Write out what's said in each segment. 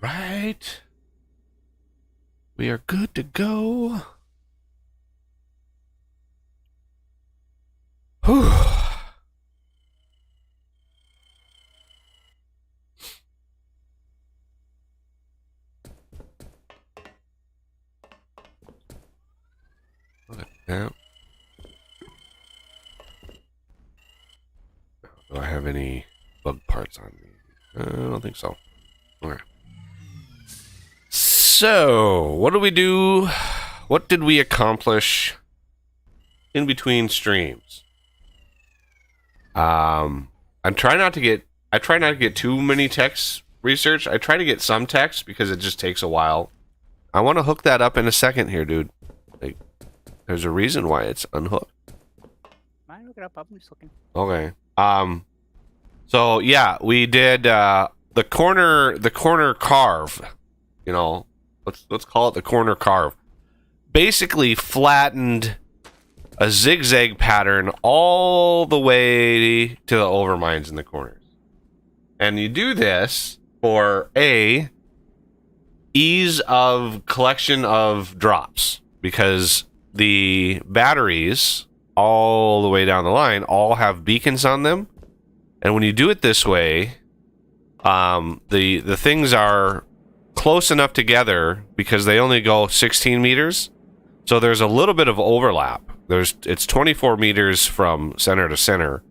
right. We are good to go. Whew. Look at that. Do I have any bug parts on me? I don't think so. Okay. So, what do we do? What did we accomplish in between streams? I try not to get too many text research. I try to get some text because it just takes a while. I want to hook that up in a second here, dude. Like, there's a reason why it's unhooked. Mine hook it up. I'm just looking. Okay. So yeah, we did the corner carve. You know, let's call it the corner carve. Basically flattened a zigzag pattern all the way to the overmines in the corners. And you do this for ease of collection of drops, because the batteries all the way down the line all have beacons on them. And when you do it this way, the things are close enough together because they only go 16 meters. So there's a little bit of overlap. It's 24 meters from center to center.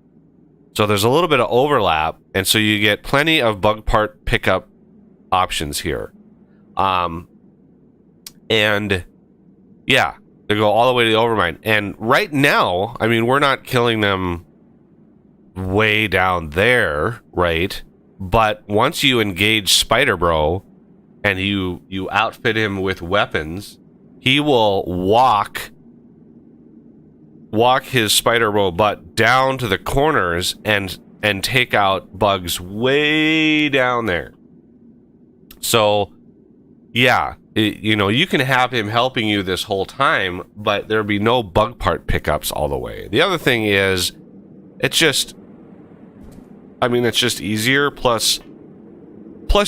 So there's a little bit of overlap, and so you get plenty of bug part pickup options here. And yeah, they go all the way to the overmine. And right now, I mean, we're not killing them way down there, right? But once you engage Spider Bro and you outfit him with weapons, he will walk his Spider Bro butt down to the corners and take out bugs way down there. So yeah, you can have him helping you this whole time, but there'll be no bug part pickups all the way. The other thing is, it's just easier. Plus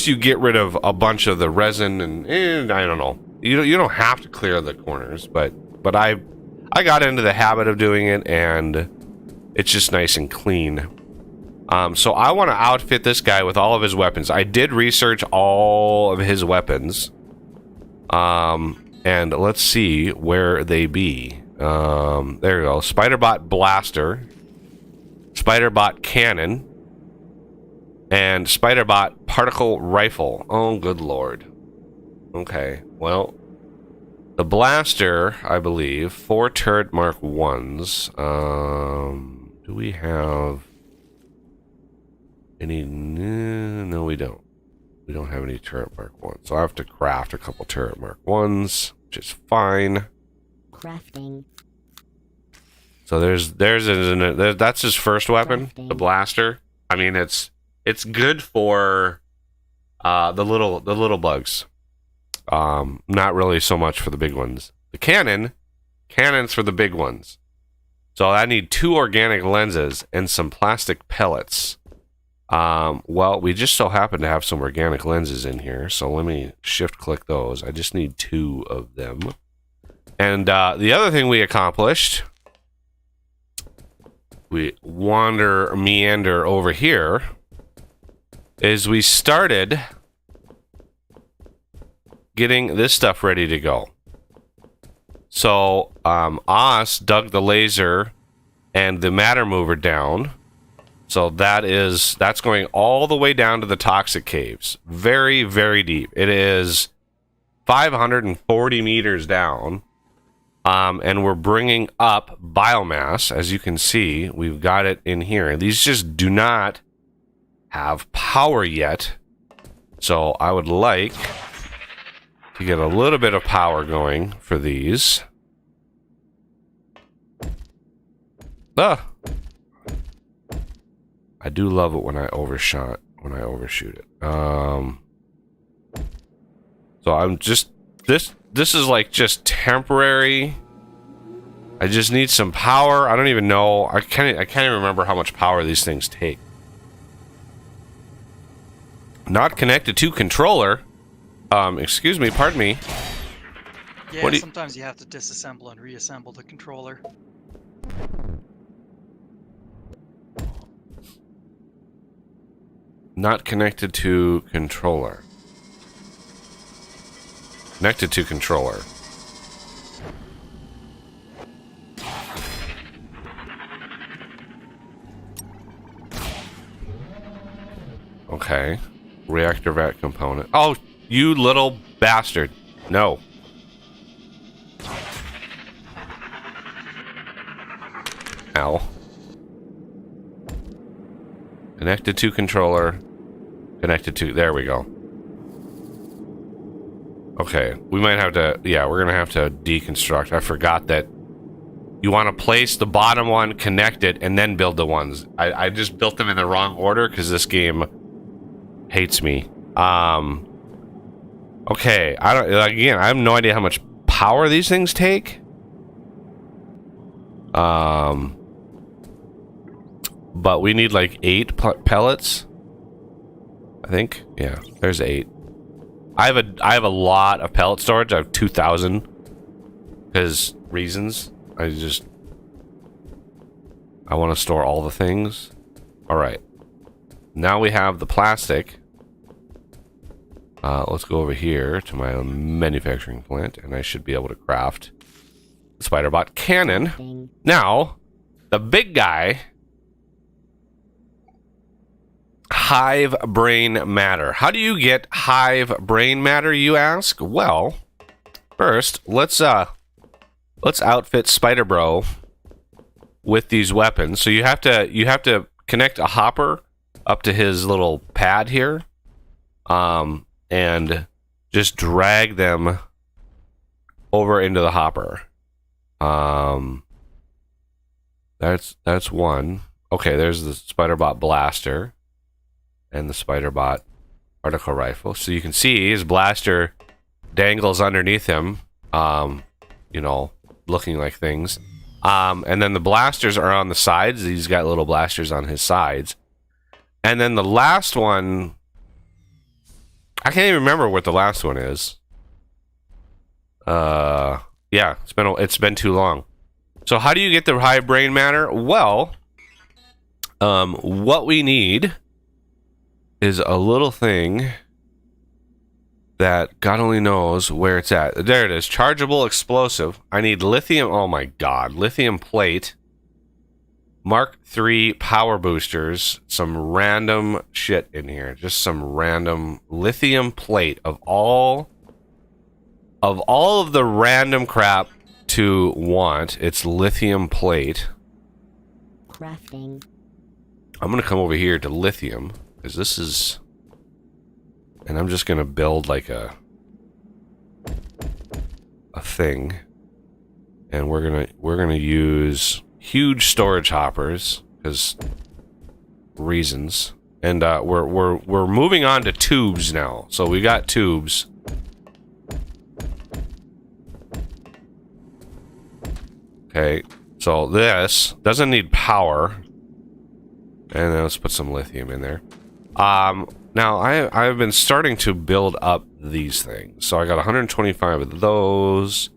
you get rid of a bunch of the resin and I don't know. You don't have to clear the corners, but I got into the habit of doing it, and it's just nice and clean. So I want to outfit this guy with all of his weapons. I did research all of his weapons. And let's see where they be. There you go. Spiderbot blaster, Spiderbot cannon, and Spiderbot particle rifle. Oh, good lord. Okay, well, the blaster, I believe, 4 turret mark 1s. Do we have any? No, we don't. We don't have any turret mark 1s. So I have to craft a couple turret mark 1s, which is fine. Crafting. So that's his first weapon, Crafting. the blaster. I mean, it's good for the little bugs. Not really so much for the big ones. The cannon's for the big ones. So I need 2 organic lenses and some plastic pellets. Well, we just so happen to have some organic lenses in here, so let me shift click those. I just need 2 of them. And the other thing we accomplished, we meander over here, is we started getting this stuff ready to go. So Oz dug the laser and the matter mover down. So that's going all the way down to the toxic caves. Very, very deep. It is 540 meters down. And we're bringing up biomass. As you can see, we've got it in here. These just do not have power yet. So I would like to get a little bit of power going for these. I do love it when I overshoot it. So I'm just this is like just temporary. I just need some power. I don't even know. I can't even remember how much power these things take. Not connected to controller. Excuse me, pardon me. Yeah, What do you- sometimes you have to disassemble and reassemble the controller. Not connected to controller. Connected to controller. Okay. Reactor vat component. Oh, you little bastard. No. Ow. Connected to controller. Connected to... There we go. Okay. We might have to... Yeah, we're going to have to deconstruct. I forgot that you want to place the bottom one, connect it, and then build the ones. I just built them in the wrong order because this game hates me. Okay. Again, I have no idea how much power these things take. But we need like 8 pellets. I think. Yeah, there's 8. I have a lot of pellet storage. I have 2,000 because reasons. I want to store all the things. All right. Now we have the plastic. Let's go over here to my manufacturing plant, and I should be able to craft the Spider-Bot cannon. Now, the big guy. Hive brain matter. How do you get hive brain matter, you ask? Well, first, let's outfit Spider Bro with these weapons. So you have to connect a hopper up to his little pad here, and just drag them over into the hopper. That's one. Okay, there's the Spider-Bot blaster and the Spider-Bot article rifle. So you can see his blaster dangles underneath him, you know, looking like things. And then the blasters are on the sides. He's got little blasters on his sides. And then the last one, I can't even remember what the last one is. Yeah, it's been too long. So how do you get the high brain matter? Well, what we need is a little thing that God only knows where it's at. There it is. Chargeable explosive. I need lithium. Oh my God. Lithium plate. Mark III power boosters. Some random shit in here. Just some random lithium plate of all of the random crap to want. It's lithium plate. Crafting. I'm going to come over here to lithium. Because this is... And I'm just going to build like a thing. And we're going to use huge storage hoppers because reasons. And we're moving on to tubes now. So we got tubes. Okay. So this doesn't need power. And then let's put some lithium in there. Now I've been starting to build up these things. So I got 125 of those.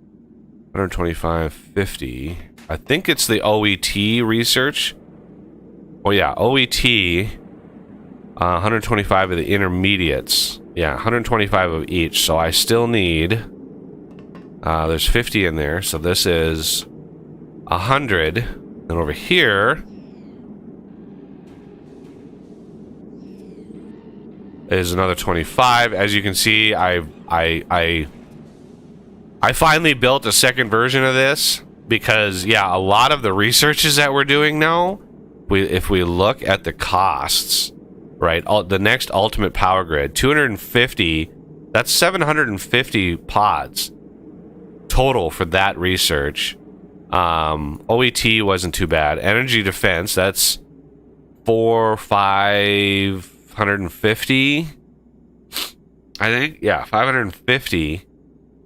125, 50. I think it's the OET research. Oh yeah, OET. 125 of the intermediates. Yeah, 125 of each. So I still need... there's 50 in there. So this is 100. And over here... is another 25. As you can see, I finally built a second version of this because, yeah, a lot of the researches that we're doing now, if we look at the costs, right, the next ultimate power grid, 250, that's 750 pods total for that research. OET wasn't too bad. Energy defense, that's 550, I think. Yeah, 550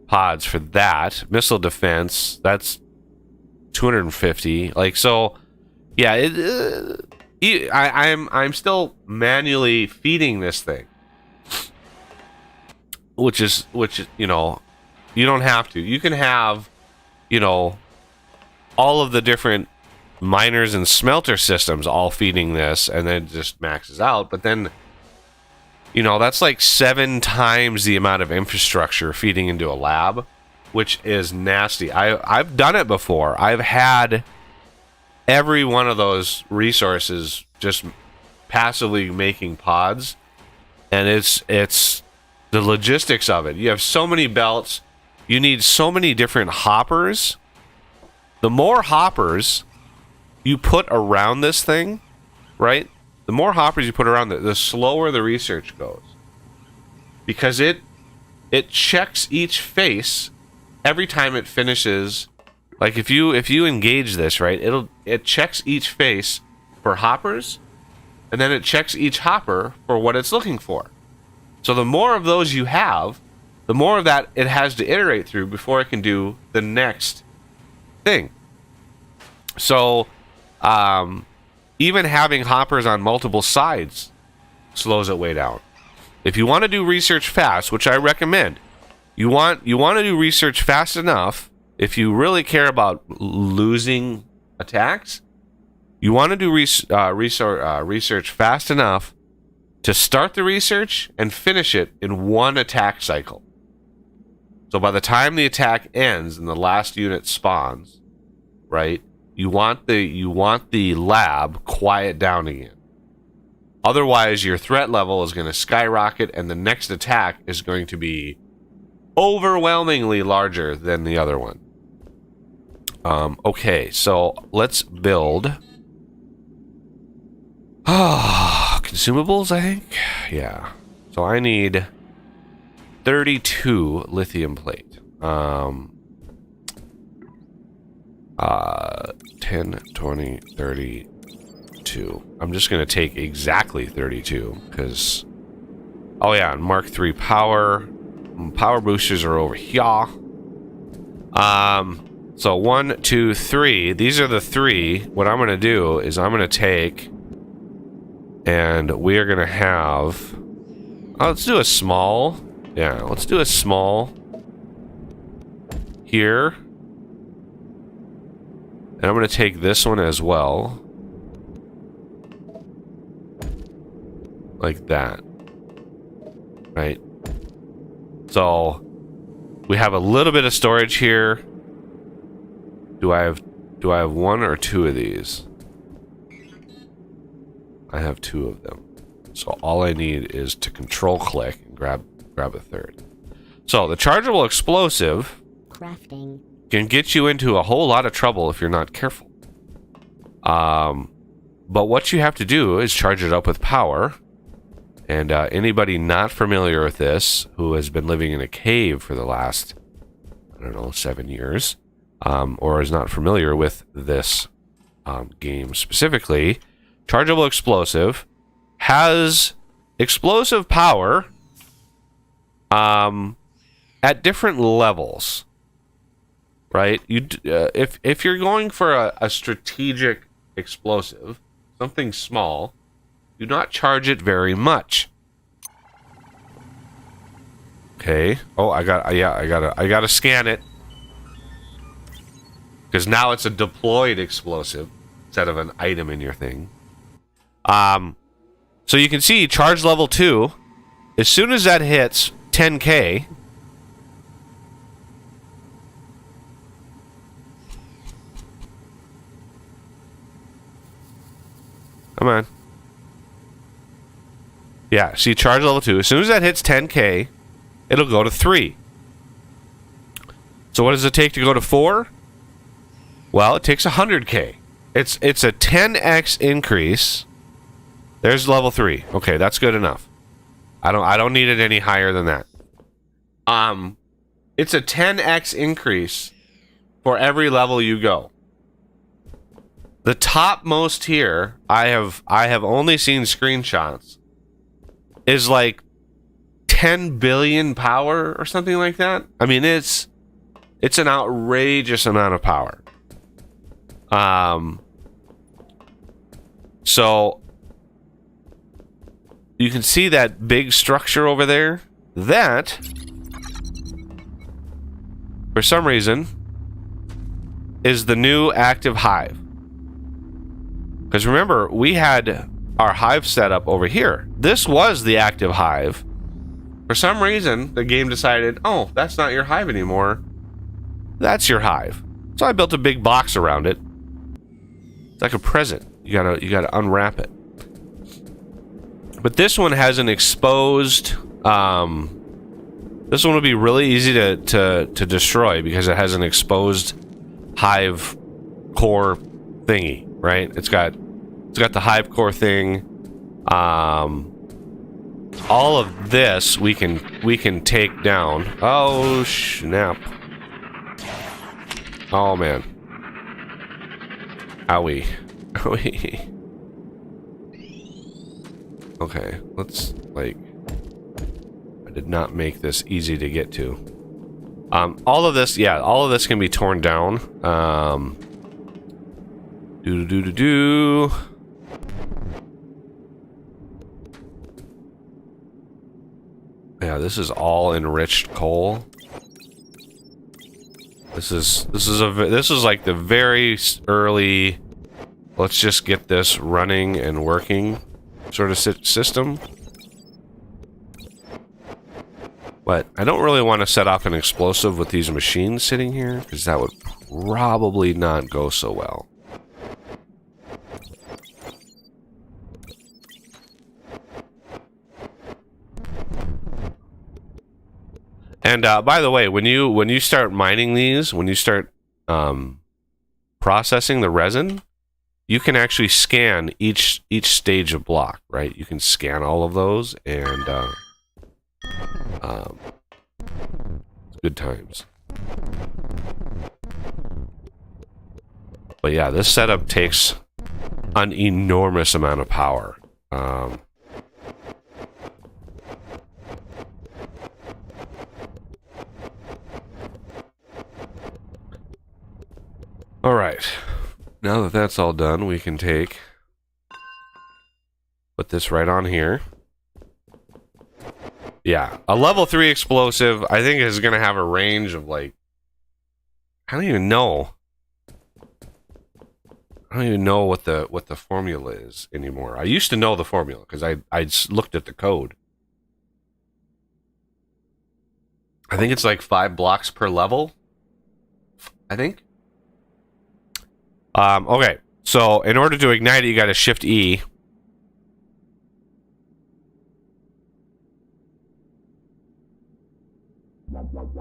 pods for that. Missile defense, that's 250. Like, so, yeah, I'm still manually feeding this thing. which you know, you don't have to. You can have, you know, all of the different miners and smelter systems all feeding this, and then it just maxes out. But then, you know, that's like 7 times the amount of infrastructure feeding into a lab, which is nasty. I've done it before. I've had every one of those resources just passively making pods, and it's the logistics of it. You have so many belts, you need so many different hoppers. The more hoppers you put around this thing, right? The more hoppers you put around it, the slower the research goes, because it checks each face every time it finishes. Like if you engage this, right, it checks each face for hoppers, and then it checks each hopper for what it's looking for. So the more of those you have, the more of that it has to iterate through before it can do the next thing. So even having hoppers on multiple sides slows it way down. If you want to do research fast, which I recommend, you want to do research fast enough. If you really care about losing attacks, you want to do research fast enough to start the research and finish it in one attack cycle. So by the time the attack ends and the last unit spawns, right, you want the lab quiet down again. Otherwise, your threat level is going to skyrocket, and the next attack is going to be overwhelmingly larger than the other one. Okay, so let's build consumables, I think. Yeah. So I need 32 lithium plate. 10, 20, 32. I'm just going to take exactly 32 because, oh yeah, and Mark III power boosters are over here. So 1, 2, 3. These are the 3. What I'm going to do is I'm going to take, and we are going to have, let's do a small. Yeah, let's do a small here. And I'm going to take this one as well. Like that. Right? So, we have a little bit of storage here. Do I have 1 or 2 of these? I have 2 of them. So all I need is to control click and grab a third. So the chargeable explosive Crafting. can get you into a whole lot of trouble if you're not careful. But what you have to do is charge it up with power. And anybody not familiar with this, who has been living in a cave for the last, I don't know, 7 years, or is not familiar with this game specifically, chargeable explosive has explosive power at different levels. Right? If you're going for a strategic explosive, something small, do not charge it very much. Okay. Oh, I gotta scan it, because now it's a deployed explosive instead of an item in your thing. So you can see charge level 2. As soon as that hits 10k, come on. Yeah, see, charge level 2. As soon as that hits 10k, it'll go to 3. So what does it take to go to 4? Well, it takes 100k. It's a 10x increase. There's level 3. Okay, that's good enough. I don't need it any higher than that. It's a 10x increase for every level you go. The topmost here, I have only seen screenshots, is like 10 billion power or something like that. I mean, it's an outrageous amount of power. So you can see that big structure over there. that, for some reason, is the new active hive. Because remember, we had our hive set up over here. This was the active hive. For some reason, the game decided, oh, that's not your hive anymore. That's your hive. So I built a big box around it. It's like a present. You gotta unwrap it. But this one has an exposed. This one would be really easy to destroy because it has an exposed hive core thingy, right? It's got the hive core thing. All of this we can take down. Oh snap! Oh man! Owie! Owie! Okay, let's like. I did not make this easy to get to. All of this, yeah, all of this can be torn down. Do. Yeah, this is all enriched coal. This is like the very early. Let's just get this running and working sort of system. But I don't really want to set off an explosive with these machines sitting here because that would probably not go so well. And by the way, when you start mining these, when you start processing the resin, you can actually scan each stage of block, right? You can scan all of those, and good times. But yeah, this setup takes an enormous amount of power. All right. Now that that's all done, we can put this right on here. Yeah, a level 3 explosive, I think, is going to have a range of like, I don't even know what the formula is anymore. I used to know the formula because I looked at the code. I think it's like 5 blocks per level. I think. Okay, so in order to ignite it, you got to shift E.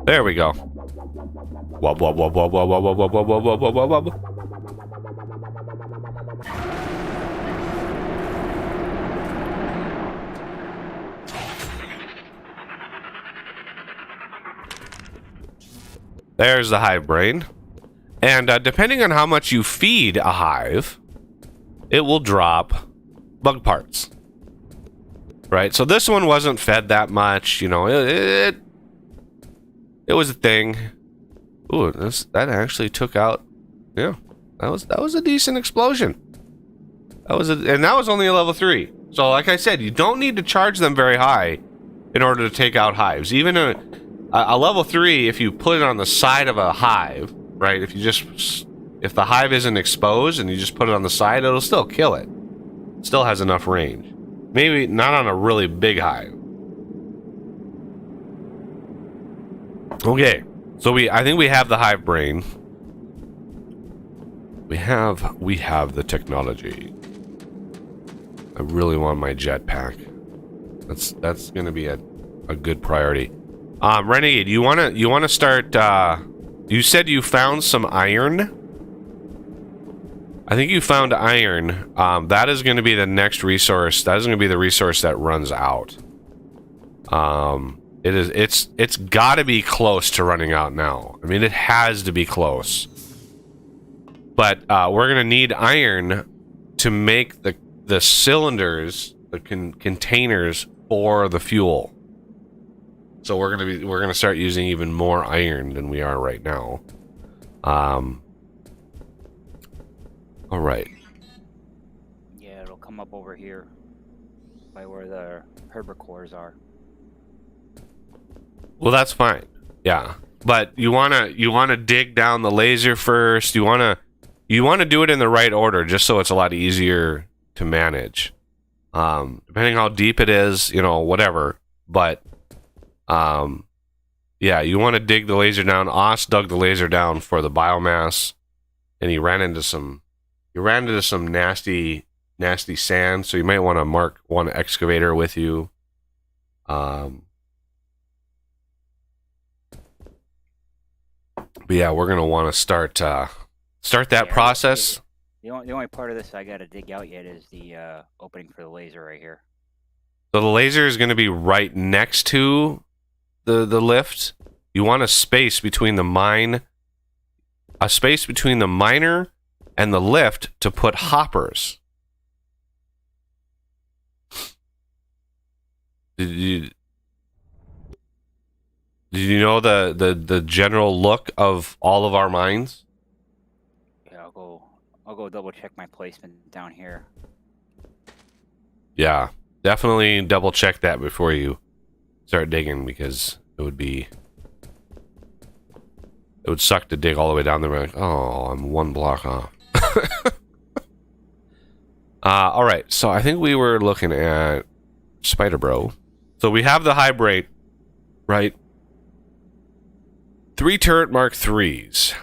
There we go. Wub, wub, wub, wub, wub, wub, wub, wub, wub, wub, wub, wub. There's the hive brain. And depending on how much you feed a hive, it will drop bug parts. Right? So this one wasn't fed that much, you know, it was a thing. Ooh, that actually took out, yeah, that was a decent explosion. And that was only a level 3. So like I said, you don't need to charge them very high in order to take out hives. Even a level 3, if you put it on the side of a hive, right? If the hive isn't exposed and you just put it on the side, it'll still kill it. Still has enough range. Maybe not on a really big hive. Okay, so I think we have the hive brain. We have the technology. I really want my jetpack. That's gonna be a good priority. Renegade, you wanna start? You said you found some iron. I think you found iron. That is going to be the next resource. That is going to be the resource that runs out. It's got to be close to running out now. I mean, it has to be close. But we're going to need iron to make the cylinders, the containers for the fuel. So we're gonna start using even more iron than we are right now. All right. Yeah, it'll come up over here by where the herbivores are. Well, that's fine. Yeah. But you wanna dig down the laser first. You wanna do it in the right order just so it's a lot easier to manage. Depending how deep it is, you know, whatever. But yeah, you want to dig the laser down. Oss dug the laser down for the biomass, and he ran into some nasty sand. So you might want to mark one excavator with you. But yeah, we're gonna want to start that process. The only part of this I got to dig out yet is the opening for the laser right here. So the laser is going to be right next to the lift. You want a space between the miner and the lift to put hoppers. Did you know the general look of all of our mines? Yeah, I'll go double check my placement down here. Yeah, definitely double check that before you start digging, because it would suck to dig all the way down there. Like, oh, I'm one block off. All right, so I think we were looking at Spider Bro. So we have the hybrid, right? 3 turret Mark IIIs.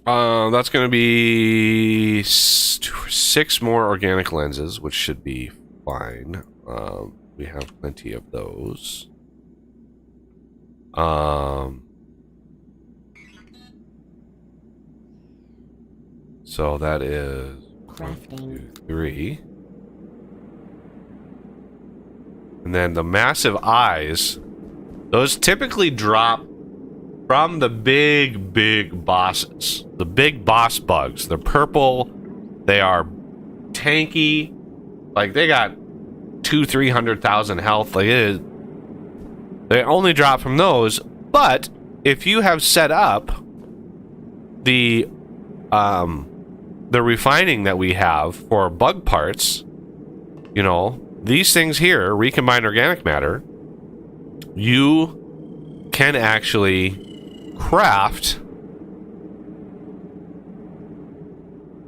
That's going to be 6 more organic lenses, which should be fine. We have plenty of those. So that is Crafting. 1, 2, 3. And then the massive eyes, those typically drop from the big bosses. The big boss bugs. They're purple. They are tanky. Like, they got 200,000-300,000 health. Like, it is. They only drop from those. But if you have set up the refining that we have for bug parts, you know, these things here, recombined organic matter, you can actually craft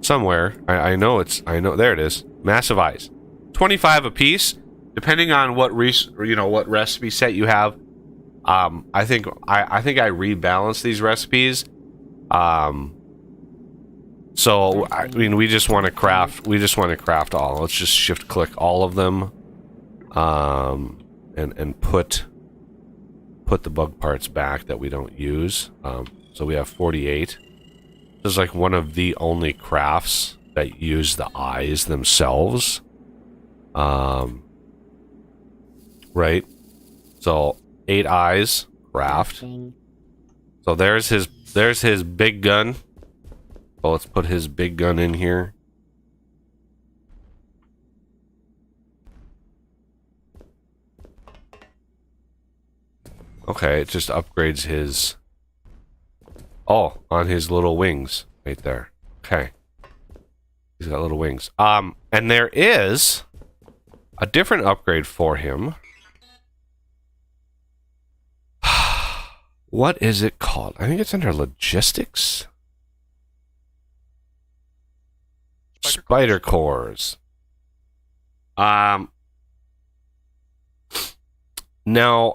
somewhere. I know there it is. Massive eyes. 25 a piece, depending on what what recipe set you have. I think I rebalance these recipes. So I mean, we just want to craft all. Let's just shift click all of them, and put the bug parts back that we don't use. So we have 48. This is like one of the only crafts that use the eyes themselves. Right. So 8 eyes craft. So there's his big gun. So let's put his big gun in here. Okay, it just upgrades his... Oh, on his little wings right there. Okay. He's got little wings. And there is a different upgrade for him. What is it called? I think it's under logistics. Spider cores. Now,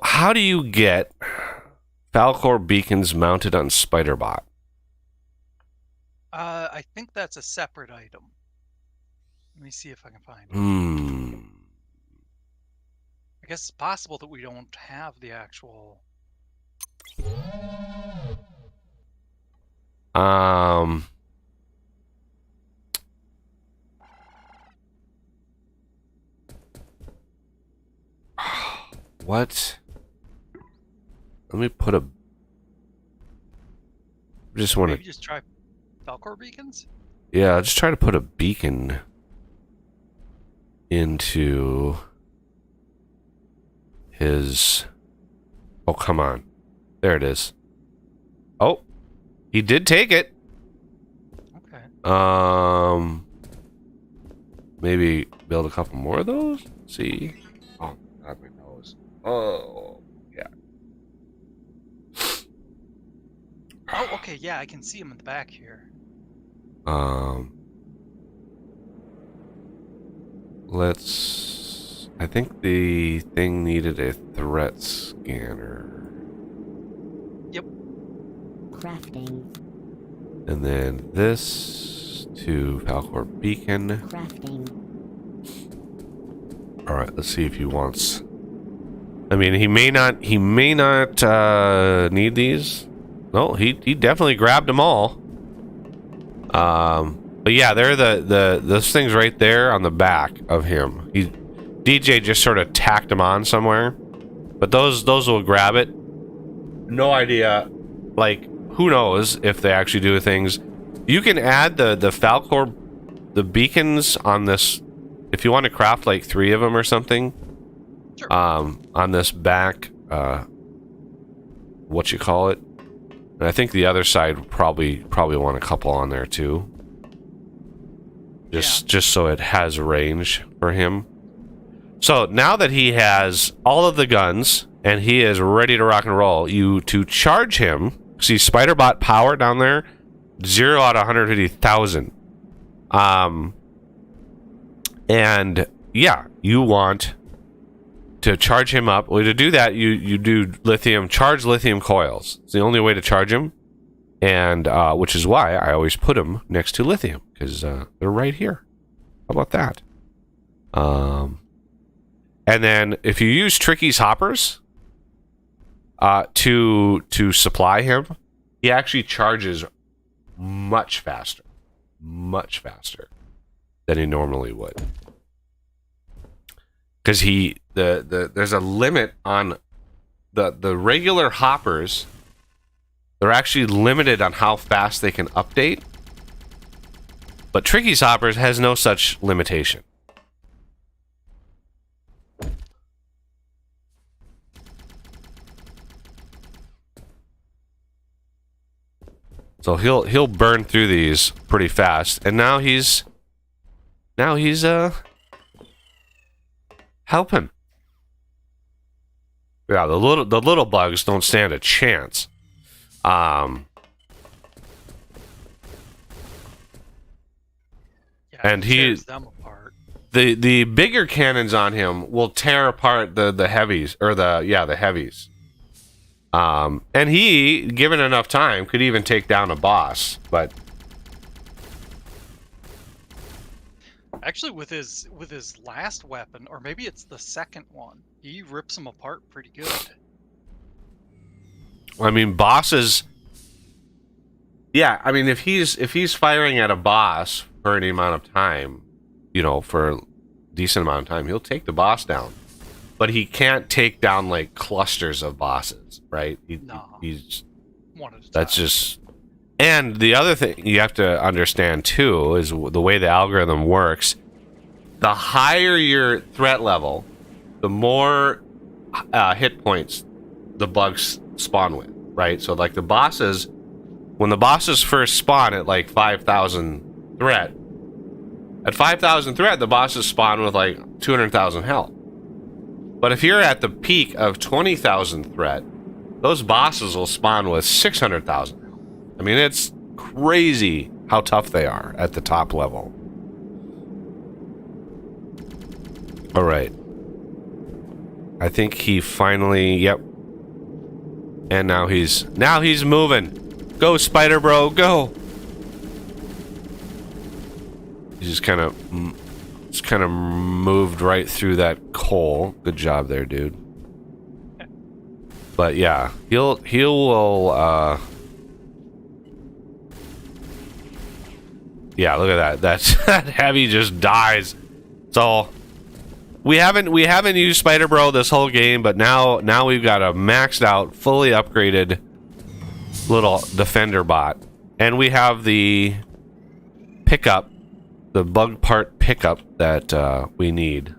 how do you get Falcor beacons mounted on Spiderbot? I think that's a separate item. Let me see if I can find it. I guess it's possible that we don't have the actual... What? Let me put a... Just want Maybe to... just try Falcor beacons? Yeah, I'll just try to put a beacon into his... Oh, come on. There it is. Oh, he did take it. Okay. Maybe build a couple more of those? Let's see. Oh, God, my nose. Oh, yeah. Oh, okay, yeah, I can see him in the back here. Let's... I think the thing needed a threat scanner. Yep. Crafting. And then this to Falcor Beacon. Crafting. Alright, let's see if he wants... I mean, he may not need these. No, he definitely grabbed them all. But yeah, they're those things right there on the back of him. DJ just sort of tacked them on somewhere. But those will grab it. No idea. Like, who knows if they actually do things. You can add the Falcor, the beacons on this if you want to craft like 3 of them or something. Sure. On this back, what you call it? And I think the other side would probably want a couple on there too. Just so it has range for him. So now that he has all of the guns and he is ready to rock and roll, to charge him. See Spiderbot power down there, 0 out of 150,000. And yeah, you want to charge him up. Well, to do that, you do charge lithium coils. It's the only way to charge him, and which is why I always put them next to lithium, because they're right here. How about that? And then if you use Tricky's hoppers to supply him, he actually charges much faster than he normally would. Because there's a limit on the regular hoppers. They're actually limited on how fast they can update. But Tricky's hoppers has no such limitation. So he'll burn through these pretty fast, and now he's helping. Yeah, the little bugs don't stand a chance. Yeah, And he tears them apart. The bigger cannons on him will tear apart the heavies, or the heavies. And he, given enough time, could even take down a boss, but Actually, with his last weapon, or maybe it's the second one, he rips them apart pretty good. I mean, bosses. Yeah, I mean, if he's firing at a boss for any amount of time, for a decent amount of time, he'll take the boss down. But he can't take down like clusters of bosses, right? He's one at a time. That's just. And the other thing you have to understand too is the way the algorithm works. The higher your threat level, the more hit points the bugs spawn with, right? So like the bosses, when the bosses first spawn at like 5,000 threat, at 5,000 threat, the bosses spawn with like 200,000 health. But if you're at the peak of 20,000 threat, those bosses will spawn with 600,000. I mean, it's crazy how tough they are at the top level. All right. I think he finally, yep. And now he's moving. Go, Spider Bro, go. He just kind of moved right through that coal. Good job there, dude. But yeah, he will yeah, look at that. That heavy just dies. So we haven't used Spider Bro this whole game, but now we've got a maxed out, fully upgraded little defender bot. And we have the pickup, the bug part pickup that we need.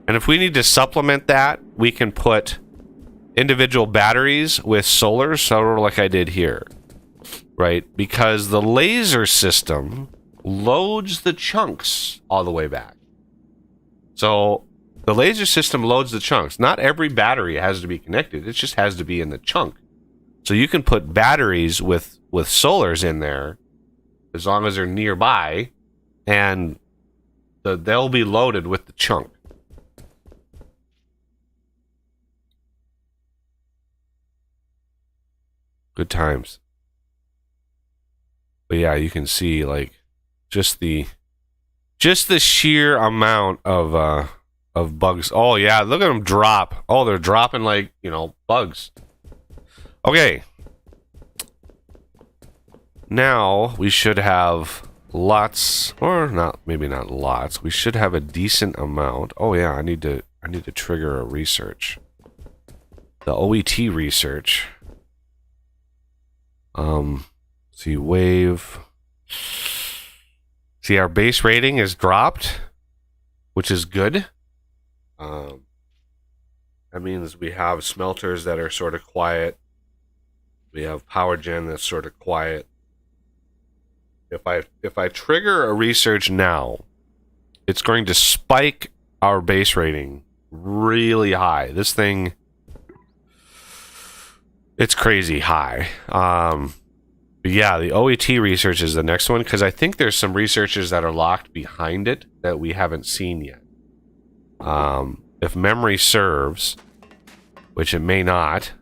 And if we need to supplement that, we can put individual batteries with solar, sort of like I did here. Right? Because the laser system loads the chunks all the way back. So The laser system loads the chunks. Not every battery has to be connected. It just has to be in the chunk. So you can put batteries with solars in there as long as they're nearby, and they'll be loaded with the chunk. Good times. But yeah, you can see like just the sheer amount of bugs. Oh yeah, look at them drop. Oh, they're dropping like, you know, bugs. Okay. Now we should have lots, or not, maybe not lots. We should have a decent amount. Oh yeah, I need to trigger a research. The OET research. See, wave. See, our base rating is dropped, which is good. That means we have smelters that are sort of quiet. We have power gen that's sort of quiet. If I trigger a research now, it's going to spike our base rating really high. This thing, it's crazy high. But yeah, the OET research is the next one, because I think there's some researchers that are locked behind it that we haven't seen yet. If memory serves, which it may not,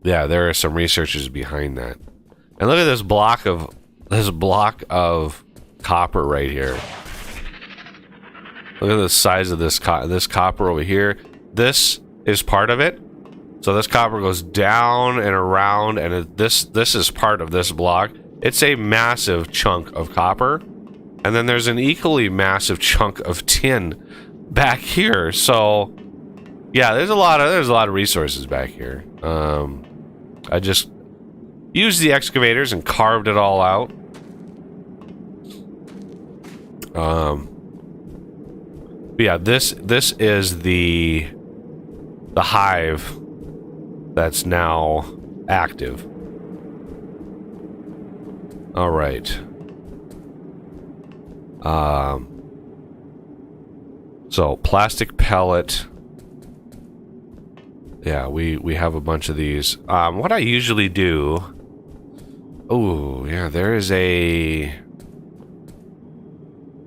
yeah, there are some researchers behind that. And look at this block of copper right here. Look at the size of this copper over here. This is part of it. So this copper goes down and around, and this is part of this block. It's a massive chunk of copper, and then there's an equally massive chunk of tin back here. So yeah, there's a lot of resources back here. I just used the excavators and carved it all out. But yeah, this is the hive that's now active. All right. So plastic pellet. Yeah, we have a bunch of these. What I usually do. Oh yeah, there is a.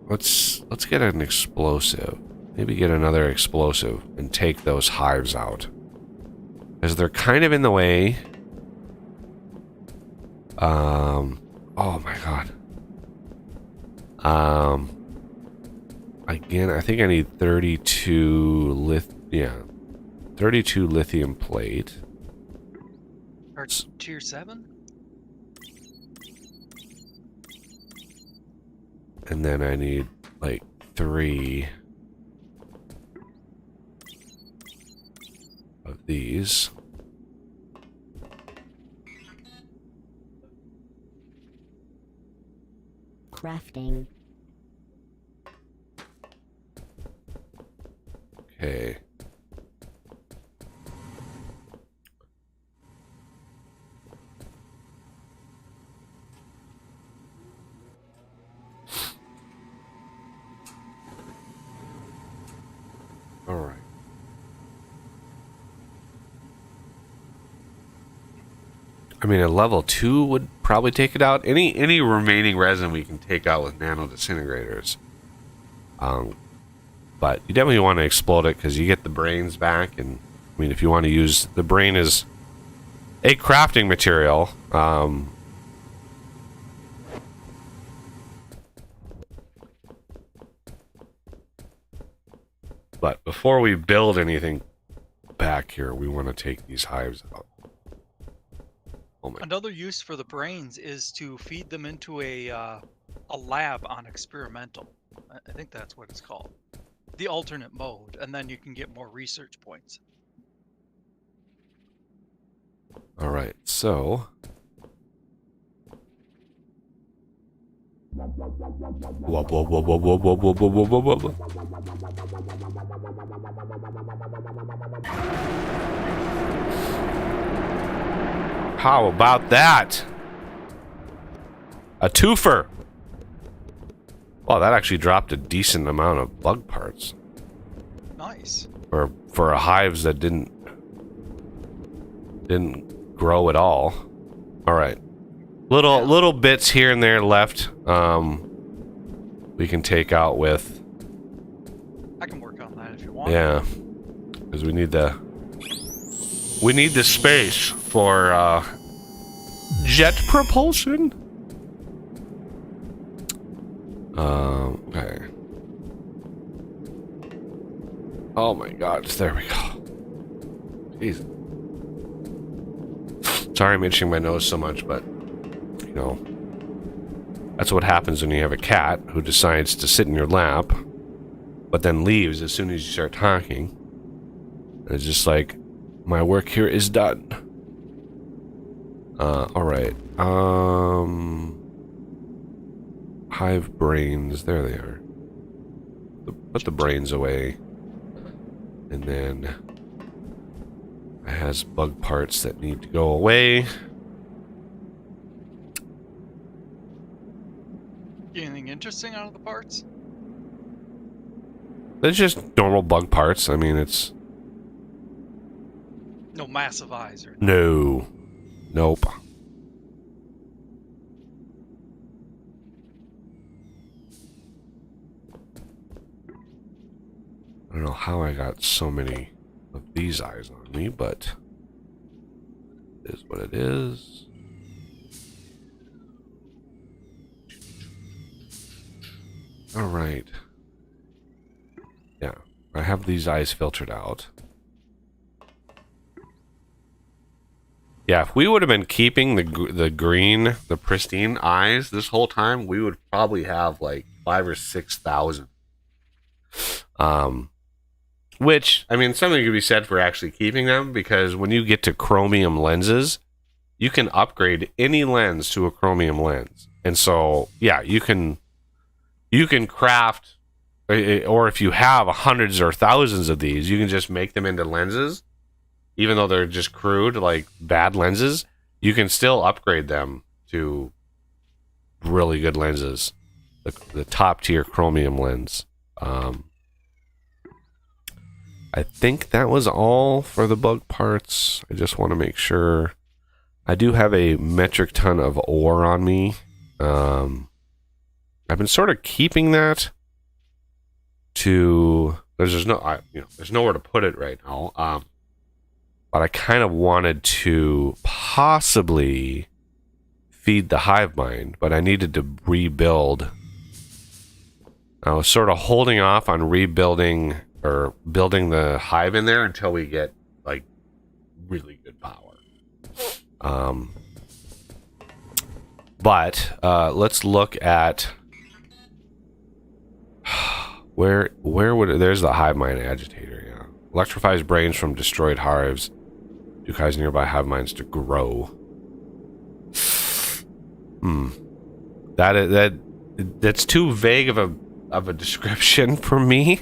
Let's get an explosive. Maybe get another explosive and take those hives out, because they're kind of in the way. Oh my god. Again, I think I need 32 lithium plate. Or tier 7? And then I need like 3 of these. Crafting. Okay. All right. I mean, a level 2 would probably take it out. Any remaining resin we can take out with nano disintegrators. But you definitely want to explode it because you get the brains back. And I mean, if you want to use the brain as a crafting material, but before we build anything back here, we want to take these hives out. Another use for the brains is to feed them into a lab on experimental. I think that's what it's called. The alternate mode, and then you can get more research points. All right, so whoa, whoa, whoa, whoa, whoa, whoa, whoa, whoa, whoa, whoa, whoa. How about that? A twofer. Well, that actually dropped a decent amount of bug parts. Nice. For hives that didn't grow at all. All right. Little bits here and there left. We can take out with. I can work on that if you want. Yeah, because we need the space for jet propulsion. Okay. Oh my God! There we go. Jeez. Sorry, I'm itching my nose so much, but you know, that's what happens when you have a cat who decides to sit in your lap, but then leaves as soon as you start talking. And it's just like, my work here is done. All right. Hive brains. There they are. Put the brains away. And then it has bug parts that need to go away. Anything interesting out of the parts? It's just normal bug parts. I mean, it's... No massive eyes or No. Nope. I don't know how I got so many of these eyes on me, but it is what it is. All right. Yeah, I have these eyes filtered out. Yeah, if we would have been keeping the green, the pristine eyes this whole time, we would probably have like 5,000 or 6,000. Which, I mean, something could be said for actually keeping them, because when you get to chromium lenses, you can upgrade any lens to a chromium lens. And so, yeah, you can craft, or if you have hundreds or thousands of these, you can just make them into lenses. Even though they're just crude, like bad lenses, you can still upgrade them to really good lenses. The top tier chromium lens. I think that was all for the bug parts. I just want to make sure. I do have a metric ton of ore on me. I've been sort of keeping that to. There's nowhere to put it right now. But I kind of wanted to possibly feed the hive mind, but I needed to rebuild. I was sort of holding off on rebuilding or building the hive in there until we get like really good power. But let's look at where would there's the hive mind agitator. Yeah, electrifies brains from destroyed hives. To cause nearby hive minds to grow. That's too vague of a description for me.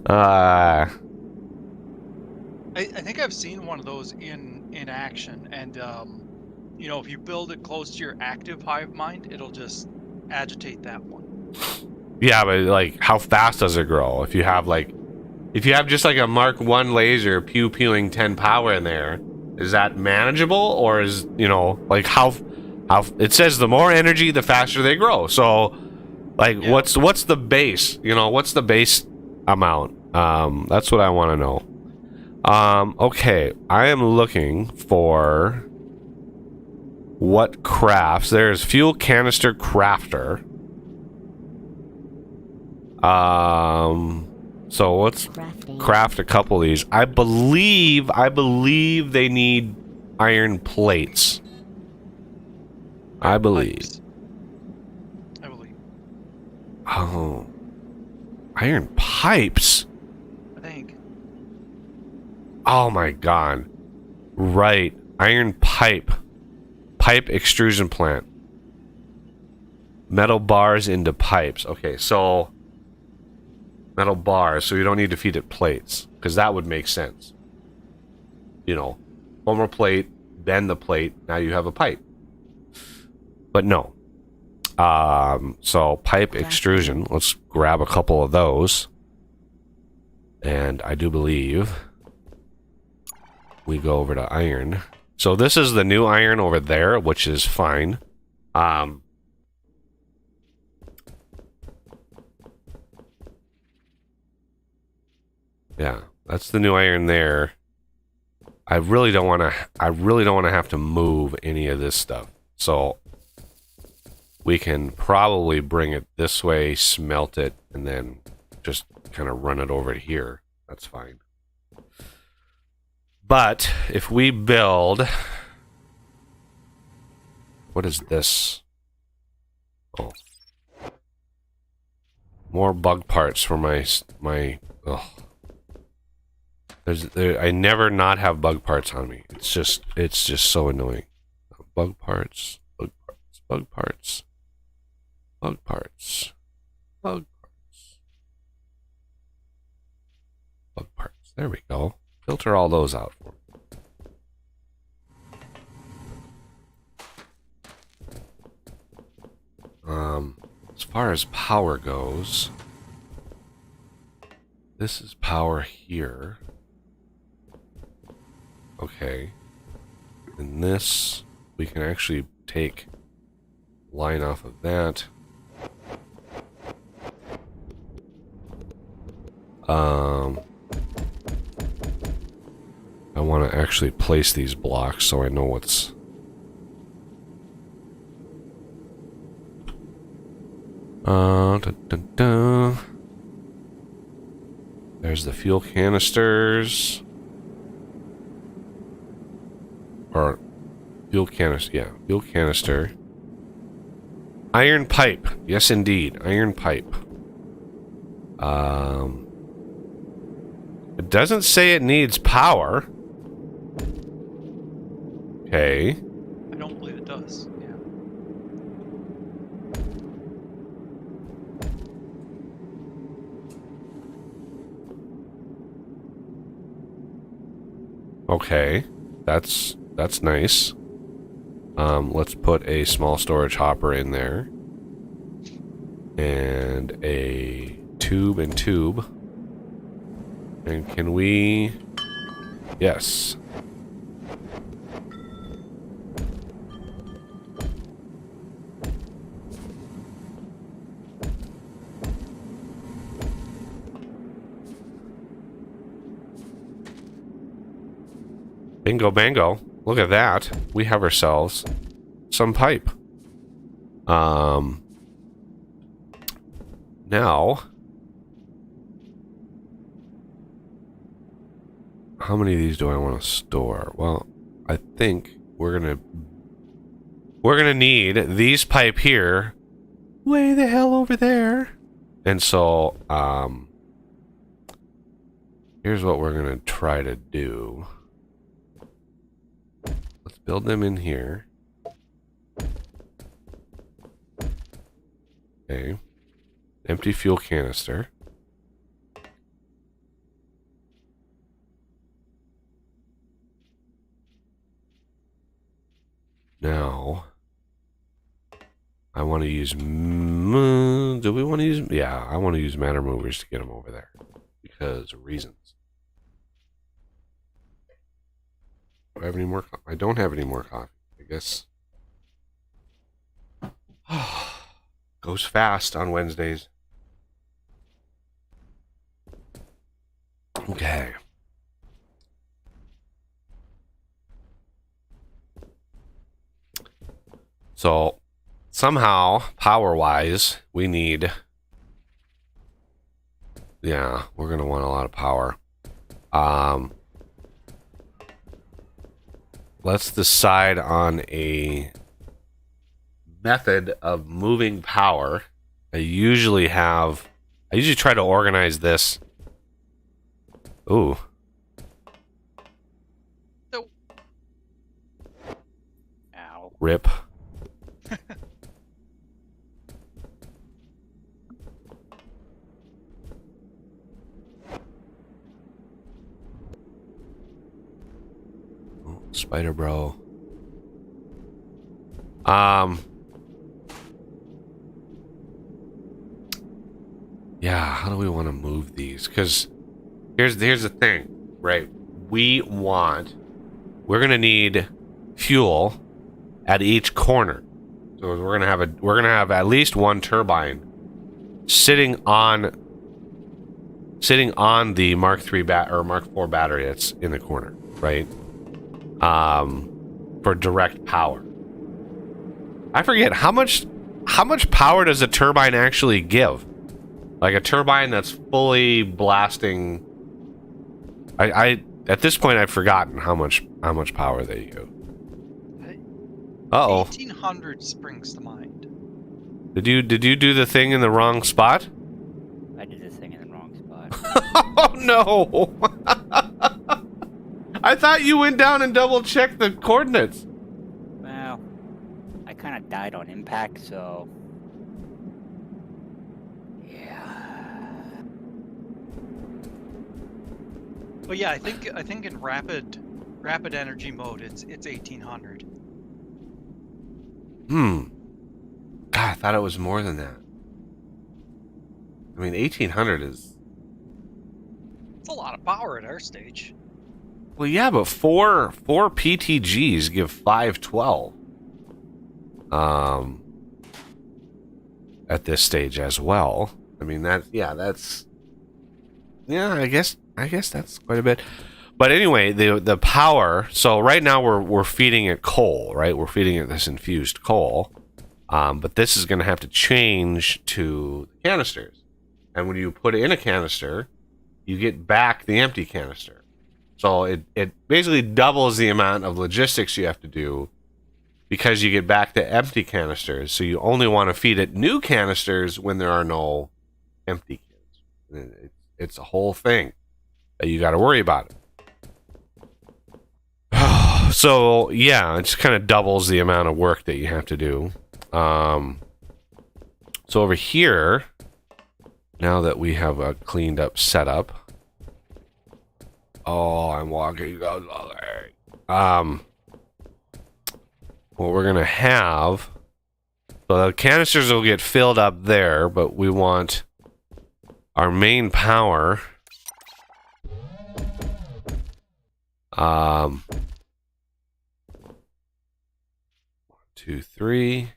I think I've seen one of those in action, and you know, if you build it close to your active hive mind, it'll just agitate that one. Yeah, but like, how fast does it grow? If you have just like a Mark 1 laser pew-pewing 10 power in there, is that manageable? Or is, you know, like how it says the more energy, the faster they grow. So, like, yeah. What's the base? You know, what's the base amount? That's what I want to know. Okay, I am looking for what crafts. There's fuel canister crafter. So let's craft a couple of these. I believe they need iron plates. I believe. Oh. Iron pipes? I think. Oh my god. Right. Iron pipe. Pipe extrusion plant. Metal bars into pipes. Okay, so metal bars, so you don't need to feed it plates, because that would make sense. You know, form a plate, bend the plate, now you have a pipe. But no. So pipe extrusion. Let's grab a couple of those. And I do believe we go over to iron. So this is the new iron over there, which is fine. Yeah, that's the new iron there. I really don't want to have to move any of this stuff. So we can probably bring it this way, smelt it, and then just kind of run it over to here. That's fine. But if we build, what is this? Oh, more bug parts for my. Oh. I never not have bug parts on me. It's just so annoying. Bug parts, bug parts, bug parts, bug parts, bug parts, bug parts. There we go. Filter all those out for me. As far as power goes, this is power here. Okay. And this, we can actually take line off of that. I want to actually place these blocks so I know what's... There's the fuel canisters. Or fuel canister, yeah, fuel canister. Iron pipe, yes indeed, iron pipe. It doesn't say it needs power. Okay. I don't believe it does. Yeah. Okay, that's nice. Let's put a small storage hopper in there. And a tube and tube. And can we... Yes. Bingo bango. Look at that. We have ourselves some pipe. Now, how many of these do I want to store? Well, I think we're gonna need these pipe here way the hell over there. And so, here's what we're gonna try to do. Let's build them in here. Okay. Empty fuel canister. Now, I want to use... do we want to use... Yeah, I want to use matter movers to get them over there. Because of reasons. Do I have any more coffee? I don't have any more coffee. I guess... Goes fast on Wednesdays. Okay. So, somehow, power-wise, we need... Yeah, we're going to want a lot of power. Let's decide on a method of moving power. I usually try to organize this. Ooh. No. Ow. Rip. Oh, Spider Bro. Yeah, how do we want to move these? Because here's the thing, right? We're gonna need fuel at each corner. So we're gonna have at least one turbine sitting on the Mark III or Mark IV battery that's in the corner, right? For direct power. I forget how much power does a turbine actually give? Like a turbine that's fully blasting. I at this point I've forgotten how much power they give. Uh-oh. 1800 springs to mind. Did you do the thing in the wrong spot? I did this thing in the wrong spot. Oh no! I thought you went down and double checked the coordinates. Well, I kind of died on impact, so yeah. But yeah, I think in rapid energy mode, it's 1800. God, I thought it was more than that. I mean, 1800 is... It's a lot of power at our stage. Well, yeah, but four PTGs give 512. At this stage as well. I mean, that's... Yeah, I guess that's quite a bit. But anyway, the power... So right now we're feeding it coal, right? We're feeding it this infused coal. But this is going to have to change to canisters. And when you put it in a canister, you get back the empty canister. So it basically doubles the amount of logistics you have to do because you get back the empty canisters. So you only want to feed it new canisters when there are no empty canisters. It's a whole thing that you got to worry about. So yeah, it just kind of doubles the amount of work that you have to do. So over here, now that we have a cleaned up setup. Oh, I'm walking. What we're gonna have, so the canisters will get filled up there, but we want our main power. 1, 2, 3.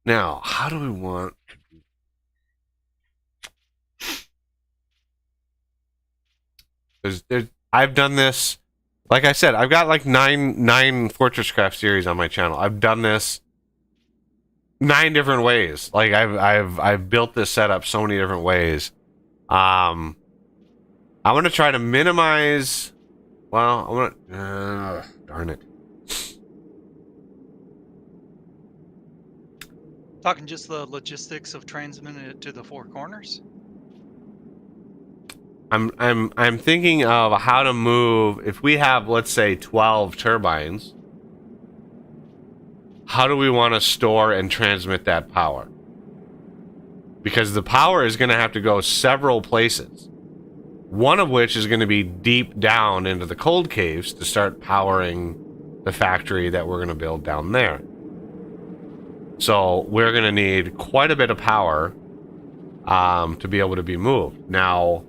Now, how do we want to do? I've done this, like I said, I've got like nine FortressCraft series on my channel. I've done this 9 different ways. Like I've built this setup so many different ways. I want to try to minimize. Well, I want to. Darn it. Talking just the logistics of transmitting it to the 4 corners. I'm thinking of how to move. If we have, let's say, 12 turbines, how do we want to store and transmit that power? Because the power is going to have to go several places. One of which is going to be deep down into the cold caves to start powering the factory that we're going to build down there. So we're going to need quite a bit of power to be able to be moved. Now,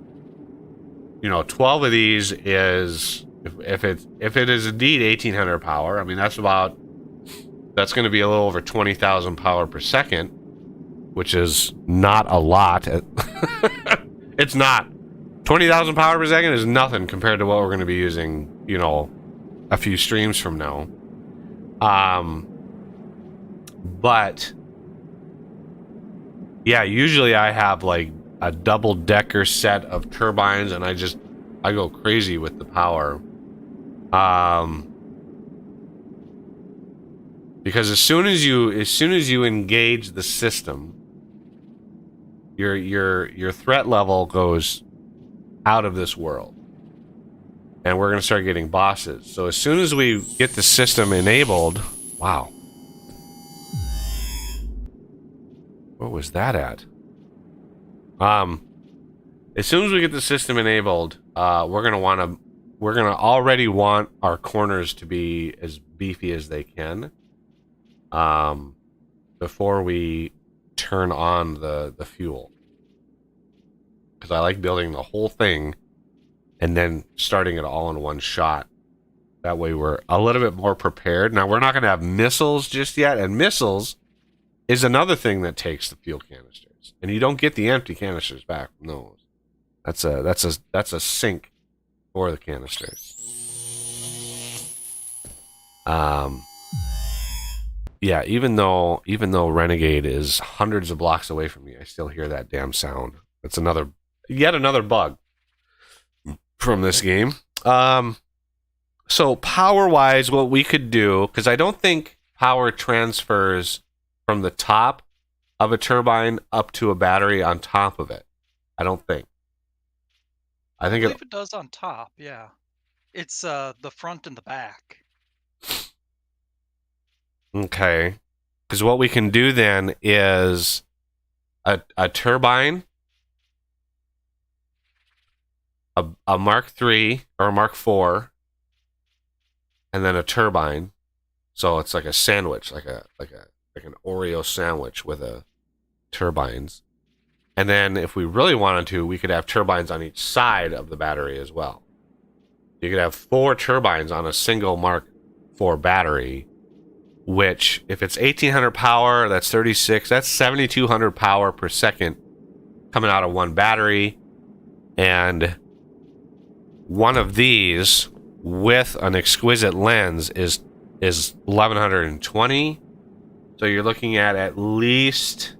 12 of these is, if it is indeed 1800 power, I mean, that's going to be a little over 20,000 power per second, which is not a lot. It's not. 20,000 power per second is nothing compared to what we're going to be using, a few streams from now. But yeah, usually I have like a double-decker set of turbines, and I go crazy with the power. Because as soon as you engage the system, your threat level goes out of this world. And we're going to start getting bosses. So as soon as we get the system enabled, wow. What was that at? As soon as we get the system enabled, we're gonna already want our corners to be as beefy as they can, before we turn on the fuel. because I like building the whole thing and then starting it all in one shot. That way we're a little bit more prepared. Now, we're not going to have missiles just yet, and missiles is another thing that takes the fuel canisters. And you don't get the empty canisters back from those. That's a sink for the canisters. Yeah, even though Renegade is hundreds of blocks away from me, I still hear that damn sound. That's yet another bug from this game. So power-wise, what we could do, because I don't think power transfers from the top of a turbine up to a battery on top of it. I don't think. I think believe it does on top, yeah. It's the front and the back. Okay. Because what we can do then is a turbine, a Mark III or a Mark IV, and then a turbine. So it's like a sandwich, like an Oreo sandwich with turbines. And then if we really wanted to, we could have turbines on each side of the battery as well. You could have 4 turbines on a single Mark IV battery, which, if it's 1800 power, that's 36, that's 7200 power per second coming out of one battery. And one of these with an exquisite lens is 1120. So you're looking at least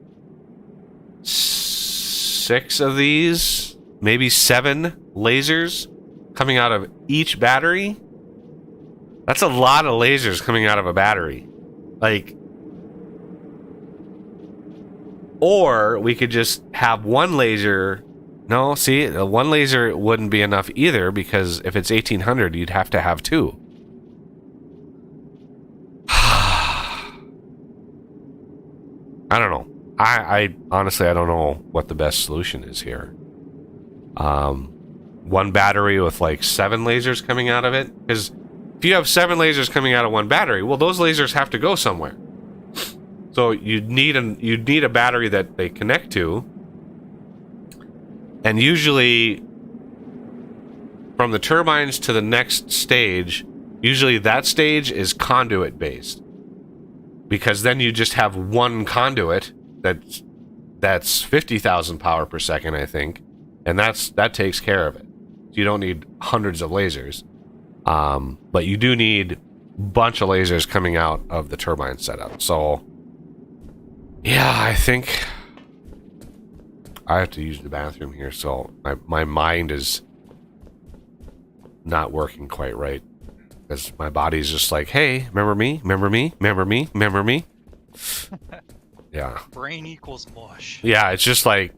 6 of these, maybe 7 lasers coming out of each battery. That's a lot of lasers coming out of a battery. Like, or we could just have one laser. No, see, one laser wouldn't be enough either, because if it's 1800, you'd have to have 2. I don't know. I honestly, I don't know what the best solution is here. One battery with like 7 lasers coming out of it, because if you have 7 lasers coming out of one battery, well, those lasers have to go somewhere. So you'd need a battery that they connect to, and usually from the turbines to the next stage, usually that stage is conduit based, because then you just have one conduit that's 50,000 power per second, I think, and that takes care of it. So you don't need hundreds of lasers. But you do need a bunch of lasers coming out of the turbine setup. So, yeah, I think I have to use the bathroom here. So my mind is not working quite right, because my body's just like, hey, remember me? Remember me? Remember me? Remember me? Yeah. Brain equals mush. Yeah, it's just like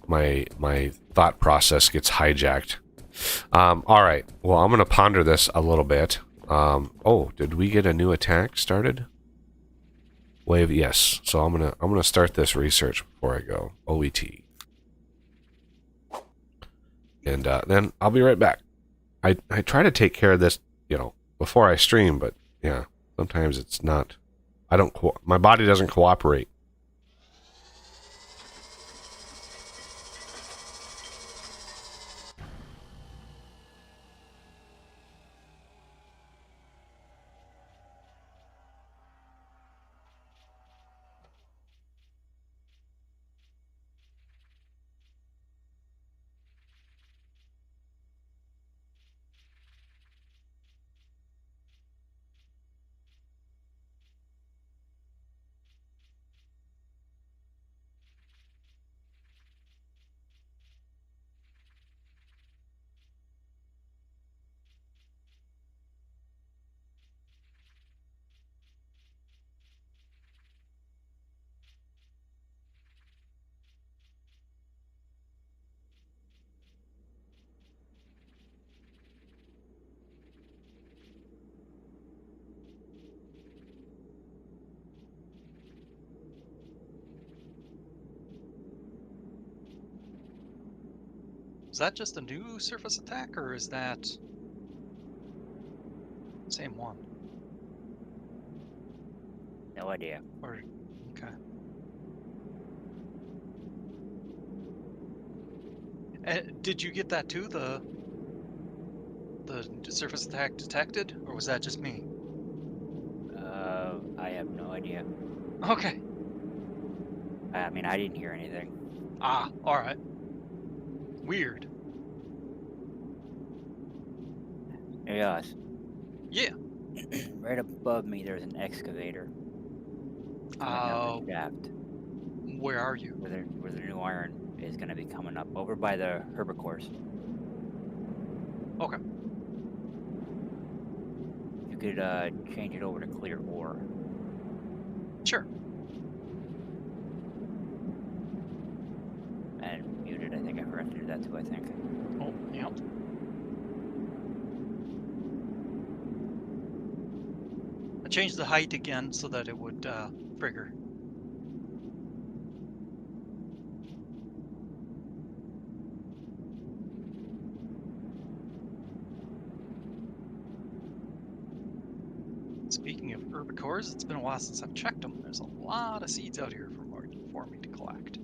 my thought process gets hijacked. All right. Well, I'm gonna ponder this a little bit. Oh, did we get a new attack started? Wave, yes. So I'm gonna start this research before I go. OET, and then I'll be right back. I try to take care of this, before I stream, but yeah, sometimes it's not. My body doesn't cooperate. Is that just a new surface attack, or is that same one? No idea. Or okay. Did you get that too? The surface attack detected, or was that just me? I have no idea. Okay. I mean, I didn't hear anything. Ah, all right. Weird. Yes. Yeah. Right above me, there's an excavator. Coming down the shaft. Where are you? Where the new iron is going to be coming up. Over by the herbivores. Okay. You could change it over to clear ore. Sure. And muted, I think I forgot to do that too, I think. Oh, yeah. I changed the height again so that it would trigger. Speaking of herbivores, it's been a while since I've checked them. There's a lot of seeds out here for me to collect.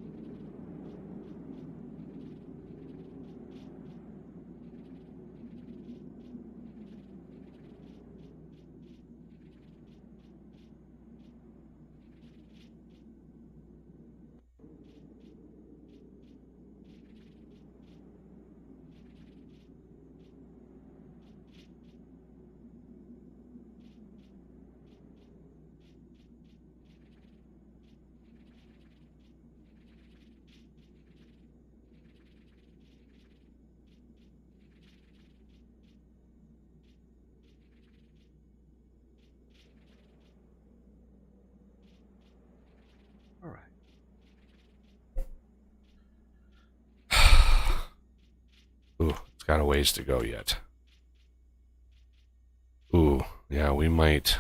All right. Ooh, it's got a ways to go yet. Ooh, yeah, we might.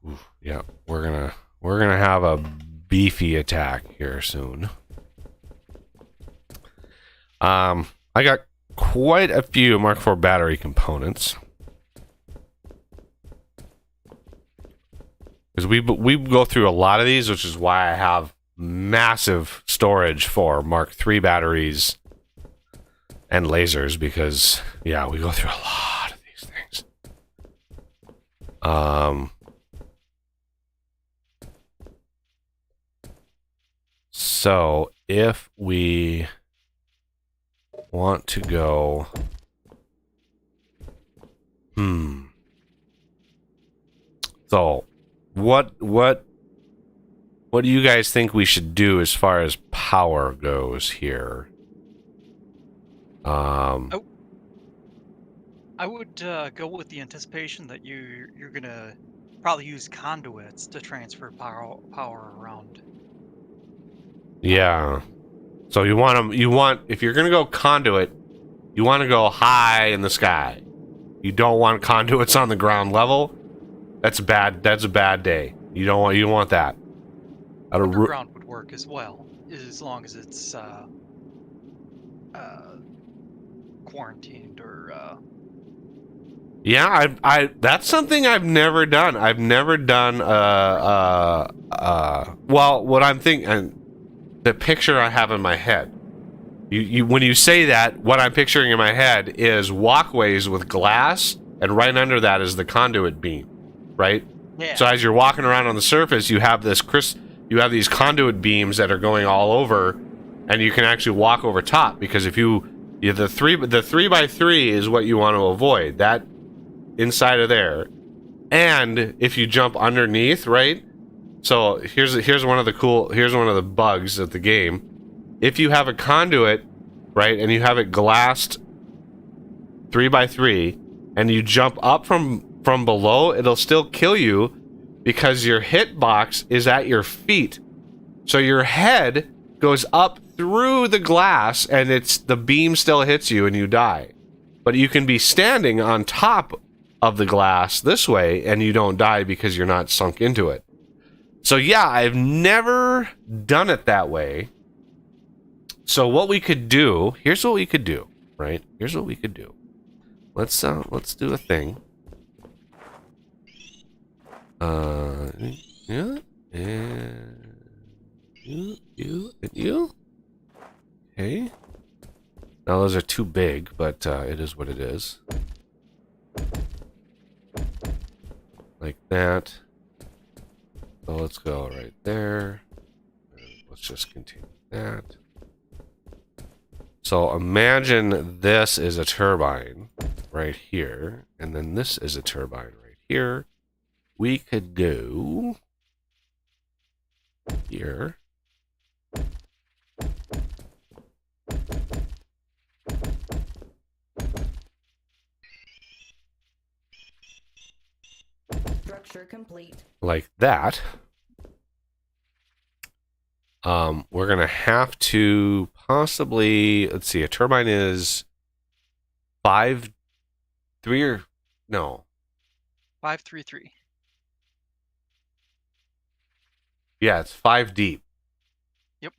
Ooh, yeah, we're gonna have a beefy attack here soon. I got quite a few Mark IV battery components. Because we go through a lot of these, which is why I have massive storage for Mark III batteries and lasers, because yeah, we go through a lot of these things. So if we want to go, so what do you guys think we should do as far as power goes here? I would go with the anticipation that you're gonna probably use conduits to transfer power around. Yeah. So you want if you're gonna go conduit, you want to go high in the sky. You don't want conduits on the ground level. That's bad. That's a bad day. You don't want that. Underground would work as well, as long as it's quarantined or. Yeah, I that's something I've never done. I've never done well, what I'm thinking, the picture I have in my head. You when you say that, what I'm picturing in my head is walkways with glass, and right under that is the conduit beam, right? Yeah. So as you're walking around on the surface, you have these conduit beams that are going all over, and you can actually walk over top, because if the 3x3 is what you want to avoid, that inside of there. And if you jump underneath, right? So here's one of the bugs of the game. If you have a conduit, right, and you have it glassed 3x3, and you jump up from below, it'll still kill you because your hitbox is at your feet. So your head goes up through the glass, and the beam still hits you, and you die. But you can be standing on top of the glass this way, and you don't die because you're not sunk into it. So yeah, I've never done it that way. So what we could do, here's what we could do, right? Here's what we could do. Let's do a thing. Yeah. And you, and you. Okay. Now those are too big, but it is what it is. Like that. So let's go right there. Let's just continue that. So imagine this is a turbine right here, and then this is a turbine right here. We could go here. Structure complete. Like that. We're gonna have to possibly, let's see, a turbine is 5, 3 or no. 533. Yeah, it's 5 deep. Yep.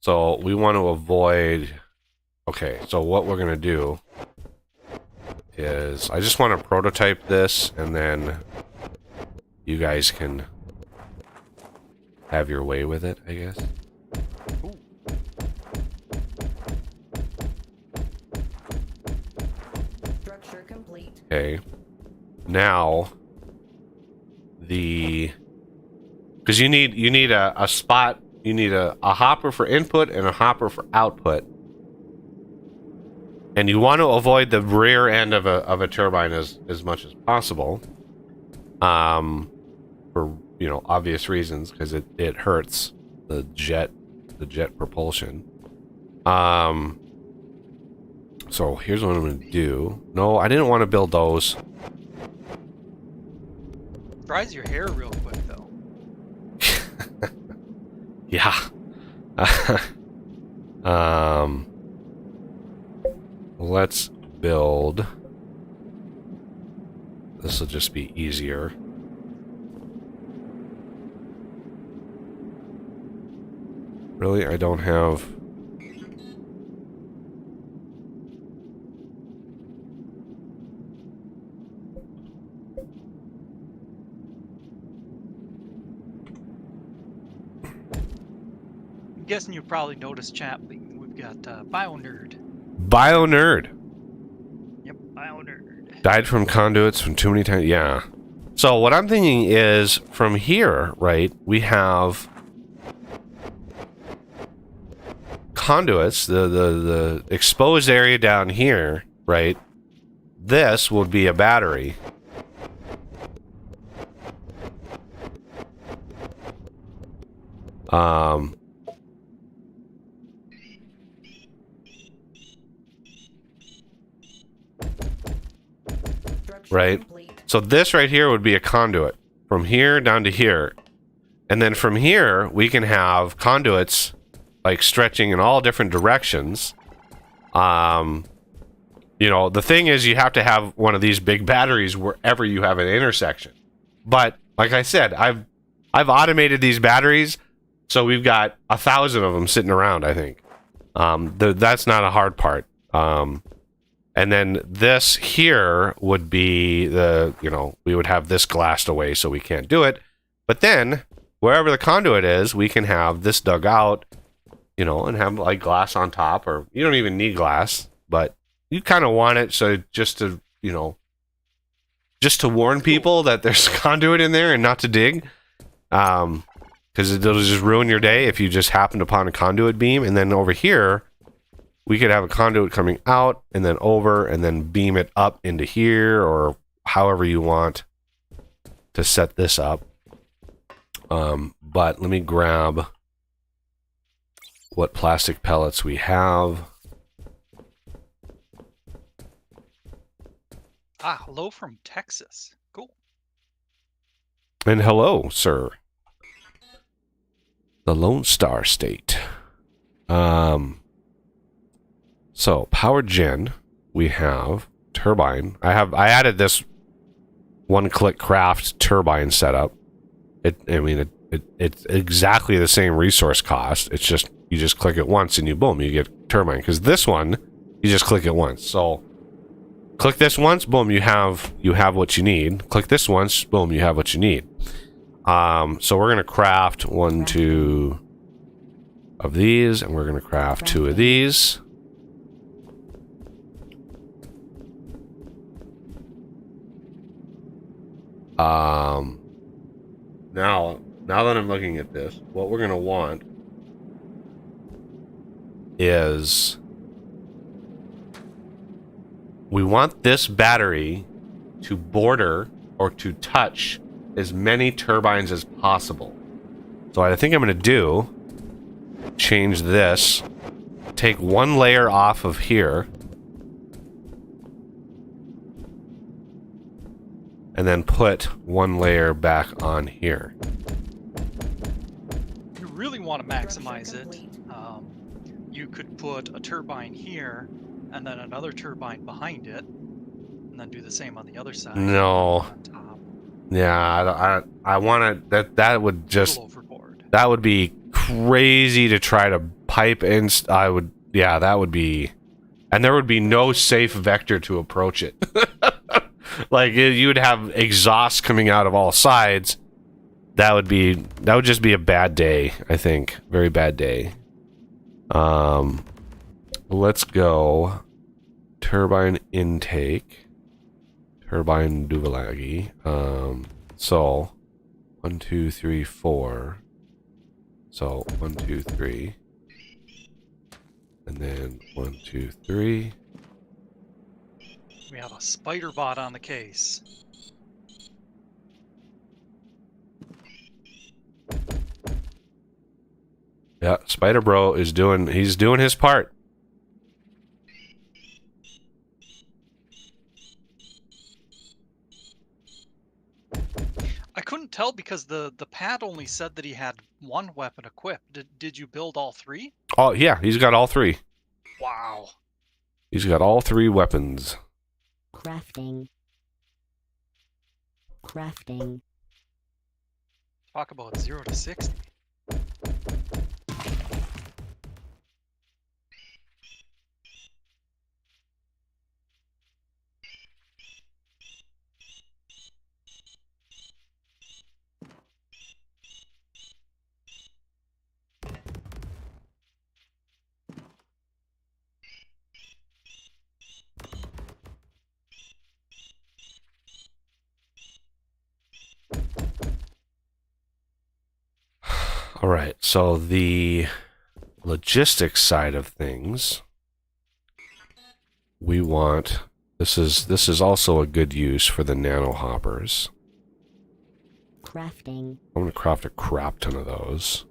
So we want to avoid. Okay, so what we're gonna do is I just want to prototype this, and then you guys can have your way with it, I guess. Ooh. Structure complete. Okay. Now because you need a spot, you need a hopper for input and a hopper for output. And you want to avoid the rear end of a turbine as much as possible. For obvious reasons, because it hurts the jet propulsion. So here's what I'm gonna do. No, I didn't want to build those. Dries your hair real quick though. Yeah. Let's build. This will just be easier. Really, I don't have. I'm guessing you probably noticed, chat. We've got BioNerd. BioNerd. Yep, BioNerd. Died from conduits from too many times. Yeah. So what I'm thinking is from here, right? We have conduits, the exposed area down here, right? This would be a battery. Right? So this right here would be a conduit from here down to here. And then from here, we can have conduits like stretching in all different directions. The thing is you have to have one of these big batteries wherever you have an intersection. But like I said, I've automated these batteries, so we've got 1,000 of them sitting around, I think. That's not a hard part. And then this here would be we would have this glassed away so we can't do it. But then, wherever the conduit is, we can have this dug out, and have like glass on top, or you don't even need glass, but you kind of want it so just to warn people that there's conduit in there and not to dig. Because it'll just ruin your day if you just happened upon a conduit beam. And then over here, we could have a conduit coming out and then over and then beam it up into here, or however you want to set this up. But let me grab what plastic pellets we have. Hello from Texas. Cool. And hello, sir. The Lone Star State. So power gen, we have turbine. I added this one-click craft turbine setup. It's exactly the same resource cost. It's just you just click it once and you get turbine. Because this one, you just click it once. So Click this once, boom, you have what you need. Click this once, boom, you have what you need. So we're gonna craft 1, 2 of these, and we're gonna craft 2 of these. Now that I'm looking at this, what we're gonna want is we want this battery to border or to touch as many turbines as possible. So what I think I'm gonna do, change this, take 1 layer off of here, and then put 1 layer back on here. You really want to maximize it. You could put a turbine here, and then another turbine behind it, and then do the same on the other side. No. On top. Yeah, I want to. That would just. Overboard. That would be crazy to try to pipe in. I would. Yeah, that would be. And there would be no safe vector to approach it. Like you would have exhaust coming out of all sides. That would just be a bad day, I think. Very bad day. Let's go turbine intake. Turbine Duvalagi. So 1, 2, 3, 4. So 1, 2, 3. And then 1, 2, 3. We have a spider bot on the case. Yeah, Spider Bro is doing his part. I couldn't tell because the pad only said that he had 1 weapon equipped. Did you build all 3? Oh, yeah, he's got all 3. Wow. He's got all 3 weapons. Crafting. Crafting. Talk about 0 to 60. All right, so the logistics side of things, we want this is also a good use for the nano hoppers. Crafting. I'm gonna craft a crap ton of those,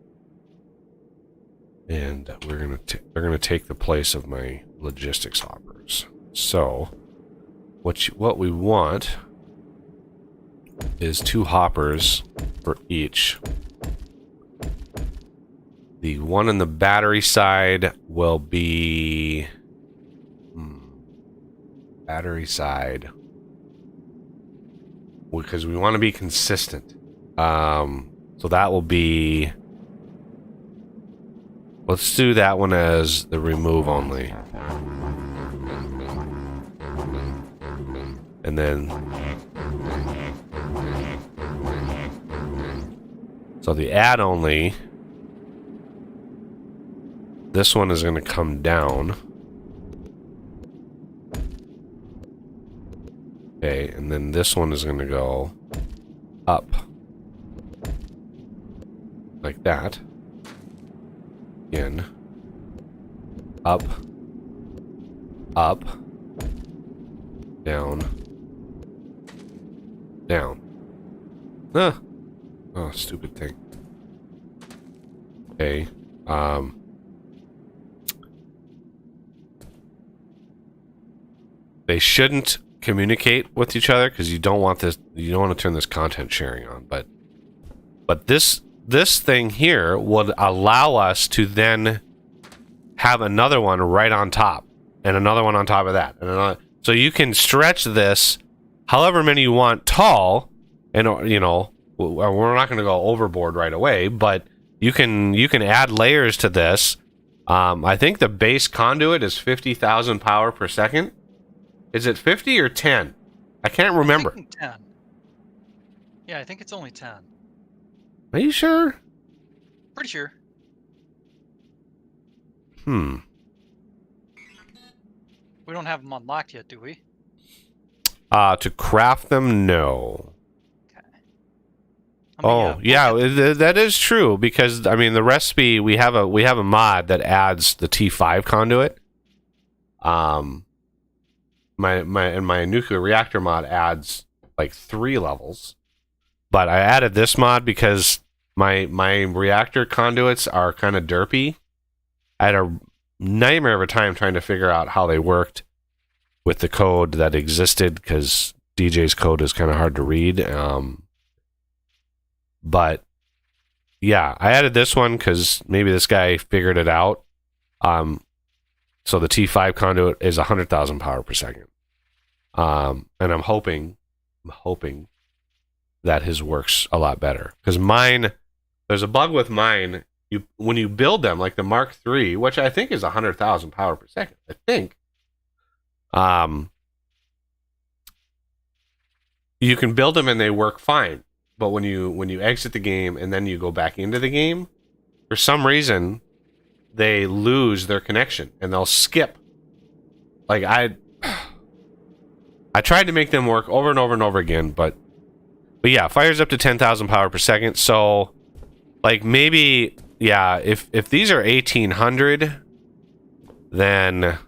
and they're gonna take the place of my logistics hoppers. So what we want is 2 hoppers for each. The one on the battery side will be battery side, because we want to be consistent. So that will be, let's do that one as the remove only. And then so the add only, this one is going to come down. Okay, and then this one is going to go up. Like that. Again. Up. Up. Down. Down. Ah. Oh, stupid thing. Okay. They shouldn't communicate with each other because you don't want this. You don't want to turn this content sharing on. But this thing here would allow us to then have another one right on top, and another one on top of that, and another. So you can stretch this however many you want tall, and you know we're not going to go overboard right away, but you can add layers to this. I think the base conduit is 50,000 power per second. Is it 50 or 10? I can't remember. I'm thinking 10. Yeah, I think it's only 10. Are you sure? Pretty sure. Hmm. We don't have them unlocked yet, do we? To craft them, no. Okay. Oh, yeah, that is true because I mean the recipe we have a mod that adds the T5 conduit. My nuclear reactor mod adds like 3 levels, but I added this mod because my reactor conduits are kind of derpy. I had a nightmare of a time trying to figure out how they worked with the code that existed because DJ's code is kind of hard to read. But yeah, I added this one because maybe this guy figured it out. So the T5 conduit is 100,000 power per second. And I'm hoping that his works a lot better because mine. There's a bug with mine. When you build them, like the Mark III, which I think is 100,000 power per second, I think. You can build them and they work fine, but when you exit the game and then you go back into the game, for some reason, they lose their connection and they'll skip. Like I tried to make them work over and over and over again, but yeah, fires up to 10,000 power per second. So, like maybe. Yeah, if these are 1800, then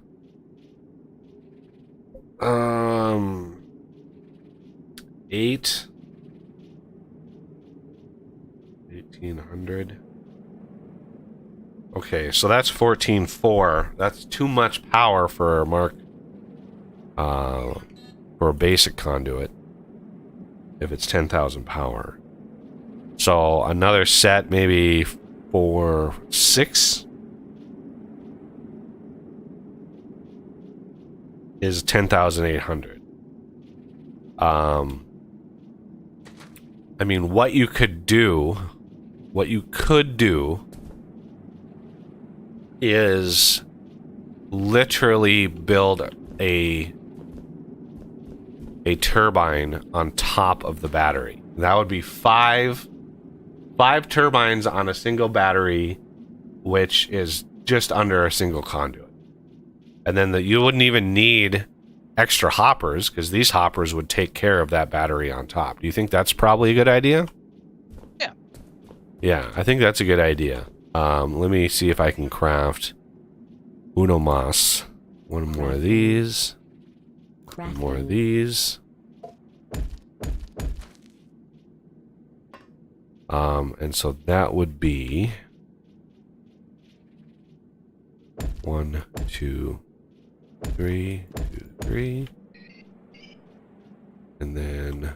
1800. Okay, so that's 14.4. That's too much power for a for a basic conduit. If it's 10,000 power, so another set maybe. For 6 is 10,800. I mean, what you could do is literally build a turbine on top of the battery. That would be 5 turbines on a single battery, which is just under a single conduit. And then you wouldn't even need extra hoppers because these hoppers would take care of that battery on top. Do you think that's probably a good idea? Yeah. Yeah, I think that's a good idea. Let me see if I can craft uno más. One more of these. One more of these. And so that would be 1, 2, 3, 2, 3, and then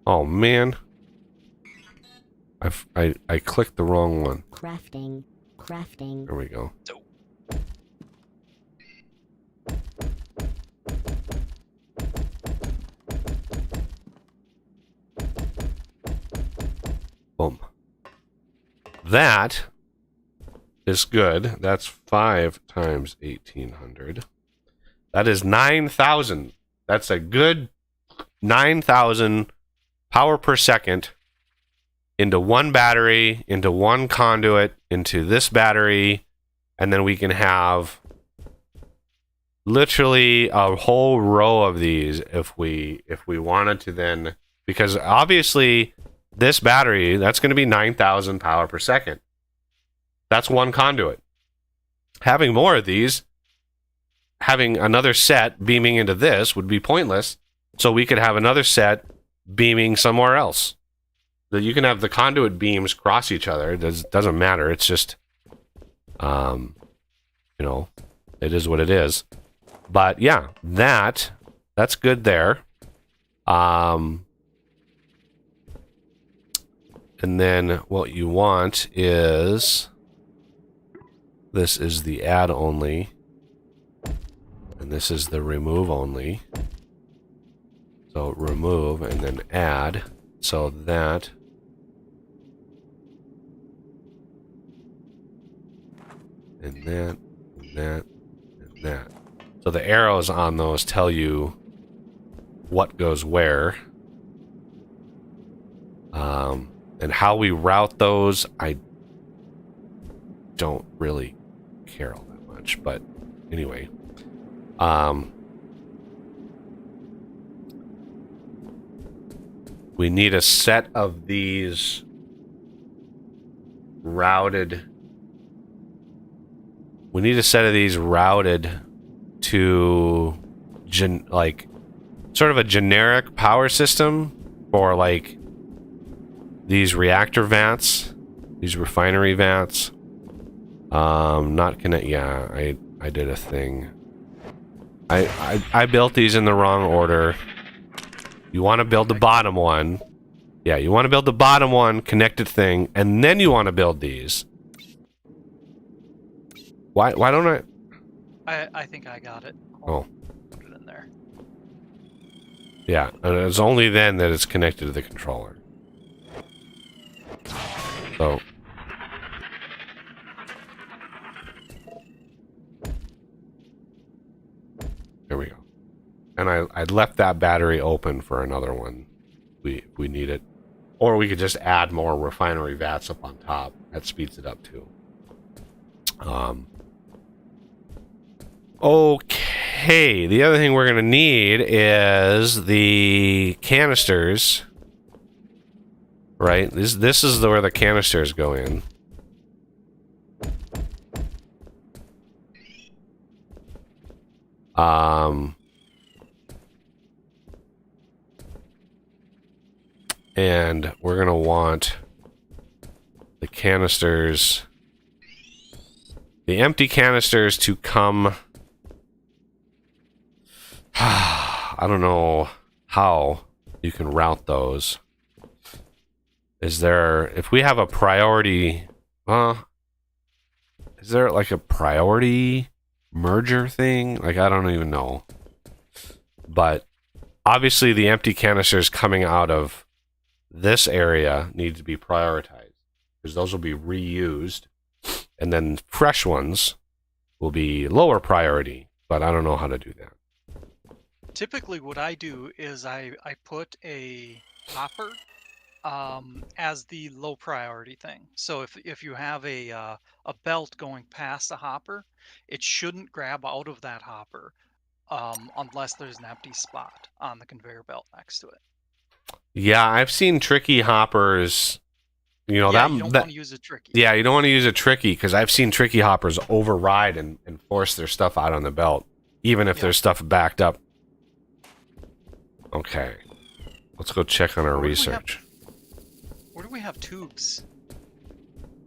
oh man, I clicked the wrong one. Crafting. There we go. Boom. That is good. That's 5 times 1800. That is 9,000. That's a good 9,000 power per second into one battery, into one conduit, into this battery, and then we can have literally a whole row of these if we wanted to then, because obviously this battery, that's going to be 9,000 power per second. That's one conduit. Having more of these, having another set beaming into this would be pointless. So we could have another set beaming somewhere else. That you can have the conduit beams cross each other. It doesn't matter. It's just, you know, it is what it is. But yeah, that's good there. And then what you want is, this is the add only, and this is the remove only. So remove and then add. So that and that, and that, and that. So the arrows on those tell you what goes where. And how we route those, I don't really care all that much, but anyway. We need a set of these routed. We need a set of these routed to like sort of a generic power system for like these reactor vats, these refinery vats. Not connect. Yeah, I did a thing. I built these in the wrong order. You want to build the bottom one. Yeah, you want to build the bottom one, connected thing, and then you want to build these. Why don't I think I got it. Oh. Put it in there. Yeah, and it's only then that it's connected to the controller. So. There we go. And I left that battery open for another one. We need it. Or we could just add more refinery vats up on top. That speeds it up too. Okay, the other thing we're going to need is the canisters. Right? This is where the canisters go in. And we're going to want the canisters, the empty canisters to come. I don't know how you can route those. Is there, if we have a priority, is there like a priority merger thing? Like, I don't even know. But obviously the empty canisters coming out of this area need to be prioritized because those will be reused, and then fresh ones will be lower priority, but I don't know how to do that. Typically what I do is I put a hopper as the low priority thing. So if you have a belt going past a hopper, it shouldn't grab out of that hopper unless there's an empty spot on the conveyor belt next to it. Yeah, I've seen tricky hoppers. You know, you don't want to use a tricky. Yeah, you don't want to use a tricky because I've seen tricky hoppers override and force their stuff out on the belt, even if there's stuff backed up. Okay, let's go check on our research. Where do we have tubes?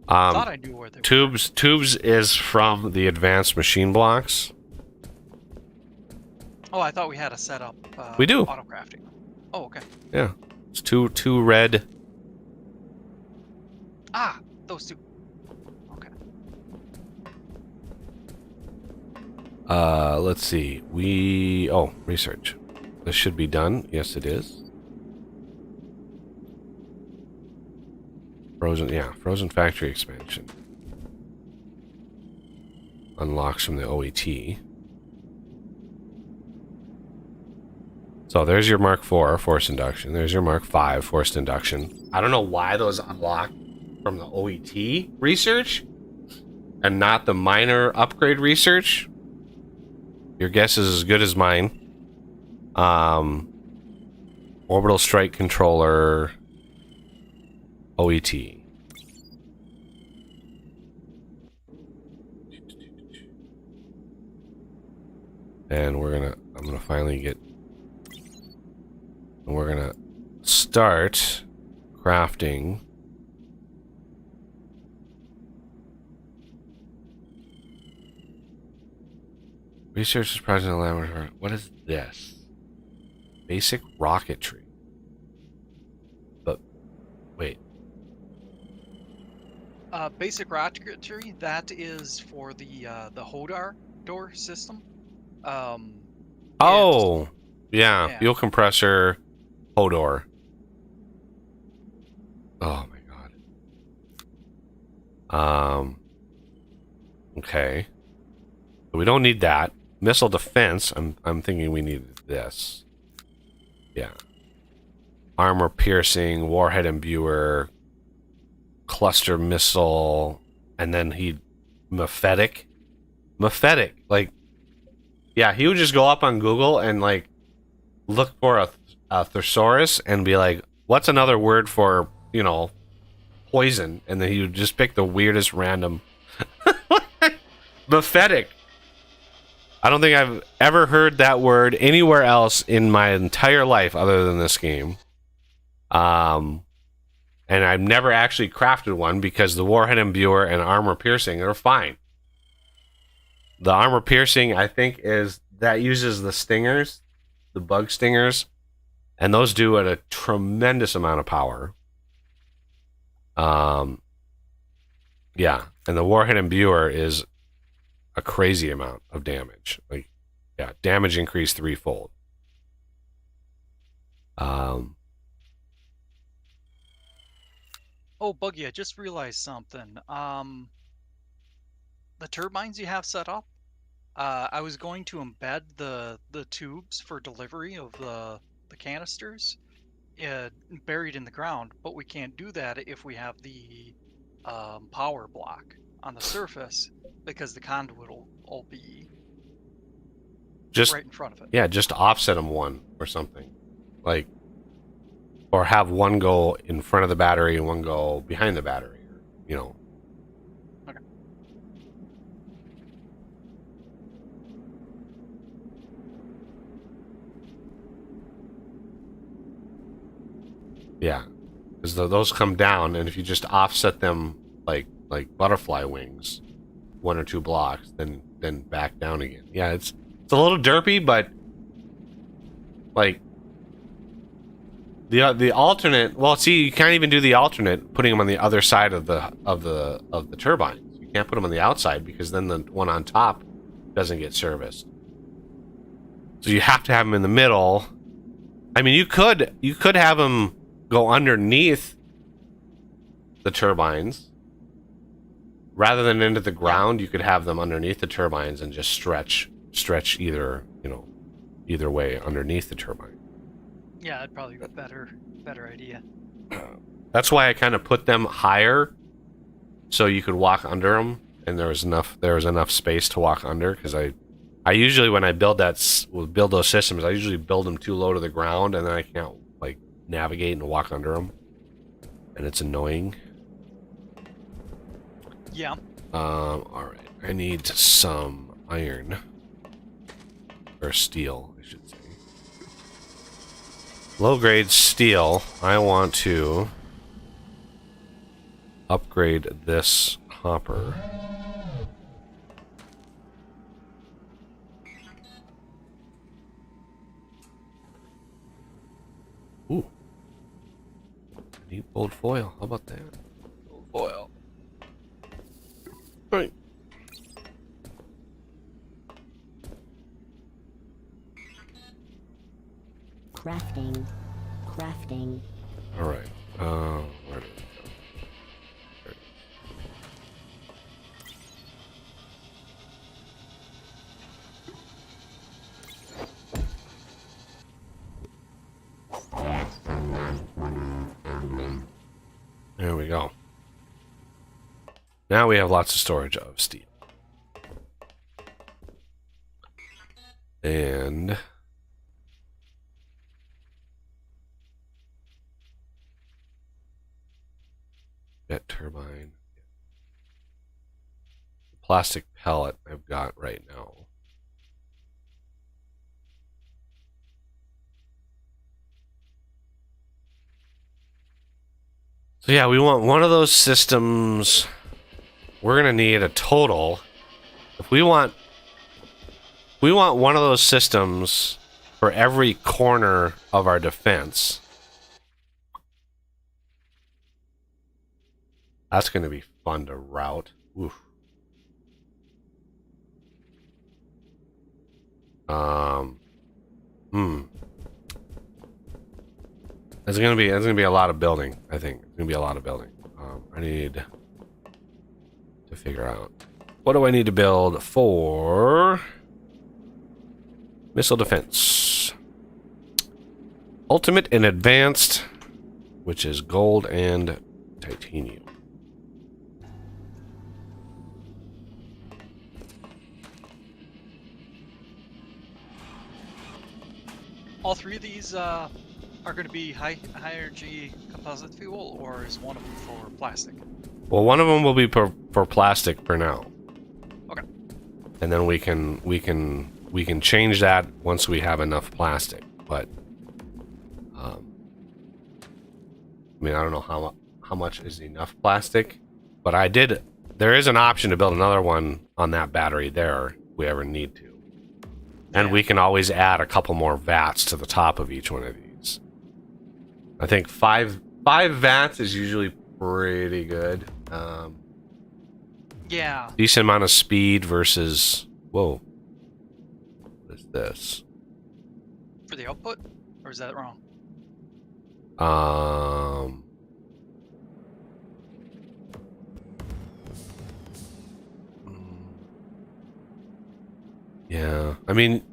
I thought I knew where they were. Tubes is from the advanced machine blocks. Oh, I thought we had a setup. We do. Auto crafting. Oh, okay. Yeah, it's two red. Ah, those two. Okay. Let's see. Research. This should be done. Yes, it is. Frozen factory expansion. Unlocks from the OET. So there's your Mark IV, forced induction. There's your Mark V, forced induction. I don't know why those unlock from the OET research and not the minor upgrade research. Your guess is as good as mine. Orbital strike controller, OET. And I'm gonna finally get, and we're gonna start crafting research project in the laboratory. What is this? Basic rocketry. But wait. Basic rocketry, that is for the Hodar door system. Yeah. Fuel compressor, Hodor. Oh my god. Okay. So we don't need that. Missile defense, I'm thinking we need this. Yeah. Armor piercing, warhead imbuer, cluster missile, and then Mephetic. Mephetic, like, yeah, he would just go up on Google and like look for a thesaurus and be like, what's another word for, you know, poison? And then he would just pick the weirdest random. Mephetic. I don't think I've ever heard that word anywhere else in my entire life other than this game. And I've never actually crafted one because the warhead imbuer and armor piercing are fine. The armor piercing, I think, uses the stingers, the bug stingers, and those do at a tremendous amount of power. Yeah, and the warhead imbuer is a crazy amount of damage. Like, yeah, damage increase 3-fold. Oh, Buggy, I just realized something. The turbines you have set up, I was going to embed the tubes for delivery of the canisters buried in the ground, but we can't do that if we have the power block on the surface because the conduit will be just right in front of it. Yeah, just offset them one or something, like, or have one go in front of the battery and one go behind the battery, you know. Okay. Yeah, because those come down, and if you just offset them like butterfly wings, 1 or 2 blocks, then back down again. Yeah, it's a little derpy, but like the alternate. Well, see, you can't even do the alternate putting them on the other side of the turbines. You can't put them on the outside because then the one on top doesn't get serviced. So you have to have them in the middle. I mean, you could have them go underneath the turbines rather than into the ground. You could have them underneath the turbines and just stretch either way underneath the turbine. Yeah, that'd probably be a better idea. That's why I kind of put them higher so you could walk under them, and there was enough space to walk under, because I usually, when I build those systems, I usually build them too low to the ground, and then I can't like navigate and walk under them, and it's annoying. Yeah. All right, I need some iron or steel, I should say. Low-grade steel. I want to upgrade this hopper. Ooh. I need gold foil. How about that? Gold foil. Right. Crafting. All right. Where did it go? There it is. There we go. Now we have lots of storage of steel. And jet turbine. The plastic pellet I've got right now. So yeah, we want one of those systems. We're gonna need a total. If we want one of those systems for every corner of our defense. That's gonna be fun to route. Oof. It's gonna be a lot of building. I think it's gonna be a lot of building. I need to figure out. What do I need to build for missile defense? Ultimate and advanced, which is gold and titanium. All three of these are going to be high energy composite fuel, or is one of them for plastic? Well, one of them will be for plastic for now. Okay. And then we can change that once we have enough plastic. But I mean, I don't know how much is enough plastic, but there is an option to build another one on that battery there if we ever need to. And we can always add a couple more vats to the top of each one of these. I think five vats is usually pretty good. Yeah. Decent amount of speed versus... Whoa. What is this? For the output? Or is that wrong? Yeah. I mean,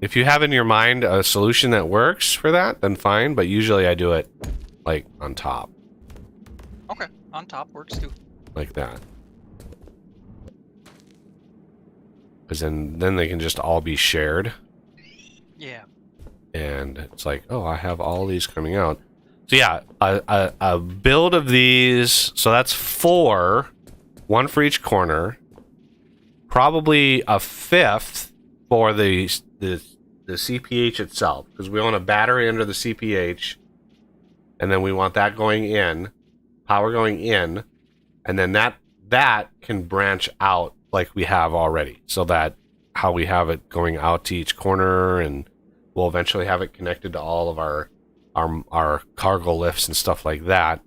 if you have in your mind a solution that works for that, then fine. But usually I do it, like, on top. Okay. On top works too. Like that. Because then they can just all be shared. Yeah. And it's like, oh, I have all these coming out. So yeah, a build of these. So that's 4, 1 for each corner. Probably a 5th for the CPH itself, because we want a battery under the CPH, and then we want that going in, power going in, and then that can branch out like we have already. So that how we have it going out to each corner, and we'll eventually have it connected to all of our cargo lifts and stuff like that.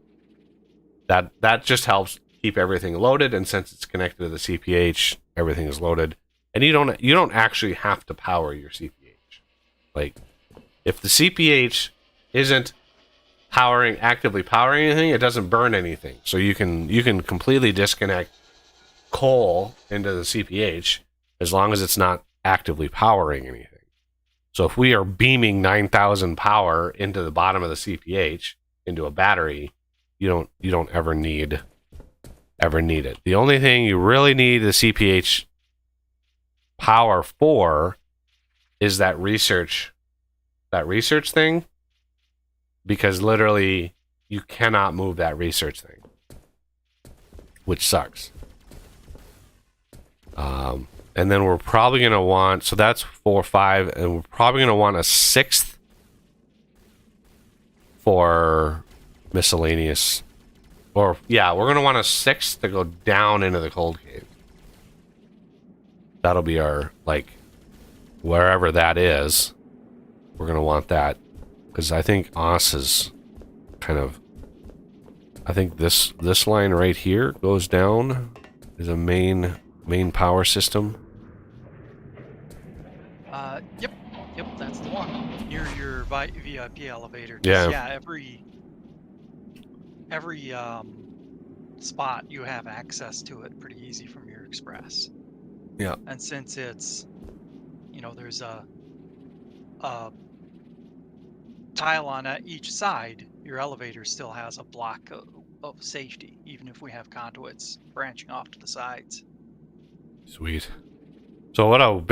That just helps keep everything loaded, and since it's connected to the CPH, everything is loaded. And you don't actually have to power your CPH. Like, if the CPH isn't actively powering anything, it doesn't burn anything. So you can completely disconnect coal into the CPH as long as it's not actively powering anything. So if we are beaming 9,000 power into the bottom of the CPH into a battery, you don't ever need it. The only thing you really need the CPH power for is that research thing, because literally you cannot move that research thing, which sucks. And then we're probably going to want, so that's 4, 5, and we're probably going to want a 6th for miscellaneous. Or, yeah, we're going to want a 6th to go down into the cold cave. That'll be our, like, wherever that is, we're going to want that. Because I think OS is kind of, I think this line right here goes down is a main power system. Yep, that's the one. Near your VIP elevator. Yeah. Yeah, every spot you have access to it pretty easy from your express. Yeah. And since it's, there's a tile on each side, your elevator still has a block of safety, even if we have conduits branching off to the sides. Sweet. So what I've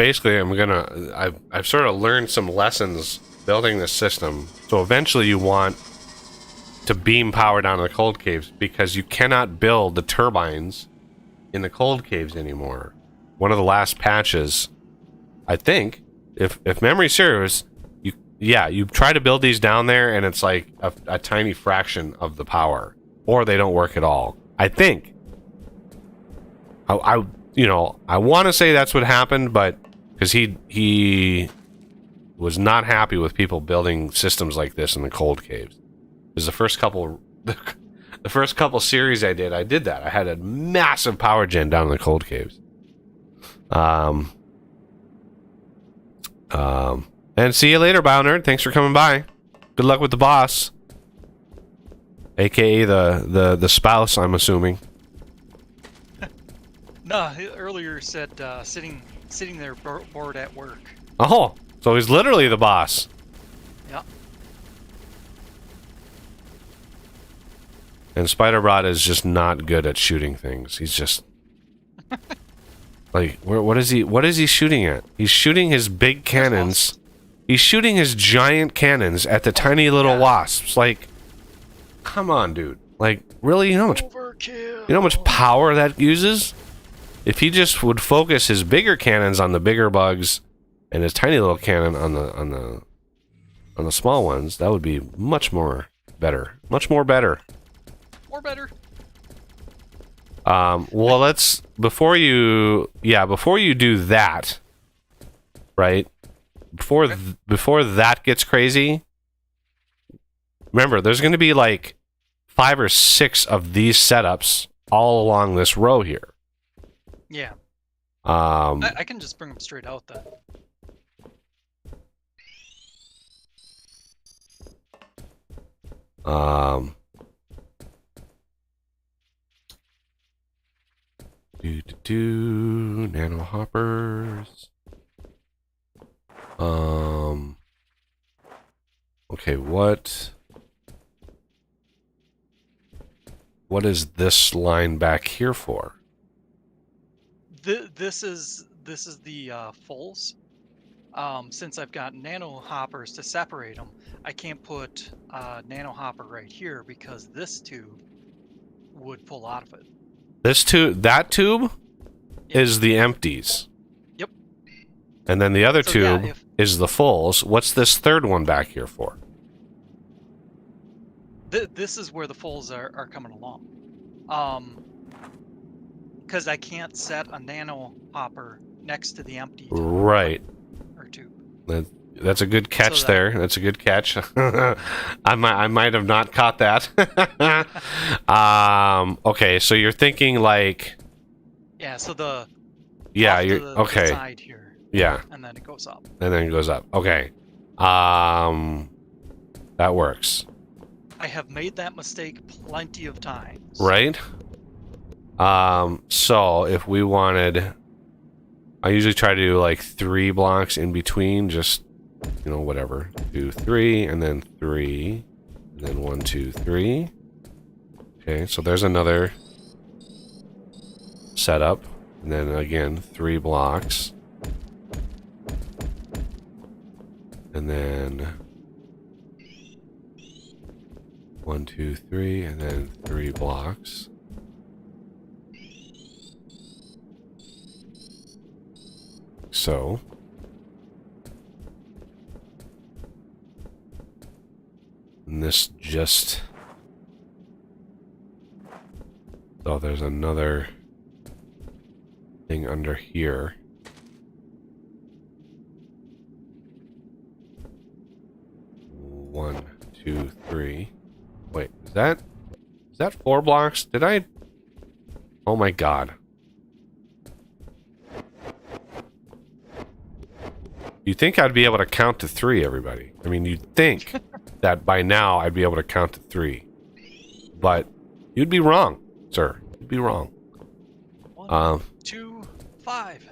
sort of learned some lessons building this system. So eventually you want to beam power down to the cold caves, because you cannot build the turbines in the cold caves anymore. One of the last patches, I think, if memory serves, you try to build these down there and it's like a tiny fraction of the power, or they don't work at all. I think. I want to say that's what happened, but because he was not happy with people building systems like this in the cold caves. Because the first couple series I did that. I had a massive power gen down in the cold caves. And see you later, BioNerd. Thanks for coming by. Good luck with the boss, aka the spouse, I'm assuming. No, he earlier said sitting there bored at work. Oh, so he's literally the boss. Yeah. And Spider-Bot is just not good at shooting things. He's just like, what is he shooting at? He's shooting his big cannons. He's shooting his giant cannons at the tiny little wasps. Like, come on, dude. Like, really? You know how much power that uses? If he just would focus his bigger cannons on the bigger bugs and his tiny little cannon on the small ones, that would be much more better. Much more better. More better. Well, let's before you do that, right? Before that gets crazy, remember there's going to be like 5 or 6 of these setups all along this row here. Yeah. I can just bring them straight out then. Nano hoppers. Okay, what is this line back here for? This is the fulls. Since I've got nano hoppers to separate them, I can't put nano hopper right here because this tube would pull out of it. That tube Yep. is the empties. Yep. And then the other So, yeah, tube is the fulls. What's this third one back here for? This is where the fulls are coming along. Because I can't set a nano hopper next to the empty tube Right. or tube. That's a good catch So there. That's a good catch. I might have not caught that. Okay, so you're thinking like Yeah, so the yeah, off to you're the okay. side here, Yeah, and then it goes up. and then it goes up. Okay. That works. I have made that mistake plenty of times. Right? So if we wanted, I usually try to do like 3 blocks in between, just, you know, whatever. 2, 3, and then 3, and then 1, 2, 3. Okay, so there's another setup, and then again 3 blocks, and then 1, 2, 3, and then 3 blocks. So and this just, so there's another thing under here. One, 2, 3. Wait, is that 4 blocks? Did I? Oh my god. You'd think I'd be able to count to 3, everybody. I mean, you'd think that by now I'd be able to count to 3. But you'd be wrong, sir. You'd be wrong. 1, 2, 5.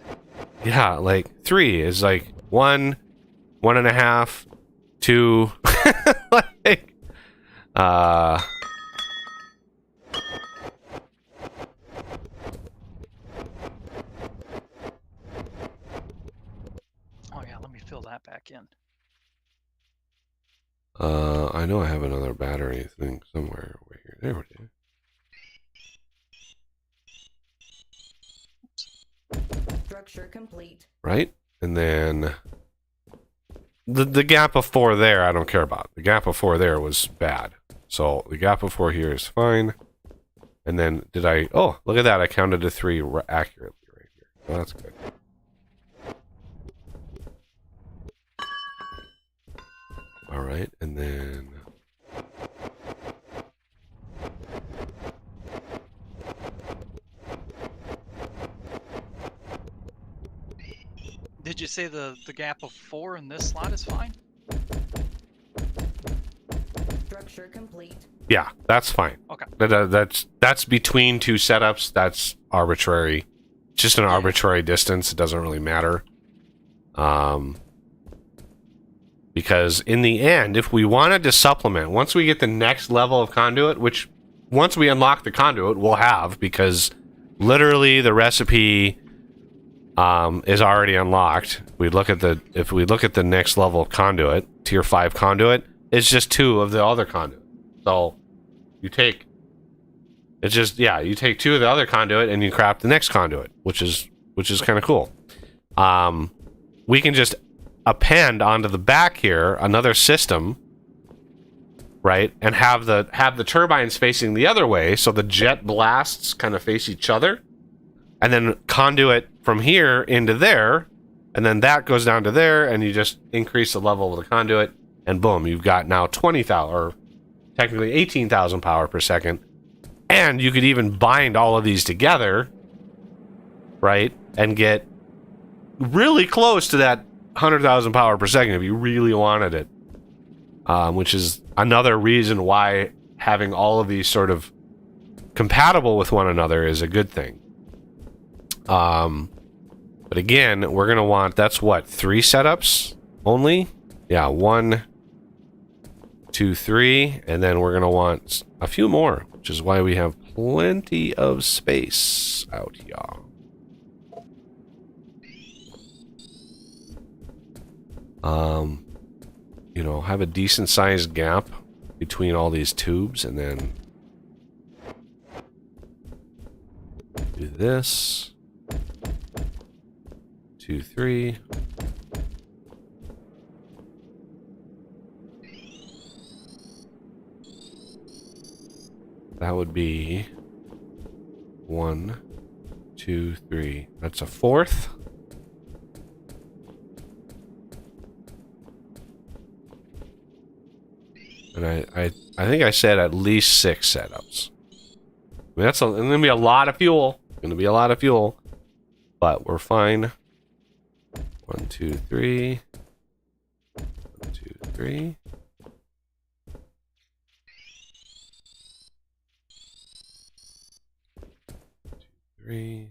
Yeah, like 3 is like 1, 1.5, 2. Like, Oh yeah, let me fill that back in. I know I have another battery thing somewhere over here. There it is. Structure complete. Right? And then the gap of 4 there, I don't care about. The gap of 4 there was bad. So the gap of 4 here is fine. And then did I? Oh, look at that! I counted to 3 accurately right here. So that's good. All right, and then Did you say the gap of 4 in this slot is fine? Structure complete. yeah, that's fine. Okay. That's between 2 setups. That's arbitrary. just an arbitrary distance. It doesn't really matter. Because in the end, if we wanted to supplement, once we get the next level of conduit, which once we unlock the conduit, we'll have, because literally the recipe is already unlocked. If we look at the next level of conduit, tier 5 conduit, it's just 2 of the other conduit. So you take 2 of the other conduit and you craft the next conduit, which is kind of cool. We can just append onto the back here another system, right, and have the turbines facing the other way, so the jet blasts kind of face each other, and then conduit from here into there, and then that goes down to there, and you just increase the level of the conduit, and boom, you've got now 20,000, or technically 18,000 power per second, and you could even bind all of these together, right, and get really close to that 100,000 power per second if you really wanted it, which is another reason why having all of these sort of compatible with one another is a good thing. But again, we're gonna want, that's what, 3 setups only? Yeah, 1, 2, 3, and then we're gonna want a few more, which is why we have plenty of space out here. You know, have a decent sized gap between all these tubes, and then do this. 2, 3. That would be 1, 2, 3. That's a 4th. And I think I said at least 6 setups. I mean, it's gonna be a lot of fuel. Gonna be a lot of fuel, but we're fine. 1, 2, 3. 1, 2, 3. 3.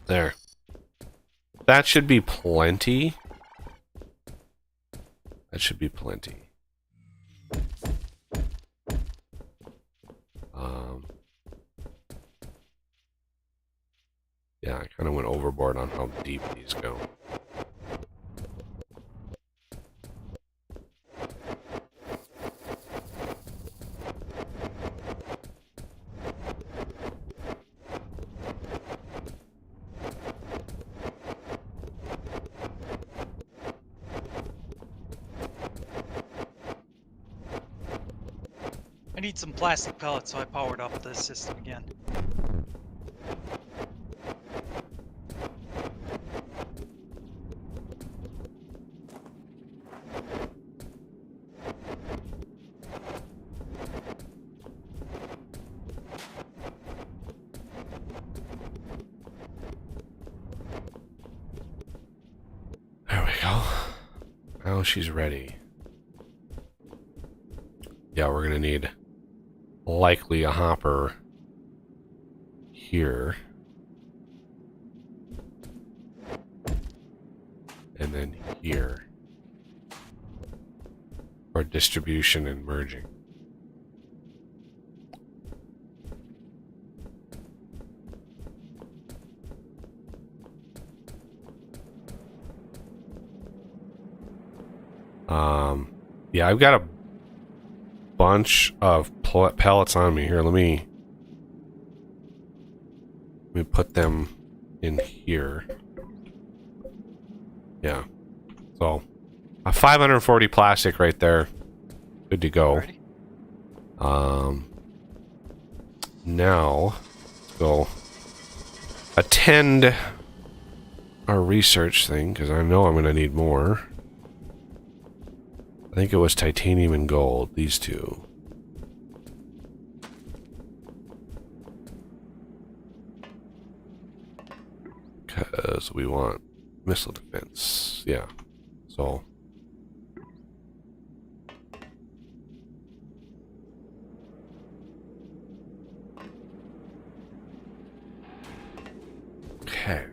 There. That should be plenty. That should be plenty. Yeah, I kind of went overboard on how deep these go. I need some plastic pellets, so I powered up the system again. There we go. Now she's ready. Yeah, we're gonna need likely a hopper here. And then here. For distribution and merging. Yeah, I've got a bunch of pellets on me here. Let me put them in here. Yeah. So, a 540 plastic right there. Good to go. Now, let's go attend our research thing, because I know I'm going to need more. I think it was titanium and gold, these two. Because we want missile defense. Yeah. So Okay.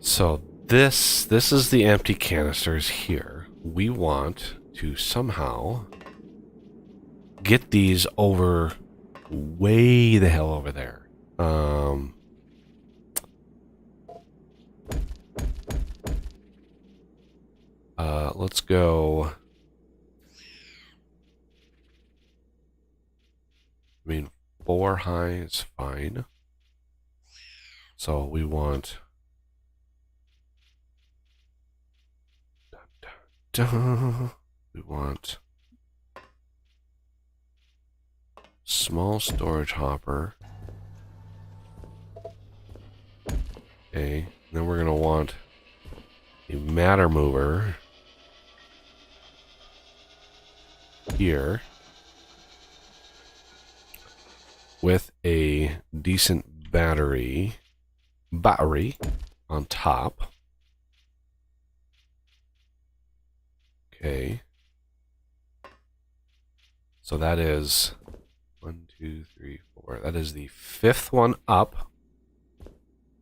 So this is the empty canisters here. We want to somehow get these over way the hell over there. Let's go. I mean, 4 high is fine. So we want. We want small storage hopper. Okay, and then we're gonna want a matter mover here with a decent battery on top. Okay. So that is 1, 2, 3, 4. That is the 5th one up.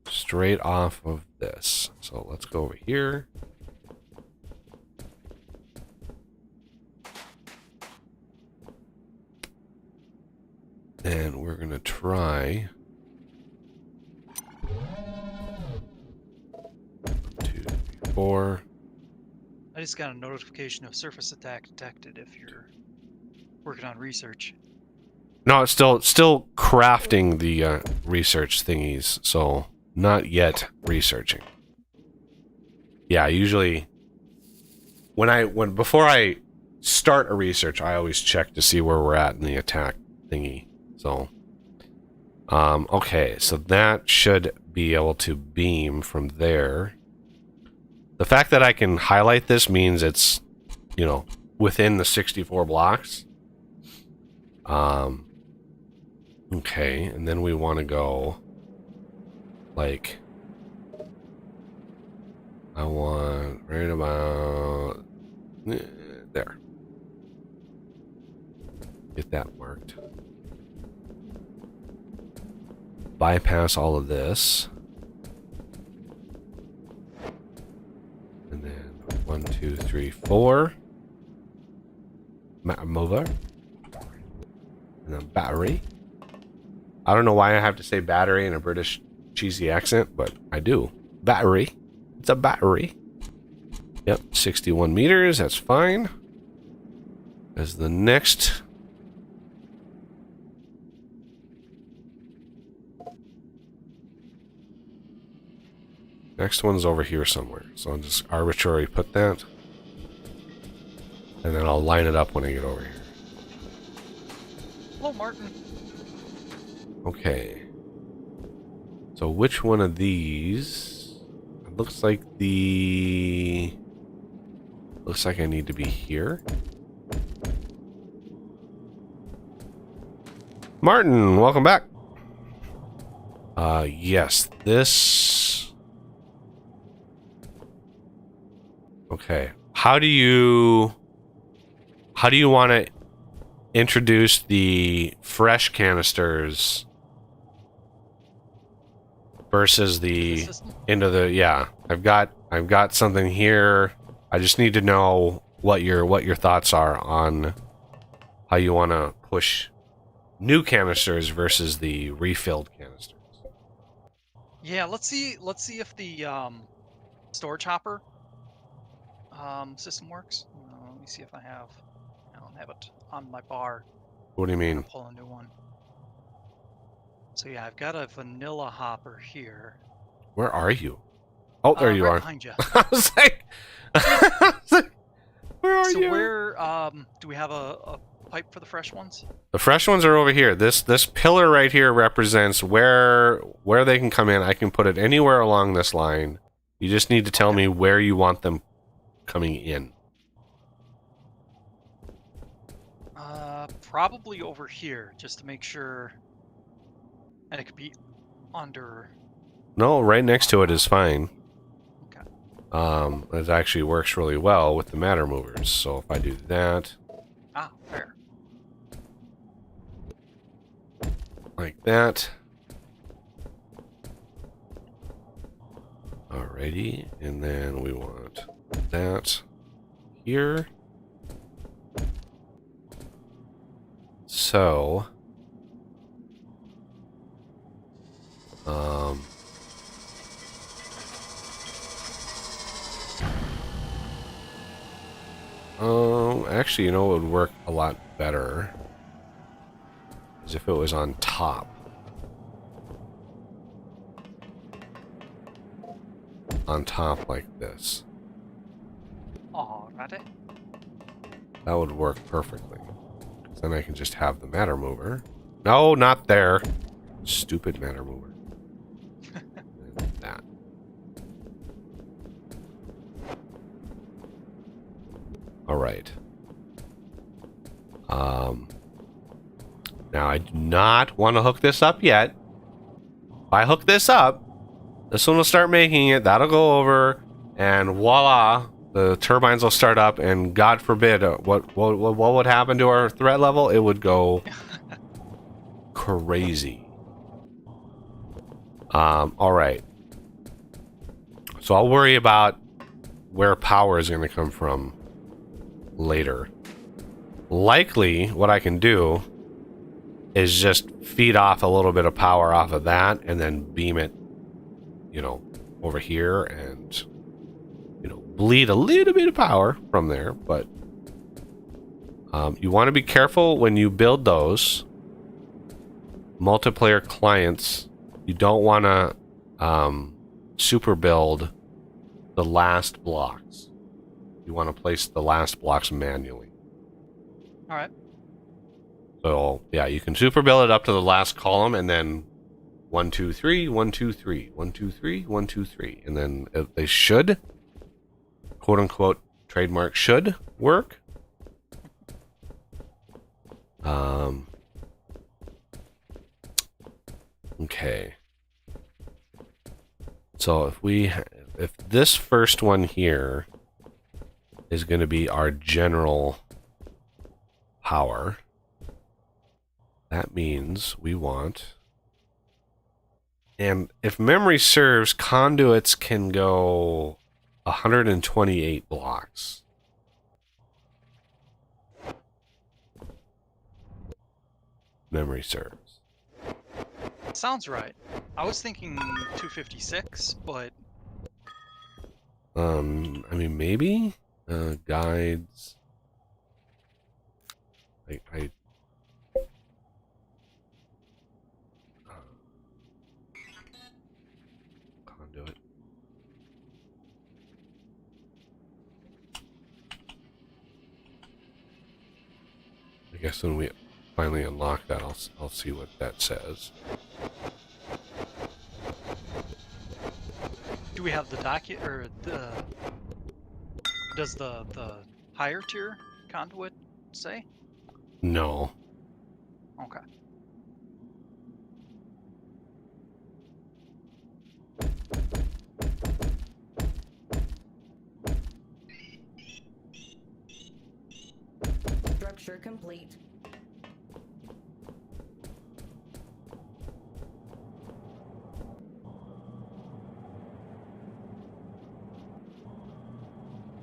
Straight off of this. So let's go over here. And we're going to try 1, 2, 3, 4. I just got a notification of surface attack detected if you're working on research. No, it's still crafting the research thingies, so not yet researching. Yeah, usually before I start a research, I always check to see where we're at in the attack thingy. So, okay, so that should be able to beam from there. The fact that I can highlight this means it's, you know, within the 64 blocks. Okay, and then we want to go, like, I want right about there. Get that marked. Bypass all of this. And then 1, 2, 3, 4. Mover. And then battery. I don't know why I have to say battery in a British cheesy accent, but I do. Battery. It's a battery. Yep, 61 meters. That's fine. As the next. Next one's over here somewhere. So I'll just arbitrarily put that. And then I'll line it up when I get over here. Hello, Martin. Okay. So which one of these? It looks like the... Looks like I need to be here. Martin, welcome back. Yes, this... Okay. How do you want to introduce the fresh canisters versus the into the I've got something here. I just need to know what your thoughts are on how you want to push new canisters versus the refilled canisters. Yeah, let's see if the storage hopper system works. Let me see if I don't have it on my bar. What do you mean? Pull a new one. So yeah, I've got a vanilla hopper here. Where are you? Oh, there you right are. Behind you. I was like, where are you? So where do we have a pipe for the fresh ones? The fresh ones are over here. This pillar right here represents where they can come in. I can put it anywhere along this line. You just need to tell me where you want them coming in. Probably over here, just to make sure. And it could be under. No, right next to it is fine. Okay. It actually works really well with the matter movers. So if I do that, Fair. like that. Alrighty, and then we want that here. So, actually, you know what would work a lot better is if it was on top. On top like this. Alrighty. That would work perfectly. Then I can just have the matter mover. No, not there. Stupid matter mover. And that. Alright. Now I do not want to hook this up yet. If I hook this up, this one will start making it, that'll go over, and voila, the turbines will start up, and God forbid, what would happen to our threat level? It would go crazy. Alright. So I'll worry about where power is going to come from later. Likely, what I can do is just feed off a little bit of power off of that, and then beam it, you know, over here, and, you know, bleed a little bit of power from there. But you want to be careful when you build those multiplayer clients. You don't want to super build the last blocks. You want to place the last blocks manually. All right. So yeah, you can super build it up to the last column, and then 1, 2, 3, 1, 2, 3, 1, 2, 3, 1, 2, 3, and then they should, quote unquote, trademark should work. Okay. So if this first one here is going to be our general power, that means we want, and if memory serves, conduits can go 128 blocks. Memory serves. Sounds right. I was thinking 256, but I mean, maybe guides. I conduit. I guess when we finally unlock that, I'll see what that says. do we have the document, or does the higher tier conduit say? No. Okay. Structure complete.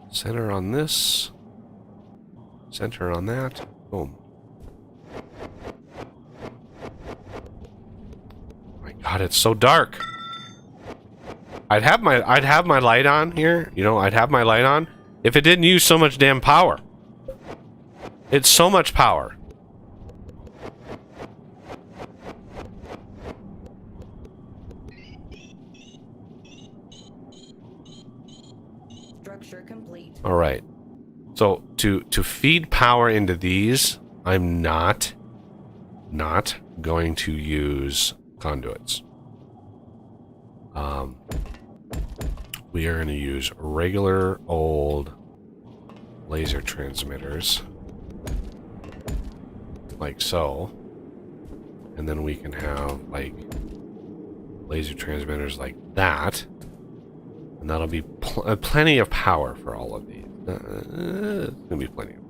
Center on this. Center on that. Boom. Oh my God, it's so dark. I'd have my light on here. You know, I'd have my light on if it didn't use so much damn power. It's so much power. Structure complete. All right. So to feed power into these, I'm not going to use conduits. We are going to use regular old laser transmitters, like so, and then we can have like laser transmitters like that, and that'll be plenty of power for all of these. It's gonna be plenty of.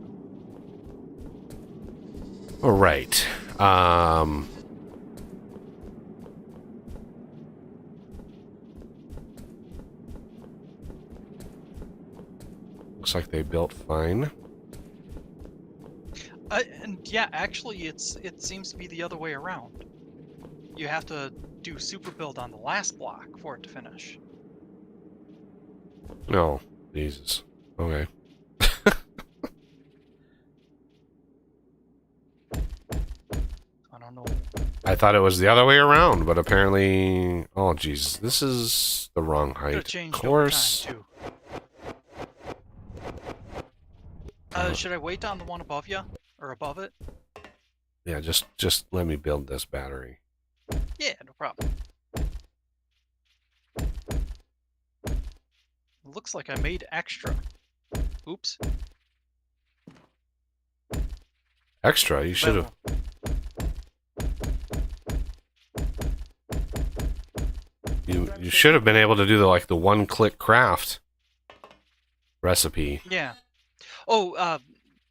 All right. like they built fine. And yeah, actually, it seems to be the other way around. You have to do super build on the last block for it to finish. No, Jesus. Okay. I don't know. I thought it was the other way around, but apparently... Oh, Jesus. This is the wrong Could have height. Of changed course. over time too. Should I wait on the one above you or above it? Yeah, just let me build this battery. Yeah, no problem. Looks like I made extra. Oops. Extra? You should have... You should have been able to do the one-click craft recipe. Yeah. Oh,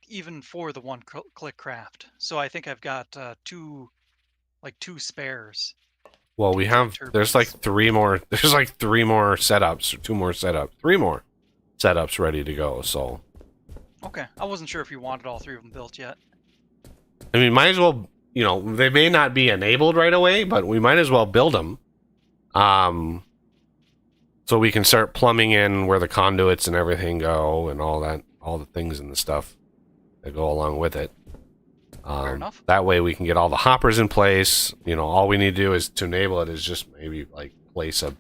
even for the one-click craft. So I think I've got two spares. Well, we have... There's like turbines. three more... There's like three more setups, or two more setups. Three more setups ready to go, so... Okay. I wasn't sure if you wanted all three of them built yet. I mean, might as well... You know, they may not be enabled right away, but we might as well build them. So we can start plumbing in where the conduits and everything go and all that, all the things and the stuff that go along with it. Fair enough. That way we can get all the hoppers in place. You know, all we need to do is to enable it is just maybe like place a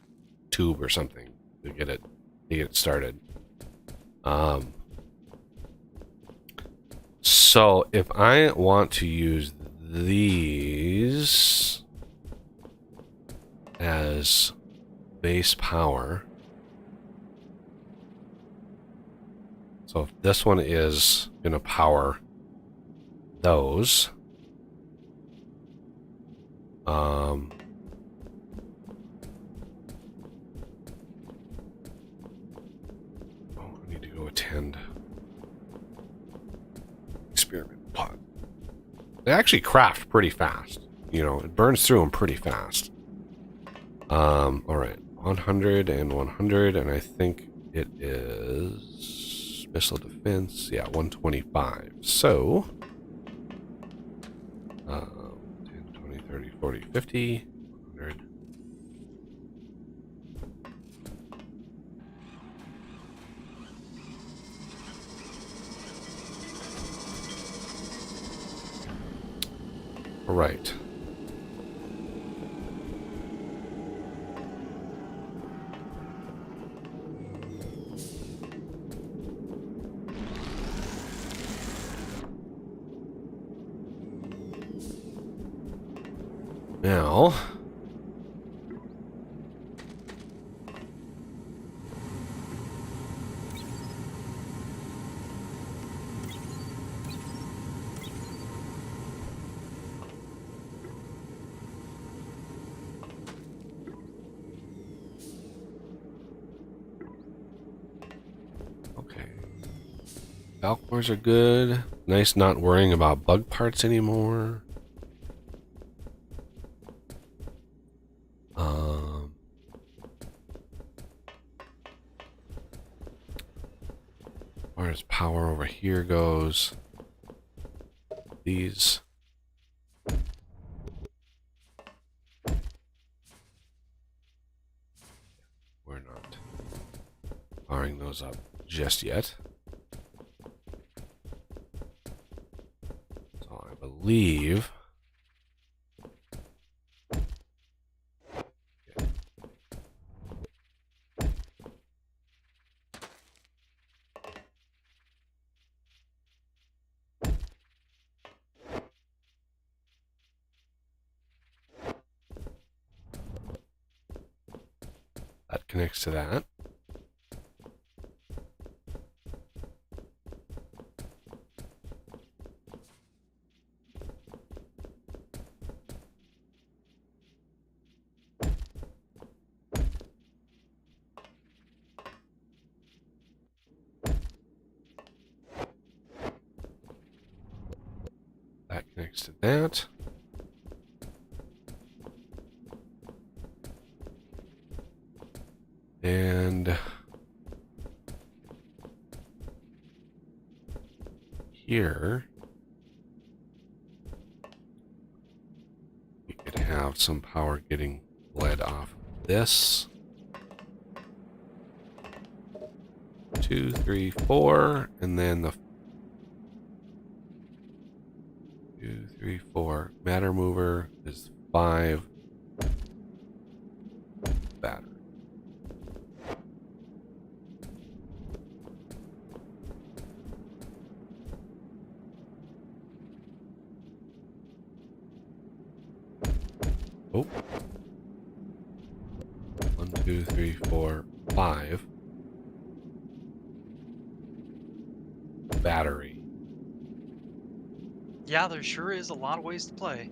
tube or something to get it started. So if I want to use these as base power. So if this one is going to power those. Oh, I need to go attend experiment pod. They actually craft pretty fast. You know, it burns through them pretty fast. All right, 100 and 100, and I think it is missile defense. Yeah, 125. So, 10, 20, 30, 40, 50, 100. All right. Now, okay. Valcors are good. Nice not worrying about bug parts anymore. As far as power over here goes, these we're not powering those up just yet. So I believe that connects to that. That connects to that. And here, we could have some power getting bled off this. 2, 3, 4, and then the 2, 3, 4 matter mover is 5 battery. Oh. 1, 2, 3, 4, 5 battery. Yeah, there sure is a lot of ways to play.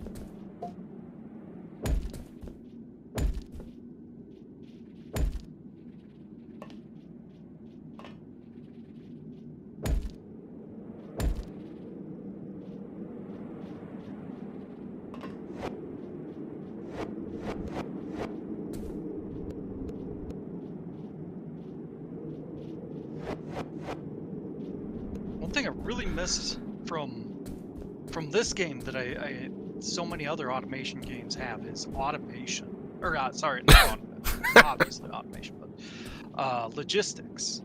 One thing I really miss from this game that I so many other automation games have is automation. Or sorry, not obviously automation, but logistics.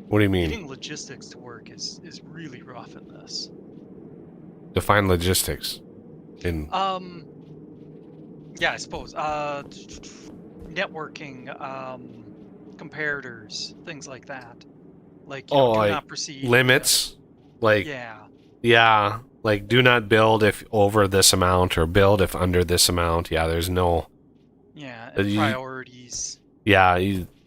What do you mean? Getting logistics to work is really rough in this. Define logistics. In Yeah, I suppose. Networking, comparators, things like that. Like, you know, do like not proceed. limits. Like Yeah. like do not build if over this amount or build if under this amount. Yeah, there's no. Yeah, and priorities. Yeah,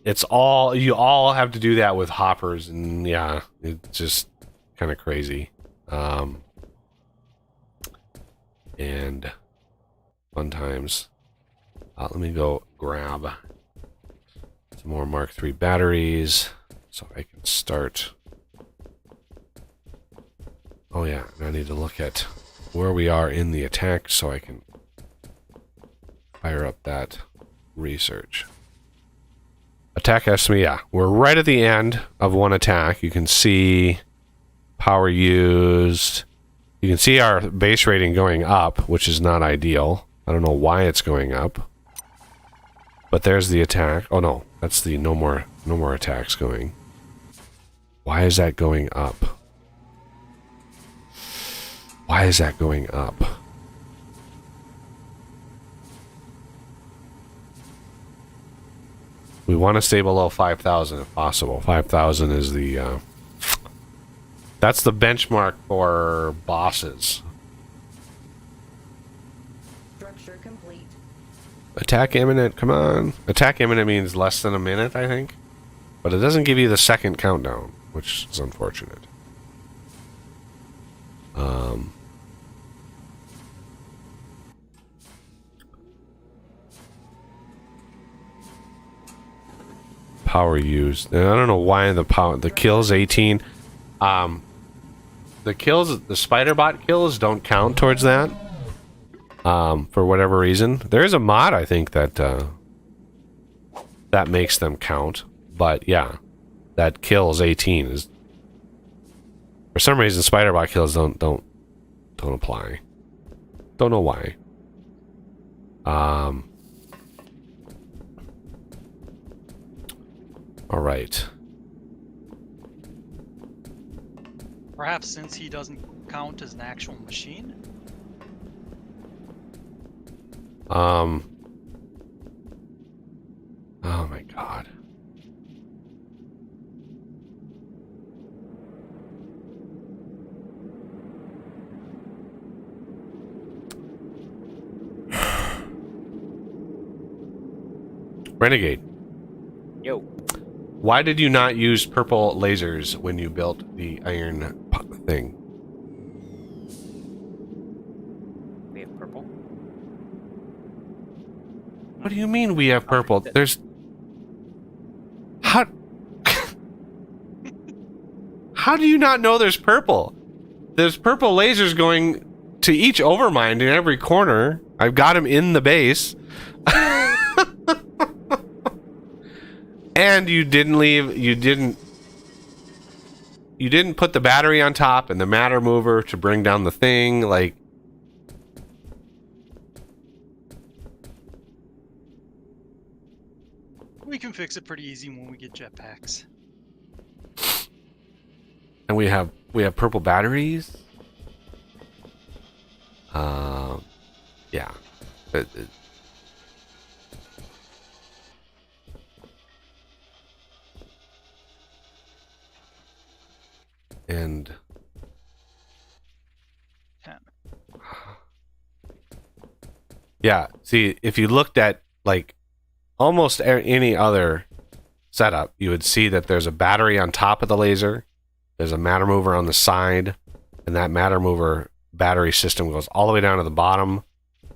it's all you all have to do that with hoppers, and yeah, it's just kind of crazy. And fun times. Let me go grab some more Mark III batteries so I can start. Oh yeah, and I need to look at where we are in the attack so I can fire up that research. Attack estimate, yeah. We're right at the end of one attack. You can see power used. You can see our base rating going up, which is not ideal. I don't know why it's going up. But there's the attack. Oh no, that's the no more attacks going. Why is that going up? Why is that going up? We want to stay below 5,000 if possible. 5,000 is the that's the benchmark for bosses. Structure complete. Attack imminent, come on. Attack imminent means less than a minute, I think. But it doesn't give you the second countdown, which is unfortunate. Power used. And I don't know why the kills 18. The kills, the spider bot kills don't count towards that. For whatever reason. There is a mod, I think, that that makes them count. But yeah, that kills 18 is for some reason spider bot kills don't apply. Don't know why. All right. Perhaps since he doesn't count as an actual machine? Oh my god. Renegade. Yo. Why did you not use purple lasers when you built the iron thing? We have purple? What do you mean we have purple? There's... How... How do you not know there's purple? There's purple lasers going to each overmind in every corner. I've got them in the base. And you didn't leave... You didn't put the battery on top and the matter mover to bring down the thing. Like, We can fix it pretty easy when we get jetpacks. and we have purple batteries. Yeah. And 10. yeah, see, if you looked at like almost any other setup, you would see that there's a battery on top of the laser, there's a matter mover on the side, and that matter mover battery system goes all the way down to the bottom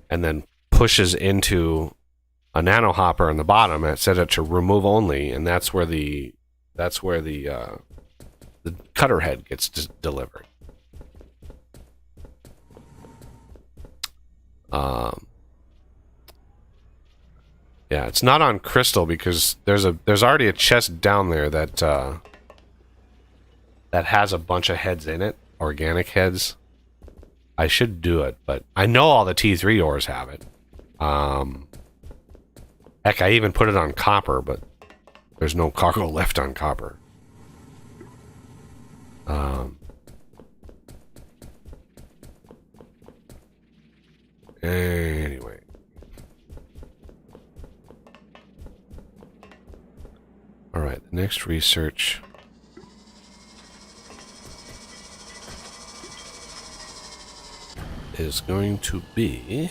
and then pushes into a nano hopper on the bottom, and it set it to remove only, and that's where the cutter head gets delivered. Yeah, it's not on Crystal because there's already a chest down there that has a bunch of heads in it, organic heads. I should do it, but I know all the T3 ores have it. Heck, I even put it on copper, but there's no cargo left on copper. Anyway. Alright, the next research is going to be...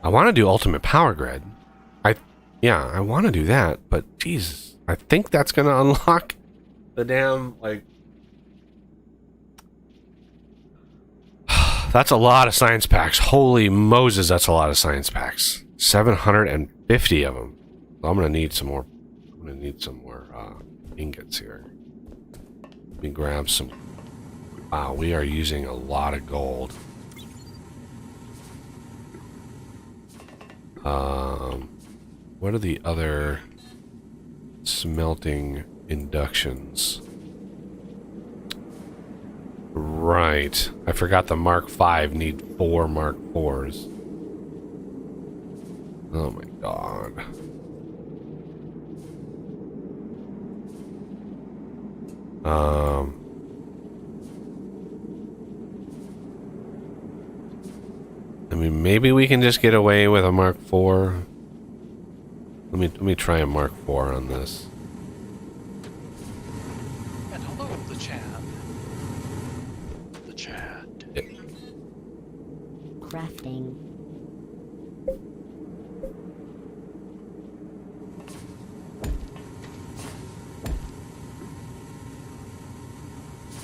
I want to do Ultimate Power Grid. I want to do that, but Jesus, I think that's going to unlock the damn, like... That's a lot of science packs. Holy Moses, that's a lot of science packs. 750 of them. I'm going to need some more. I'm going to need some more ingots here. Let me grab some. Wow, we are using a lot of gold. What are the other smelting inductions? Right. I forgot the Mark V need 4 Mark IVs. Oh my god. I mean, maybe we can just get away with a Mark IV. Let me try a Mark IV on this. And hello, the Chad. The Chad. Yeah. Crafting.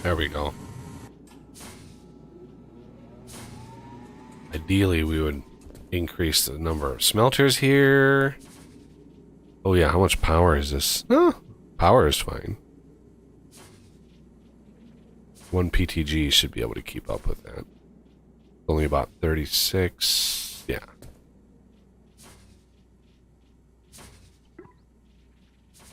There we go. Ideally, we would increase the number of smelters here. Oh yeah, how much power is this? Oh, power is fine. 1 PTG should be able to keep up with that. Only about 36. Yeah.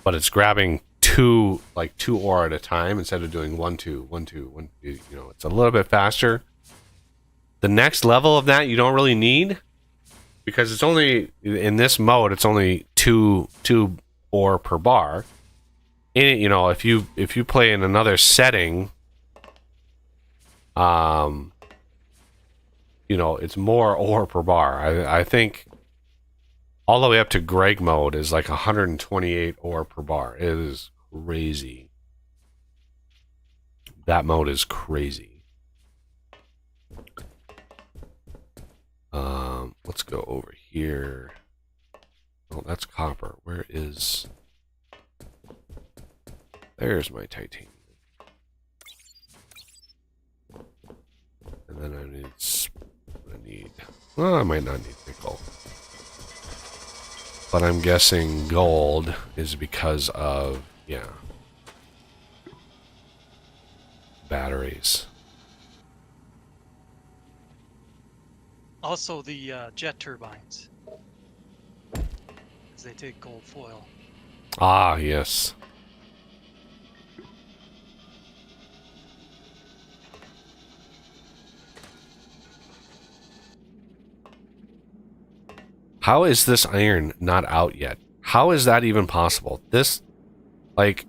But it's grabbing two ore at a time instead of doing 1 2 1 2 1 2. You know, it's a little bit faster. The next level of that you don't really need, because it's only in this mode it's only two ore per bar. In it, you know, if you play in another setting, you know, it's more ore per bar. I think all the way up to Greg mode is like 128 ore per bar. It is crazy. That mode is crazy. Let's go over here. Oh, that's copper. Where is... There's my titanium. And then I need... Well, I might not need nickel. But I'm guessing gold is because of, yeah, batteries. Also, the jet turbines, because they take gold foil. Ah, yes. How is this iron not out yet? How is that even possible? This, like...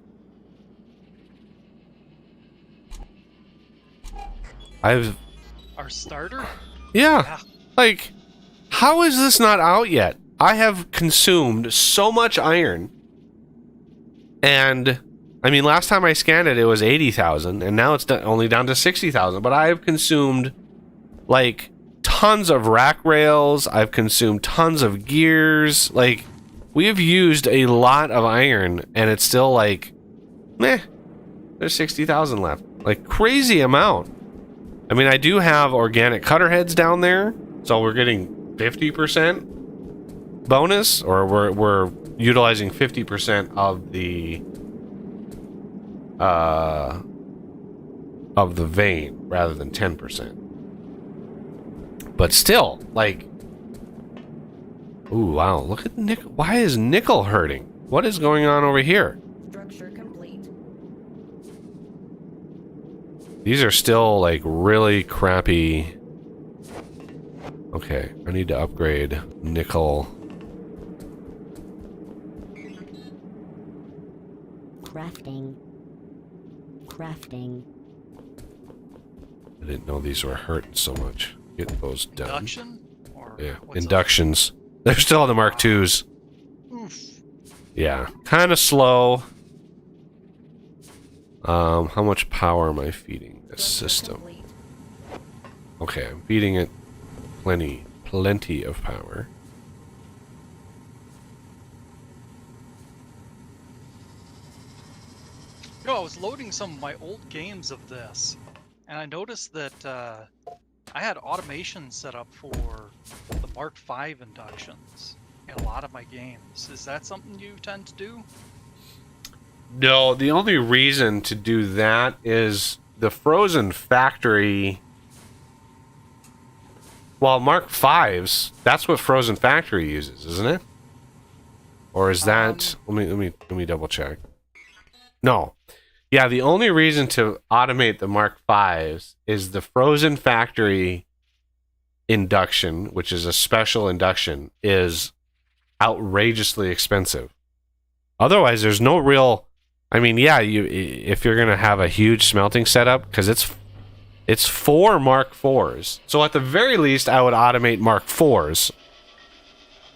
Our starter? Yeah. Like, how is this not out yet? I have consumed so much iron. And, I mean, last time I scanned it, it was 80,000. And now it's only down to 60,000. But I have consumed, like, tons of rack rails. I've consumed tons of gears. Like, we have used a lot of iron. And it's still, like, meh. There's 60,000 left. Like, crazy amount. I mean, I do have organic cutter heads down there. So we're getting 50% bonus, or we're utilizing 50% of the vein rather than 10%. But still, like, ooh, wow, look at nickel. Why is nickel hurting? What is going on over here? Structure complete. These are still like really crappy. Okay, I need to upgrade nickel. Crafting. Crafting. I didn't know these were hurting so much. Get those done. Induction? Or Yeah, what's inductions. They're still on the Mark IIs. Oof. Yeah, kind of slow. How much power am I feeding this Structure system? complete. Okay, I'm feeding it plenty of power. You know, I was loading some of my old games of this, and I noticed that I had automation set up for the Mark V inductions in a lot of my games. Is that something you tend to do? No, the only reason to do that is the frozen factory. Well, Mark V's, that's what frozen factory uses, isn't it? Or is that? Let me double check. No. Yeah, the only reason to automate the Mark V's is the frozen factory induction, which is a special induction, is outrageously expensive. Otherwise, there's no real. I mean, yeah, if you're gonna have a huge smelting setup, because it's 4 Mark IVs. So at the very least, I would automate Mark IVs.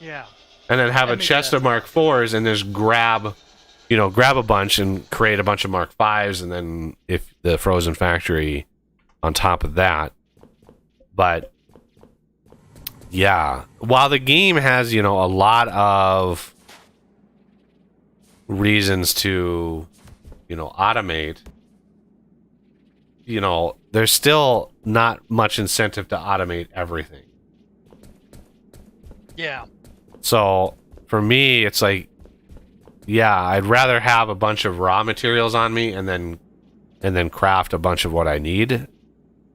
Yeah. And then have That a makes chest sense. of Mark IVs and just grab a bunch and create a bunch of Mark V's, and then if the frozen factory on top of that. But yeah, while the game has, a lot of reasons to, automate, there's still not much incentive to automate everything. Yeah. So for me, it's like, yeah, I'd rather have a bunch of raw materials on me and then craft a bunch of what I need,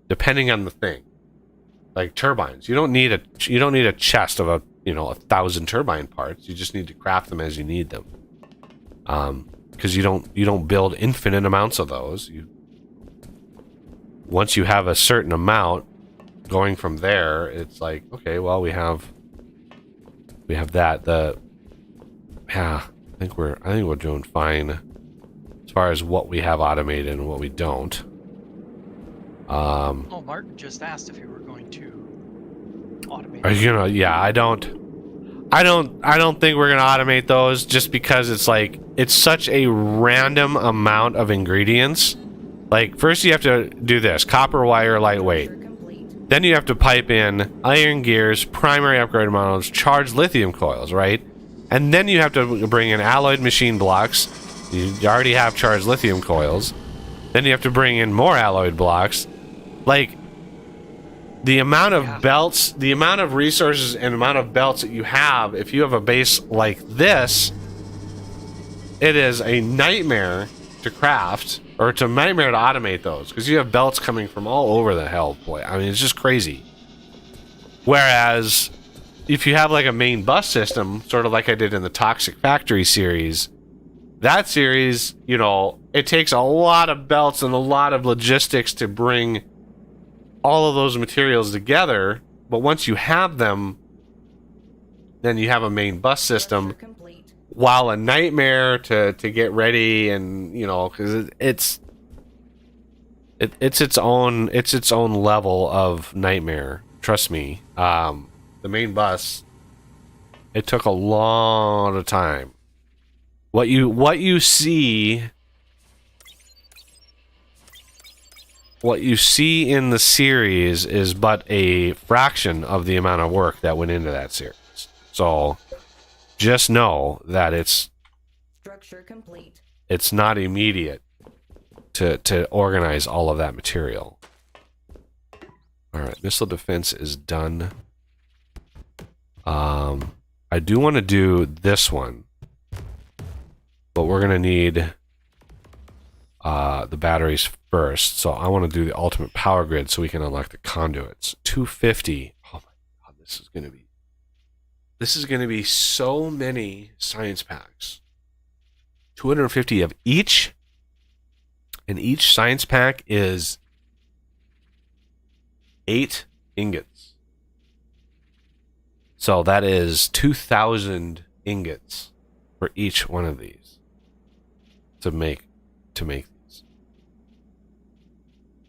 depending on the thing. Like turbines, you don't need a chest of 1,000 turbine parts. You just need to craft them as you need them. Because you don't build infinite amounts of those. Once you have a certain amount, going from there, it's like, okay, well, we have that. I think we're doing fine as far as what we have automated and what we don't. Oh, Martin just asked if you were going to automate. Are you gonna? Yeah, I don't think we're gonna automate those, just because it's such a random amount of ingredients. Like, first you have to do this copper wire lightweight. Structure complete. Then you have to pipe in iron gears, primary upgrade models, charged lithium coils, right? And then you have to bring in alloyed machine blocks. You already have charged lithium coils. Then you have to bring in more alloyed blocks. Like, the amount of belts, the amount of resources and amount of belts that you have, if you have a base like this, it is a nightmare to craft, or it's a nightmare to automate those, because you have belts coming from all over the hell place. I mean, it's just crazy. Whereas if you have like a main bus system, sort of like I did in the Toxic Factory series, that series, it takes a lot of belts and a lot of logistics to bring all of those materials together. But once you have them, then you have a main bus system, Structure complete. while a nightmare to get ready, and you know, because it's its own level of nightmare. Trust me. The main bus, it took a lot of time. What you see in the series is but a fraction of the amount of work that went into that series. So just know that Structure complete. it's not immediate to organize all of that material. All right, missile defense is done. I do want to do this one, but we're gonna need the batteries first. So I want to do the ultimate power grid so we can unlock the conduits. 250. Oh my god, this is gonna be so many science packs. 250 of each, and each science pack is 8 ingots. So that is 2,000 ingots for each one of these to make these.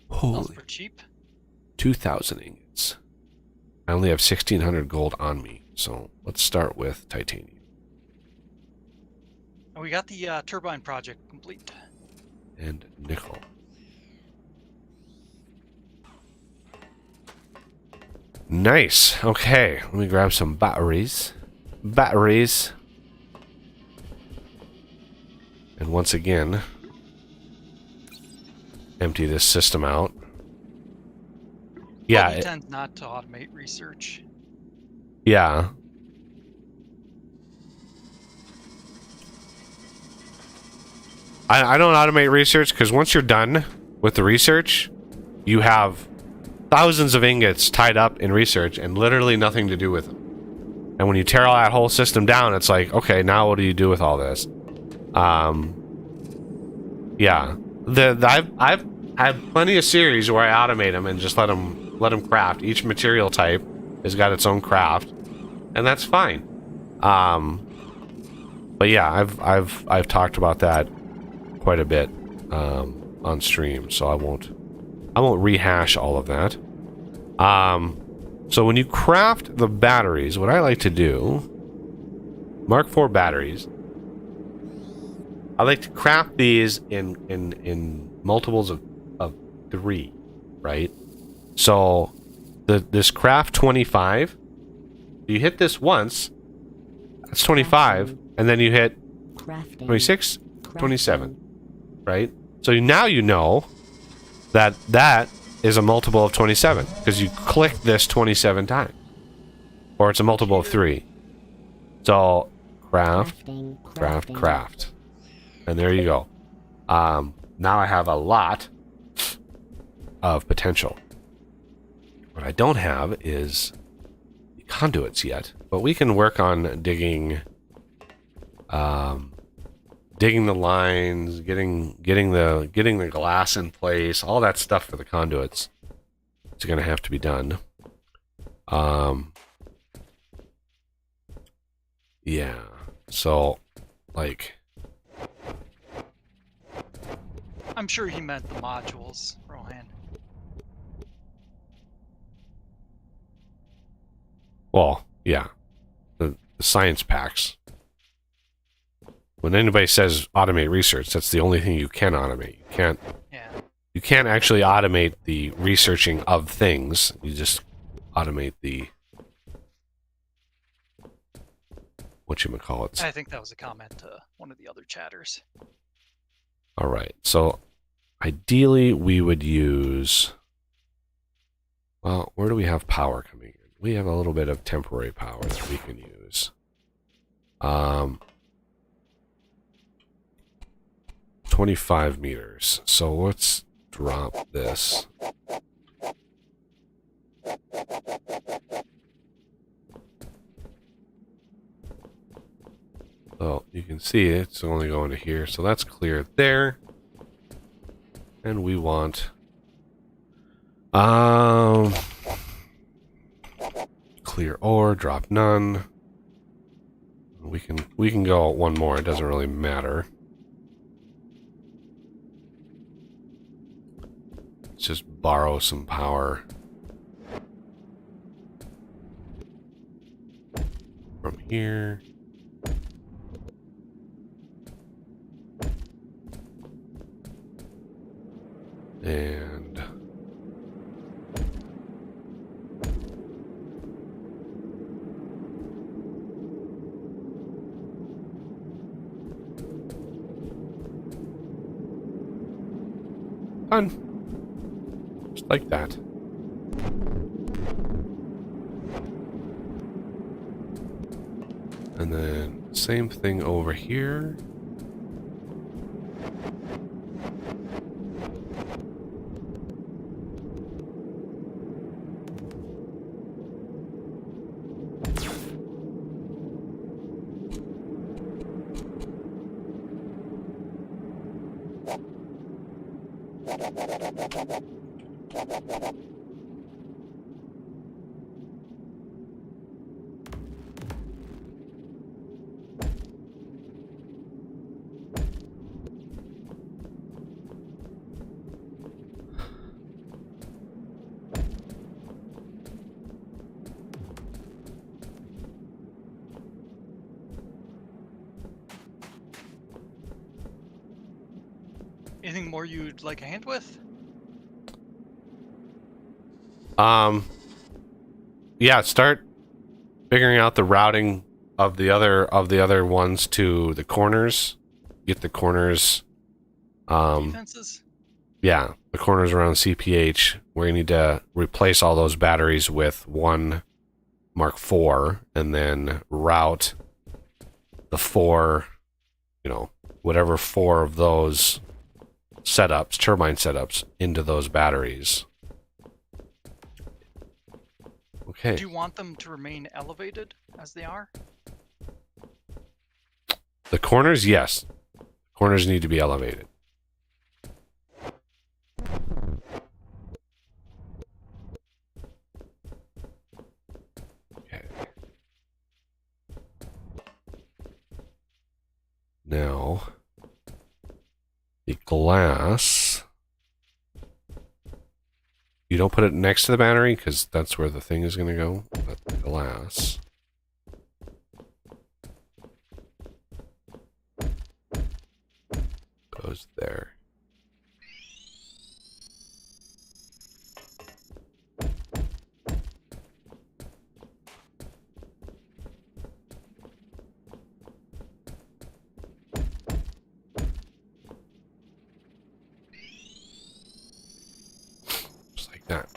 Those Holy, for cheap. 2,000 ingots. I only have 1,600 gold on me, so let's start with titanium And we got the turbine project complete. and nickel. Nice. Okay, let me grab some batteries. And once again, empty this system out. Yeah, He tends not to automate research. yeah. I don't automate research because once you're done with the research, you have thousands of ingots tied up in research and literally nothing to do with them. And when you tear all that whole system down, it's like, okay, now what do you do with all this? Yeah. I've had plenty of series where I automate them and just let them craft. Each material type has got its own craft, and that's fine. But yeah, I've talked about that quite a bit on stream, so I won't rehash all of that. So when you craft the batteries, what I like to do, Mark IV batteries, I like to craft these in multiples of 3, right? So this craft 25, you hit this once, that's 25, and then you hit 26, 27, right? So now you know that is a multiple of 27 because you click this 27 times, or it's a multiple of 3. So craft, and there you go. Now I have a lot of potential. What I don't have is the conduits yet, but we can work on digging the lines, getting the glass in place, all that stuff for the conduits. It's going to have to be done. Yeah. So, like, I'm sure he meant the modules, Rohan. well, yeah, the science packs. When anybody says automate research, that's the only thing you can automate. You can't actually automate the researching of things. You just automate the whatchamacallits. I think that was a comment to one of the other chatters. All right. So ideally we would use, well, where do we have power coming in? We have a little bit of temporary power that we can use. 25 meters. So let's drop this. So you can see it's only going to here. So that's clear there. And we want clear ore, drop none. We can go one more. It doesn't really matter. Let's just borrow some power from here. And done. Just like that. And then same thing over here. Anything more you'd like a hand with? Yeah, start figuring out the routing of the other ones to the corners. Get the corners. Defenses? Yeah, the corners around CPH where you need to replace all those batteries with one Mark IV and then route the four, you know, whatever four of those setups, turbine setups, into those batteries. Okay. Do you want them to remain elevated as they are? The corners, yes. Corners need to be elevated. Okay. Now, the glass. You don't put it next to the battery because that's where the thing is going to go. But the glass. Goes there. Just like that.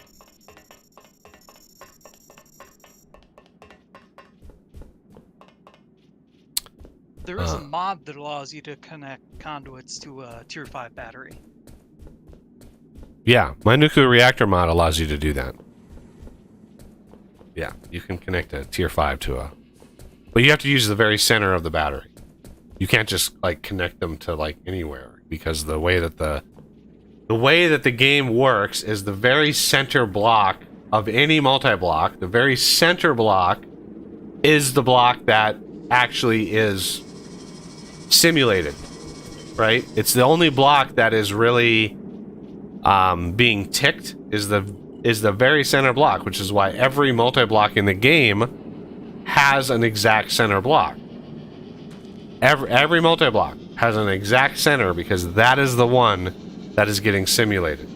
There is a mod that allows you to connect conduits to a Tier 5 battery. Yeah, my nuclear reactor mod allows you to do that. Yeah, you can connect a Tier 5 to a... But you have to use the very center of the battery. You can't just, like, connect them to, like, anywhere. Because the way that the game works is the very center block of any multi-block, the very center block is the block that actually is simulated, right? It's the only block that is really being ticked is the very center block, which is why every multi-block in the game has an exact center block. Every multi-block has an exact center because that is the one that is getting simulated.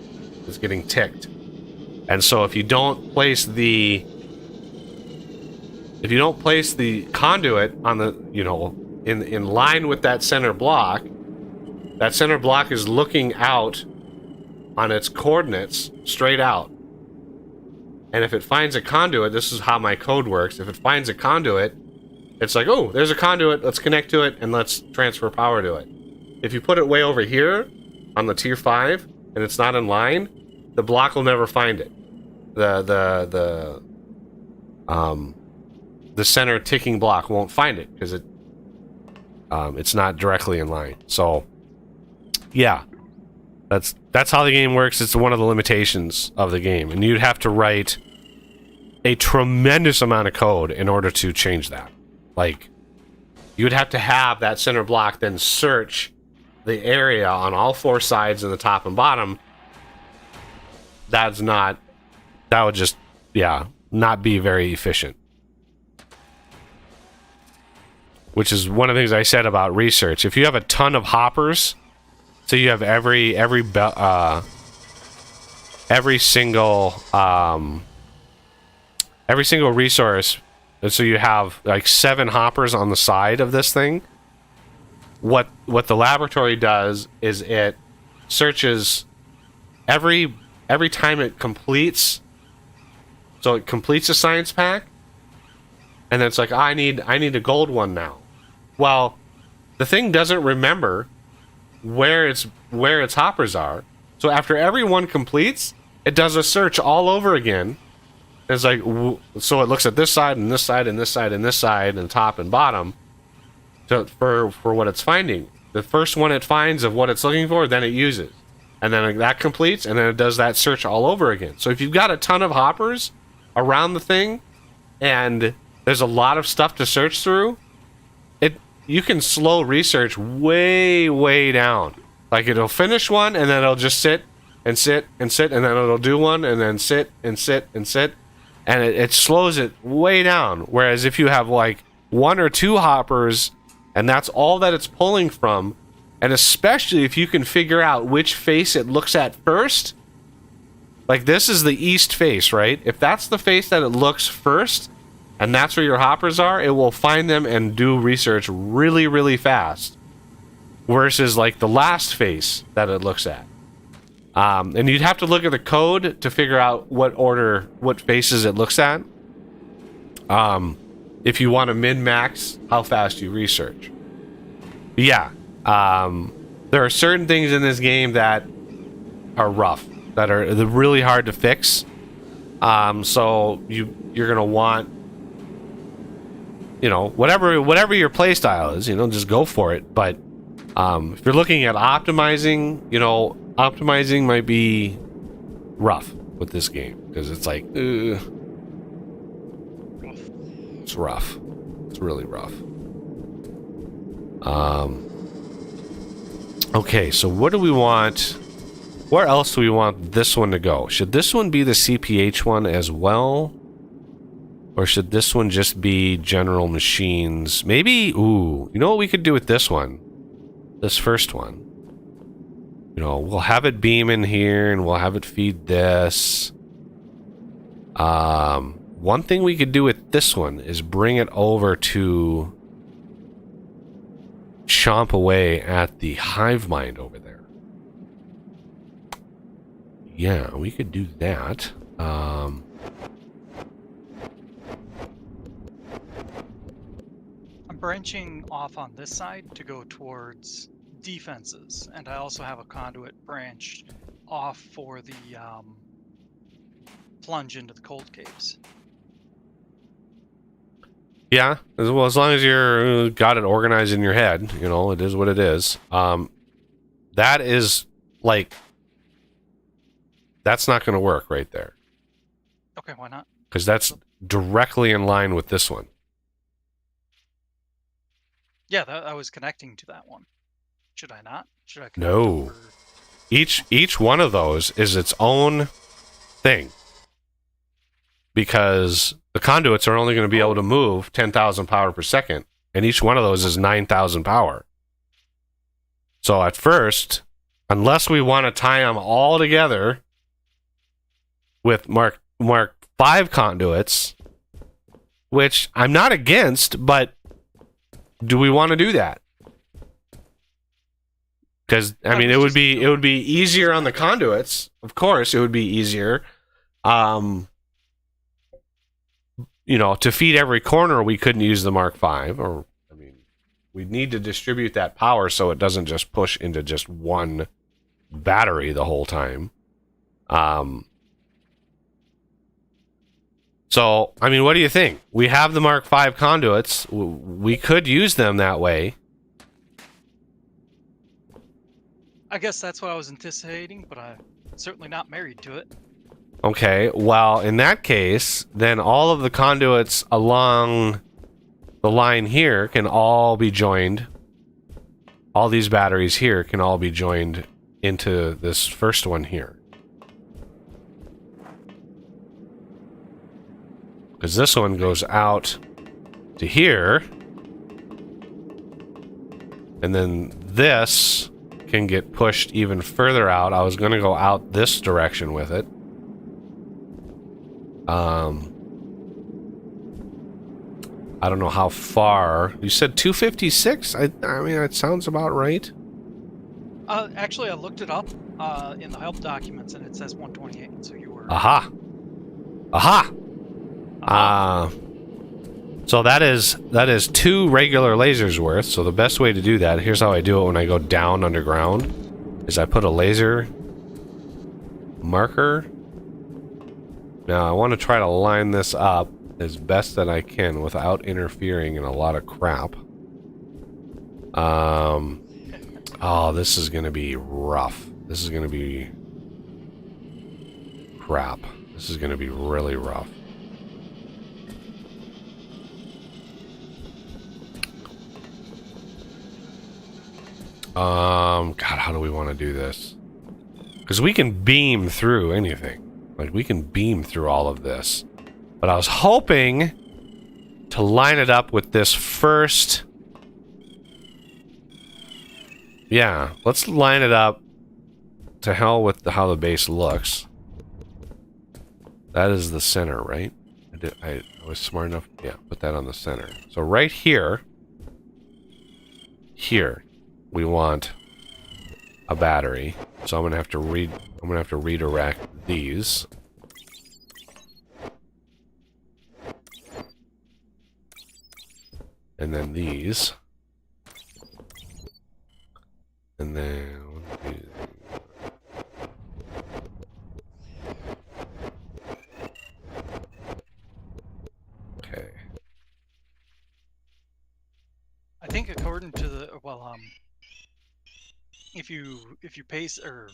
It's getting ticked. And so if you don't place the conduit on the, you know, in line with that center block is looking out on its coordinates straight out. And if it finds a conduit, this is how my code works. If it finds a conduit, it's like, oh, there's a conduit, let's connect to it and let's transfer power to it. If you put it way over here on the Tier 5 and it's not in line, the block will never find it. The center ticking block won't find it because it's not directly in line. So yeah, that's how the game works. It's one of the limitations of the game, and you'd have to write a tremendous amount of code in order to change that. Like you would have to have that center block then search the area on all 4 sides and the top and bottom. That would just, yeah, not be very efficient. Which is one of the things I said about research. If you have a ton of hoppers, so you have every single resource, and so you have like 7 hoppers on the side of this thing. What the laboratory does is it searches every time it completes. So it completes a science pack, and then it's like, I need a gold one now. Well, the thing doesn't remember where its hoppers are. So after every one completes, it does a search all over again. It's like, so it looks at this side and this side and this side and this side and top and bottom for what it's finding. The first one it finds of what it's looking for, then it uses. And then that completes, and then it does that search all over again. So if you've got a ton of hoppers around the thing, and there's a lot of stuff to search through, you can slow research way down. Like, it'll finish one, and then it'll just sit, and then it'll do one, and then sit, and it slows it way down. Whereas if you have like 1 or 2 hoppers, and that's all that it's pulling from, and especially if you can figure out which face it looks at first, like this is the east face, right? If that's the face that it looks first, and that's where your hoppers are, it will find them and do research really fast. Versus like the last face that it looks at. And you'd have to look at the code to figure out what faces it looks at. If you want to min-max how fast you research. But yeah. There are certain things in this game that are rough. That are really hard to fix. So you're going to want, whatever your playstyle is, just go for it. But if you're looking at optimizing, optimizing might be rough with this game because it's like, it's rough. It's really rough. Okay, so what do we want? Where else do we want this one to go? Should this one be the CPH one as well? Or should this one just be general machines? Maybe, you know what we could do with this one? This first one. We'll have it beam in here and we'll have it feed this. One thing we could do with this one is bring it over to chomp away at the hive mind over there. Yeah, we could do that. I'm branching off on this side to go towards defenses, and I also have a conduit branch off for the plunge into the cold caves. Yeah, as long as you're got it organized in your head, it is what it is. That is like, that's not going to work right there. Okay, why not? Because that's directly in line with this one. Yeah, I was connecting to that one. Should I not? Should I? No. Each one of those is its own thing. Because the conduits are only going to be able to move 10,000 power per second, and each one of those is 9,000 power. So at first, unless we want to tie them all together with Mark 5 conduits, which I'm not against, but do we want to do that? Because it would be easier on the conduits. Of course, it would be easier. To feed every corner, we couldn't use the Mark 5, or we'd need to distribute that power so it doesn't just push into just one battery the whole time. So, what do you think? We have the Mark 5 conduits. We could use them that way. I guess that's what I was anticipating, but I'm certainly not married to it. Okay, well, in that case, then all of the conduits along the line here can all be joined. All these batteries here can all be joined into this first one here. Because this one goes out to here. And then this can get pushed even further out. I was going to go out this direction with it. I don't know how far. You said 256? I mean, it sounds about right. Actually, I looked it up in the help documents, and it says 128. So you were. Aha! Aha! So that is 2 regular lasers worth. So the best way to do that, here's how I do it when I go down underground, is I put a laser marker. Now I want to try to line this up as best that I can without interfering in a lot of crap. Oh, this is gonna be rough. This is gonna be crap. This is gonna be really rough. God, how do we want to do this? Because we can beam through anything. Like, we can beam through all of this. But I was hoping to line it up with this first. Yeah, let's line it up. To hell with how the base looks. That is the center, right? I was smart enough. Yeah, put that on the center. So right here. Here, we want a battery. So I'm gonna have to redirect these. And then these. And then okay. I think according to the if you pace or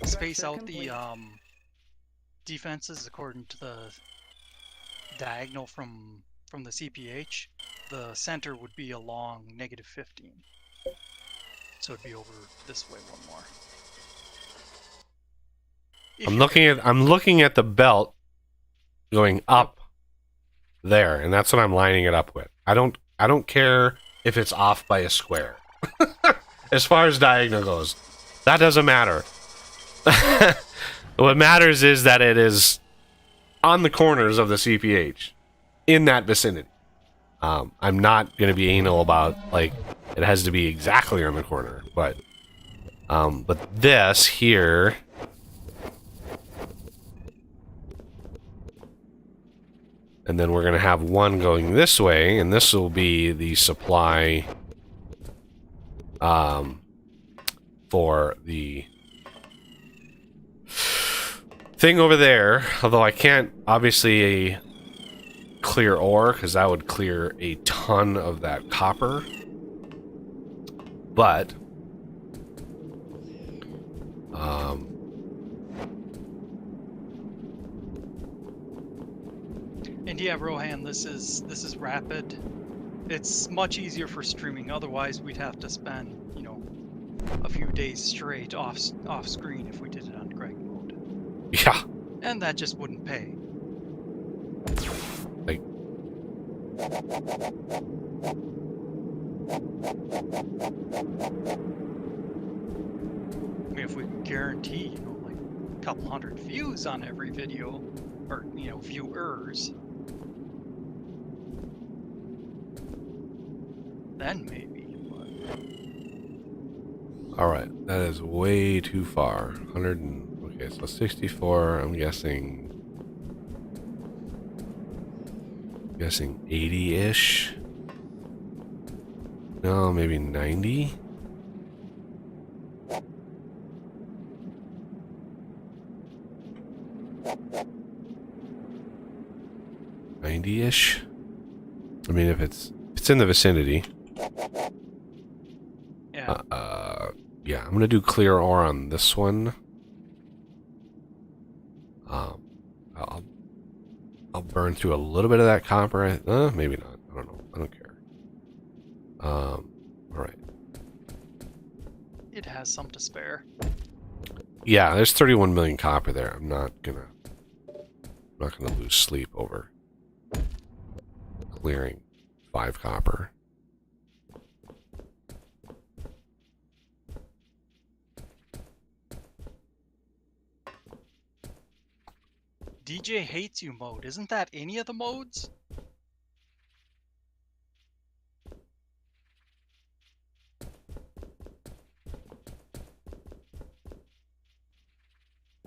space out the defenses according to the diagonal from the CPH, the center would be along -15. So it'd be over this way one more. I'm looking at the belt going up there, and that's what I'm lining it up with. I don't care if it's off by a square. As far as diagonal goes, that doesn't matter. What matters is that it is on the corners of the CPH, in that vicinity. I'm not going to be anal about, like, it has to be exactly on the corner, but this here, and then we're going to have one going this way, and this will be the supply for the thing over there, although I can't obviously clear ore because that would clear a ton of that copper, but and yeah, Rohan, this is rapid. It's much easier for streaming. Otherwise, we'd have to spend, you know, a few days straight off screen if we did it on Greg mode. yeah, And that just wouldn't pay. like I mean, if we could guarantee, you know, like a couple hundred views on every video, or, you know, viewers, then maybe. But... all right, that is way too far. Okay, so 64. I'm guessing 80-ish. No, maybe 90. ish. I mean, if it's in the vicinity. Yeah. Yeah, I'm gonna do clear ore on this one. I'll burn through a little bit of that copper. Maybe not. I don't know. All right. It has some to spare. Yeah, there's 31 million copper there. I'm not gonna lose sleep over clearing 5 copper. DJ hates you mode. Isn't that any of the modes?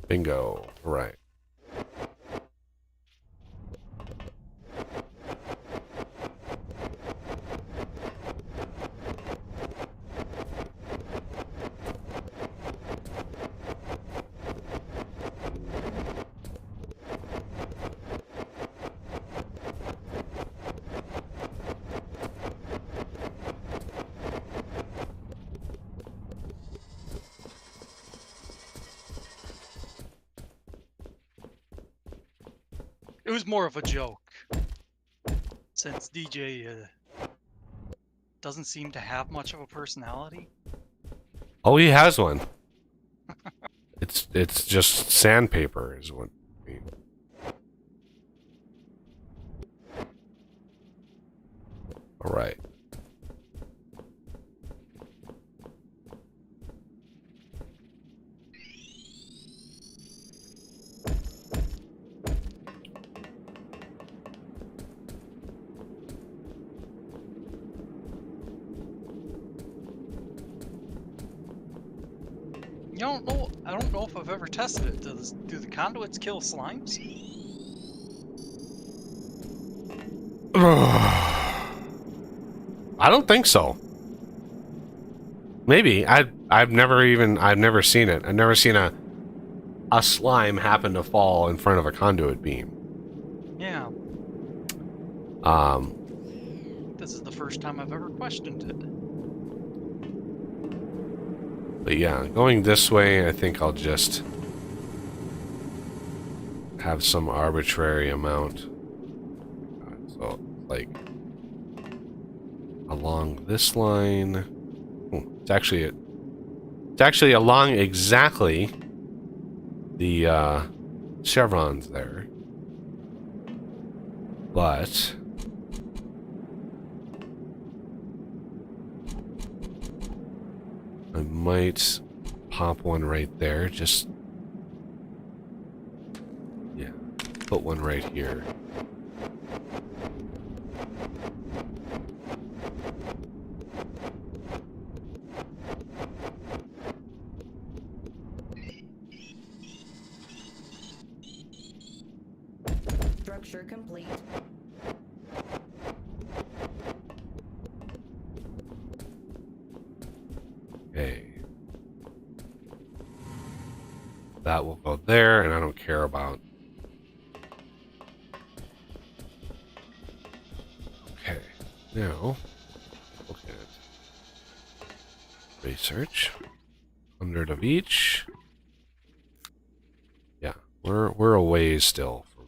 Bingo. Right. It was more of a joke. Since DJ doesn't seem to have much of a personality. Oh, he has one. It's just sandpaper is what I mean. All right. I don't know if I've ever tested it. Do the conduits kill slimes? I don't think so. Maybe. I've never seen it. I've never seen a slime happen to fall in front of a conduit beam. Yeah. This is the first time I've ever questioned it. But yeah, going this way, I think I'll just have some arbitrary amount. So, like, along this line. It's actually along exactly the chevrons there. But I might pop one right there, just, yeah, put one right here. Structure complete. Okay. That will go there, and I don't care about. Okay. Now, look at research. 100 of each. Yeah, we're a ways still from.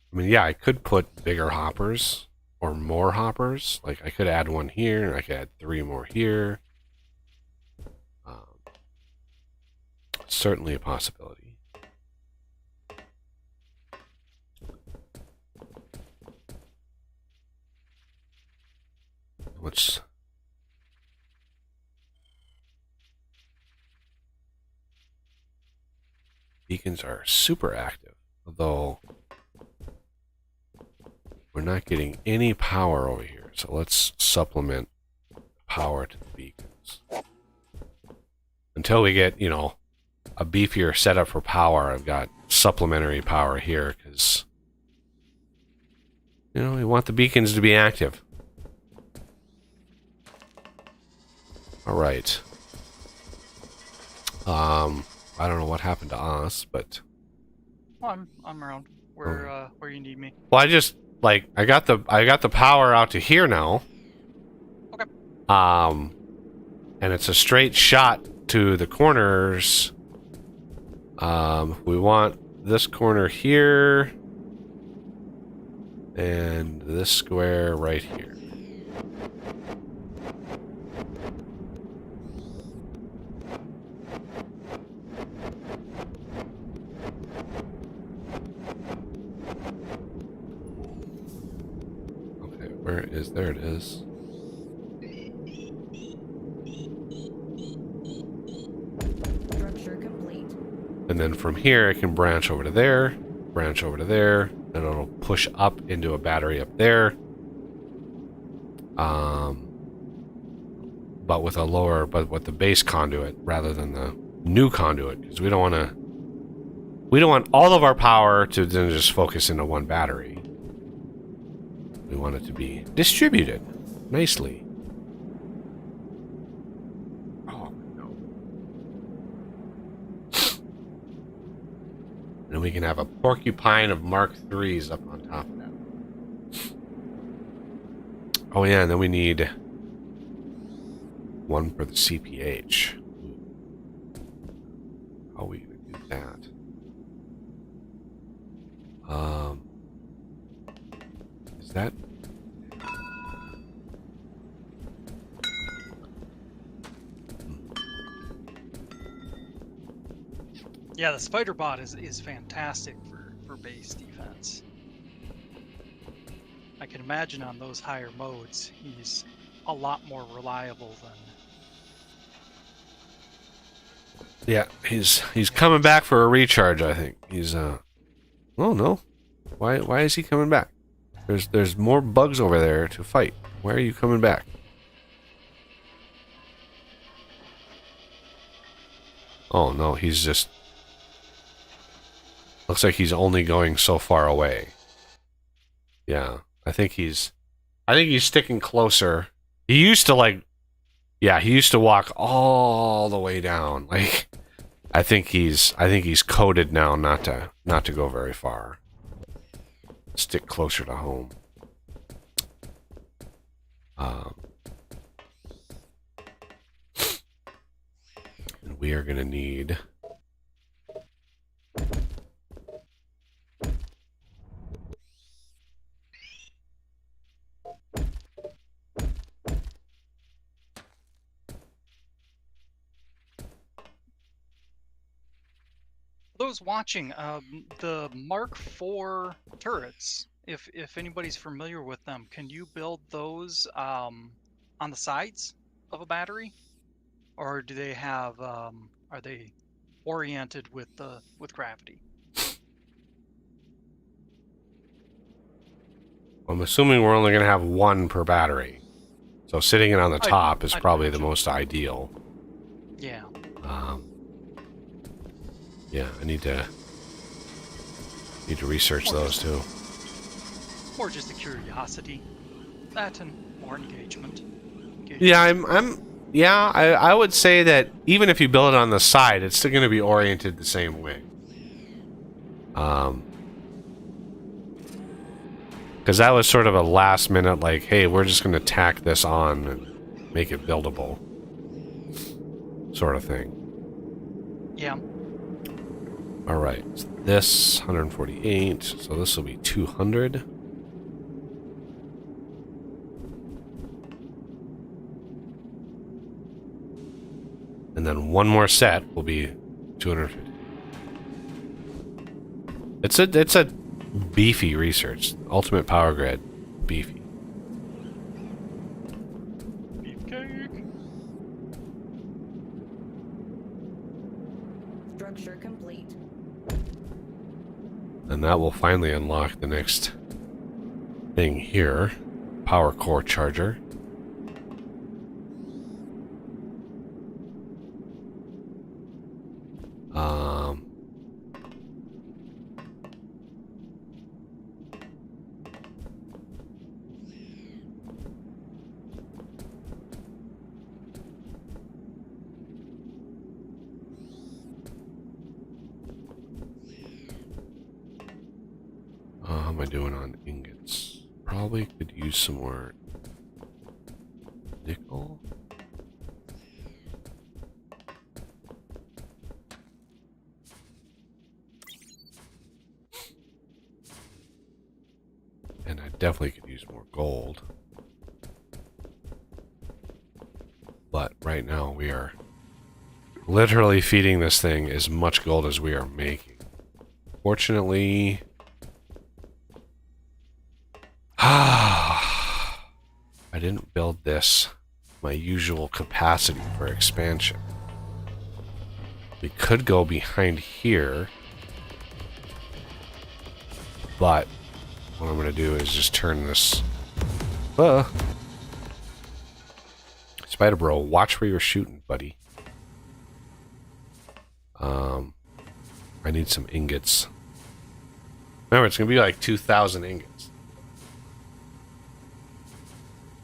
I mean, yeah, I could put bigger hoppers or more hoppers. Like, I could add one here, and I could add 3 more here. Certainly a possibility. Which beacons are super active, although we're not getting any power over here. So let's supplement power to the beacons. Until we get, you know, a beefier setup for power, I've got supplementary power here because, you know, we want the beacons to be active. All right. I don't know what happened to us, but Well, I'm around. Where you need me? well, I just I got the power out to here now. Okay. and it's a straight shot to the corners. We want this corner here and this square right here. Okay, where is, there it is. Structure complete. And then from here, it can branch over to there, branch over to there, and it'll push up into a battery up there. But with a lower, but with the base conduit rather than the new conduit, because we don't want all of our power to then just focus into one battery. We want it to be distributed nicely. Oh no. And we can have a porcupine of Mark III's up on top of that. Oh yeah, and then we need one for the CPH. How are we gonna do that? Is that? Yeah, the spider bot is fantastic for base defense. I can imagine on those higher modes, he's a lot more reliable than. Yeah, he's coming back for a recharge, I think. He's oh no. Why is he coming back? There's more bugs over there to fight. Why are you coming back? Oh no, he's just looks like he's only going so far away. Yeah, I think he's sticking closer. He used to he used to walk all the way down. Like I think he's coded now not to go very far. Stick closer to home. And we are gonna need Those watching, the Mark IV turrets, if anybody's familiar with them, can you build those on the sides of a battery, or do they have are they oriented with gravity? I'm assuming we're only gonna have one per battery. So sitting it on the top is probably the most ideal. Yeah. Yeah, I need to research those too. More just a curiosity. That and more engagement. Yeah, I would say that even if you build it on the side, it's still going to be oriented the same way. Because that was sort of a last minute, like, hey, we're just going to tack this on and make it buildable, sort of thing. Yeah. All right, so this 148, so this will be 200. And then one more set will be 250. It's a beefy research. Ultimate Power Grid, beefy. Beefcake. Structure complete. And that will finally unlock the next thing here. Power core charger. How am I doing on ingots? Probably could use some more nickel. definitely could use more gold. But right now we are literally feeding this thing as much gold as we are making. Fortunately, I didn't build this my usual capacity for expansion. We could go behind here, but what I'm going to do is just turn this... Spider Bro, watch where you're shooting, buddy. I need some ingots. Remember, it's going to be like 2,000 ingots.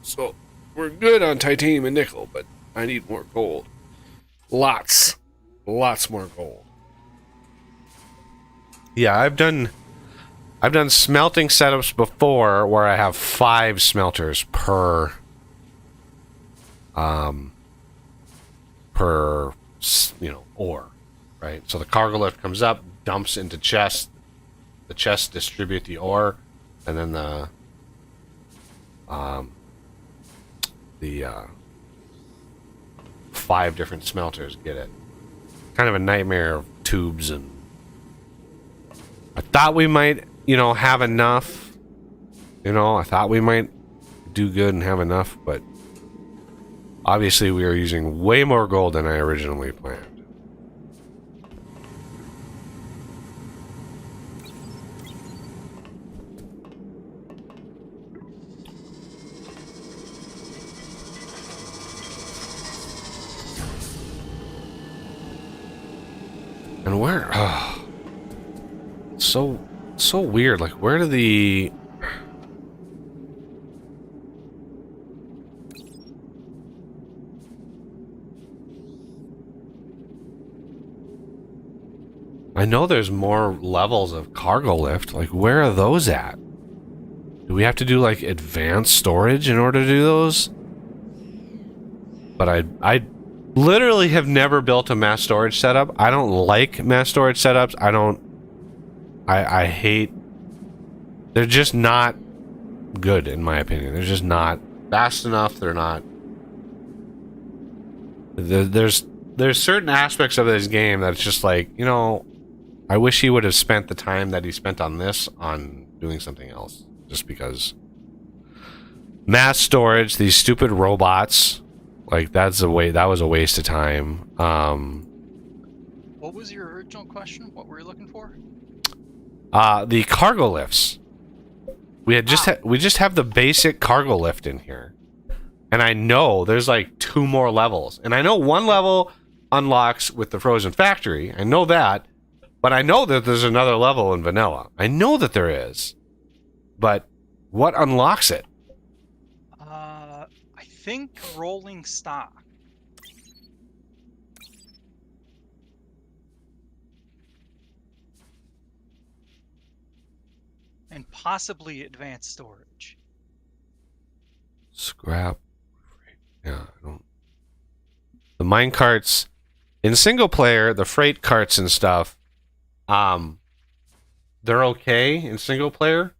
So, we're good on titanium and nickel, but I need more gold. Lots more gold. Yeah, I've done smelting setups before where I have 5 smelters per ore, right? So the cargo lift comes up, dumps into chests. The chests distribute the ore, and then the 5 different smelters get it. Kind of a nightmare of tubes, and I thought we might, have enough. I thought we might do good and have enough, but obviously we are using way more gold than I originally planned. And where? Oh, so weird. Like, where do the... I know there's more levels of cargo lift. Like, where are those at? Do we have to do, like, advanced storage in order to do those? But I literally have never built a mass storage setup. I don't like mass storage setups. I hate... They're just not good, in my opinion. They're just not fast enough. They're not... There's certain aspects of this game that's just like, I wish he would have spent the time that he spent on this on doing something else. Just because mass storage, these stupid robots, like that was a waste of time. What was your original question? What were you looking for? The cargo lifts. We just have the basic cargo lift in here, and I know there's like 2 more levels, and I know 1 level unlocks with the frozen factory. I know that. But I know that there's another level in vanilla. I know that there is. But what unlocks it? I think rolling stock. And possibly advanced storage. Scrap. Yeah, I don't... The mine carts... In single player, the freight carts and stuff... they're okay in single player.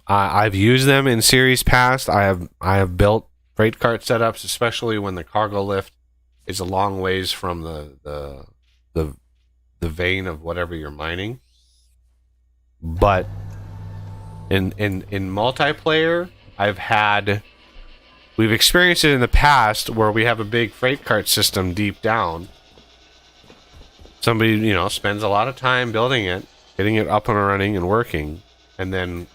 I've used them in series past. I have built freight cart setups, especially when the cargo lift is a long ways from the vein of whatever you're mining. But in multiplayer, we've experienced it in the past where we have a big freight cart system deep down. Somebody, spends a lot of time building it, getting it up and running and working, and then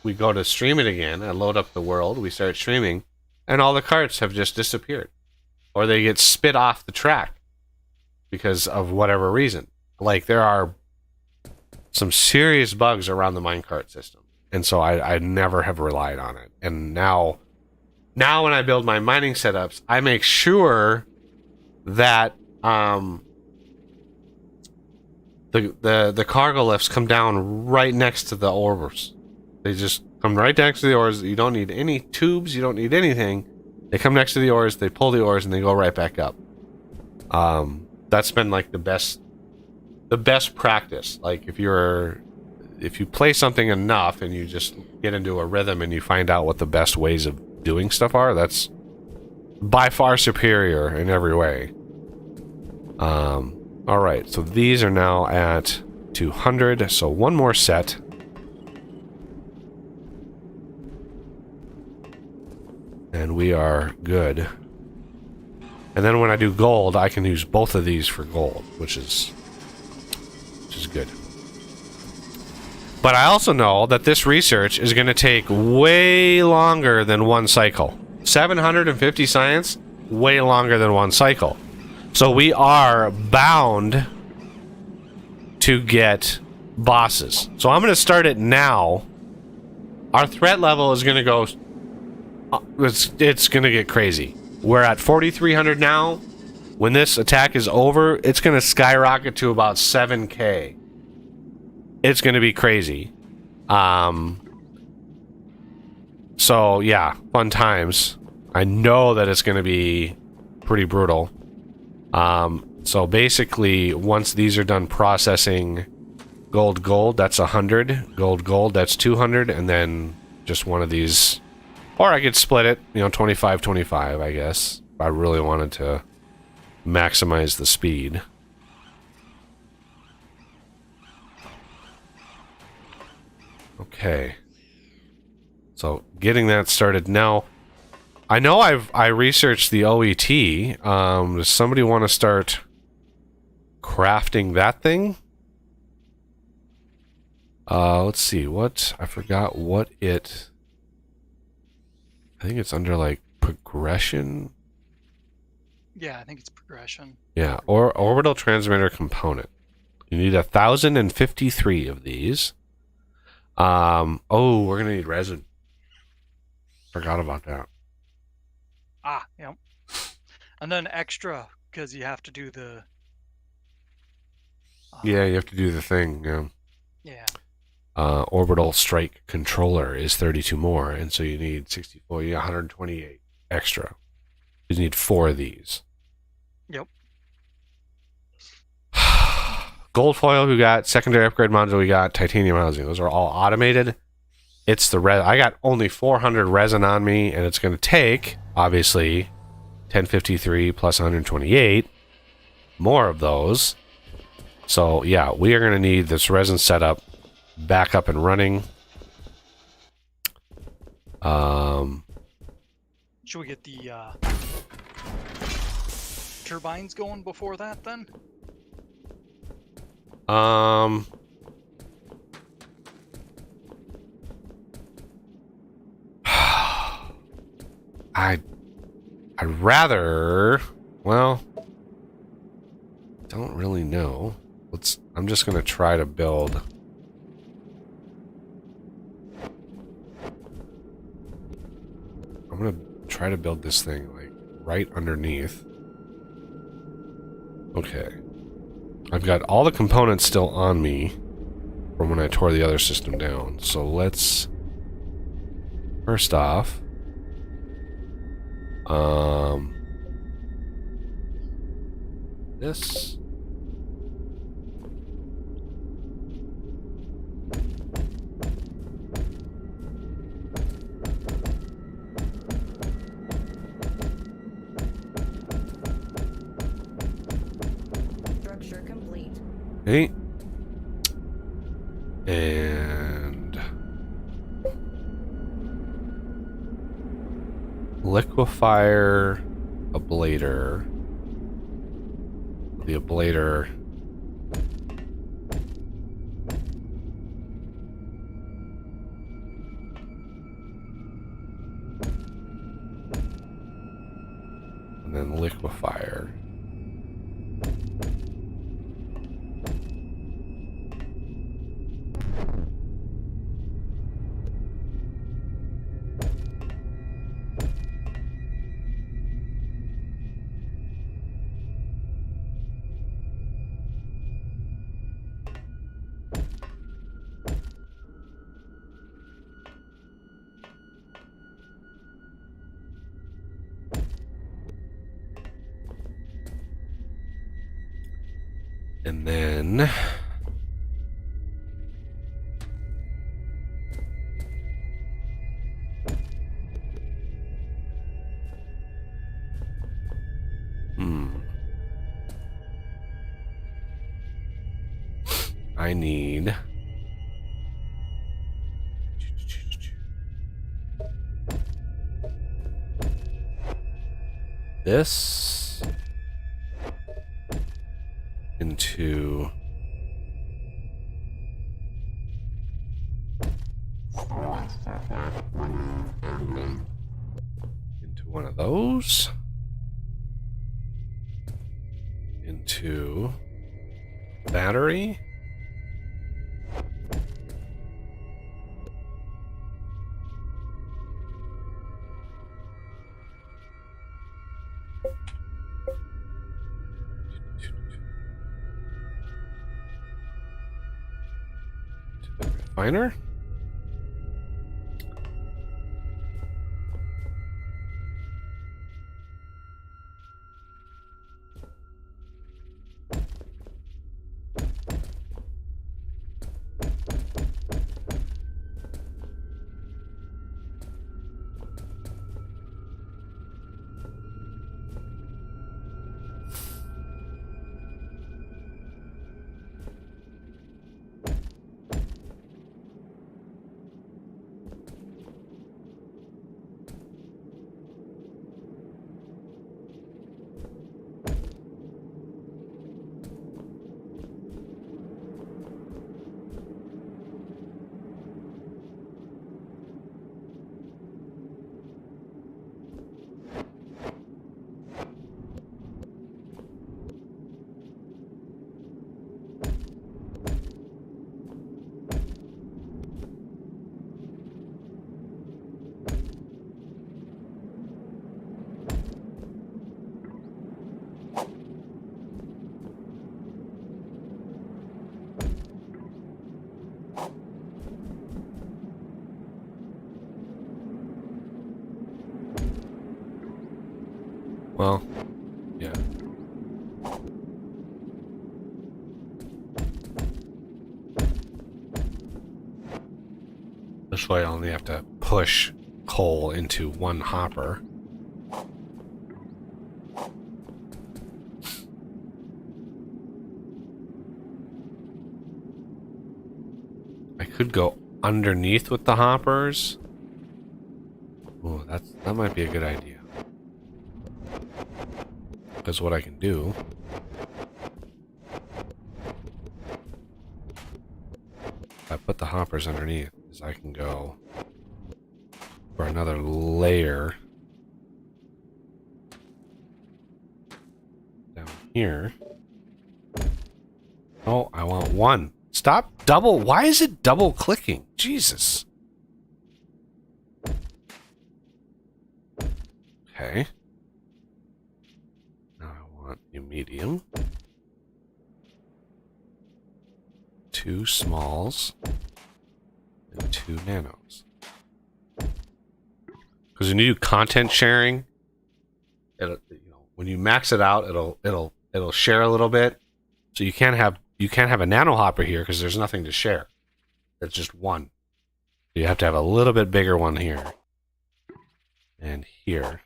we go to stream it again and load up the world, we start streaming, and all the carts have just disappeared. Or they get spit off the track because of whatever reason. Like, there are some serious bugs around the minecart system, and so I never have relied on it. And now when I build my mining setups, I make sure that... The cargo lifts come down right next to the ores. They just come right next to the ores. You don't need any tubes. You don't need anything. They come next to the ores. They pull the ores and they go right back up. That's been like the best practice. Like if you're if you play something enough and you just get into a rhythm and you find out what the best ways of doing stuff are, that's by far superior in every way. All right, so these are now at 200, so one more set. And we are good. And then when I do gold, I can use both of these for gold, which is good. But I also know that this research is going to take way longer than one cycle. 750 science, way longer than one cycle. So we are bound to get bosses. So I'm going to start it now. Our threat level is going to go... It's going to get crazy. We're at 4,300 now. When this attack is over, it's going to skyrocket to about 7K. It's going to be crazy. So, yeah, fun times. I know that it's going to be pretty brutal. So basically, once these are done processing gold, that's 100. Gold, that's 200. And then just one of these... Or I could split it, 25-25, I guess. If I really wanted to maximize the speed. Okay. So, getting that started now. I know I researched the OET. Does somebody want to start crafting that thing? Let's see. I forgot what it... I think it's under, like, progression. Yeah, I think it's progression. Yeah, or orbital transmitter component. You need 1,053 of these. Oh, we're gonna need resin. Forgot about that. Ah, yep. And then extra, because you have to do the... Yeah, you have to do the thing. Yeah. Orbital strike controller is 32 more, and so you need 64, 128 extra. You need 4 of these. Yep. Gold foil we got, secondary upgrade module we got, titanium housing. Those are all automated. It's the I got only 400 resin on me, and it's going to take, obviously, 1053 plus 128 more of those. So yeah, we are going to need this resin setup back up and running. Should we get the turbines going before that then? I'd rather, well, don't really know. I'm just gonna try to build. I'm gonna try to build this thing like right underneath. Okay. I've got all the components still on me from when I tore the other system down. So let's first off this. Structure complete. Okay. And liquefier ablator. The ablator. And then liquefier. And then I need... this into one of those, into battery, refiner. Well, yeah. This way I only have to push coal into one hopper. I could go underneath with the hoppers. Oh, that might be a good idea. Because what I can do if I put the hoppers underneath is I can go for another layer down here. Oh, I want one. Stop double. Why is it double clicking? Jesus. Okay. Medium, 2 smalls, and 2 nanos. Because when you do content sharing, when you max it out, it'll share a little bit. So you can't have a nano hopper here because there's nothing to share. It's just one. You have to have a little bit bigger one here and here.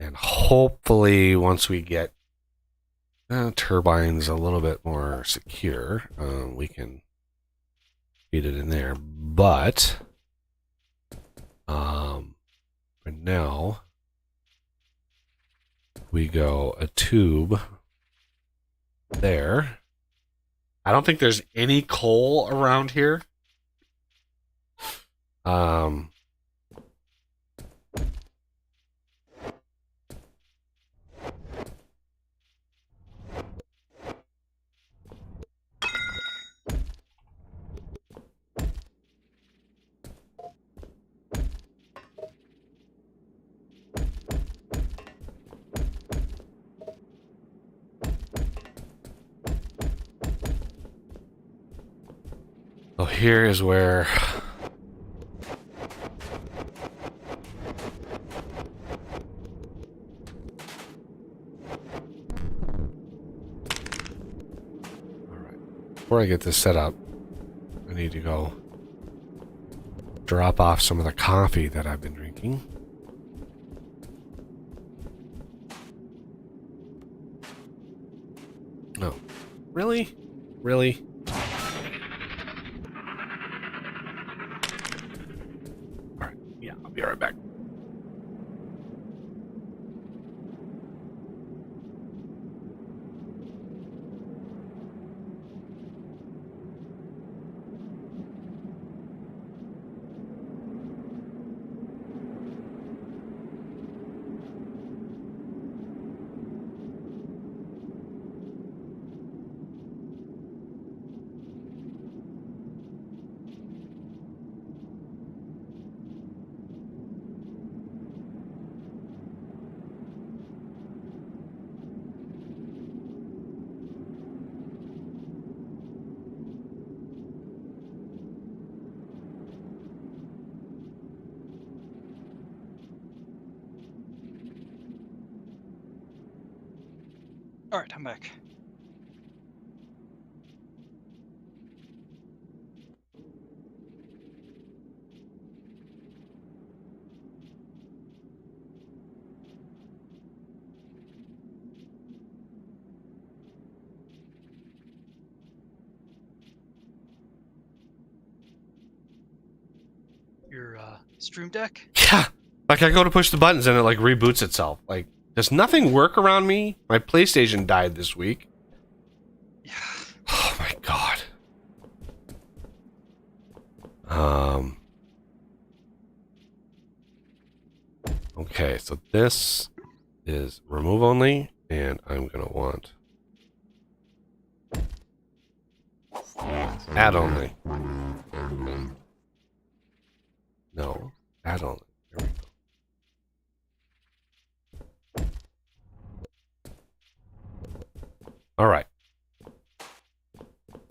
And hopefully, once we get turbines a little bit more secure, we can feed it in there. But for now, we go a tube there. I don't think there's any coal around here. So here is where before I get this set up, I need to go drop off some of the coffee that I've been drinking. No. Really? Really? Alright, yeah, I'll be right back. All right, I'm back. Your stream deck? Yeah. Like I go to push the buttons and it like reboots itself. Like, does nothing work around me? My PlayStation died this week. Yeah. Oh my god. Okay, so this is remove only, and I'm gonna want add only. No, add only. There we go. All right.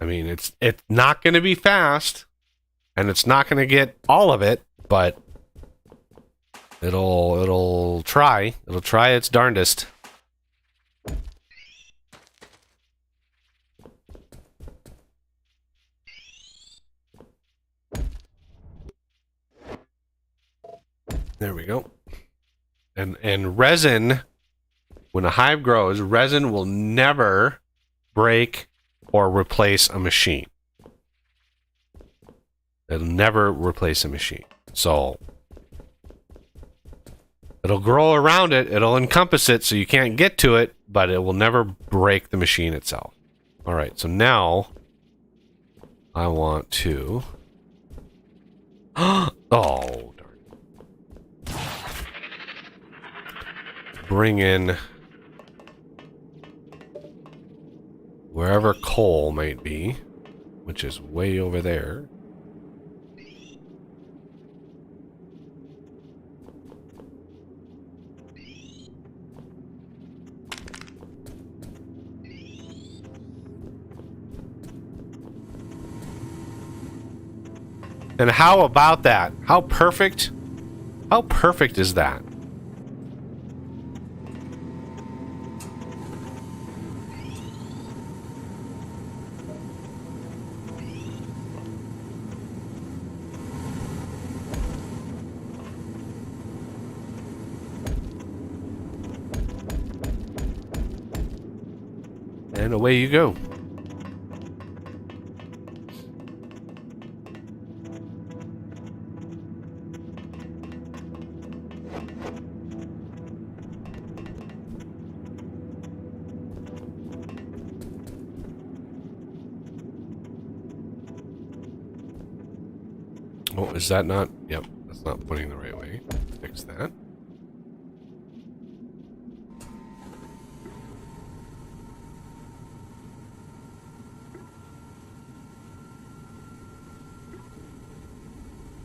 I mean, it's not going to be fast, and it's not going to get all of it, but it'll try. It'll try its darndest. There we go. And resin, when a hive grows, resin will never break or replace a machine. It'll never replace a machine. So it'll grow around it, it'll encompass it so you can't get to it, but it will never break the machine itself. All right, so now I want to oh, darn. Bring in wherever coal might be, which is way over there. And how about that? How perfect? How perfect is that? And away you go. Oh, is that not? Yep, that's not pointing the right way. Fix that.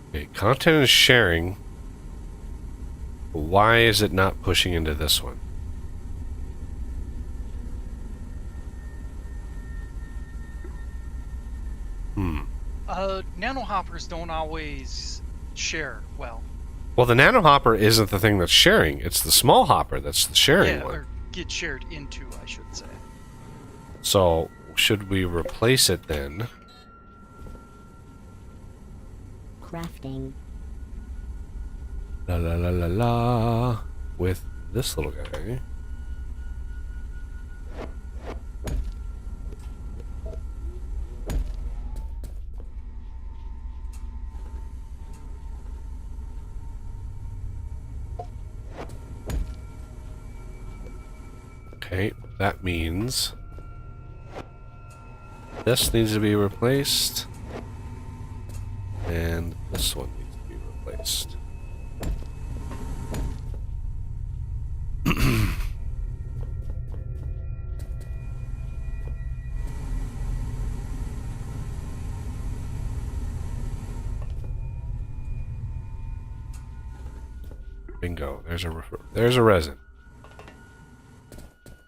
Okay, content is sharing. Why is it not pushing into this one? Nano hoppers don't always share well. Well, the nano hopper isn't the thing that's sharing. It's the small hopper that's the sharing Yeah, one. or get shared into, I should say. So, should we replace it then? Crafting. La la la la la. With this little guy. Okay, that means this needs to be replaced, and this one needs to be replaced. Bingo. There's a resin.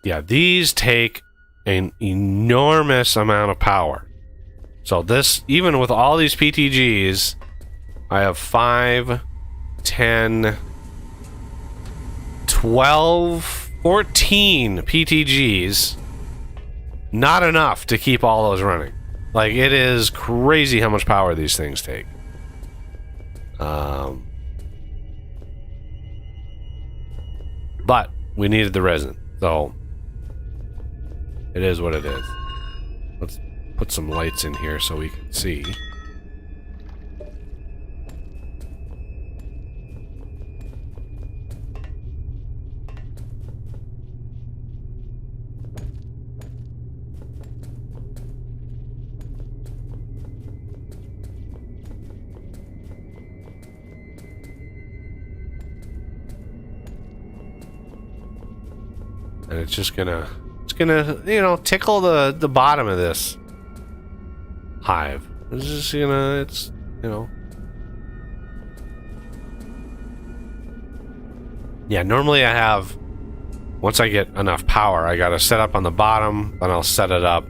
Yeah, these take an enormous amount of power. So this, even with all these PTGs, I have 5, 10, 12, 14 PTGs. Not enough to keep all those running. Like, it is crazy how much power these things take. But we needed the resin, so it is what it is. Let's put some lights in here so we can see. And it's just gonna, you know, tickle the bottom of this hive. It's just gonna, it's, you know. Yeah, normally I have, once I get enough power, I gotta set up on the bottom, then I'll set it up.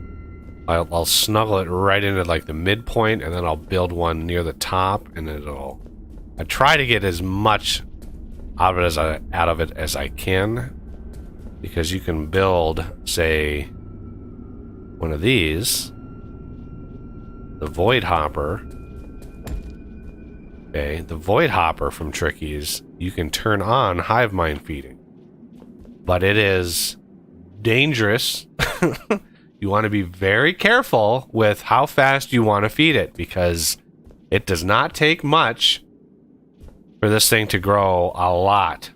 I'll snuggle it right into like the midpoint, and then I'll build one near the top, and I try to get as much out of it as I can. Because you can build, say, one of these, the Void Hopper. Okay, the Void Hopper from Tricky's, you can turn on hive mind feeding. But it is dangerous. You want to be very careful with how fast you want to feed it, because it does not take much for this thing to grow a lot.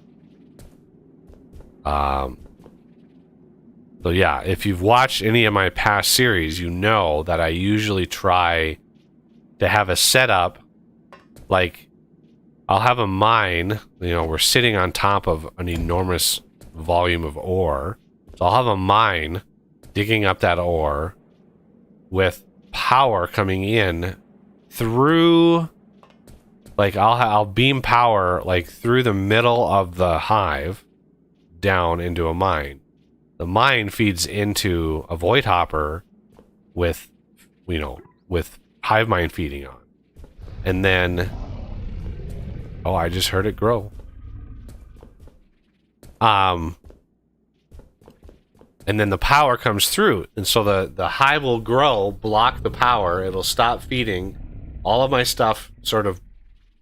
So yeah, if you've watched any of my past series, you know that I usually try to have a setup, like, I'll have a mine, you know, we're sitting on top of an enormous volume of ore. So I'll have a mine digging up that ore with power coming in through, like, I'll beam power, like, through the middle of the hive down into a mine. The mine feeds into a Void Hopper with, you know, with hive mind feeding on. And then, oh, I just heard it grow. And then the power comes through. And so the hive will grow, block the power. It'll stop feeding. All of my stuff sort of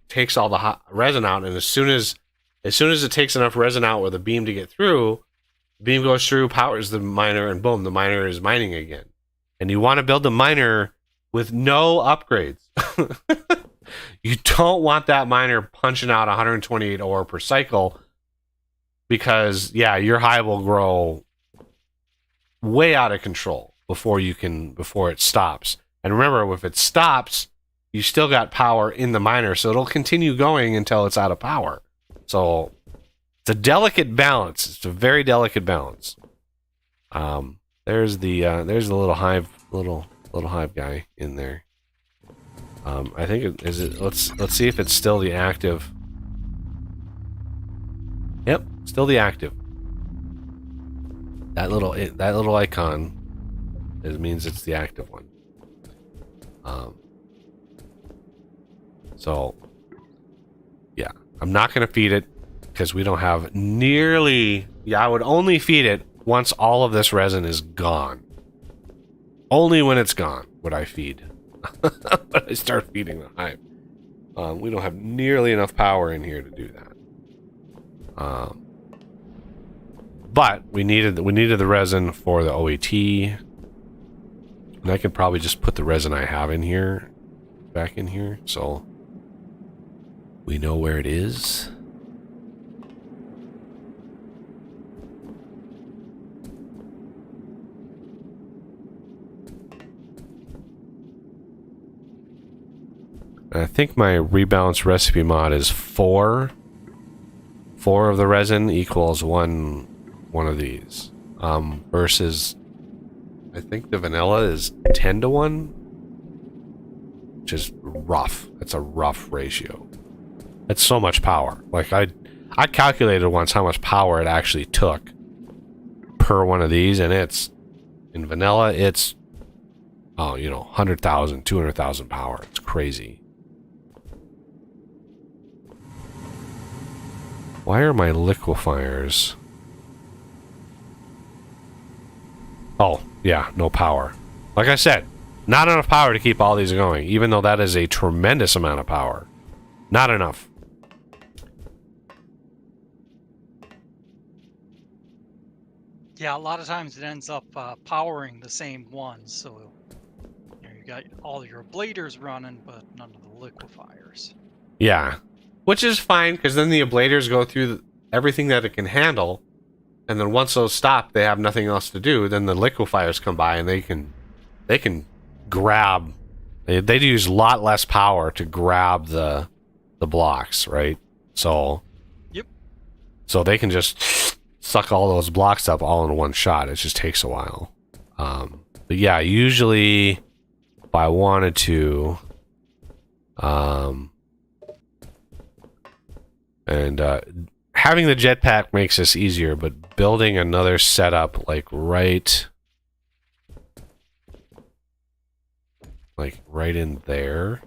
takes all the resin out. And as soon as it takes enough resin out with a beam to get through, beam goes through, powers the miner, and boom, the miner is mining again. And you want to build the miner with no upgrades. You don't want that miner punching out 128 ore per cycle, because, yeah, your hive will grow way out of control before it stops. And remember, if it stops, you still got power in the miner, so it'll continue going until it's out of power. So it's a delicate balance. It's a very delicate balance. There's the little hive guy in there. I think let's see if it's still the active. Yep, still the active. That little icon, it means it's the active one. So yeah, I'm not gonna feed it, because we don't have nearly... Yeah, I would only feed it once all of this resin is gone. Only when it's gone would I feed. When I start feeding the hive. We don't have nearly enough power in here to do that. But we needed the resin for the OET. And I could probably just put the resin I have in here back in here, so we know where it is. I think my rebalance recipe mod is 4. 4 of the resin equals one of these. Versus I think the vanilla is 10 to 1, which is rough. That's a rough ratio. It's so much power. Like I calculated once how much power it actually took per one of these, and it's in vanilla it's 100,000, 200,000 power. It's crazy. Why are my liquefiers? Oh, yeah, no power. Like I said, not enough power to keep all these going, even though that is a tremendous amount of power. Not enough. Yeah, a lot of times it ends up powering the same ones. So you got all your ablaters running, but none of the liquefiers. Yeah. Which is fine, because then the ablaters go through everything that it can handle, and then once those stop, they have nothing else to do. Then the liquefiers come by, and they can grab. They use a lot less power to grab the blocks, right? So. Yep. So they can just suck all those blocks up all in one shot. It just takes a while. But yeah, usually if I wanted to, having the jetpack makes this easier, but building another setup like right in there,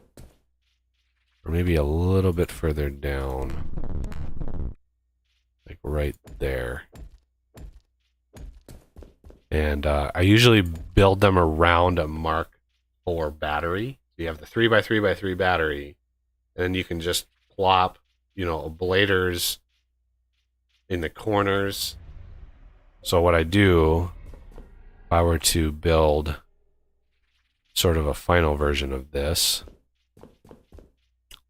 or maybe a little bit further down, like right there. And I usually build them around a Mark IV battery. You have the 3x3x3 battery, and then you can just plop, ablaters in the corners. So what I do, if I were to build sort of a final version of this,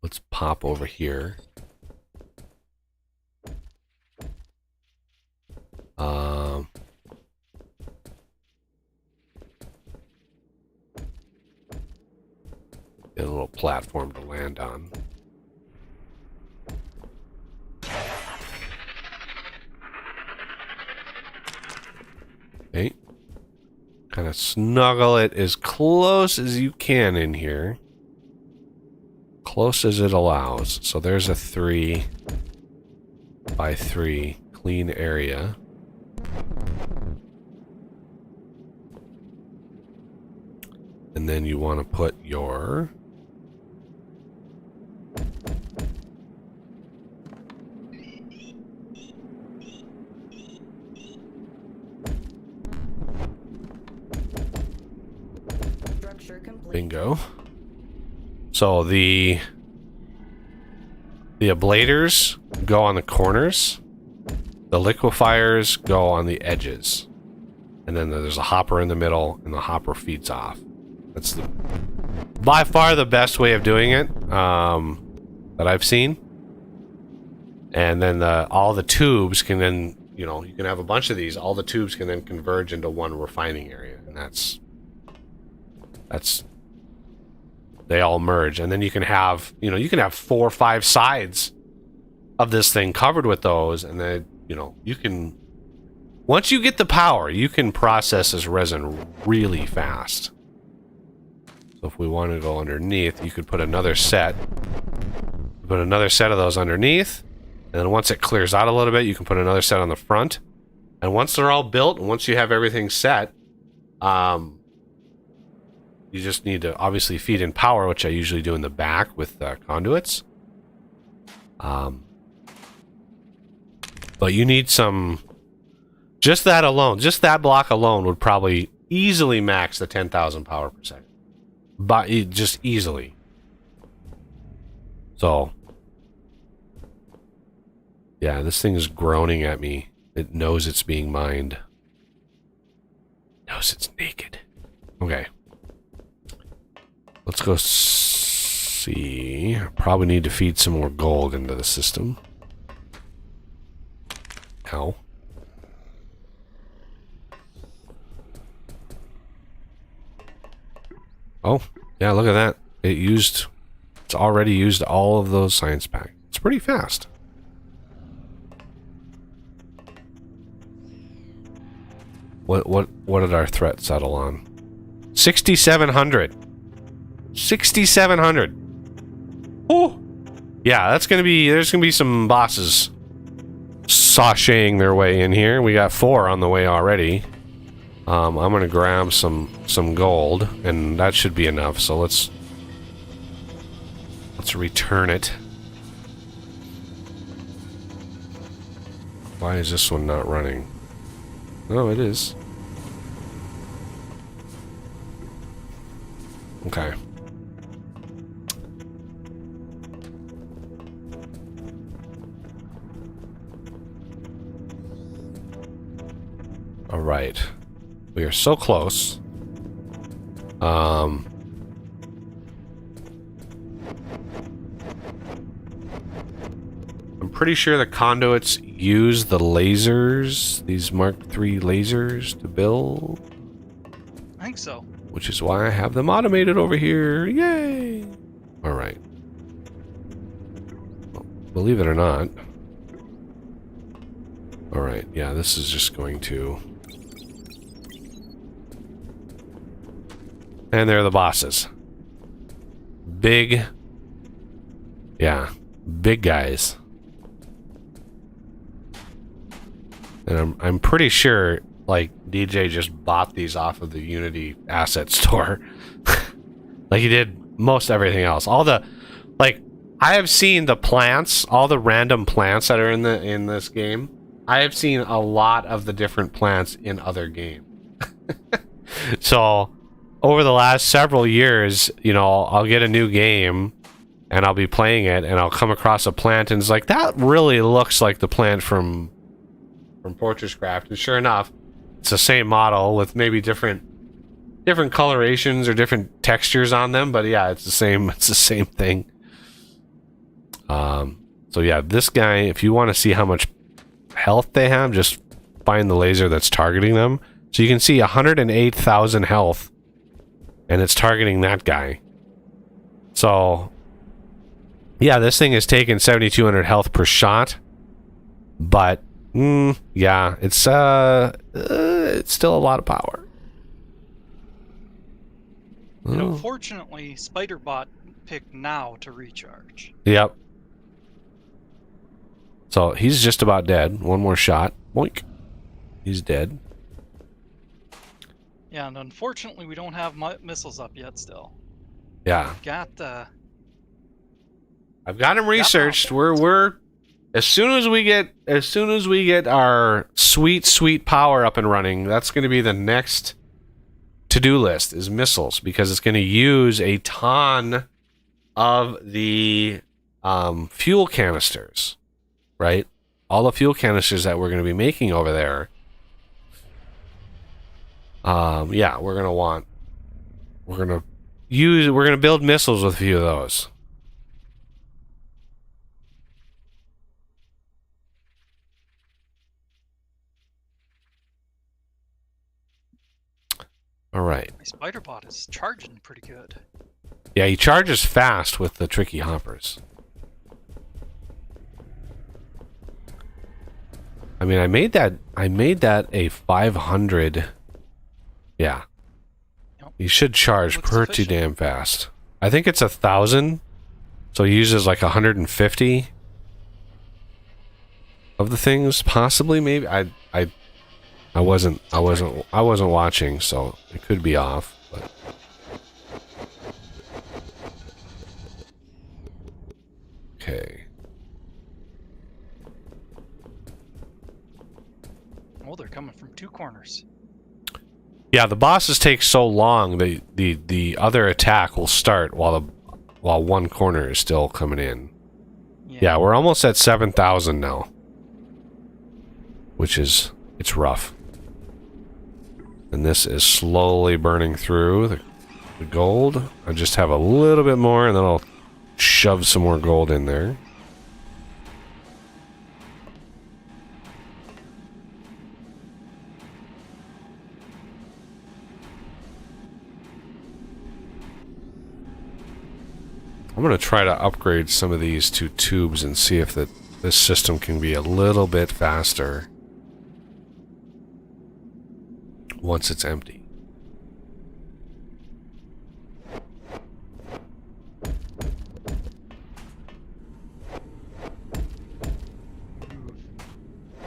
let's pop over here. Get a little platform to land on. Okay. Kind of snuggle it as close as you can in here. Close as it allows. So there's a 3x3 clean area. And then you want to put your bingo. So the ablaters go on the corners. The liquefiers go on the edges. And then there's a hopper in the middle, and the hopper feeds off. That's by far the best way of doing it that I've seen. And then all the tubes can then, you can have a bunch of these. All the tubes can then converge into one refining area, and that's they all merge. And then you can have, you can have 4 or 5 sides of this thing covered with those, and then, you can, once you get the power, you can process this resin really fast. So if we want to go underneath, you could put another set. Put another set of those underneath. And then once it clears out a little bit, you can put another set on the front. And once they're all built, and once you have everything set, you just need to obviously feed in power, which I usually do in the back with conduits. But you need some... Just that alone, just that block alone would probably easily max the 10,000 power per second. But just easily. So, yeah, this thing is groaning at me. It knows it's being mined. Knows it's naked. Okay. Let's go see. Probably need to feed some more gold into the system. Ow. Oh, yeah, look at that. It used It's already used all of those science packs. It's pretty fast. What did our threat settle on? 6,700. 6,700. Oh, yeah. There's gonna be some bosses sashaying their way in here. We got 4 on the way already. I'm gonna grab some gold, and that should be enough. So let's return it. Why is this one not running? No, it is. Okay. All right. We are so close. I'm pretty sure the conduits use the lasers, these Mark III lasers, to build. I think so. Which is why I have them automated over here. Yay! All right. Well, believe it or not. All right. Yeah, this is just going to. And there are the bosses. Big. Yeah, big guys. And I'm pretty sure, like, DJ just bought these off of the Unity asset store. Like he did most everything else. All the, like, I have seen the plants, all the random plants that are in this game. I have seen a lot of the different plants in other games. So, over the last several years, you know, I'll get a new game and I'll be playing it and I'll come across a plant and it's like, that really looks like the plant from FortressCraft, and sure enough, it's the same model with maybe different colorations or different textures on them, but yeah, it's the same thing. So yeah, this guy, if you want to see how much health they have, just find the laser that's targeting them. So you can see 108,000 health, and it's targeting that guy. So yeah, this thing is taking 7,200 health per shot, but yeah, it's still a lot of power. You know, fortunately, Spiderbot picked now to recharge. Yep. So he's just about dead. One more shot. Boink. He's dead. Yeah, and unfortunately, we don't have missiles up yet still. Yeah. I've got him researched. We're as soon as we get our sweet power up and running, that's going to be the next to-do list is missiles, because it's going to use a ton of the fuel canisters, right? All the fuel canisters that we're going to be making over there. Yeah, we're going to build missiles with a few of those. All right. My Spiderbot is charging pretty good. Yeah, he charges fast with the tricky hoppers. I mean, I made that a 500. Yeah. Yep. He should charge pretty damn fast. I think it's 1,000. So he uses like 150 of the things, possibly, maybe. I wasn't watching, so it could be off, but okay. Oh, they're coming from 2 corners. Yeah, the bosses take so long, the other attack will start while one corner is still coming in. Yeah, we're almost at 7,000 now, which is it's rough. And this is slowly burning through the gold. I just have a little bit more, and then I'll shove some more gold in there. I'm gonna try to upgrade some of these to tubes and see if this system can be a little bit faster once it's empty.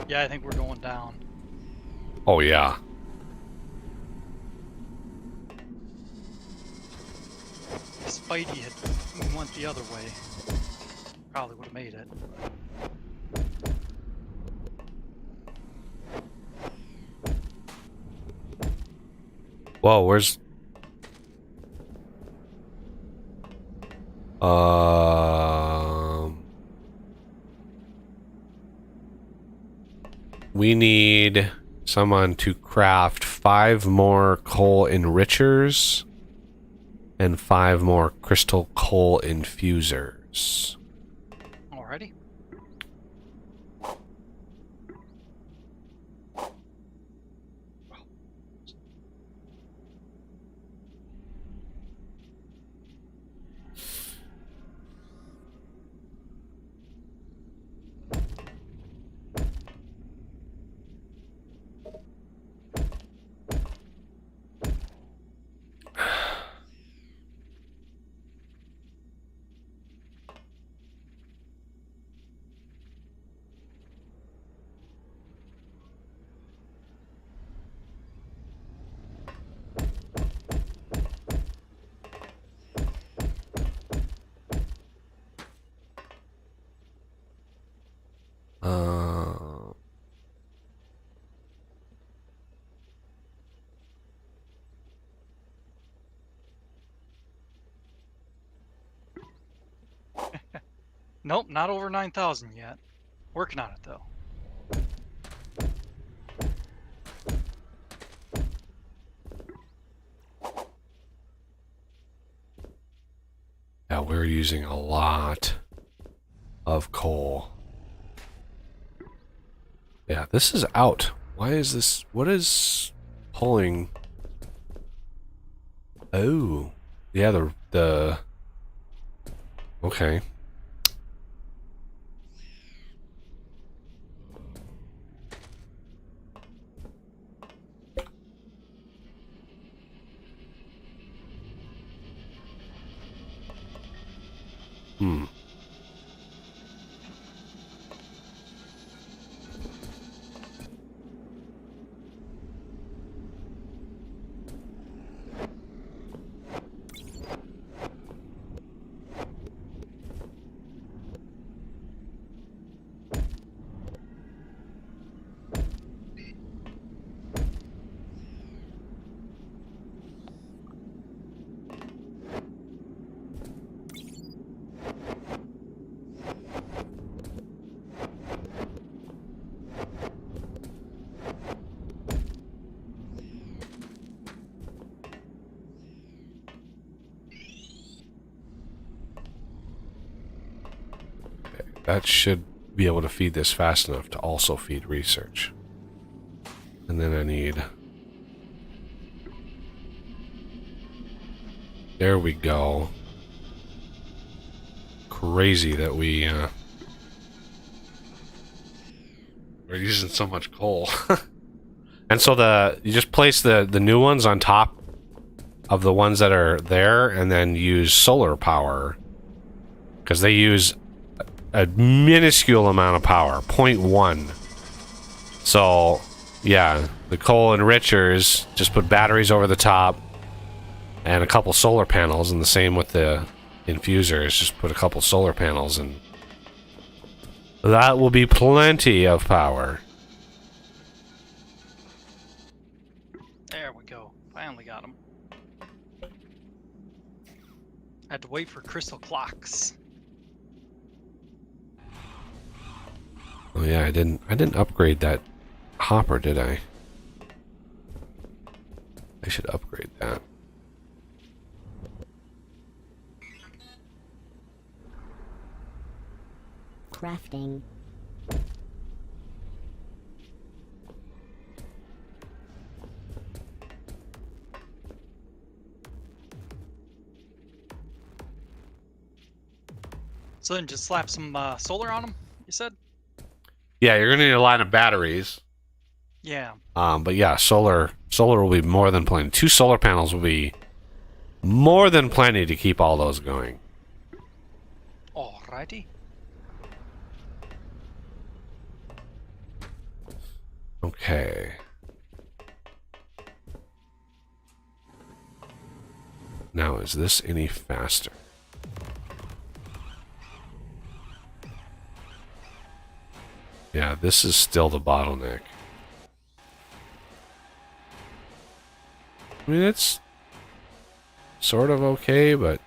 Yeah, I think we're going down. Oh yeah. If Spidey had went the other way, probably would have made it. Whoa, where's... We need someone to craft 5 more coal enrichers and 5 more crystal coal infusers. Alrighty. Nope, not over 9,000 yet. Working on it though. Yeah, we're using a lot of coal. Yeah, this is out. Why is this... What is pulling... Oh. Yeah, the... Okay. Hmm. That should be able to feed this fast enough to also feed research. And then I need... There we go. Crazy that we're using so much coal. And so you just place the new ones on top of the ones that are there and then use solar power. Because they use a minuscule amount of power, 0.1. So, yeah, the coal enrichers, just put batteries over the top and a couple solar panels, and the same with the infusers, just put a couple solar panels and that will be plenty of power. There we go. Finally got them. Had to wait for crystal clocks. Oh yeah, I didn't upgrade that hopper, did I? I should upgrade that. Crafting. So then just slap some solar on them, you said? Yeah, you're gonna need a line of batteries. Yeah. But yeah, solar will be more than plenty. 2 solar panels will be more than plenty to keep all those going. Alrighty. Okay. Now, is this any faster? Yeah, this is still the bottleneck. I mean, it's sort of okay, but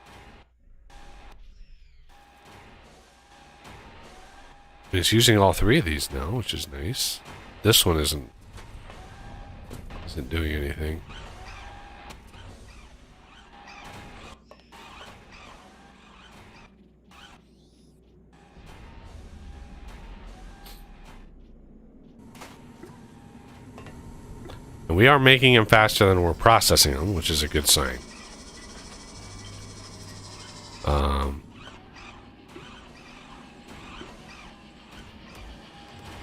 it's using all 3 of these now, which is nice. This one isn't doing anything. And we are making them faster than we're processing them, which is a good sign.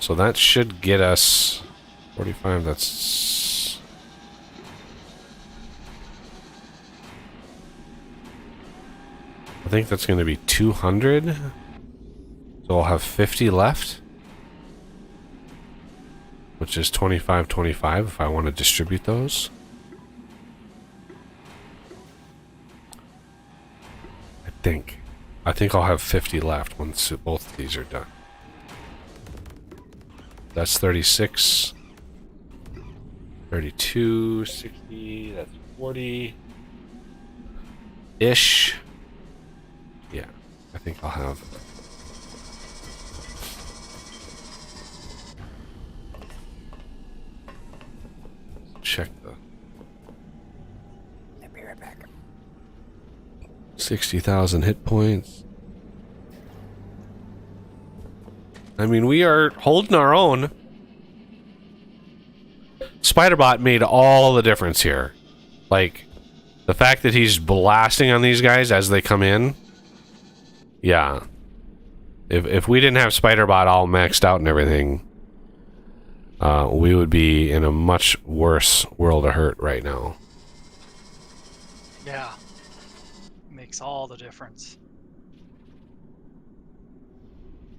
So that should get us 45. That's I think that's going to be 200. So I'll have 50 left, which is 25, 25 if I want to distribute those. I think I'll have 50 left once both of these are done. That's 36, 32, 60, that's 40-ish. Yeah, I think I'll have... Check the... I'll be right back. 60,000 hit points. I mean, we are holding our own. Spiderbot made all the difference here. Like, the fact that he's blasting on these guys as they come in. Yeah. If we didn't have Spiderbot all maxed out and everything, we would be in a much worse world of hurt right now. Yeah. Makes all the difference.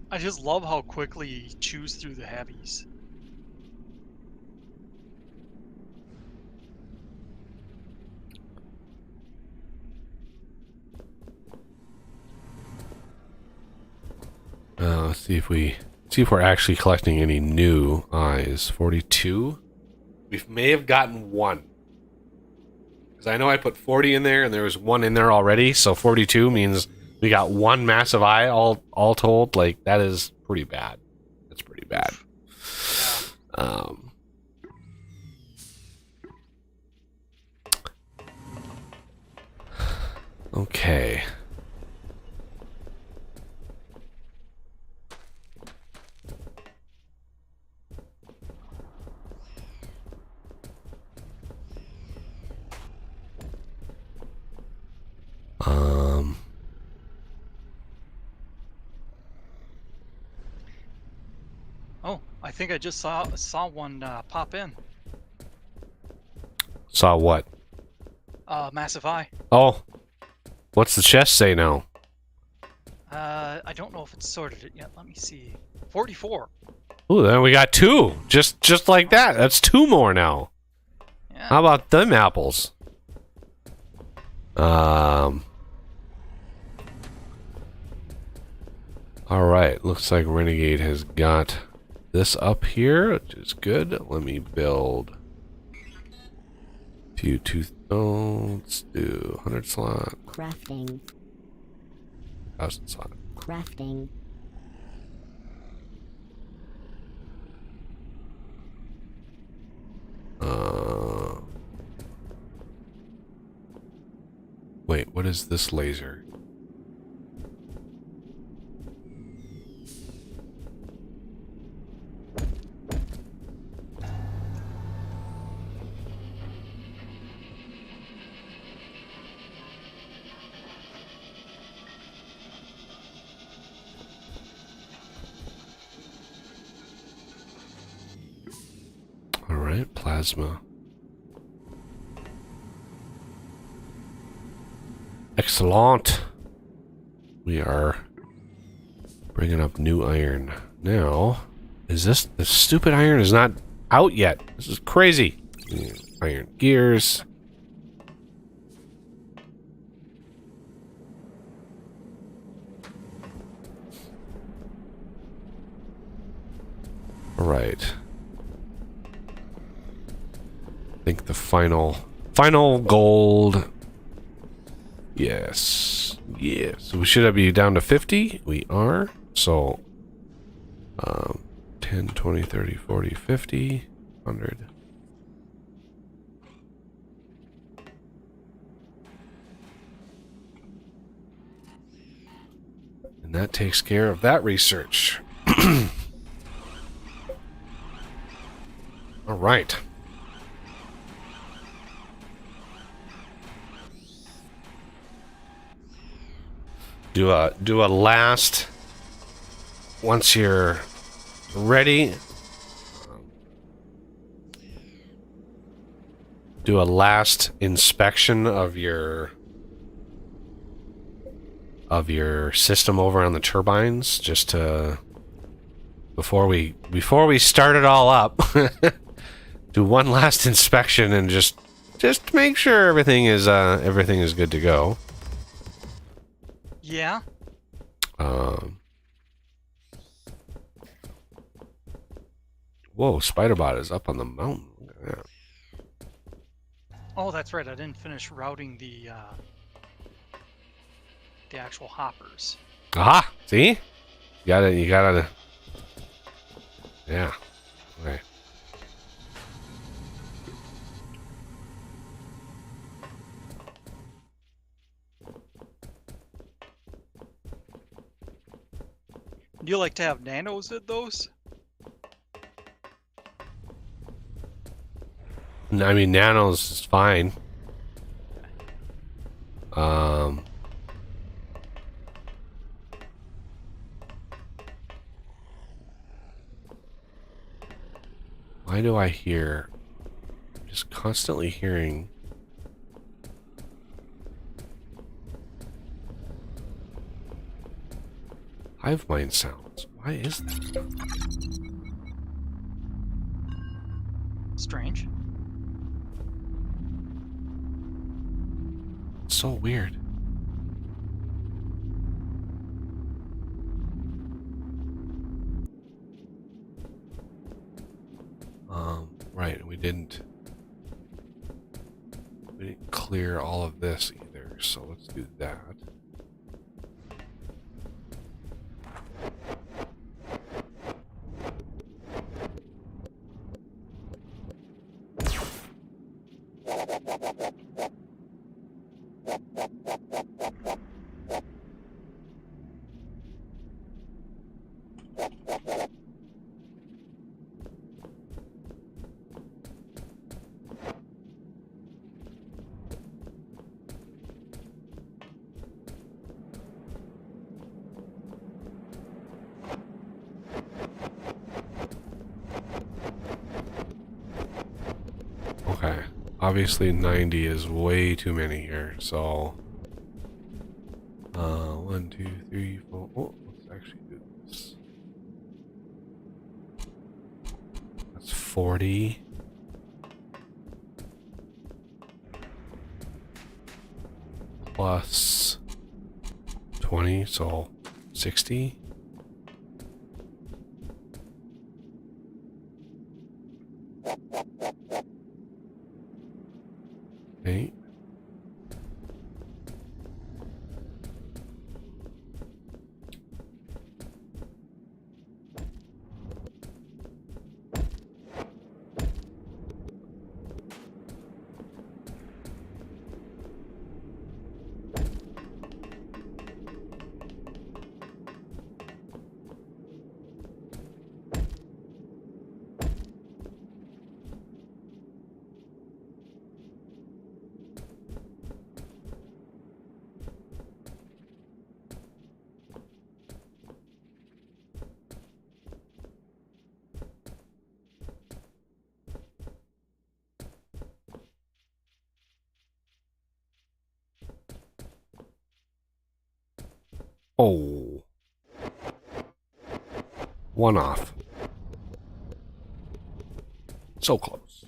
I just love how quickly he chews through the heavies. Let's see if we're actually collecting any new eyes. 42. We may have gotten 1. Because I know I put 40 in there, and there was 1 in there already. So 42 means we got 1 massive eye all told. Like, that is pretty bad. That's pretty bad. Okay. Oh, I think I just saw one pop in. Saw what? Massive eye. Oh. What's the chest say now? I don't know if it's sorted it yet. Let me see. 44. Ooh, then we got 2. Just like that. That's 2 more now. Yeah. How about them apples? Alright, looks like Renegade has got this up here, which is good. Let me build few let's do 100 slot, Crafting. 1,000 slot. Crafting. Wait, what is this laser? Plasma. Excellent. We are bringing up new iron. Now, is this... The stupid iron is not out yet. This is crazy. Iron gears. All right. I think the final gold. Yes. Yes. So we should be down to 50. We are. So 10, 20, 30, 40, 50, 100. And that takes care of that research. All right. Do a last, once you're ready, do a last inspection of your system over on the turbines, just to before we start it all up. Do one last inspection and just make sure everything is good to go. Yeah. Whoa, Spiderbot is up on the mountain. Look at that. Oh, that's right. I didn't finish routing the actual hoppers. Aha! See? You gotta. Yeah. Okay. Do you like to have nanos at those? I mean, nanos is fine. Why do I hear? I'm just constantly hearing. Hive mind sounds. Why is that? Strange. It's so weird. Right, we didn't clear all of this either, so let's do that. Okay, obviously 90 is way too many here, so 1, 2, 3, 4. Oh, let's actually do this. That's 40. Plus 20, so 60. Okay. Oh. One off. So close.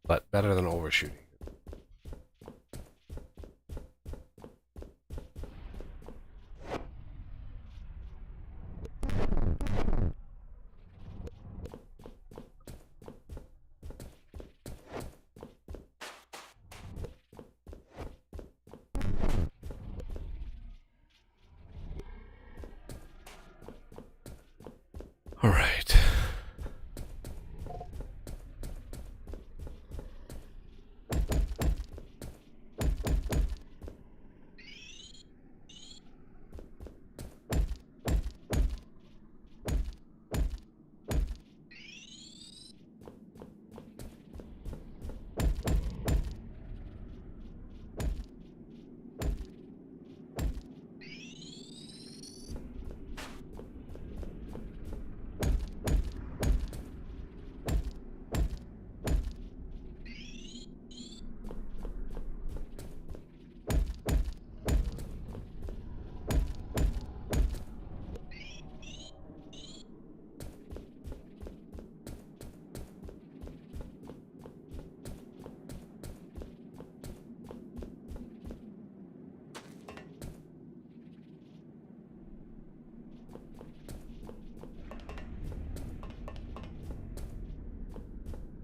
But better than overshooting. All right.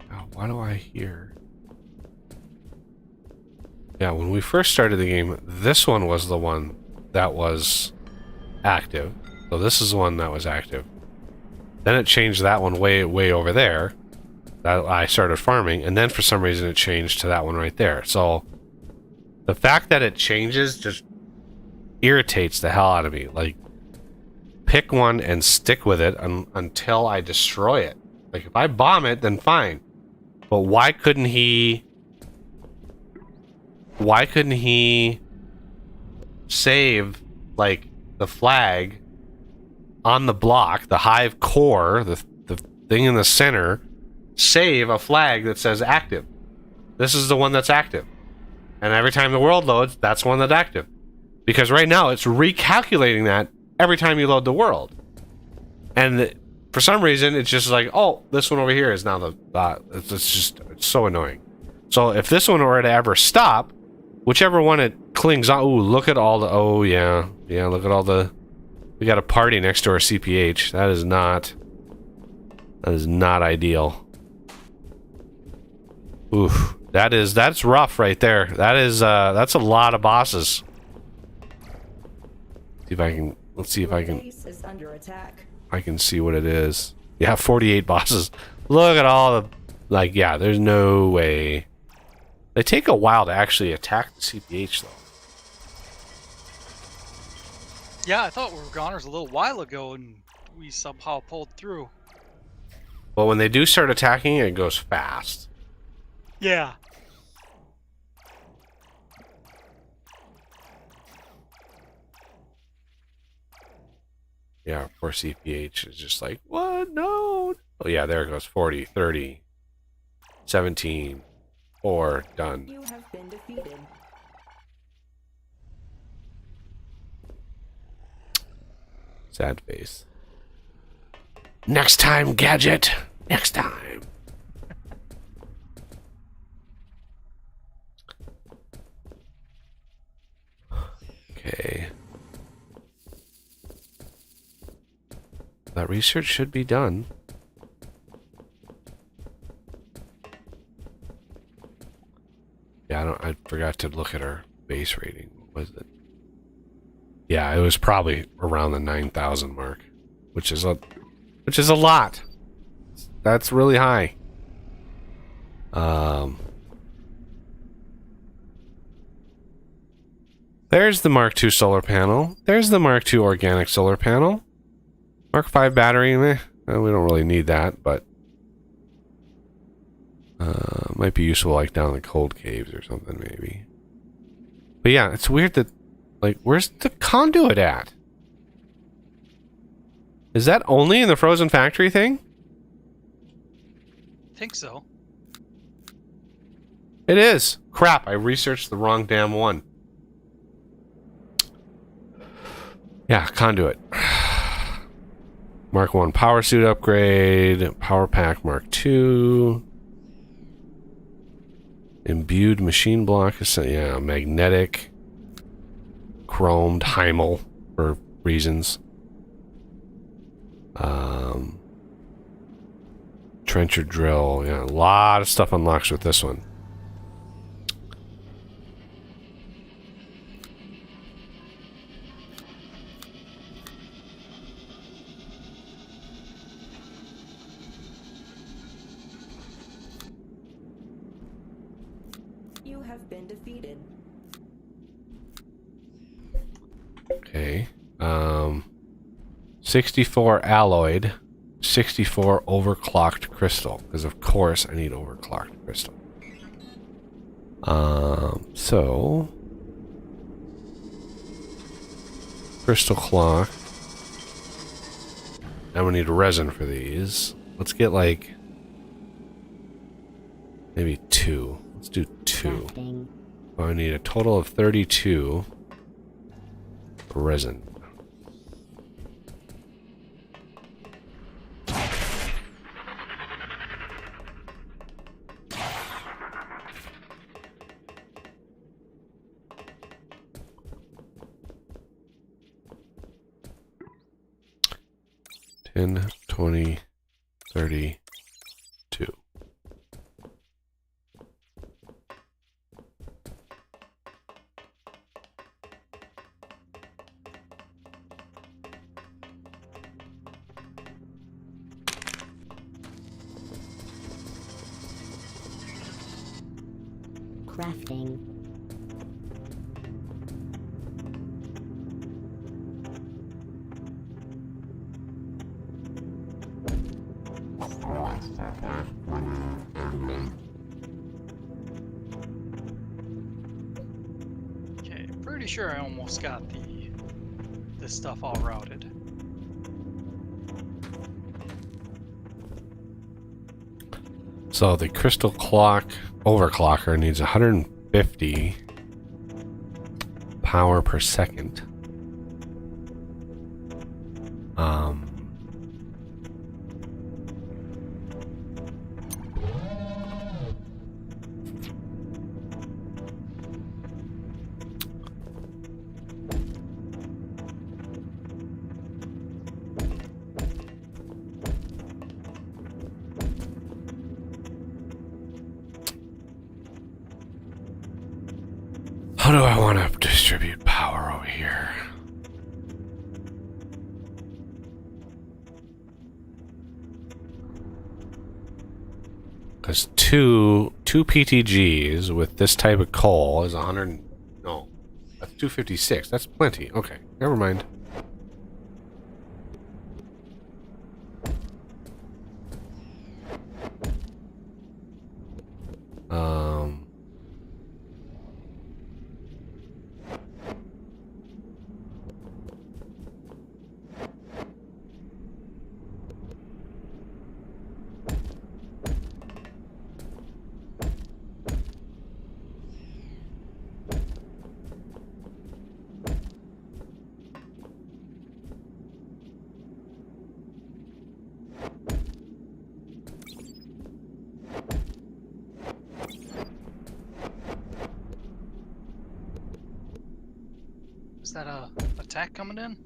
Now, why do I hear? Yeah, when we first started the game, this one was the one that was active. So this is the one that was active. Then it changed that one way over there. That I started farming, and then for some reason it changed to that one right there. So the fact that it changes just irritates the hell out of me. Like, pick one and stick with it until I destroy it. Like, if I bomb it, then fine. But why couldn't he save, like, the flag on the block, the hive core, the thing in the center, save a flag that says active? This is the one that's active. And every time the world loads, that's one that's active. Because right now, it's recalculating that every time you load the world. And for some reason, it's just like, oh, this one over here is now the... it's so annoying. So if this one were to ever stop, whichever one it clings on... Ooh, look at all the... Oh, yeah. Yeah, look at all the... We got a party next to our CPH. That is not ideal. Oof. That's rough right there. That's a lot of bosses. See if I can... Let's see if I can... Base is under attack. I can see what it is. Yeah, 48 bosses. Look at all the... Like, yeah, there's no way. They take a while to actually attack the CPH, though. Yeah, I thought we were goners a little while ago, and we somehow pulled through. But when they do start attacking, it goes fast. Yeah. Yeah, poor CPH is just like, what? No. Oh, yeah, there it goes. 40, 30, 17, 4, done. You have been defeated. Sad face. Next time, Gadget. Next time. Okay. That research should be done. Yeah, I forgot to look at our base rating. What was it? Yeah, it was probably around the 9,000 mark, which is a lot. That's really high. There's the Mark II solar panel. There's the Mark II organic solar panel. Mark V battery, meh. We don't really need that, but might be useful like down in the cold caves or something maybe. But yeah, it's weird that, like, where's the conduit at? Is that only in the frozen factory thing? I think so. It is. Crap, I researched the wrong damn one. Yeah, conduit. Mark 1 power suit upgrade. Power pack Mark 2. Imbued machine block. Yeah, magnetic. Chromed. Heimel for reasons. Trencher drill. Yeah, a lot of stuff unlocks with this one. You have been defeated. Okay. 64 alloyed, 64 overclocked crystal, because of course I need overclocked crystal. So crystal clock. Now we need resin for these. Let's get like maybe 2. Let's do 2. Crafting. I need a total of 32 resin. $10, $20, $32. Crafting. Okay, pretty sure I almost got this stuff all routed. So the crystal clock overclocker needs 150 power per second. How do I want to distribute power over here? Because two PTGs with this type of coal is 100. No, that's 256. That's plenty. Okay, never mind. Is that a attack coming in?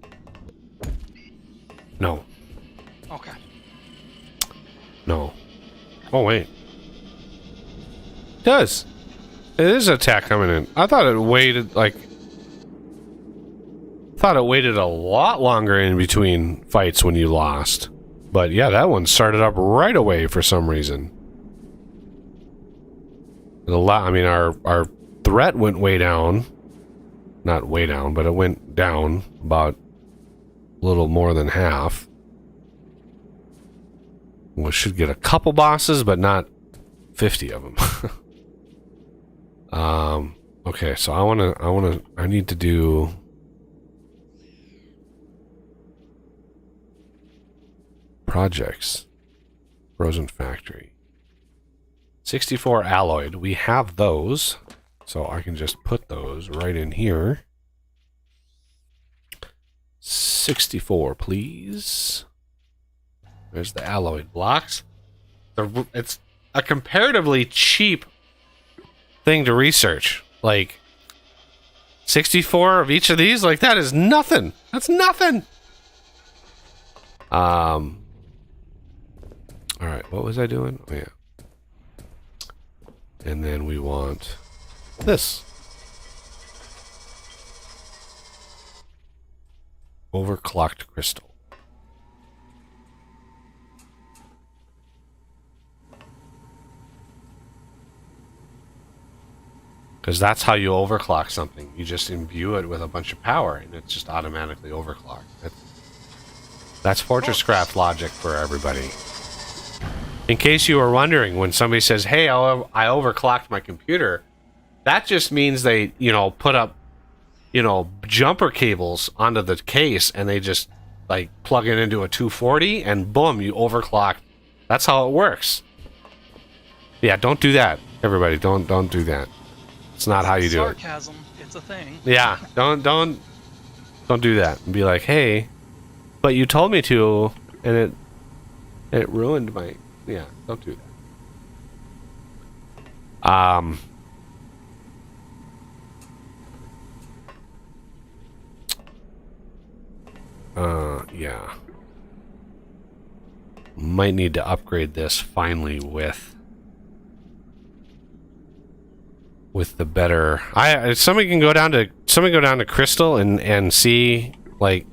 No, Okay. no. Oh wait, it does. It is an attack coming in. I thought it waited like. Thought it waited a lot longer in between fights when you lost. But yeah, that one started up right away for some reason. I mean, our threat went way down. Not way down, but it went down about a little more than half. We should get a couple bosses, but not 50 of them. Okay, so I need to do projects. Frozen factory. 64 alloyed. We have those. So I can just put those right in here. 64, please. There's the alloyed blocks. It's a comparatively cheap thing to research. Like, 64 of each of these? Like, that is nothing. That's nothing. Alright, what was I doing? Oh, yeah. And then we want this. Overclocked crystal. Because that's how you overclock something. You just imbue it with a bunch of power, and it's just automatically overclocked. That's FortressCraft logic for everybody. In case you were wondering, when somebody says, hey, I overclocked my computer, that just means they, you know, put up, you know, jumper cables onto the case, and they just, like, plug it into a 240, and boom, you overclock. That's how it works. Yeah, don't do that, everybody. Don't do that. It's not how you do it. Sarcasm. It's a thing. Yeah, don't do that. And be like, hey, but you told me to, and it ruined my. Yeah, don't do that. Yeah. Might need to upgrade this finally with the better. Somebody go down to Crystal and see, like,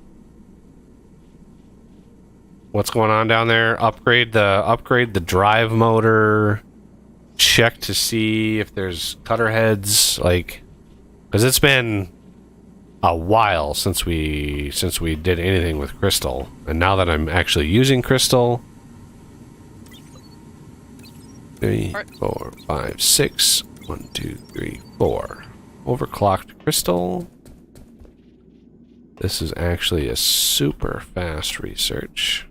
what's going on down there. Upgrade the drive motor. Check to see if there's cutter heads, like, because it's been a while since we did anything with Crystal, and now that I'm actually using Crystal. 3, 4, 5, 6. 1, 2, 3, 4. Overclocked crystal. This is actually a super fast research.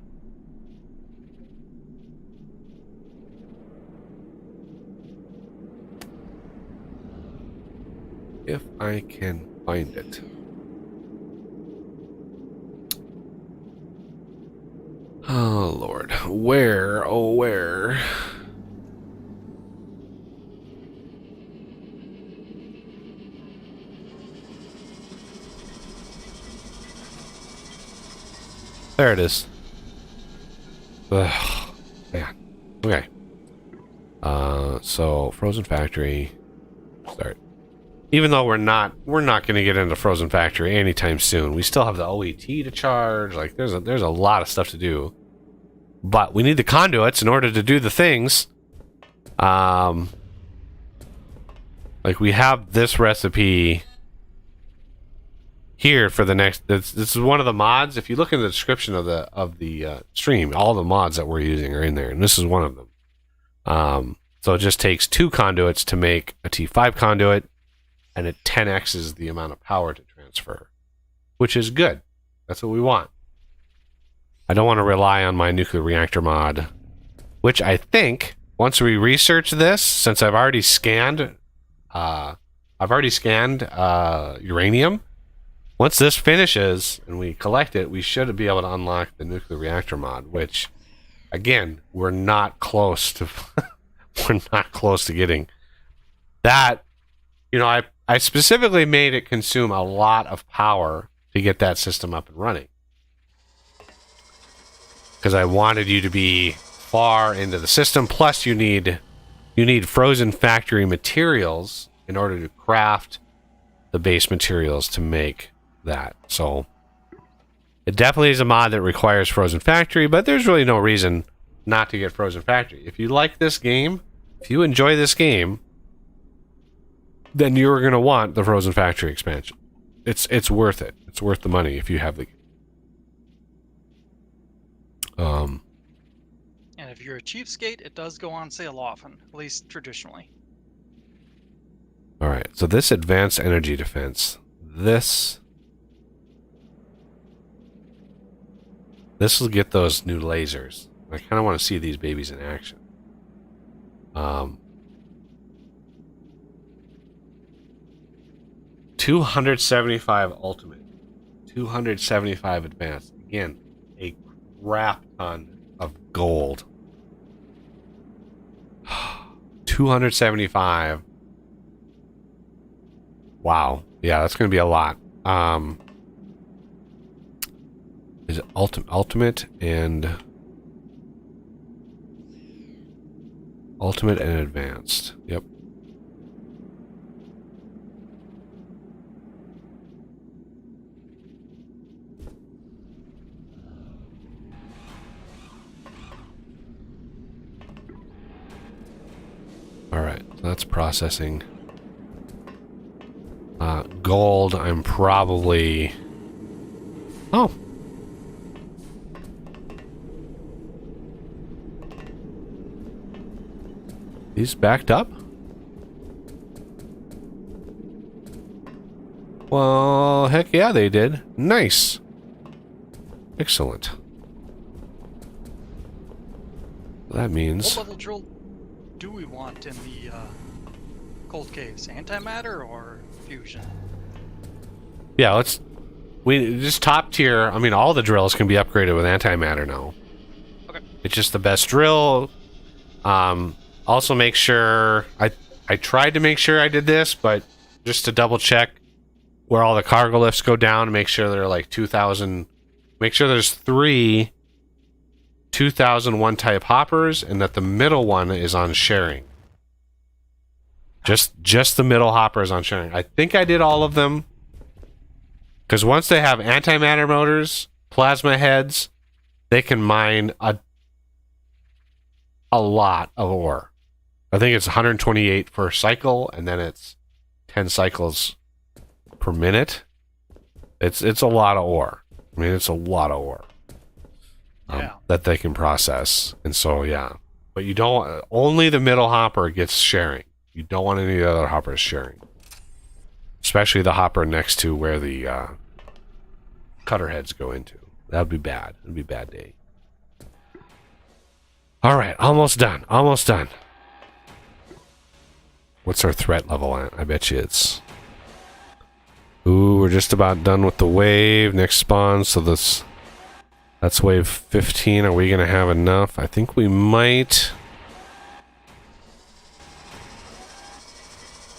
If I can find it. Oh Lord, where, oh where? There it is. Ugh, man. Okay. So Frozen Factory. Start. Even though we're not going to get into Frozen Factory anytime soon. We still have the OET to charge. Like, there's a lot of stuff to do. But we need the conduits in order to do the things. Like, we have this recipe here for the next. This is one of the mods. If you look in the description of the stream, all the mods that we're using are in there, and this is one of them. So it just takes 2 conduits to make a T5 conduit, and it 10x's the amount of power to transfer, which is good. That's what we want. I don't want to rely on my nuclear reactor mod, which I think once we research this, since I've already scanned uranium. Once this finishes and we collect it, we should be able to unlock the nuclear reactor mod, which, again, we're not close to. We're not close to getting that. You know, I specifically made it consume a lot of power to get that system up and running, because I wanted you to be far into the system. Plus, you need frozen factory materials in order to craft the base materials to make that. So it definitely is a mod that requires Frozen Factory, but there's really no reason not to get Frozen Factory. If you like this game, if you enjoy this game, then you're going to want the Frozen Factory expansion. It's worth it. It's worth the money if you have the And if you're a cheapskate, it does go on sale often, at least traditionally. All right. So this advanced energy defense, this will get those new lasers. I kind of want to see these babies in action. 275 ultimate. 275 advanced. Again, a crap ton of gold. 275. Wow. Yeah, that's going to be a lot. Is it ultimate and advanced? Yep. All right, so that's processing. Gold, I'm probably... Oh. These backed up? Well, heck yeah, they did. Nice. Excellent. That means... What level drill do we want in the cold caves? Antimatter or fusion? Yeah, let's... We just top tier... I mean, all the drills can be upgraded with antimatter now. Okay. It's just the best drill. Also make sure... I tried to make sure I did this, but just to double check where all the cargo lifts go down, make sure they're like 2,000... Make sure there's 3 2001 type hoppers, and that the middle one is on sharing. Just the middle hopper is on sharing. I think I did all of them. Because once they have antimatter motors, plasma heads, they can mine a lot of ore. I think it's 128 per cycle, and then it's 10 cycles per minute. It's a lot of ore. I mean, it's a lot of ore that they can process. And so, yeah. But you don't... Only the middle hopper gets sharing. You don't want any of the other hoppers sharing. Especially the hopper next to where the cutter heads go into. That would be bad. It would be a bad day. Alright, almost done. Almost done. What's our threat level at? I bet you it's... Ooh, we're just about done with the wave. Next spawn, so that's wave 15. Are we going to have enough? I think we might...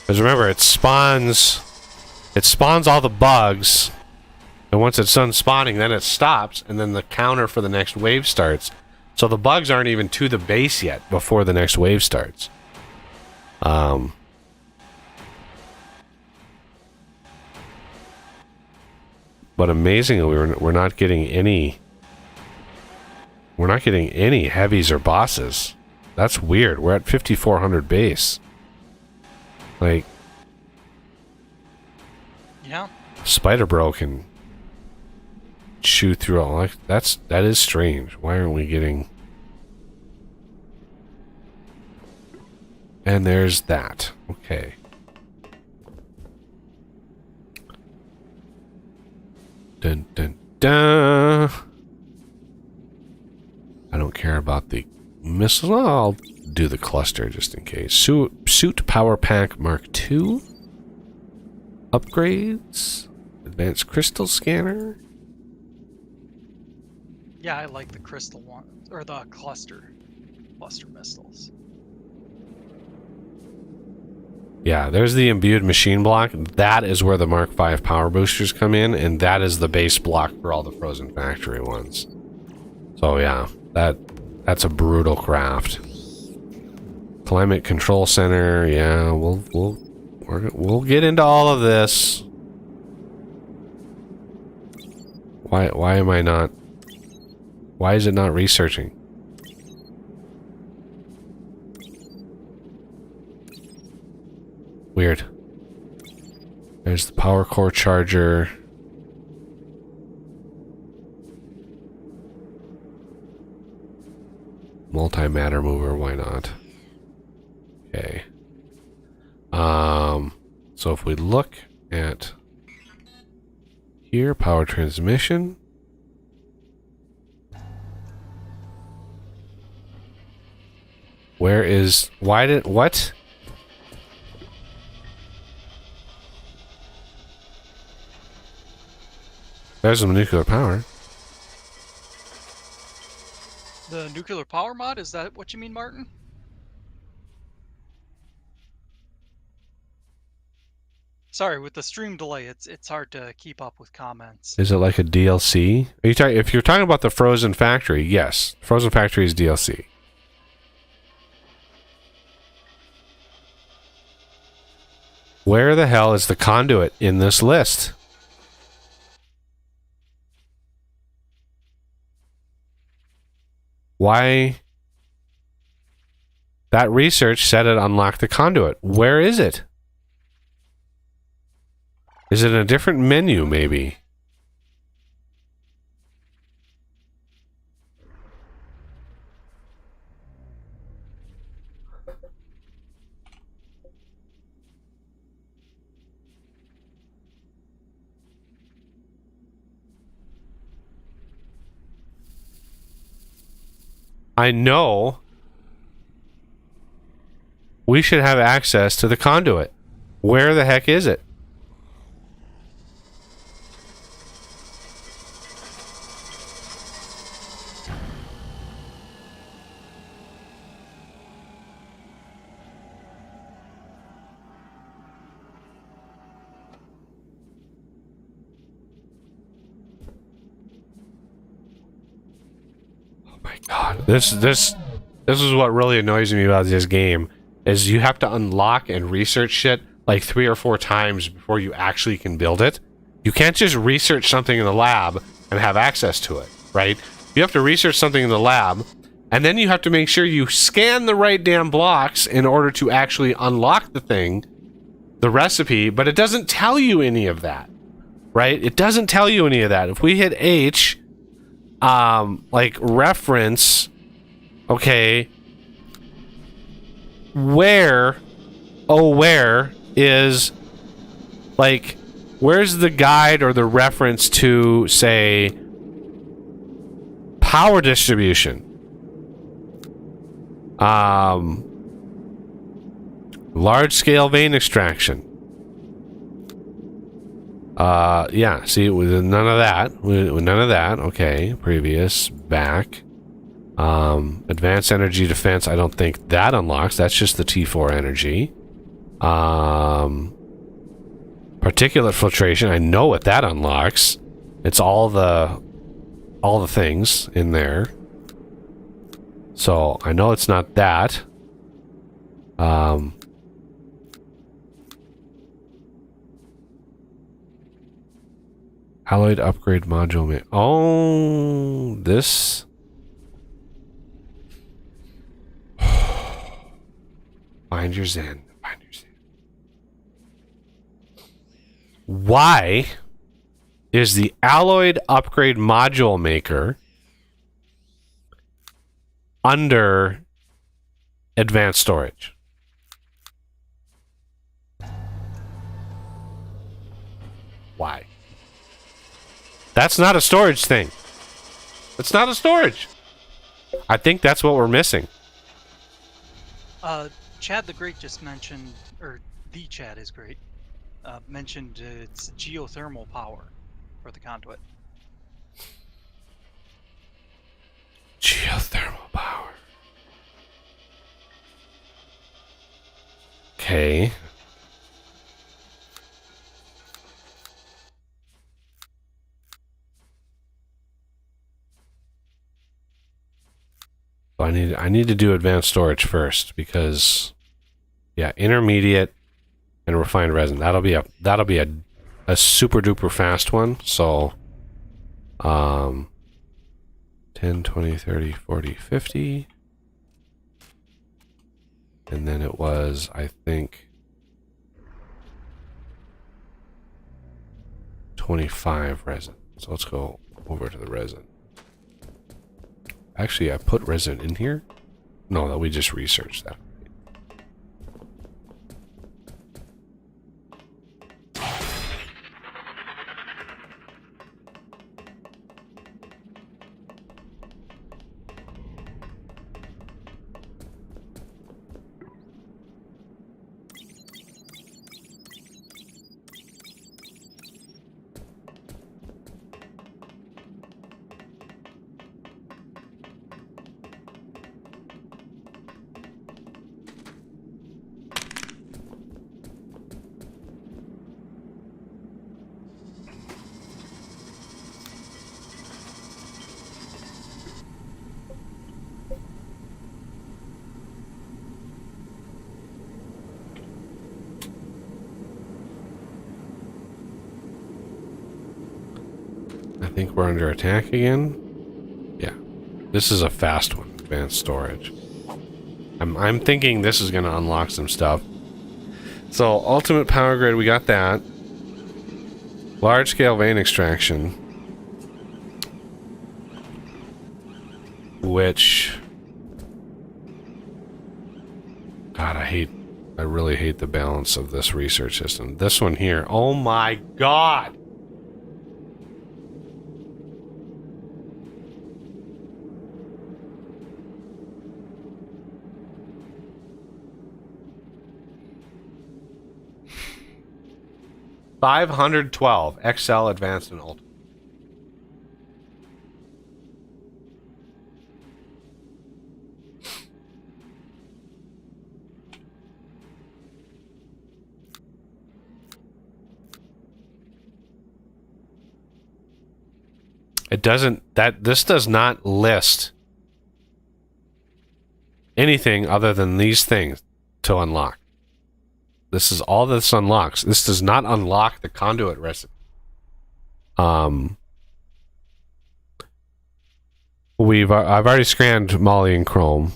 Because remember, it spawns all the bugs, and once it's done spawning, then it stops, and then the counter for the next wave starts. So the bugs aren't even to the base yet before the next wave starts. But amazingly, we're not getting any. We're not getting any heavies or bosses. That's weird. We're at 5,400 base. Like, yeah, Spider Bro can chew through all. That is strange. Why aren't we getting? And there's that. Okay. Dun dun dun. I don't care about the missile. I'll do the cluster just in case. Suit Power Pack Mark II. Upgrades. Advanced Crystal Scanner. Yeah, I like the crystal one, or the cluster missiles. Yeah, there's the imbued machine block. That is where the Mark V power boosters come in, and that is the base block for all the Frozen Factory ones. So yeah, that's a brutal craft. Climate Control Center. Yeah, we'll get into all of this. Why am I not? Why is it not researching? Weird. There's the power core charger. Multi-matter mover, why not? Okay. So if we look at here, power transmission. What? There's some nuclear power. The nuclear power mod, is that what you mean, Martin? Sorry, with the stream delay, it's hard to keep up with comments. Is it like a DLC? Are you talking? If you're talking about the Frozen Factory, yes, Frozen Factory is DLC. Where the hell is the conduit in this list? Why? That research said it unlocked the conduit. Where is it? Is it in a different menu, maybe? I know we should have access to the conduit. Where the heck is it? God, this is what really annoys me about this game, is you have to unlock and research shit like 3 or 4 times before you actually can build it. You can't just research something in the lab and have access to it, right? You have to research something in the lab, and then you have to make sure you scan the right damn blocks in order to actually unlock the thing, the recipe, but it doesn't tell you any of that, right? It doesn't tell you any of that. If we hit H, like reference, okay, where is, like, where's the guide or the reference to, say, power distribution? Large scale vein extraction. Yeah, see, with none of that. With none of that. Okay, previous, back. Advanced energy defense, I don't think that unlocks. That's just the T4 energy. Particulate filtration, I know what that unlocks. It's all the things in there. So, I know it's not that. Alloyed upgrade module. Oh, this. Find your Zen. Find your Zen. Why is the alloyed upgrade module maker under advanced storage? Why? That's not a storage thing. It's not a storage. I think that's what we're missing. Chad the Great just mentioned, or the Chad is great, mentioned it's geothermal power for the conduit. Geothermal power. Okay. I need to do advanced storage first, because yeah, intermediate and refined resin. That'll be a super duper fast one. So 10, 20, 30, 40, 50. And then it was, I think, 25 resin. So let's go over to the resin. Actually, I put resin in here. No, that we just researched that. I think we're under attack again. Yeah. This is a fast one. Advanced storage. I'm thinking this is going to unlock some stuff. So, ultimate power grid, we got that. Large scale vein extraction. Which... God, I really hate the balance of this research system. This one here, oh my god! $512 XL Advanced and Ultimate. It doesn't, this does not list anything other than these things to unlock. This is all this unlocks. This does not unlock the conduit recipe. I've already scanned Molly and Chrome.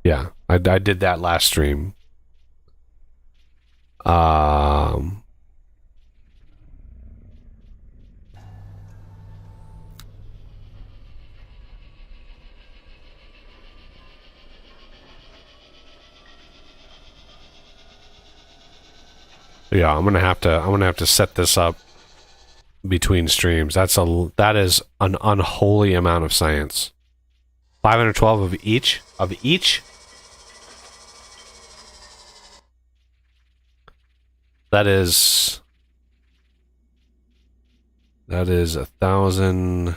Yeah, I did that last stream. Yeah, I'm gonna have to set this up between streams. That is an unholy amount of science. 512 of each That is 1,000.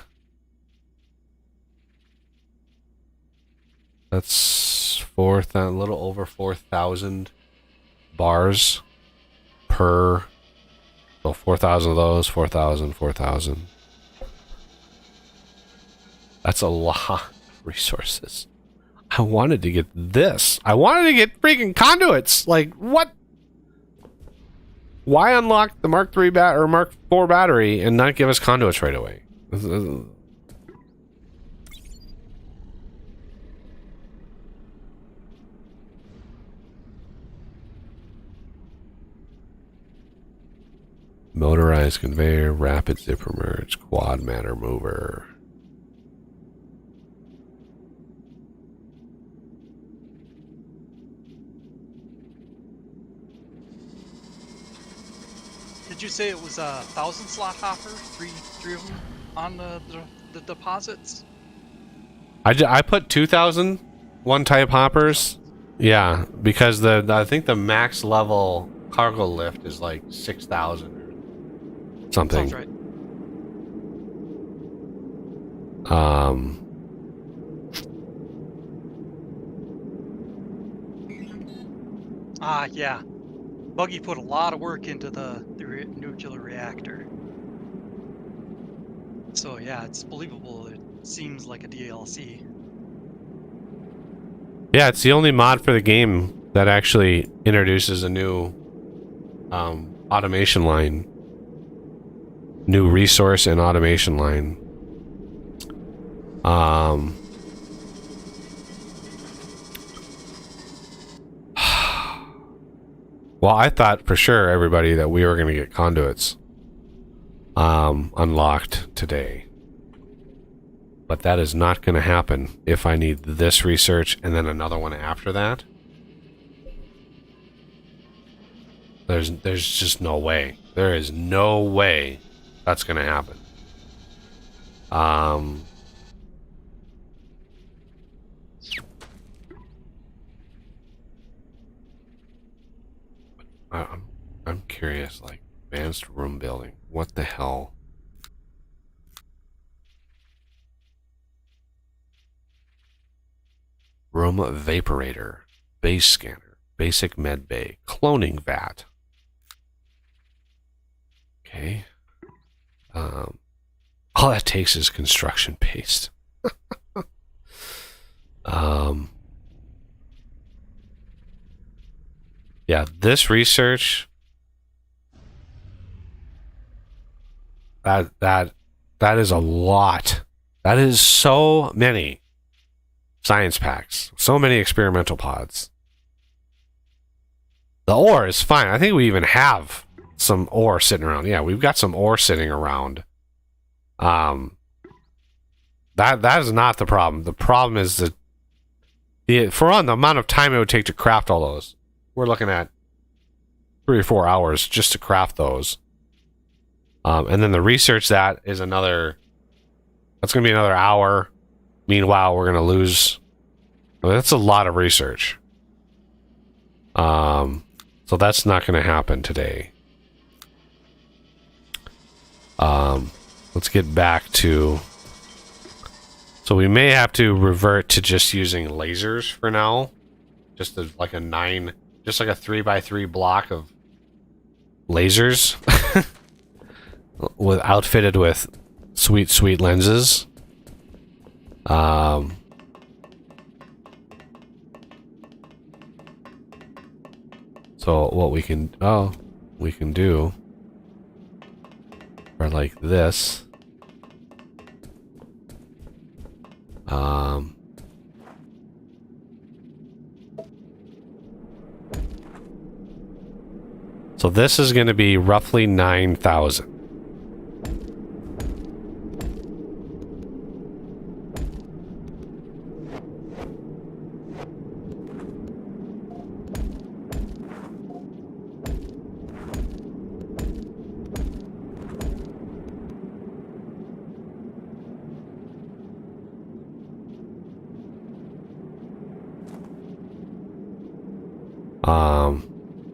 That's a little over 4,000 bars per. So 4,000 of those, 4,000, 4,000. That's a lot of resources. I wanted to get this. I wanted to get freaking conduits. Like, what? Why unlock the Mark III or Mark IV battery and not give us conduits right away? Motorized conveyor, rapid zipper merge, quad matter mover. Did you say it was a 1,000 slot hopper? Three of them on the deposits? I put 2,000 one-type hoppers. Yeah, because I think the max level cargo lift is like 6,000 or something. Sounds right. Yeah. Buggy put a lot of work into the nuclear reactor. So yeah, it's believable. It seems like a DLC. Yeah, it's the only mod for the game that actually introduces a new automation line. New resource and automation line. Well, I thought for sure, everybody, that we were going to get conduits unlocked today. But that is not going to happen if I need this research and then another one after that. There's just no way. There is no way that's going to happen. I'm curious, like, advanced room building. What the hell? Room vaporator, base scanner, basic med bay, cloning vat. Okay. All that takes is construction paste. Yeah, this research. That is a lot. That is so many science packs. So many experimental pods. The ore is fine. I think we even have some ore sitting around. Yeah, we've got some ore sitting around. That is not the problem. The problem is the amount of time it would take to craft all those. We're looking at 3 or 4 hours just to craft those. And then the research that is another. That's going to be another hour. Meanwhile, we're going to lose. That's a lot of research. So that's not going to happen today. Let's get back to. So we may have to revert to just using lasers for now. Just like a 3x3 block of lasers outfitted with sweet lenses. So what we can do are like this. So this is going to be roughly 9,000.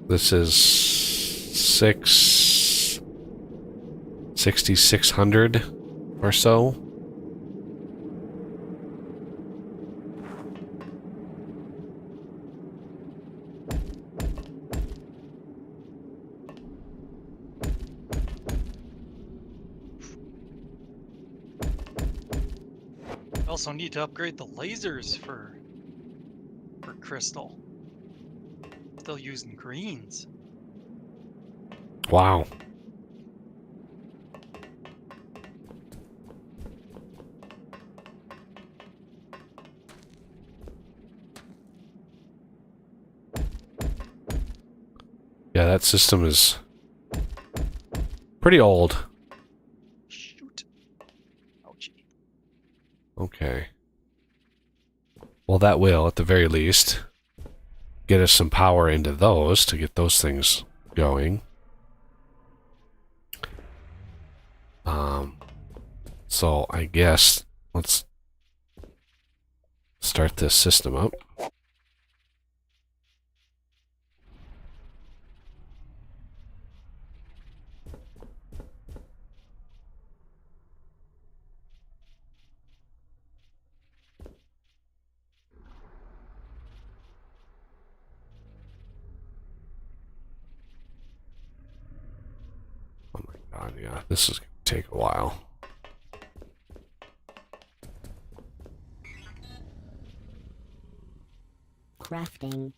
This is 6,600 or so. Also need to upgrade the lasers for crystal. Still using greens. Wow. Yeah, that system is pretty old. Shoot. Ouchie. Okay. Well, that will, at the very least, get us some power into those to get those things going. So I guess let's start this system up. Oh my god, yeah, this is going to take a while. Crafting.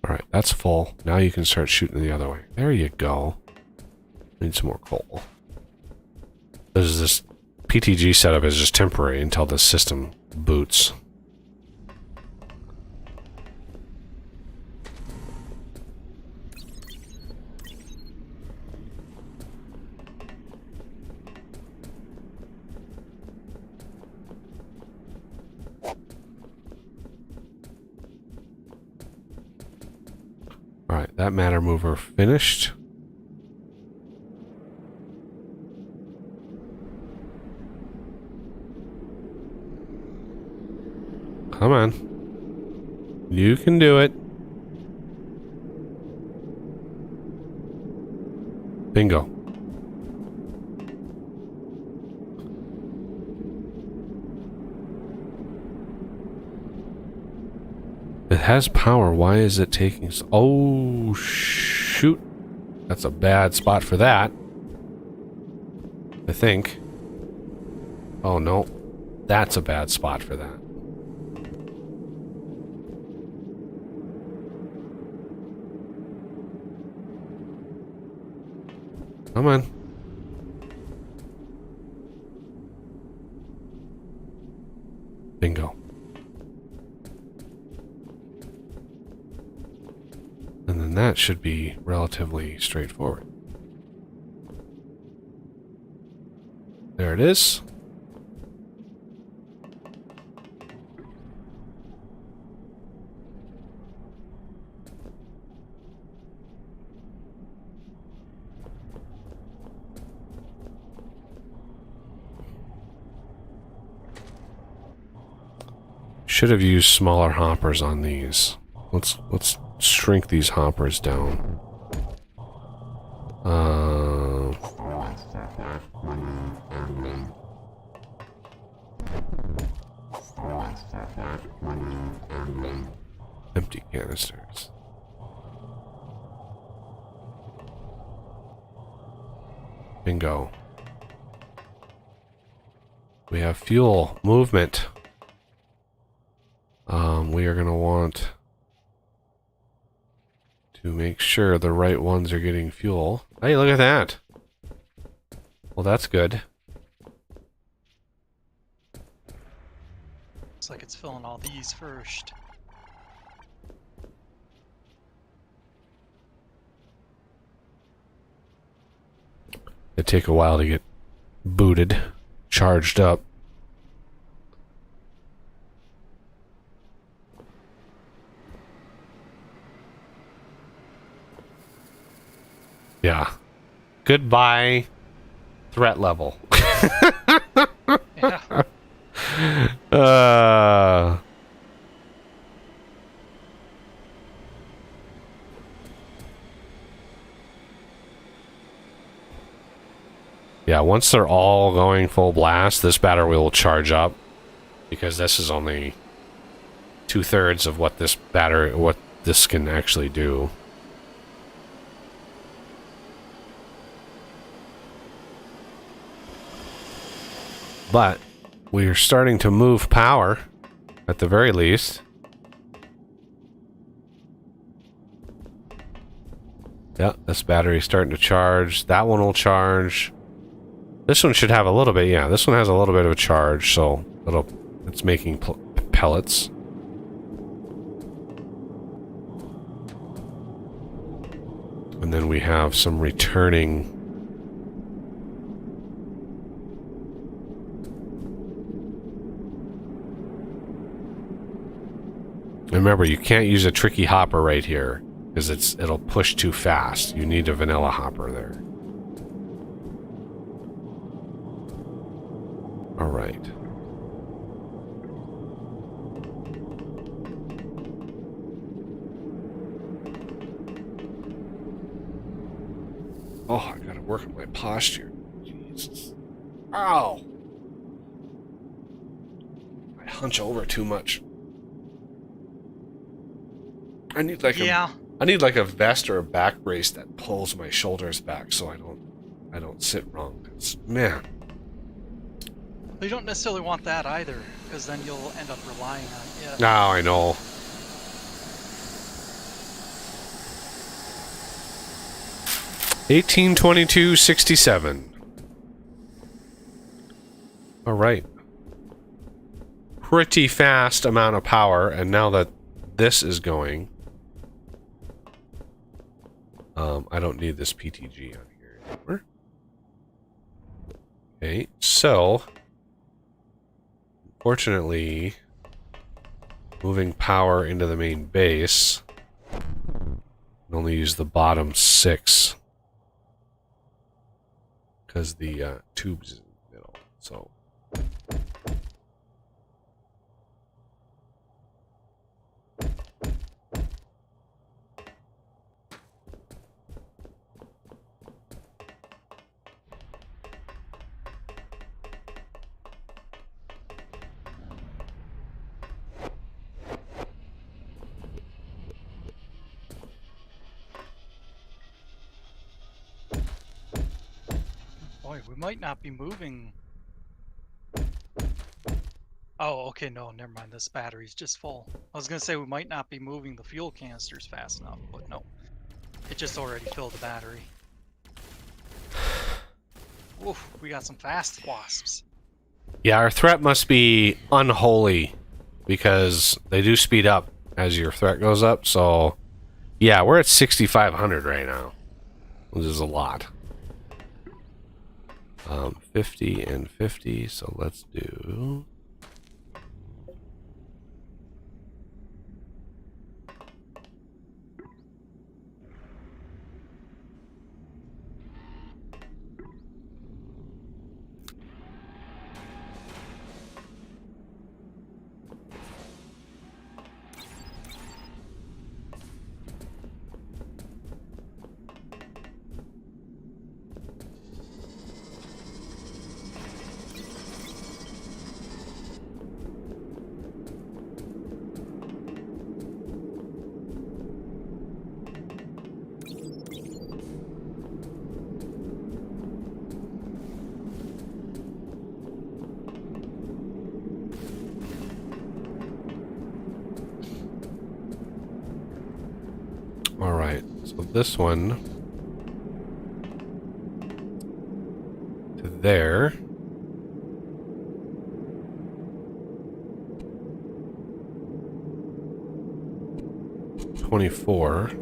Alright, that's full. Now you can start shooting the other way. There you go. Need some more coal. This PTG setup is just temporary until the system boots. Alright, that matter mover finished. Come on. You can do it. Bingo. has power. Why is it taking... Oh, shoot. That's a bad spot for that. I think. Oh, no. That's a bad spot for that. Come on. Bingo. And then that should be relatively straightforward. There it is. Should have used smaller hoppers on these. Let's shrink these hoppers down. Empty canisters. Bingo. We have fuel movement. We are going to want to make sure the right ones are getting fuel. Hey, look at that. Well, that's good. Looks like it's filling all these first. It take a while to get booted, charged up. Yeah. Goodbye, threat level. Yeah. Yeah, once they're all going full blast, this battery will charge up, because this is only 2/3 of what this can actually do. But we are starting to move power, at the very least. Yeah, this battery's starting to charge. That one will charge. This one should have a little bit, yeah, this one has a little bit of a charge, so it's making pellets. And then we have some returning. Remember, you can't use a tricky hopper right here, because it'll push too fast. You need a vanilla hopper there. All right. Oh, I gotta work on my posture. Jesus. Ow! I hunch over too much. I need like a vest or a back brace that pulls my shoulders back so I don't sit wrong. 'Cause, man. You don't necessarily want that either, because then you'll end up relying on it. Now I know. $18.22.67. All right. Pretty fast amount of power, and now that this is going, I don't need this PTG on here anymore. Okay, so fortunately, moving power into the main base, I only use the bottom 6 because the tubes in the middle. So. Boy, we might not be moving. Oh, okay, no, never mind. This battery's just full. I was gonna say we might not be moving the fuel canisters fast enough, but no. It just already filled the battery. Oof, we got some fast wasps. Yeah, our threat must be unholy because they do speed up as your threat goes up. So, yeah, we're at 6,500 right now, which is a lot. 50 and 50, so let's do... Alright, so this one to there. $24.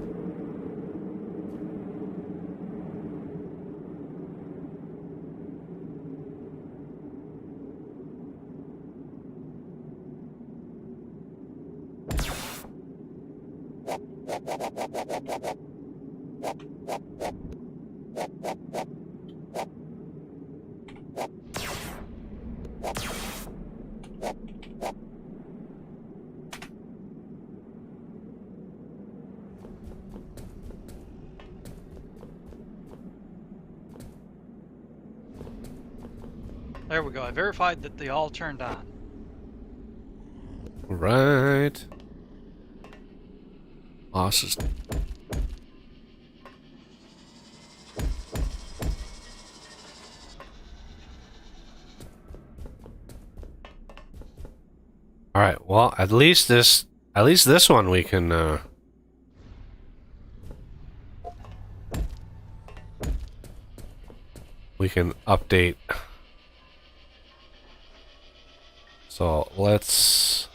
There we go. I verified that they all turned on. Right. Bosses. All right. Well, at least this one we can update. So let's.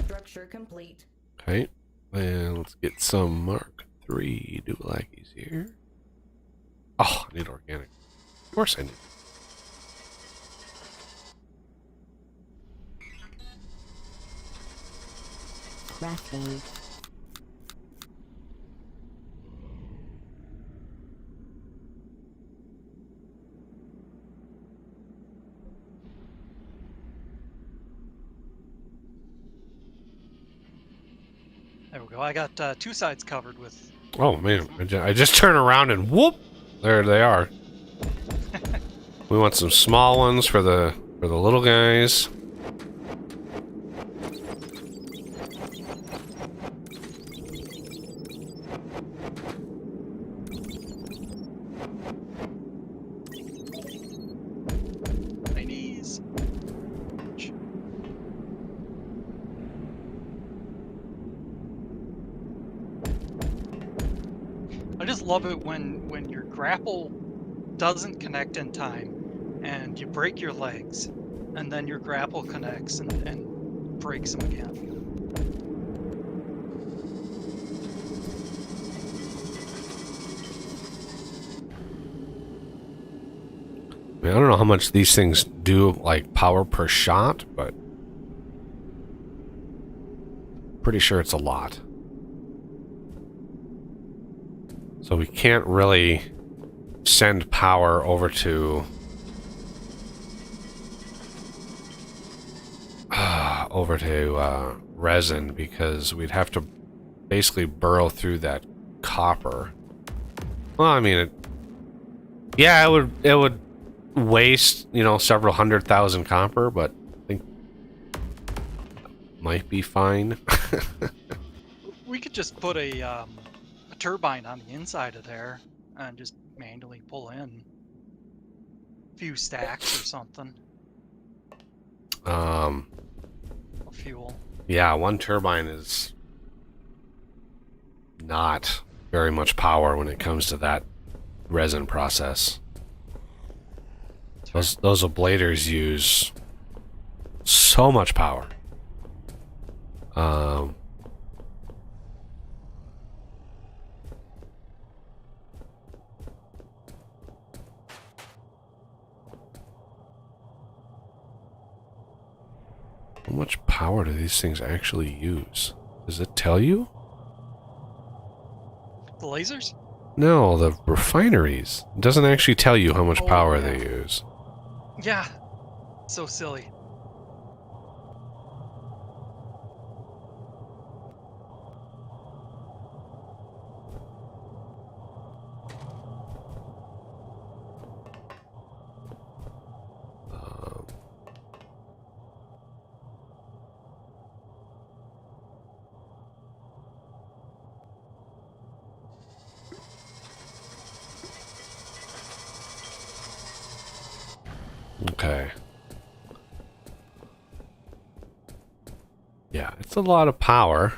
Structure complete. Okay, and let's get some Mark III Dualakis here. Oh, I need organic. Of course I need. Crafting. There we go. I got 2 sides covered with. Oh man, I just turn around and whoop, there they are. We want some small ones for the little guys. My knees. I just love it when your grapple doesn't connect in time and you break your legs and then your grapple connects and breaks them again. I mean, I don't know how much these things do, like, power per shot, but pretty sure it's a lot. So we can't really send power over to resin, because we'd have to basically burrow through that copper. Well, I mean, yeah, it would waste, you know, several 100,000 copper, but I think might be fine. We could just put a turbine on the inside of there and just manually pull in a few stacks or something of fuel. Yeah, one turbine is not very much power when it comes to that resin process. Those ablaters use so much power. How much power do these things actually use? Does it tell you? The lasers? No, the refineries. It doesn't actually tell you how much power yeah. they use. Yeah. So silly. Okay. Yeah, it's a lot of power.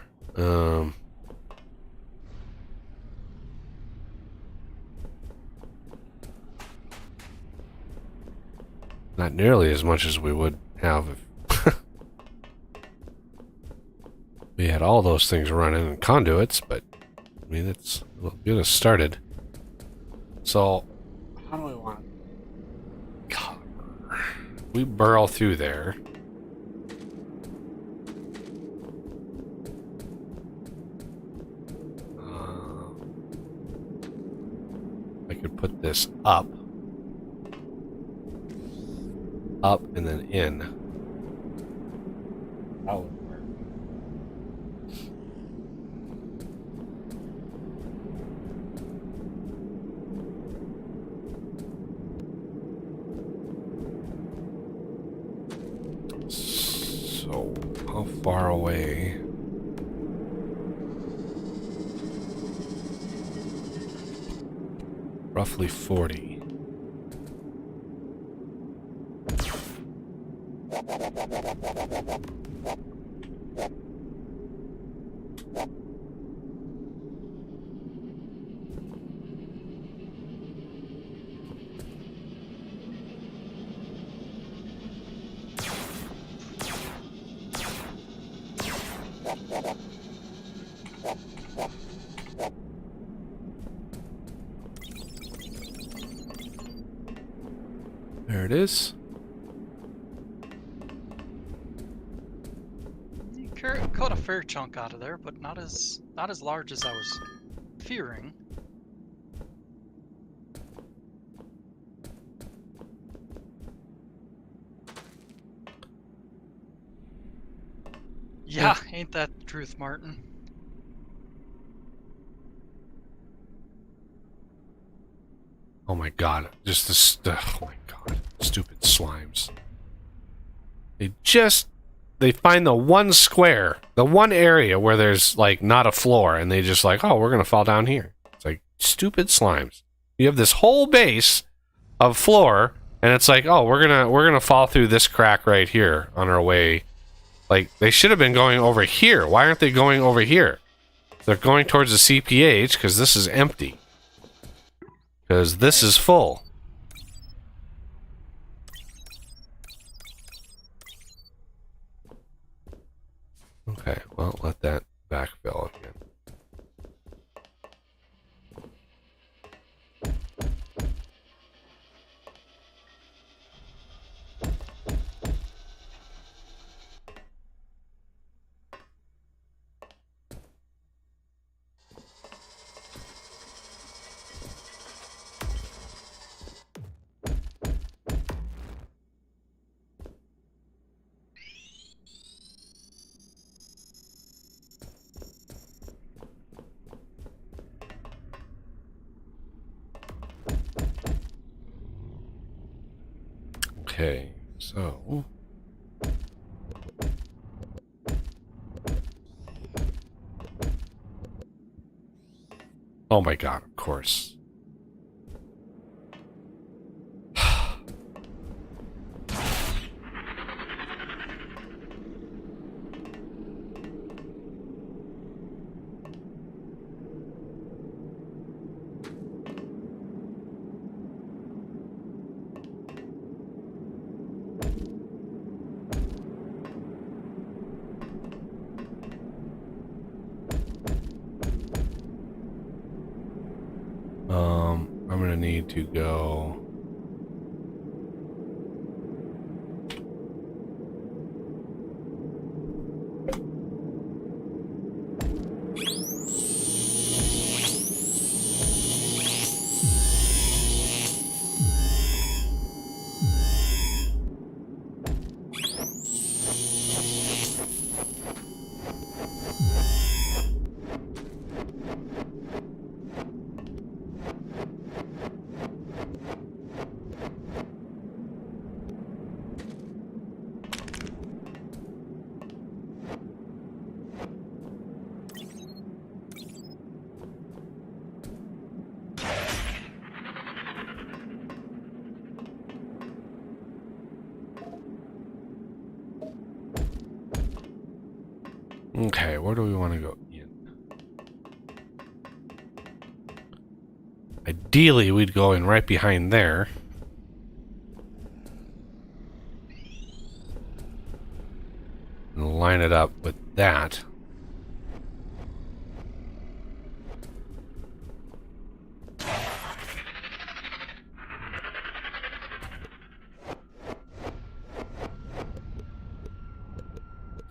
Not nearly as much as we would have if we had all those things running in conduits, but I mean, it's we'll get us started. So, how do we want copper? We burrow through there. I could put this up, and then in. That would work. So, how far away? Roughly 40. There it is. You cut a fair chunk out of there, but not as large as I was fearing. Yeah, ain't that the truth, Martin? Oh my god, just this, oh my god, stupid slimes. They find the one square, the one area where there's like not a floor, and they just like, oh, we're gonna fall down here. It's like, stupid slimes. You have this whole base of floor, and it's like, oh, we're gonna fall through this crack right here on our way. Like, they should have been going over here. Why aren't they going over here? They're going towards the CPH because this is empty. Because this is full. Okay, well, let that backfill again. Okay, so oh my god, of course. I'm gonna need to go. Okay, where do we want to go in? Ideally, we'd go in right behind there. And line it up with that.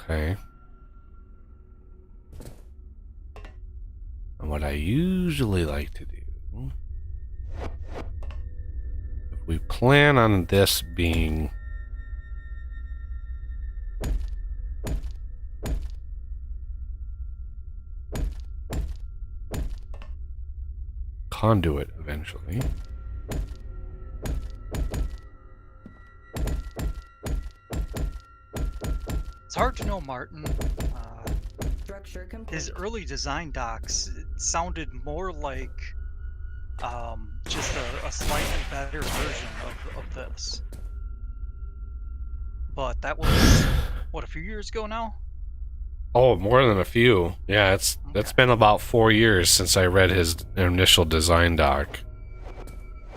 Okay. And what I usually like to do, if we plan on this being conduit eventually. It's hard to know, Martin. Structure complete. His early design docs sounded more like just a slightly better version of this. But that was, what, a few years ago now? Oh, more than a few. Yeah, it's been about 4 years since I read his initial design doc.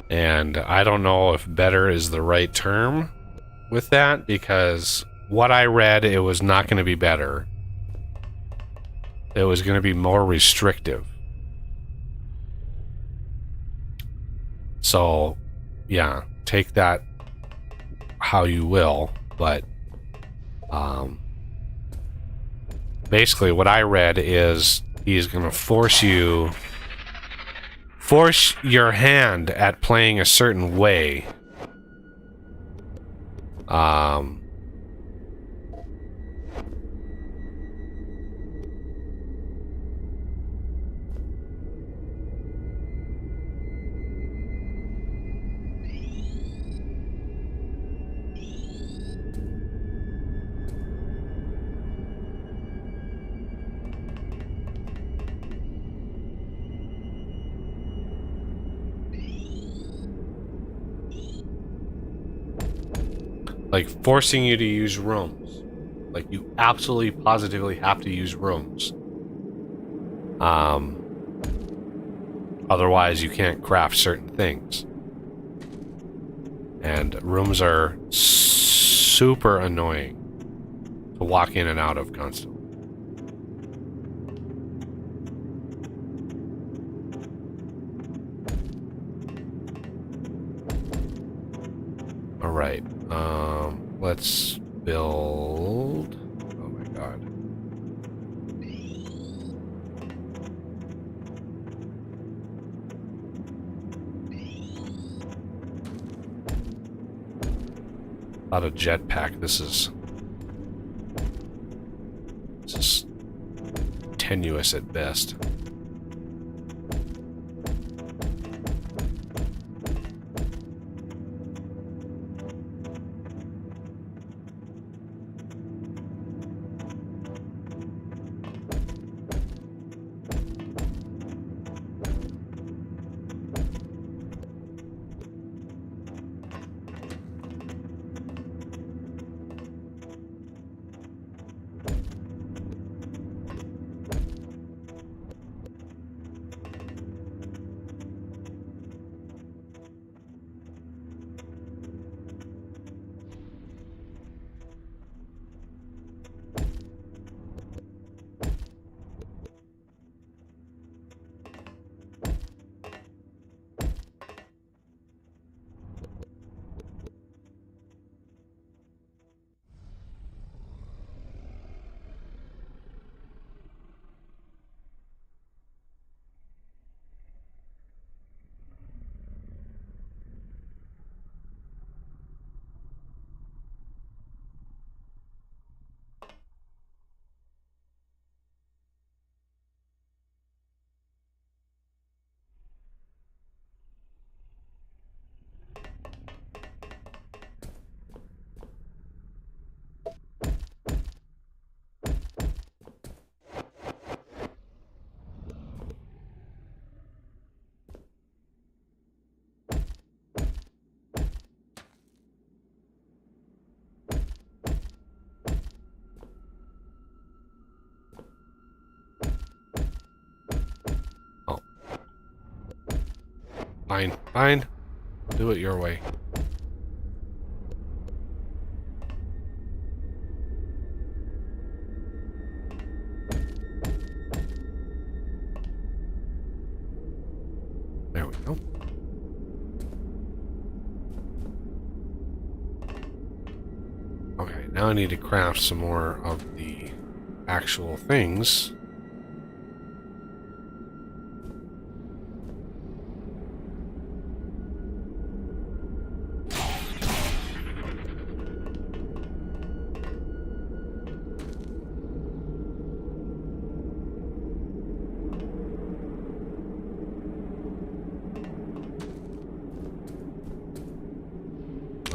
And I don't know if better is the right term with that, because what I read, it was not going to be better. It was going to be more restrictive. So, yeah, take that how you will, but basically what I read is he's going to force your hand at playing a certain way. Like forcing you to use rooms. Like you absolutely positively have to use rooms. Otherwise you can't craft certain things. And rooms are super annoying to walk in and out of constantly. All right. Let's build. Oh my god. Not a jetpack. This is tenuous at best. Fine, fine. Do it your way. There we go. Okay, now I need to craft some more of the actual things.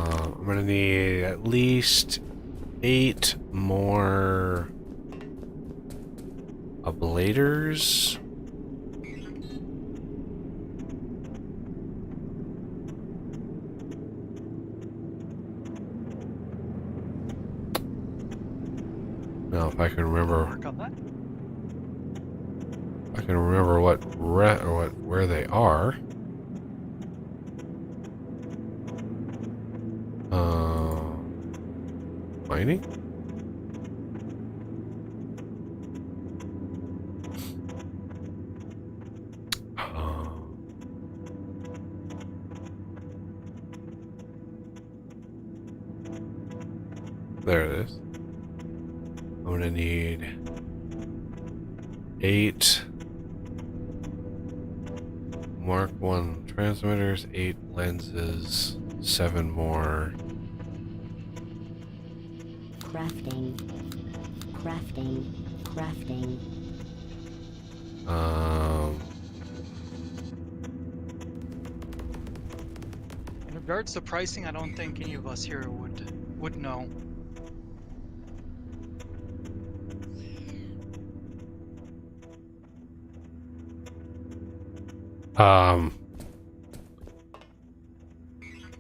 I'm gonna need at least 8 more ablators. Now, if I can remember, Work on that. I can remember where they are. Mining? There it is. I'm gonna need 8 Mark 1 transmitters, 8 lenses, 7 more. Crafting. Crafting. Crafting. In regards to pricing, I don't think any of us here would know.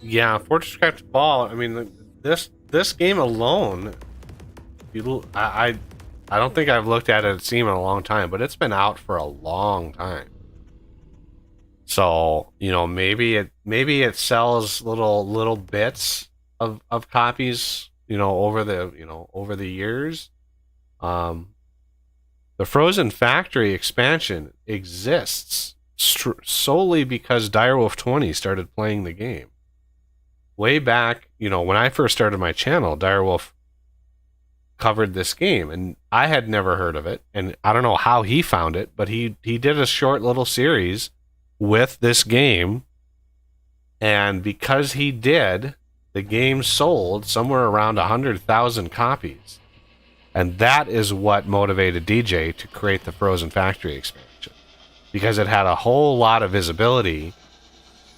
Yeah, FortressCraft Ball. I mean, this game alone, I don't think I've looked at it at Steam in a long time, but it's been out for a long time. So, you know, maybe it sells little bits of copies, you know, over the years. The Frozen Factory expansion exists solely because Direwolf 20 started playing the game. Way back, you know, when I first started my channel, Direwolf covered this game, and I had never heard of it, and I don't know how he found it, but he did a short little series with this game, and because he did, the game sold somewhere around 100,000 copies, and that is what motivated DJ to create the Frozen Factory expansion, because it had a whole lot of visibility,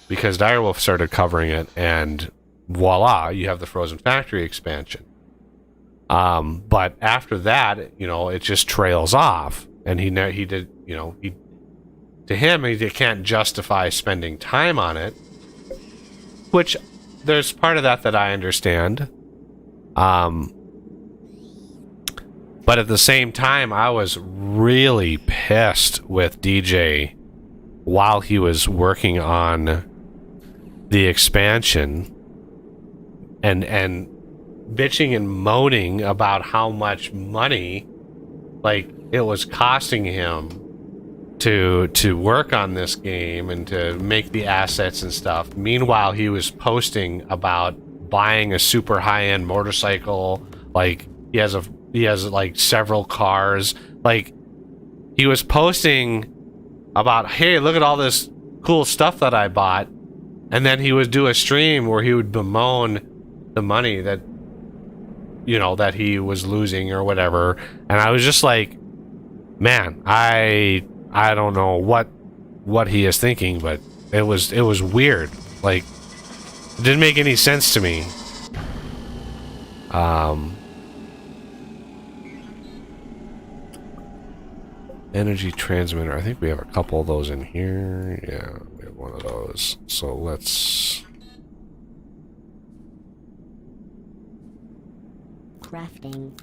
because Direwolf started covering it, and voila, you have the Frozen Factory expansion. But after that, you know, it just trails off, and he did, you know, he can't justify spending time on it, which there's part of that I understand. But at the same time, I was really pissed with DJ while he was working on the expansion and bitching and moaning about how much money, like, it was costing him to work on this game and to make the assets and stuff. Meanwhile, he was posting about buying a super high-end motorcycle. Like, he has like several cars. Like, he was posting about, hey, look at all this cool stuff that I bought, and then he would do a stream where he would bemoan the money that, you know, that he was losing or whatever. And I was just like, man, I don't know what he is thinking, but it was weird. Like, it didn't make any sense to me. Energy transmitter. I think we have a couple of those in here. Yeah, we have one of those. So let's... Crafting.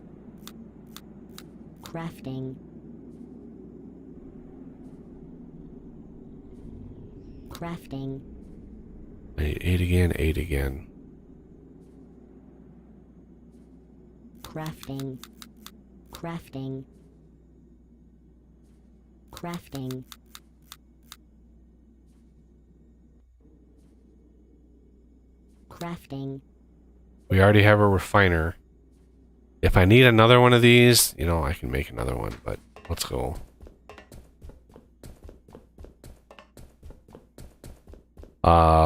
Crafting. Crafting. I need 8 again, 8 again. Crafting. Crafting. Crafting. Crafting. We already have a refiner. If I need another one of these, you know, I can make another one, but let's go.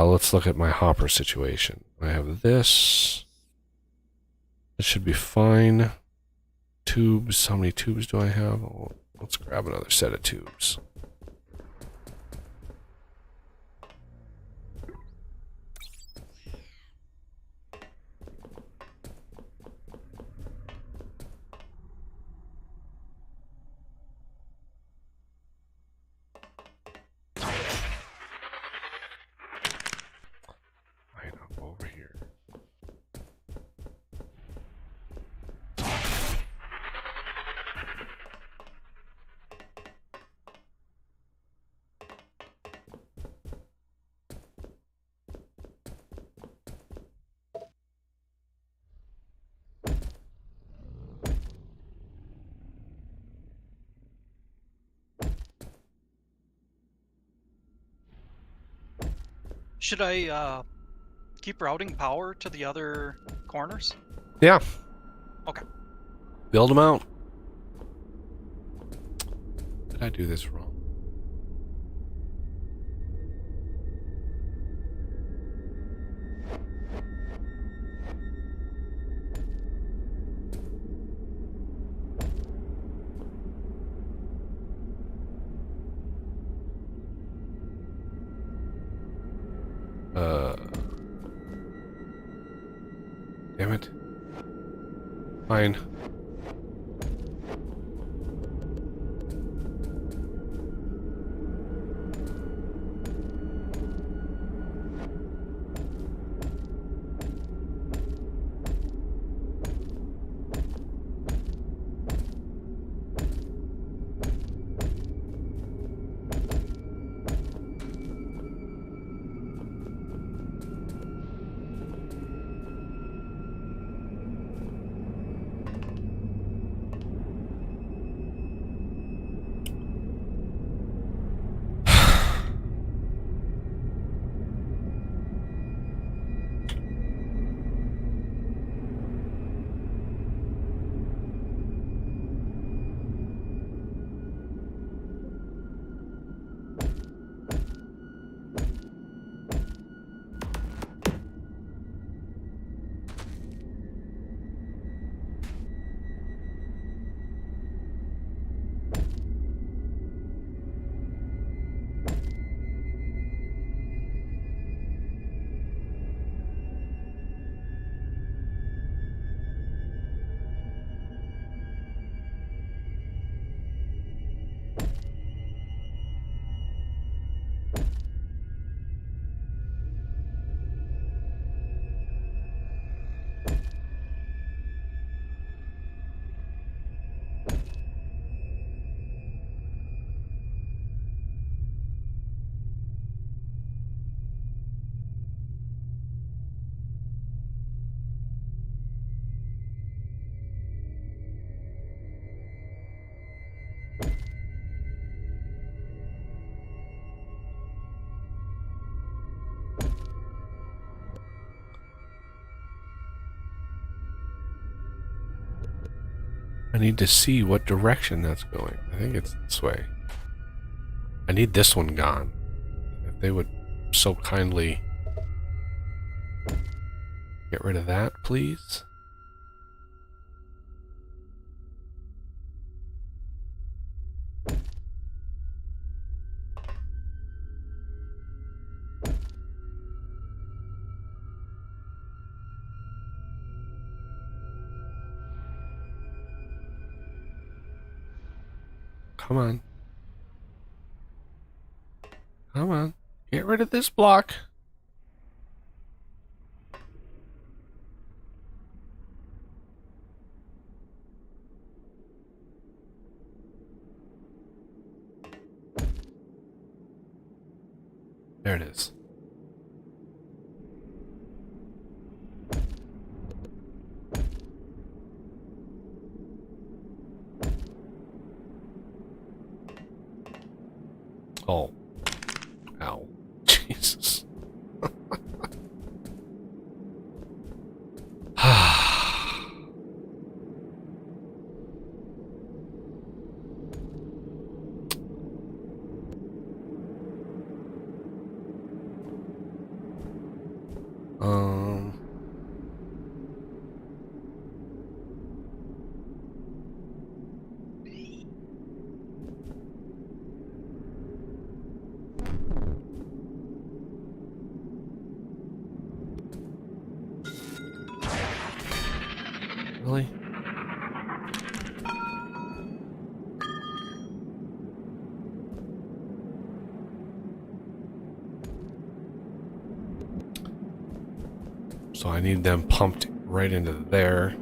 Let's look at my hopper situation. I have this. This should be fine. Tubes. How many tubes do I have? Oh, let's grab another set of tubes. Line up over here. Should I keep routing power to the other corners? Yeah. Okay. Build them out. Did I do this wrong? Damn it. Fine. I need to see what direction that's going. I think it's this way. I need this one gone. If they would so kindly get rid of that, please. Come on. Come on. Get rid of this block. There it is. Oh. Ow. Jesus. um. Really? So I need them pumped right into there.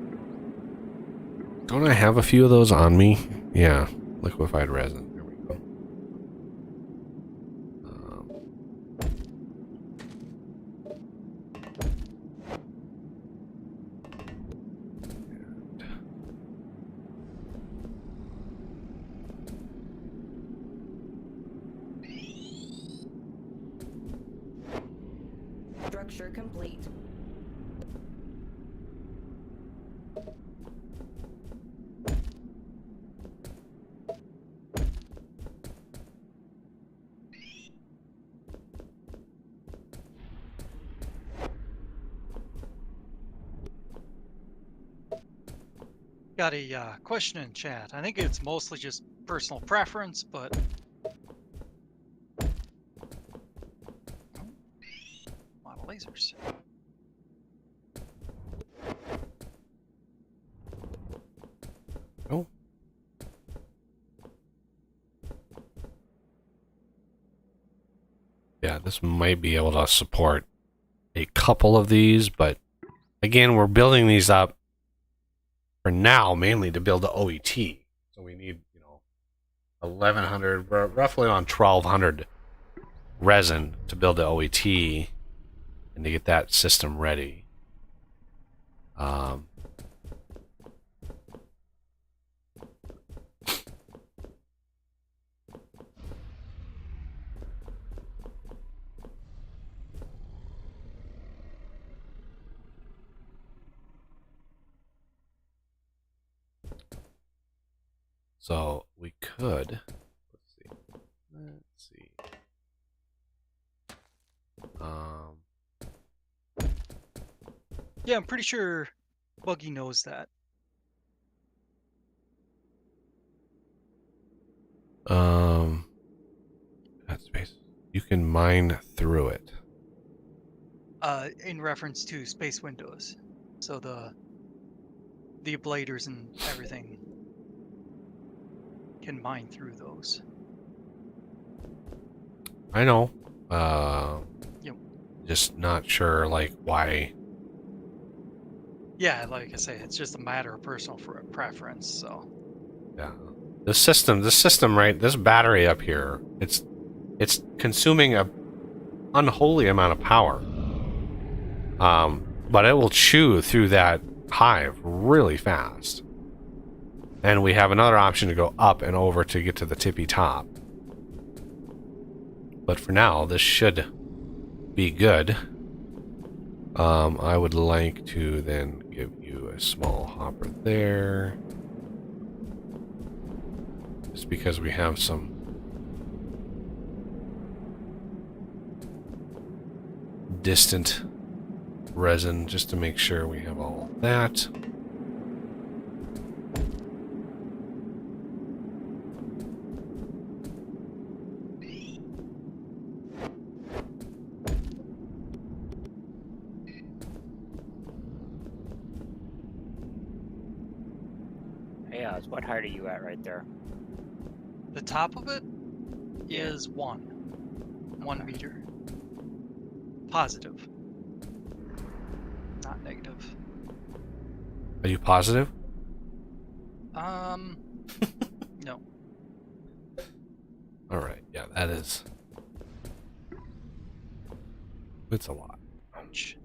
Don't I have a few of those on me? Yeah, liquefied resin. There we go. Structure complete. Got a question in chat. I think it's mostly just personal preference, but a lot of lasers. Oh. Yeah, this might be able to support a couple of these, but again, we're building these up for now mainly to build the OET. So we need, 1,100, roughly on 1,200 resin to build the OET and to get that system ready. So we could, let's see. Yeah, I'm pretty sure Buggy knows that. That space. You can mine through it. In reference to space windows. So the ablaters and everything can mine through those. I know. Yep. Just not sure, like, why. Yeah, like I say, it's just a matter of personal preference. So. Yeah. The system, right? This battery up here, it's consuming a unholy amount of power. But it will chew through that hive really fast. And we have another option to go up and over to get to the tippy top. But for now, this should be good. I would like to then give you a small hopper there. Just because we have some distant resin, just to make sure we have all that. Hey, what height are you at right there? The top of it is 1 meter. Positive. Not negative. Are you positive? No. All right. Yeah, that is. It's a lot. Ouch.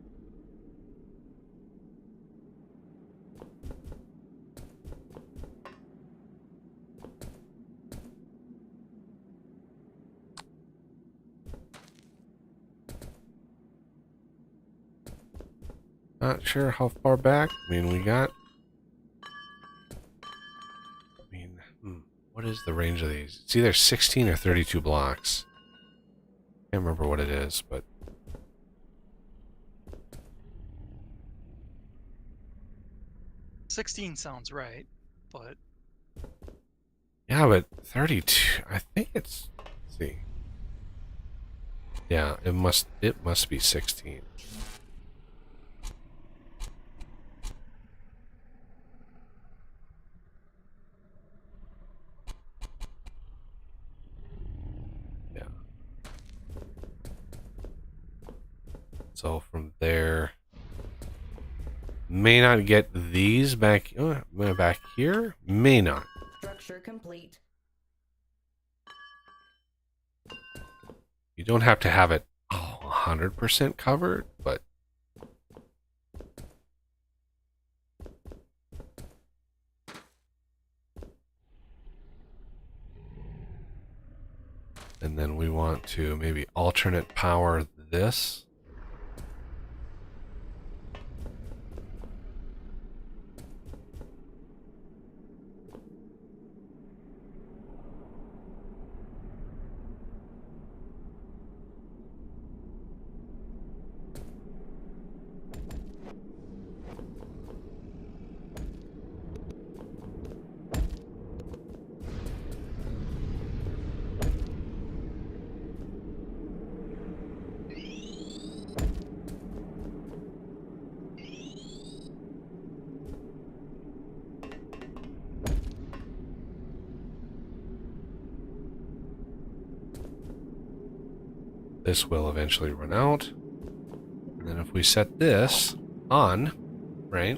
Not sure how far back. I mean, we got. I mean, what is the range of these? It's either 16 or 32 blocks. Can't remember what it is, but. 16 sounds right, but Yeah, but 32. I think it's. Let's see. Yeah, it must be 16. Yeah. So from there, may not get these back. Back here, may not. Structure complete. You don't have to have it 100% covered, but and then we want to maybe alternate power this. This will eventually run out. And then if we set this on, right?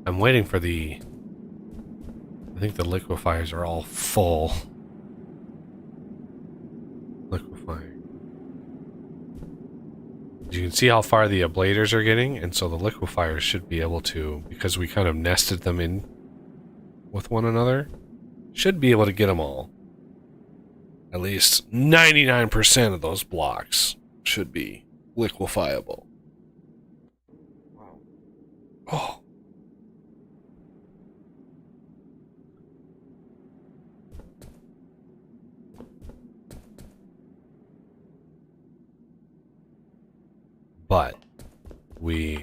I'm waiting for the... I think the liquefiers are all full. Liquefying. You can see how far the ablators are getting, and so the liquefiers should be able to, because we kind of nested them in with one another, should be able to get them all. At least 99% of those blocks should be liquefiable. Wow. Oh. But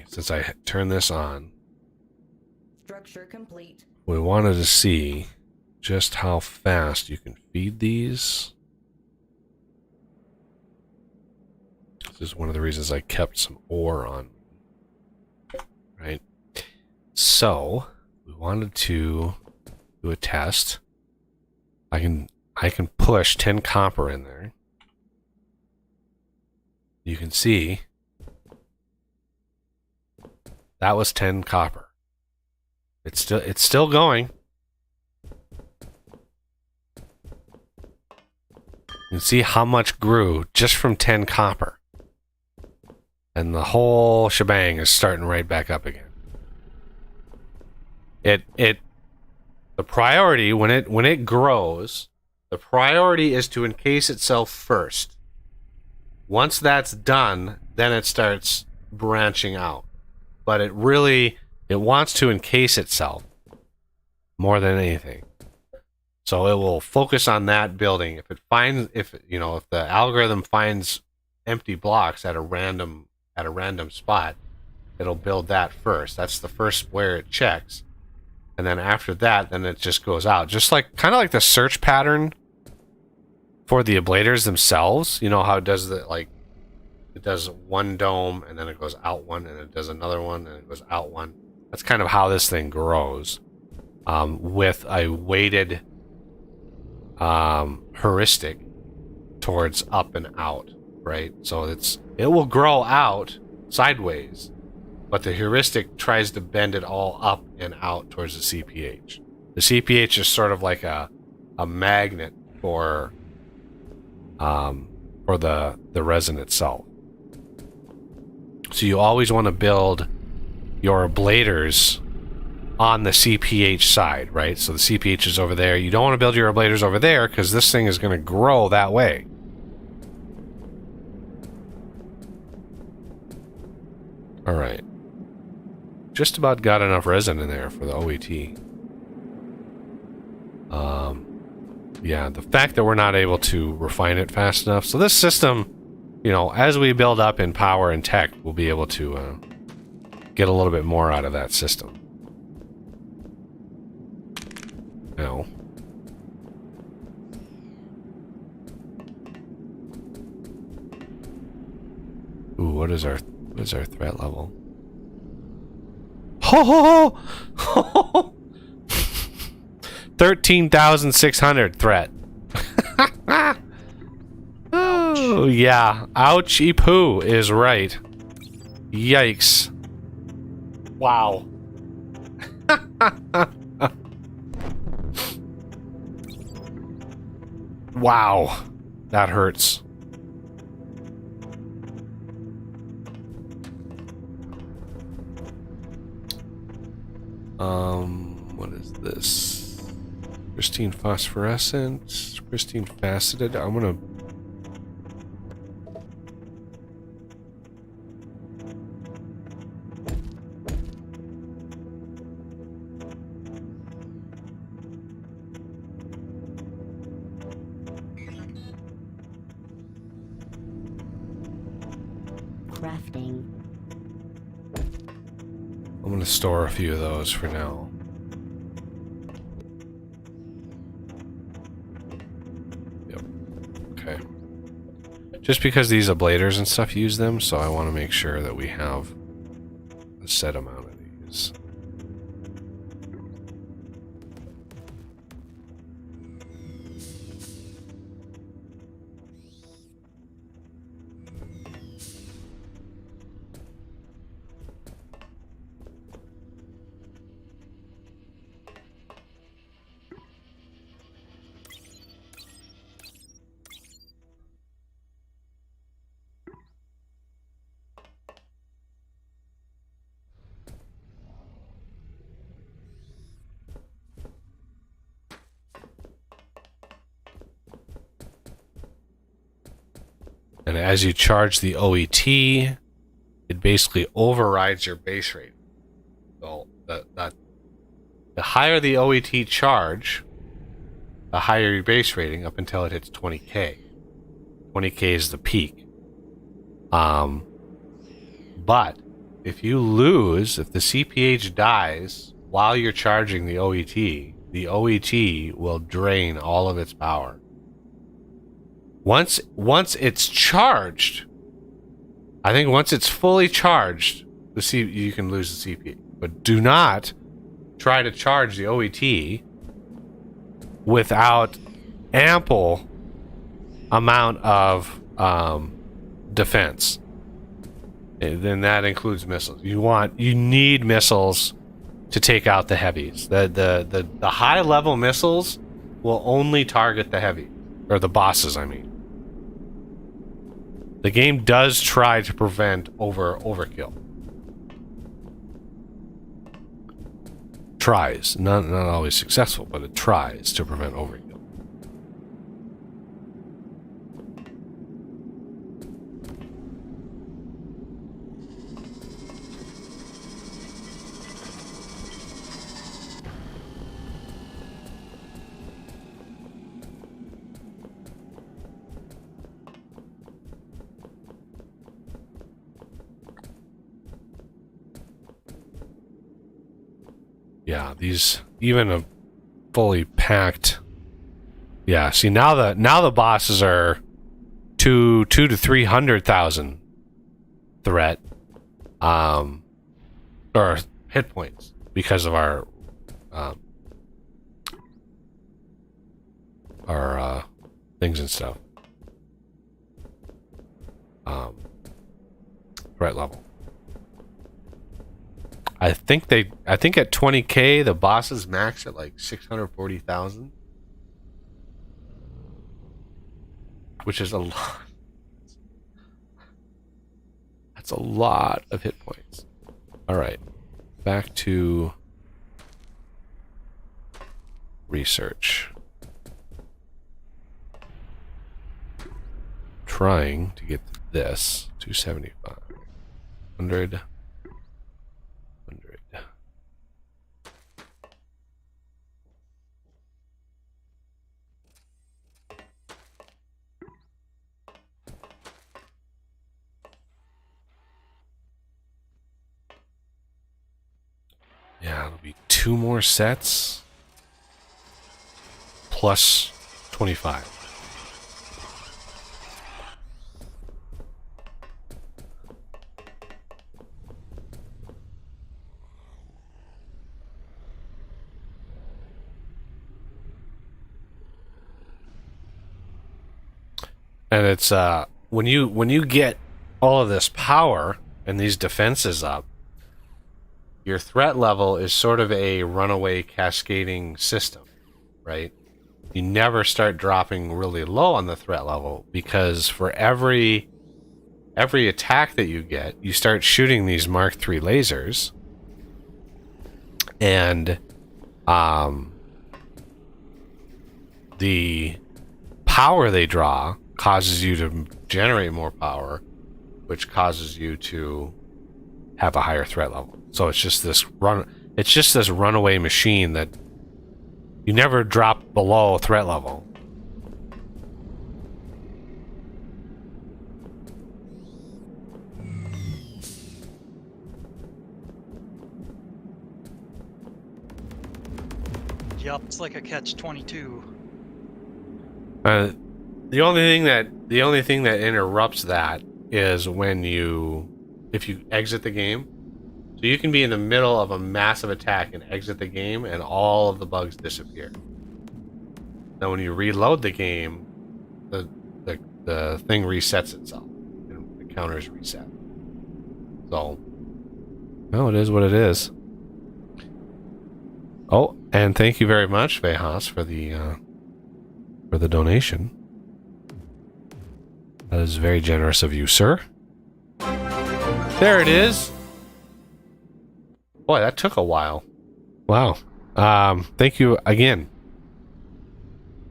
since I turned this on, Structure complete. we wanted to see just how fast you can feed these. This is one of the reasons I kept some ore on, right? So we wanted to do a test. I can push 10 copper in there. You can see that was 10 copper. It's still going. You can see how much grew just from 10 copper. And the whole shebang is starting right back up again. The priority when it grows, the priority is to encase itself first. Once that's done, then it starts branching out. But it wants to encase itself more than anything. So it will focus on that building. If the algorithm finds empty blocks at a random spot, it'll build that first. That's the first where it checks. And then after that, then it just goes out. Just kind of like the search pattern for the ablators themselves. You know how it does the it does one dome, and then it goes out one, and it does another one, and it goes out one. That's kind of how this thing grows, with a weighted heuristic towards up and out, right? So it will grow out sideways, but the heuristic tries to bend it all up and out towards the CPH. The CPH is sort of like a magnet for the resin itself. So you always want to build your ablators on the CPH side, right? So the CPH is over there. You don't want to build your ablators over there because this thing is going to grow that way. All right. Just about got enough resin in there for the OET. Yeah, the fact that we're not able to refine it fast enough. So this system, you know, as we build up in power and tech, we'll be able to get a little bit more out of that system. Now, ooh, what is our threat level? Ho ho ho! 13,600 threat. Oh yeah, ouchie poo is right. Yikes! Wow. Wow, that hurts. What is this? Pristine phosphorescent, pristine faceted. I'm gonna. Crafting. I'm gonna store a few of those for now. Yep. Okay. Just because these ablators and stuff use them, so I want to make sure that we have a set amount of these. And as you charge the OET, it basically overrides your base rate. So the higher the OET charge, the higher your base rating up until it hits 20k. 20k is the peak. But if you lose, if the CPH dies while you're charging the OET will drain all of its power. Once it's charged, I think once it's fully charged, you can lose the CPH. But do not try to charge the OET without ample amount of defense. And then that includes missiles. You need missiles to take out the heavies. The high level missiles will only target the heavy, or the bosses, I mean. The game does try to prevent overkill. Tries. Not always successful, but it tries to prevent overkill. Yeah, these, even a fully packed. Yeah, see now the bosses are 200,000 to 300,000 threat, or hit points because of our things and stuff. Threat level. I think at 20k the bosses max at like 640,000, which is a lot. That's a lot of hit points. All right, back to research. Trying to get this 275, 100. Yeah, it'll be 2 more sets plus 25. And it's when you get all of this power and these defenses up, your threat level is sort of a runaway cascading system, right? You never start dropping really low on the threat level because for every attack that you get, you start shooting these Mark III lasers, and the power they draw causes you to generate more power, which causes you to have a higher threat level. So it's just this runaway machine that you never drop below threat level. Yup, it's like a catch-22. The only thing that interrupts that is if you exit the game. So you can be in the middle of a massive attack and exit the game, and all of the bugs disappear. Now, when you reload the game, the thing resets itself, and the counters reset. So, well, it is what it is. Oh, and thank you very much, Vejas, for the donation. That is very generous of you, sir. There it is. Boy, that took a while. Wow. Thank you again.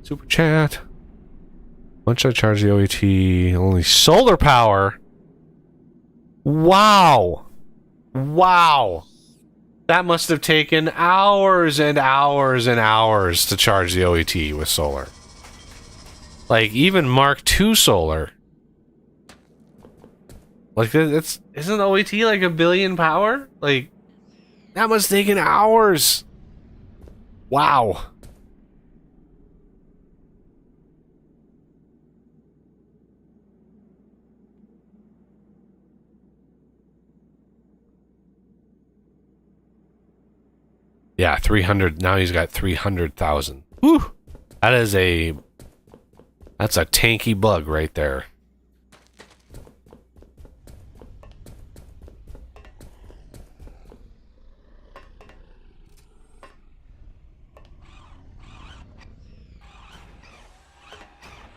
Super chat. When should I charge the OET? Only solar power. Wow. Wow. That must have taken hours and hours and hours to charge the OET with solar. Like, even Mark II solar. Like, isn't OET like 1 billion power? Like, that must have taken hours. Wow. Yeah, 300. Now he's got 300,000. Whew. That's a tanky bug right there.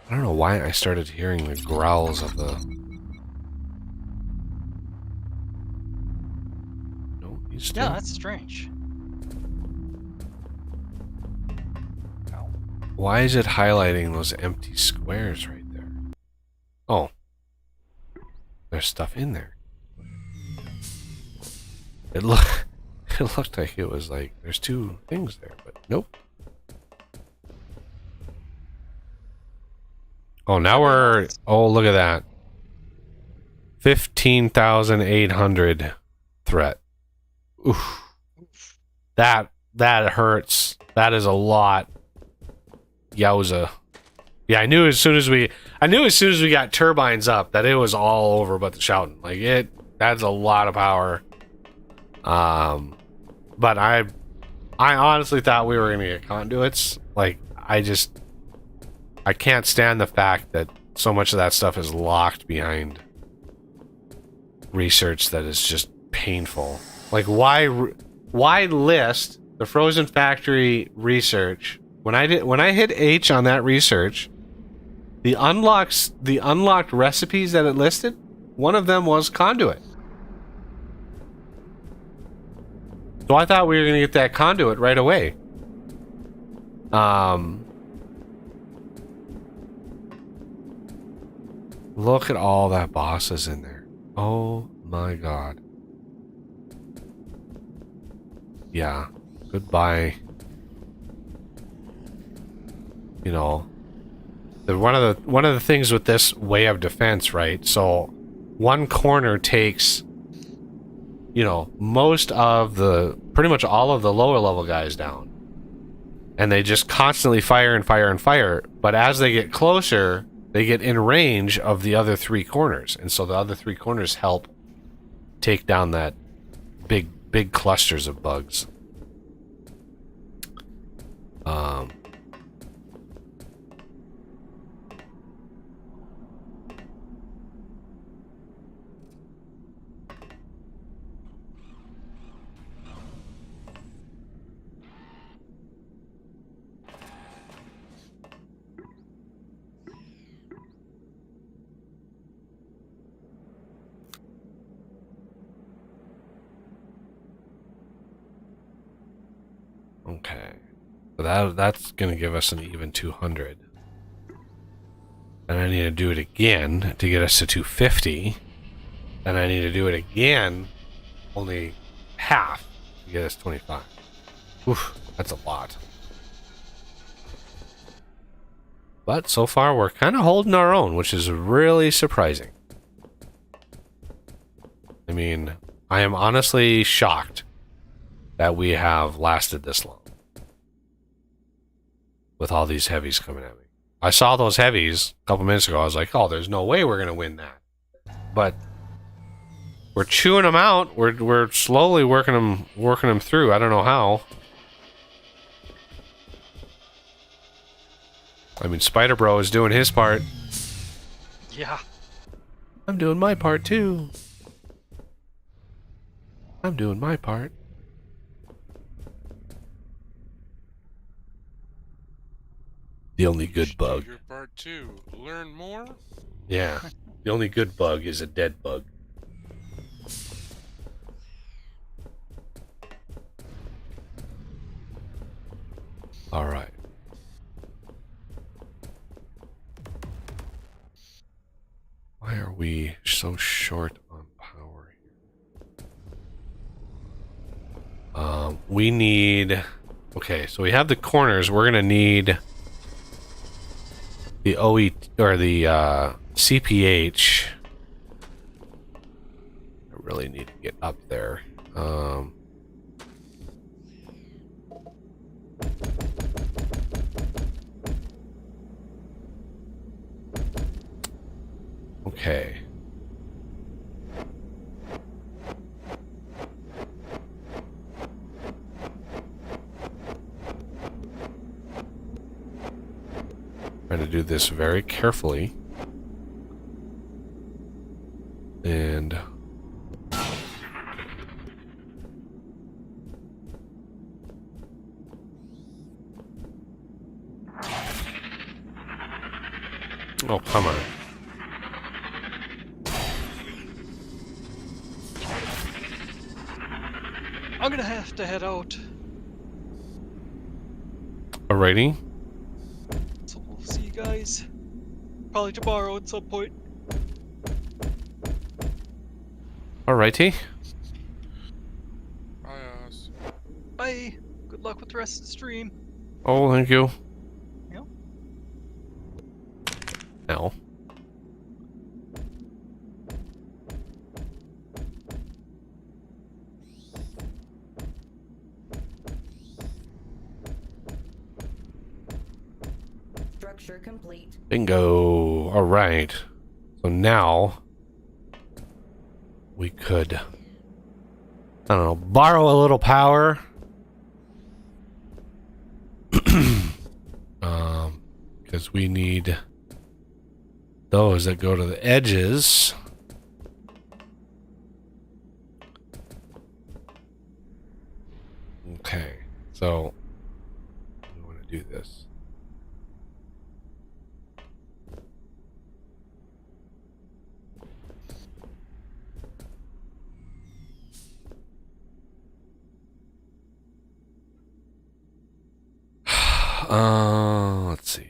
I don't know why I started hearing the growls of the... No, he's still... Yeah, that's strange. Why is it highlighting those empty squares right there? Oh. There's stuff in there. It looked like it was like there's 2 things there, but nope. Oh, now we're... Oh, look at that. 15,800 threat. Oof. That hurts. That is a lot. Yowza. Yeah, I knew as soon as we got turbines up that it was all over but the shouting. Like, That's a lot of power. But I honestly thought we were gonna get conduits. Like, I can't stand the fact that so much of that stuff is locked behind research that is just painful. Like, why list the Frozen Factory research when I hit H on that research, the unlocked recipes that it listed, one of them was conduit. So I thought we were gonna get that conduit right away. Look at all that bosses in there. Oh my god. Yeah. Goodbye. You know, one of the things with this way of defense, right? So one corner takes, you know, pretty much all of the lower level guys down. And they just constantly fire and fire and fire. But as they get closer, they get in range of the other three corners. And so the other three corners help take down that big clusters of bugs. Okay. So that's going to give us an even 200. And I need to do it again to get us to 250. And I need to do it again, only half, to get us 25. Oof, that's a lot. But so far, we're kind of holding our own, which is really surprising. I mean, I am honestly shocked that we have lasted this long with all these heavies coming at me. I saw those heavies a couple minutes ago. I was like, oh, there's no way we're going to win that. But we're chewing them out. We're slowly working them through. I don't know how. I mean, Spider Bro is doing his part. Yeah. I'm doing my part too. I'm doing my part. The only good bug. Your part too. Learn more? Yeah. The only good bug is a dead bug. All right. Why are we so short on power here? We need... Okay, so we have the corners. We're gonna need the OE or the CPH. I really need to get up there. Okay. Trying to do this very carefully. And oh, come on. I'm gonna have to head out. Alrighty. So we'll see you guys probably tomorrow at some point. Alrighty. Bye, Oz. Bye. Good luck with the rest of the stream. Oh, thank you. Yep. Now. Structure complete. Bingo. Alright. So now we could, I don't know, borrow a little power. Because we need those that go to the edges. Okay, so we want to do this. Let's see.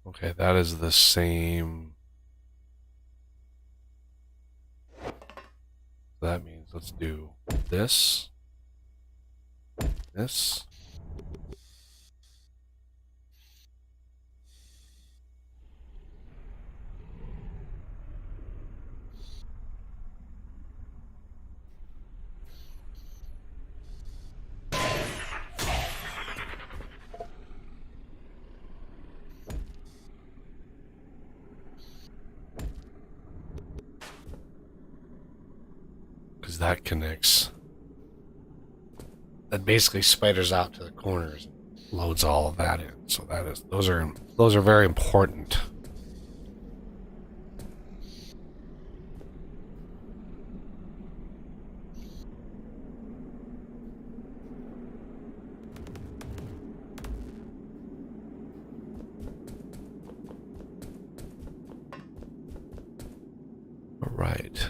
Okay, that is the same. That means let's do this. This. Because that connects. That basically spiders out to the corners and loads all of that in. So that is those are very important. All right.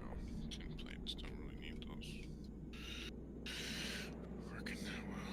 No, tin plates don't really need those. Working that well.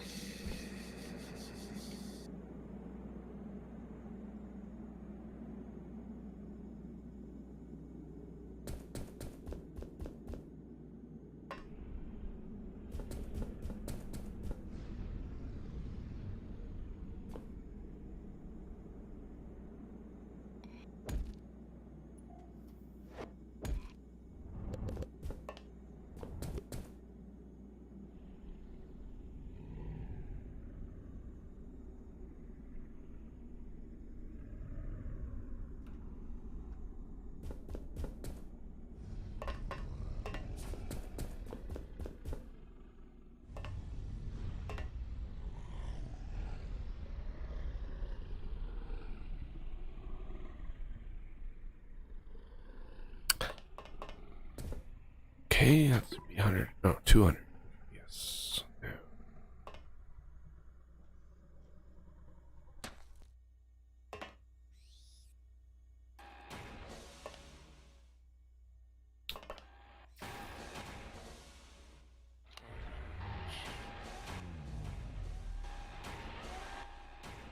Okay, that's 300. No, 200. Yes. Yeah.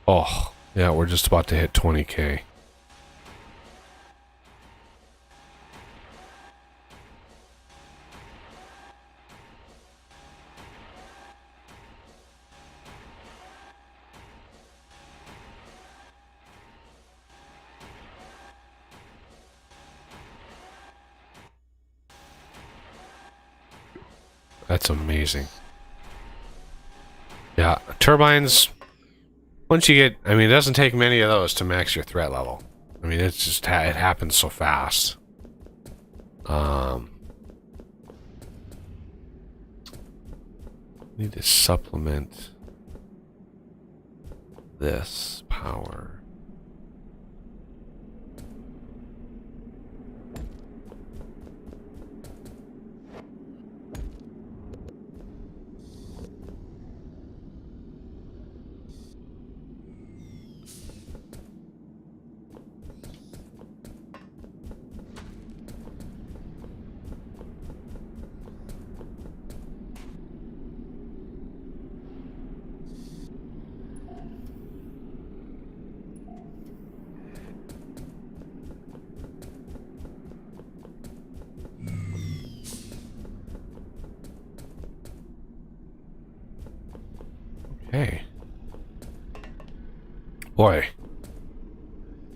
Oh, yeah, we're just about to hit 20K. That's amazing. turbines, once you get, I mean, it doesn't take many of those to max your threat level. I mean, it's just, it happens so fast. Need to supplement this power. Hey. Boy.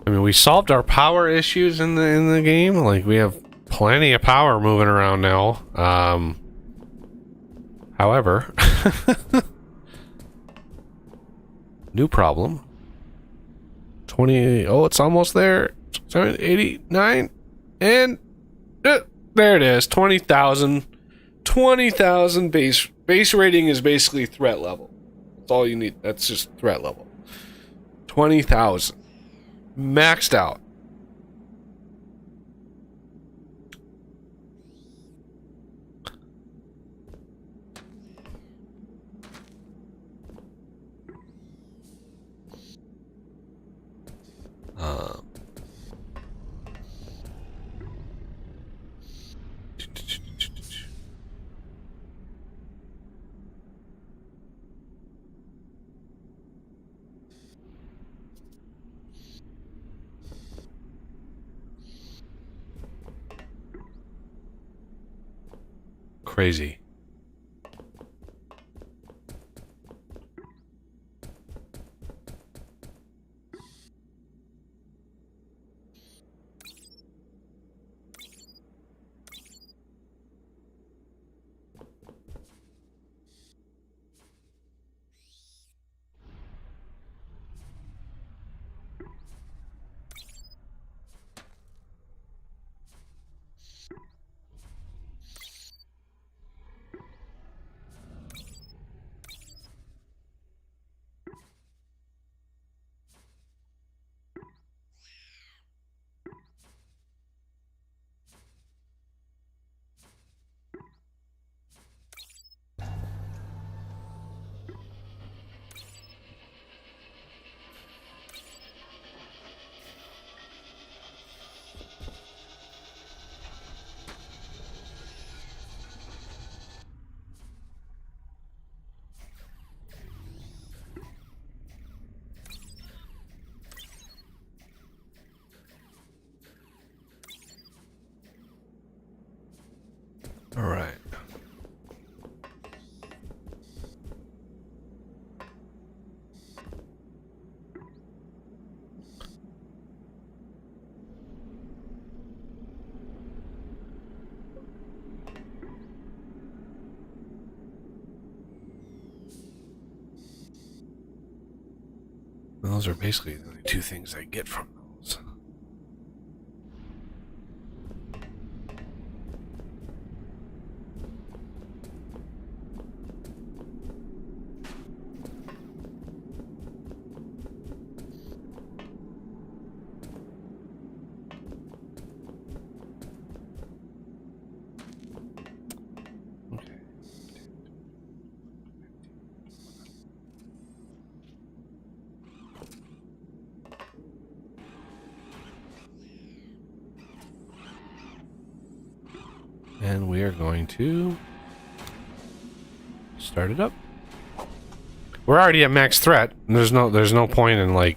I mean, we solved our power issues in the game. Like, we have plenty of power moving around now. However, new problem. 20. Oh, it's almost there. 89 and there it is. 20,000. 20,000 base rating is basically threat level. That's all you need. That's just threat level. 20,000. Maxed out. Crazy. All right. Those are basically the only two things I get from those. And we are going to start it up. We're already at max threat. There's no point in like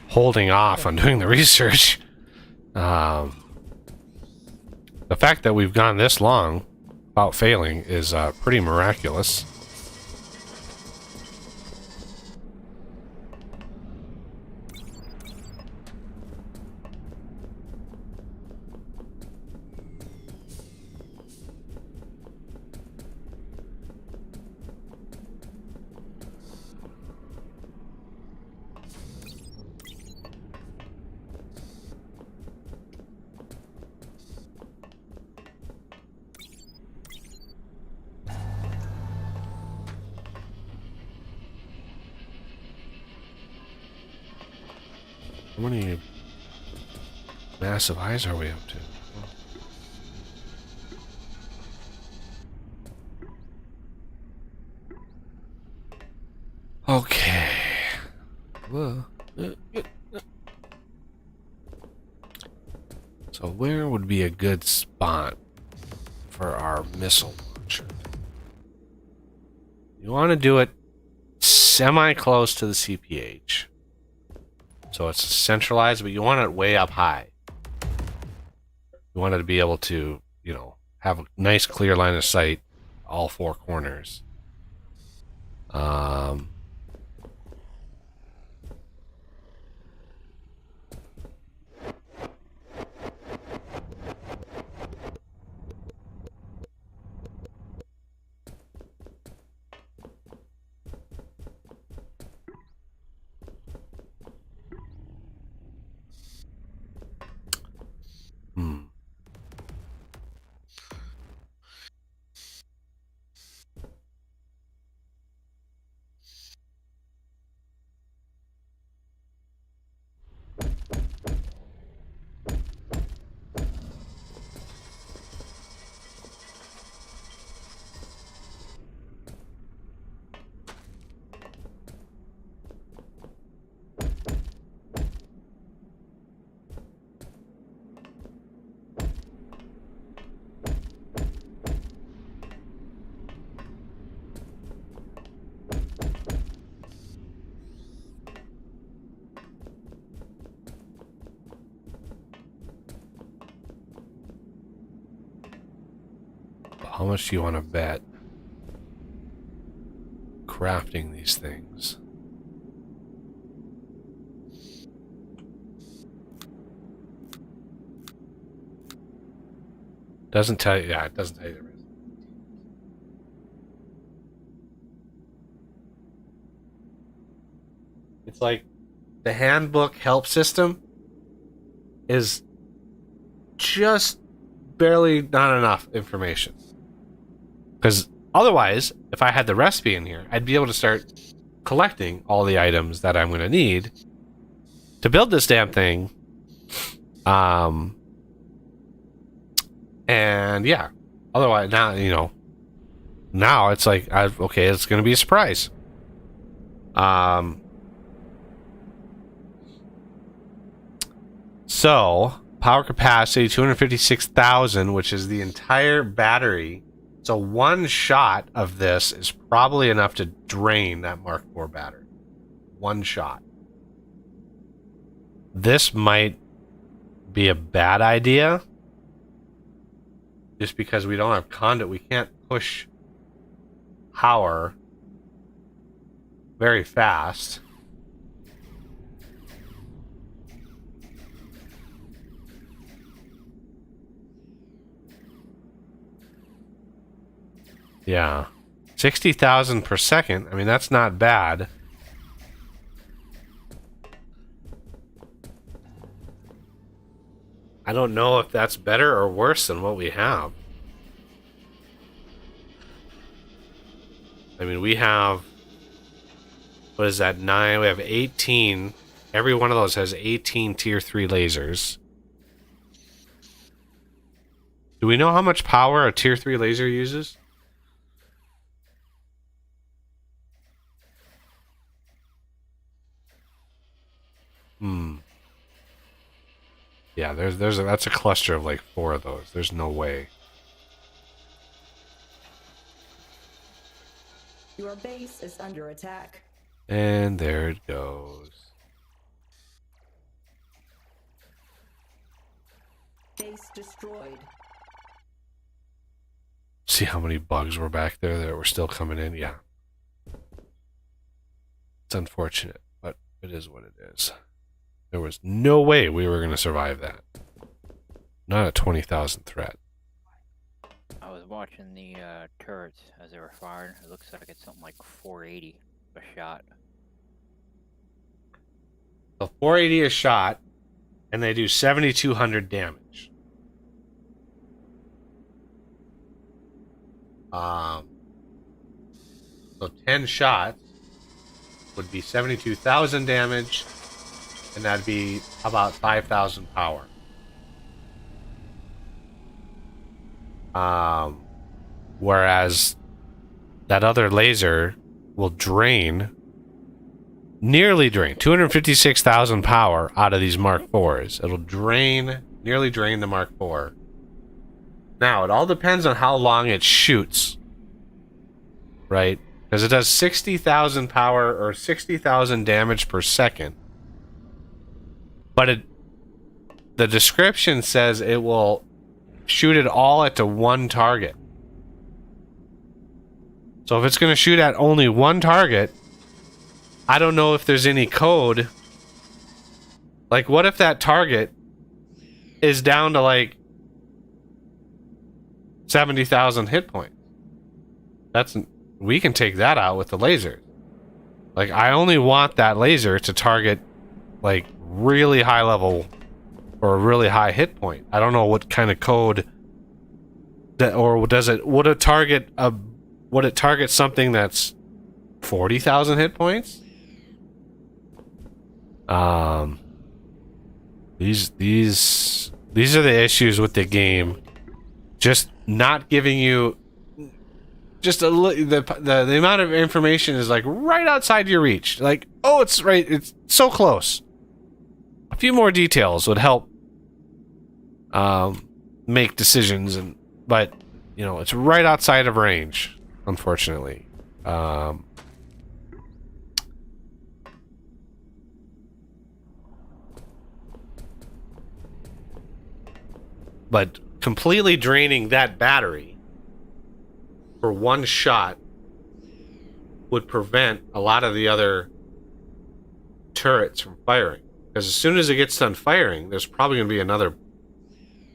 holding off on doing the research. The fact that we've gone this long without failing is pretty miraculous. How many massive eyes are we up to? Okay. Whoa. So where would be a good spot for our missile launcher? You want to do it semi-close to the CPH. So it's centralized, but you want it way up high. You want it to be able to, you know, have a nice clear line of sight all four corners. How much do you want to bet crafting these things? Doesn't tell you. Yeah, it doesn't tell you the risk. It's like the handbook help system is just barely not enough information. Because otherwise, if I had the recipe in here, I'd be able to start collecting all the items that I'm going to need to build this damn thing. And yeah, otherwise now, you know, now it's like, okay, it's going to be a surprise. So power capacity 256,000, which is the entire battery. So one shot of this is probably enough to drain that Mark IV battery. One shot. This might be a bad idea. Just because we don't have conduit, we can't push power very fast. Yeah. 60,000 per second. I mean, that's not bad. I don't know if that's better or worse than what we have. I mean, we have... What is that? 9? We have 18. Every one of those has 18 tier 3 lasers. Do we know how much power a tier 3 laser uses? Yeah, that's a cluster of like 4 of those. There's no way. Your base is under attack. And there it goes. Base destroyed. See how many bugs were back there that were still coming in? Yeah. It's unfortunate, but it is what it is. There was no way we were going to survive that. Not a 20,000 threat. I was watching the turrets as they were firing. It looks like it's something like 480 a shot. So 480 a shot, and they do 7,200 damage. So 10 shots would be 72,000 damage. and that'd be about 5,000 power. Whereas that other laser will nearly drain 256,000 power out of these Mark IVs. It'll nearly drain the Mark IV. Now, it all depends on how long it shoots, right? Because it does 60,000 power or 60,000 damage per second. But the description says it will shoot it all at one target. So if it's going to shoot at only one target, I don't know if there's any code. Like, what if that target is down to like 70,000 hit points? We can take that out with the laser. Like, I only want that laser to target like really high level or a really high hit point. I don't know what kind of code that, or would it target something that's 40,000 hit points? These are the issues with the game. Just not giving you just the amount of information is like right outside your reach. Like, oh, it's so close. A few more details would help make decisions, but you know, it's right outside of range, unfortunately. But completely draining that battery for one shot would prevent a lot of the other turrets from firing. Because as soon as it gets done firing, there's probably going to be another,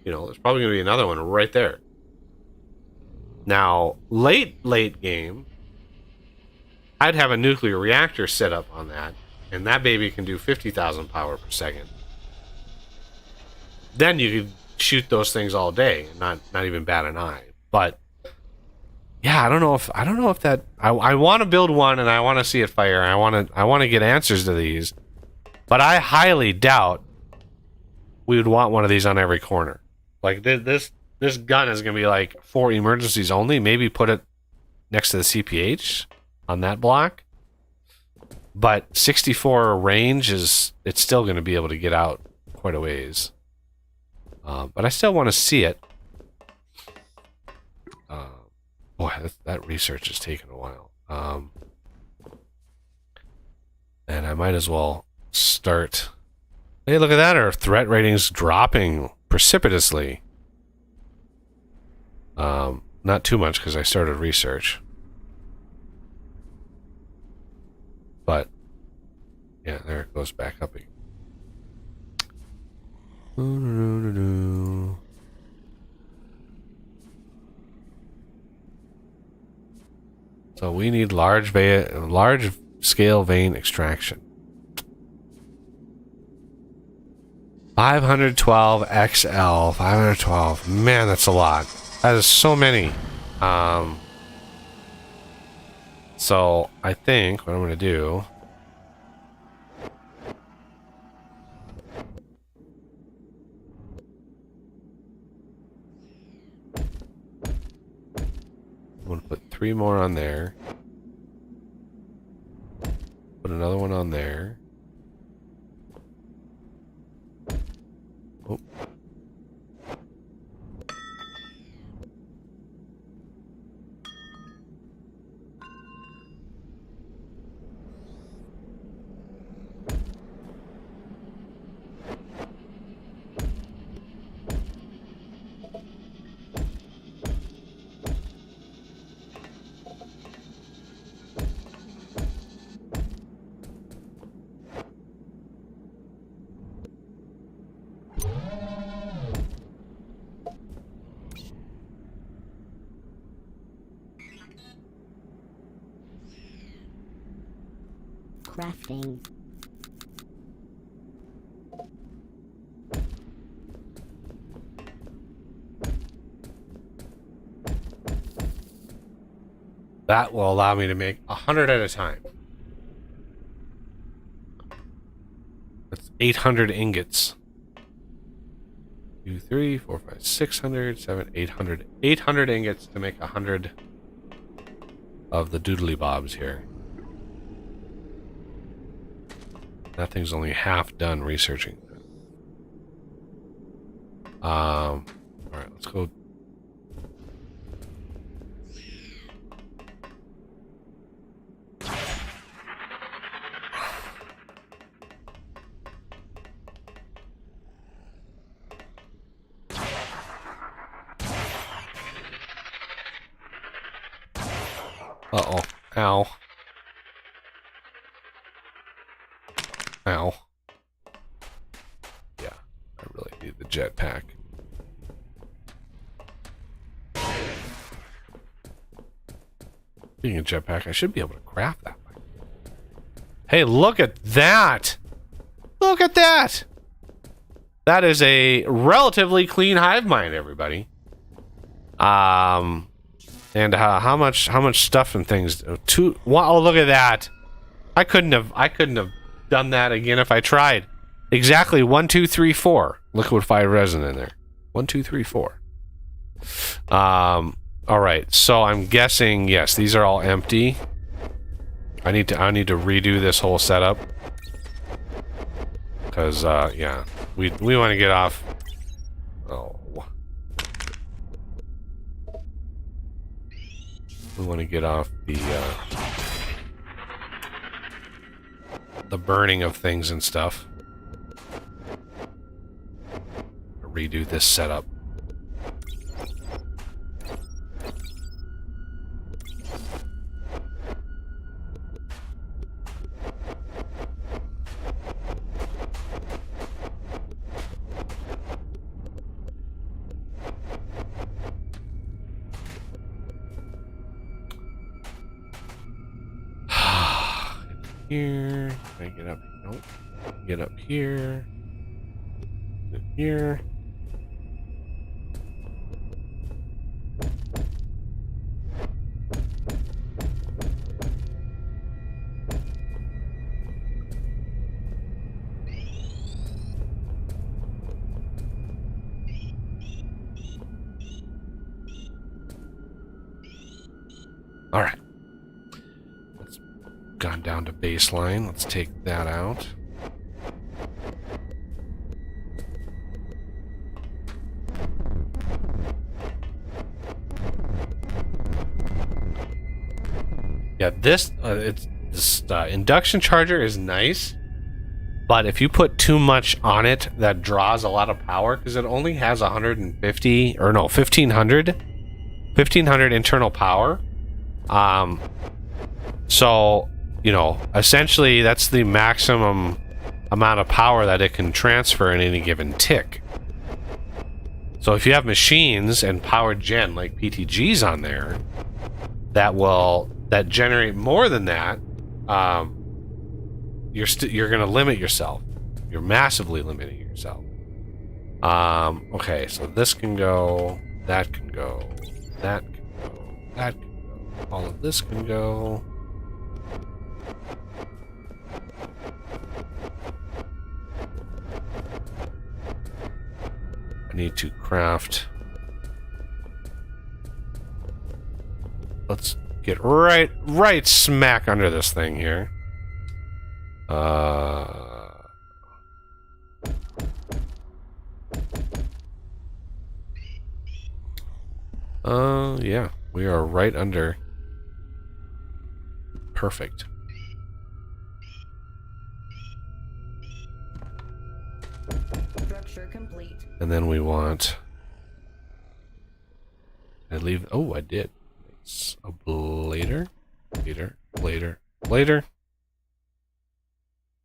one right there. Now, late game, I'd have a nuclear reactor set up on that, and that baby can do 50,000 power per second. Then you could shoot those things all day and not even bat an eye. But yeah, I don't know if that I want to build one and I want to see it fire. I want to get answers to these, but I highly doubt we would want one of these on every corner. Like this gun is gonna be like for emergencies only. Maybe put it next to the CPH on that block. But 64 range it's still gonna be able to get out quite a ways. But I still want to see it. Boy, that research is taking a while. And I might as well start. Hey, look at that! Our threat rating's dropping precipitously. Not too much because I started research. But yeah, there it goes back up again. So we need large scale vein extraction. 512 XL, 512. Man, that's a lot. That is so many. So I think what I'm gonna do. I'm gonna put 3 more on there. Put another one on there. Oh. Crafting. That will allow me to make 100 at a time. 800 ingots. 2, 3, 4, 5, 600, 7, 800. 800 ingots to make 100 of the doodly bobs here. That thing's only half done researching. Alright, let's go. Uh-oh. Ow. Ow. Yeah, I really need the jetpack. Being a jetpack, I should be able to craft that. Hey, look at that! Look at that! That is a relatively clean hive mind, everybody. And how much stuff and things? Oh, look at that! I couldn't have done that again if I tried. Exactly 1, 2, 3, 4 liquefied resin in there. 1, 2, 3, 4. All right. So I'm guessing yes, these are all empty. I need to redo this whole setup because yeah, we want to get off. Oh. We want to get off the burning of things and stuff. Redo this setup. Here, can I get up? Nope. Get up here. Here. All right. Let's gone down to baseline. Let's take that out. Yeah, this induction charger is nice, but if you put too much on it, that draws a lot of power because it only has 150 or no 1500 internal power. So you know, essentially that's the maximum amount of power that it can transfer in any given tick. So if you have machines and power gen like PTGs on there that generate more than that, you're going to limit yourself. You're massively limiting yourself. Okay, so this can go, that can go, that can go, that can go, all of this can go. I need to craft. Let's get right smack under this thing here. Yeah, we are right under. Perfect. Structure complete. And then we want. I leave. Oh, I did. It's a blader. Blader.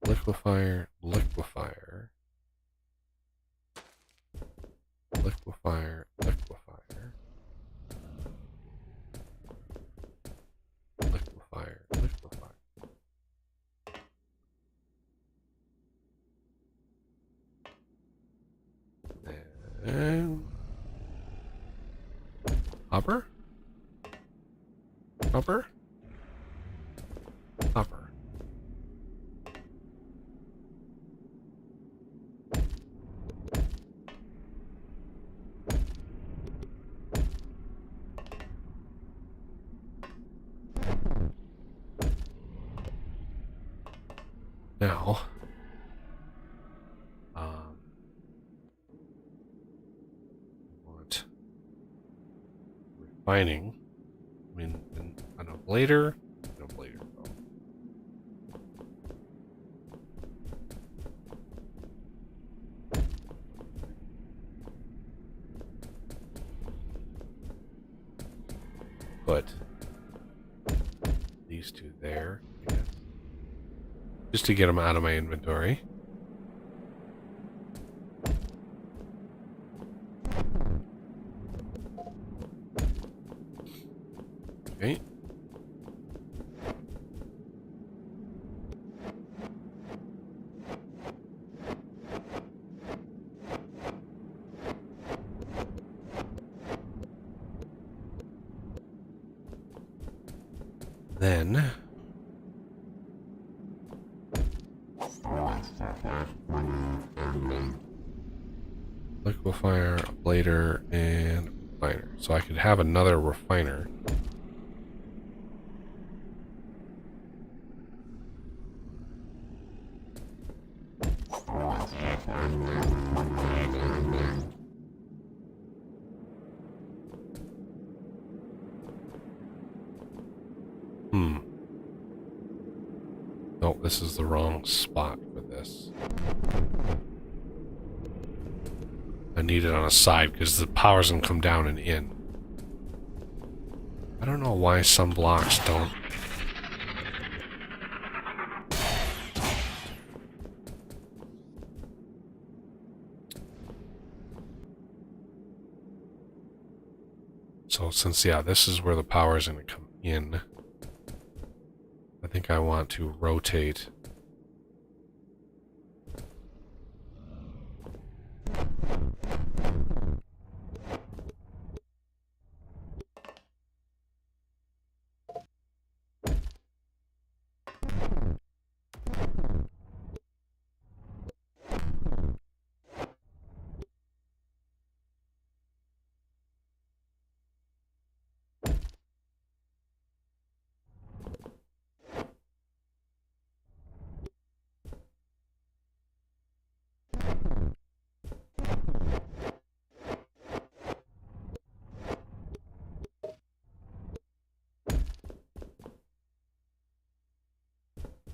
Liquefier. Liquefier. Liquefier. Liquefier. Liquefier. Liquefier. And hopper? Hopper? Hopper. now. Want refining. I mean, an ablator. An ablator. Put these two there, I guess. Just to get them out of my inventory. Okay. Then liquefier, ablator, and refiner. So I could have another refiner. Nope, this is the wrong spot for this. I need it on a side because the power's gonna come down and in. I don't know why some blocks don't. So since, yeah, this is where the power is gonna come in, I think I want to rotate.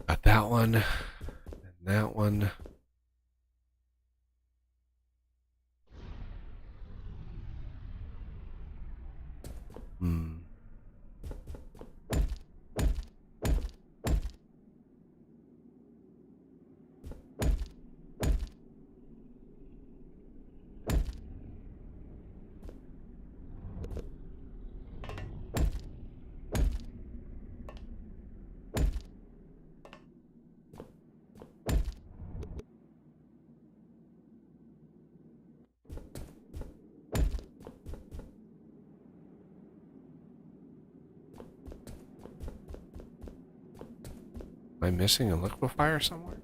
Got that one, and that one. Am I missing a liquefier somewhere?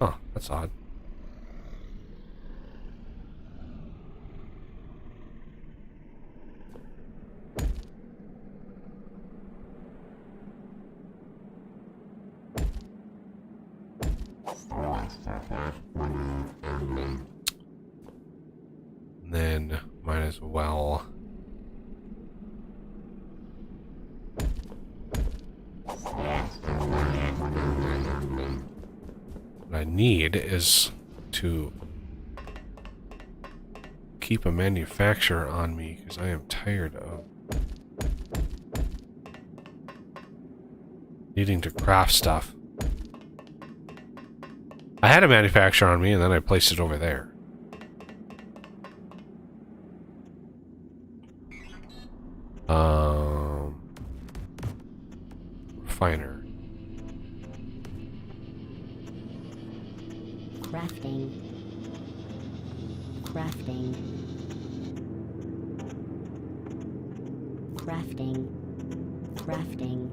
Oh, that's odd. And then might as well. What I need is to keep a manufacturer on me because I am tired of needing to craft stuff. I had a manufacturer on me and then I placed it over there. Refiner. Crafting. Crafting. Crafting. Crafting.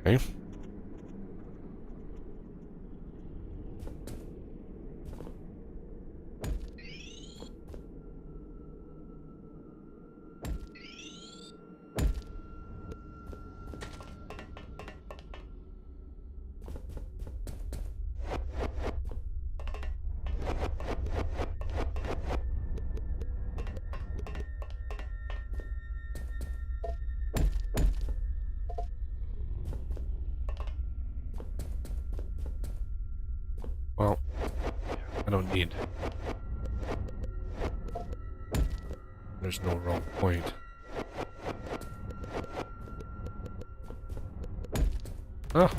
Okay. Well, I don't need. There's no real point. Oh.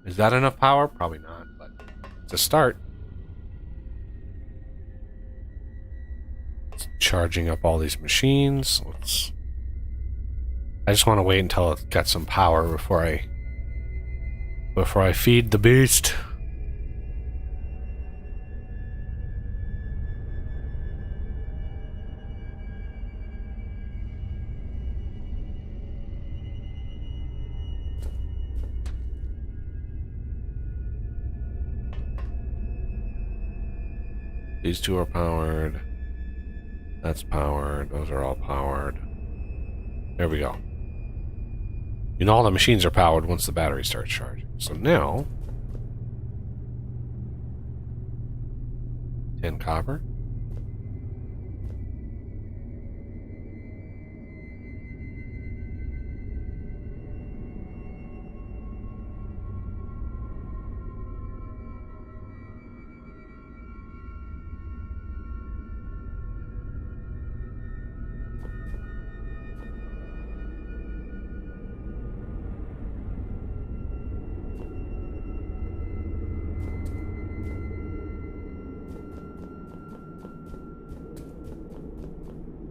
Is that enough power? Probably not, but it's a start. It's charging up all these machines. I just want to wait until it gets some power before I feed the beast. These two are powered. That's powered. Those are all powered. There we go. You know all the machines are powered once the battery starts charging. So now 10 copper.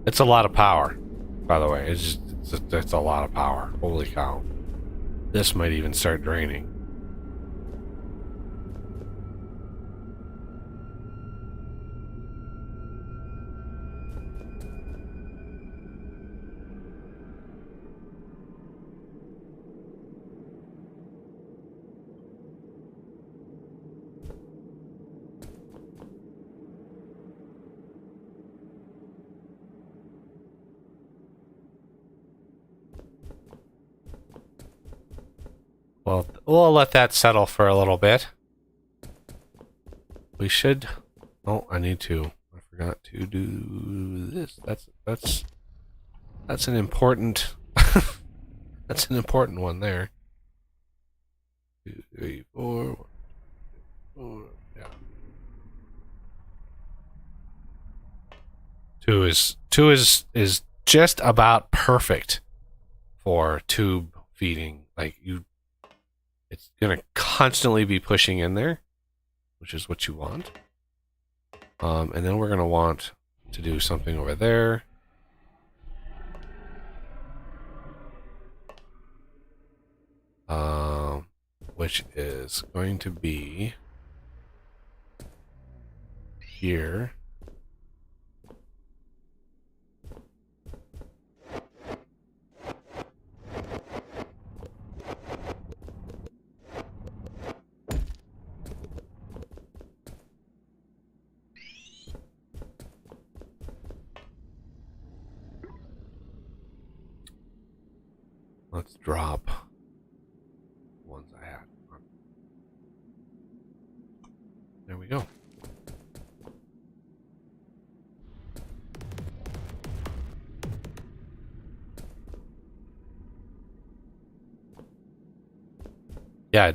It's a lot of power, by the way. It's a lot of power. Holy cow. This might even start draining. Well, we'll let that settle for a little bit. We should... Oh, I need to... I forgot to do this. That's an important... That's an important one there. 2, 3, 4... 1, 4, yeah. 2 is just about perfect for tube feeding. Like it's gonna constantly be pushing in there, which is what you want. And then we're gonna want to do something over there. Which is going to be here. Let's drop ones I had. There we go. Yeah,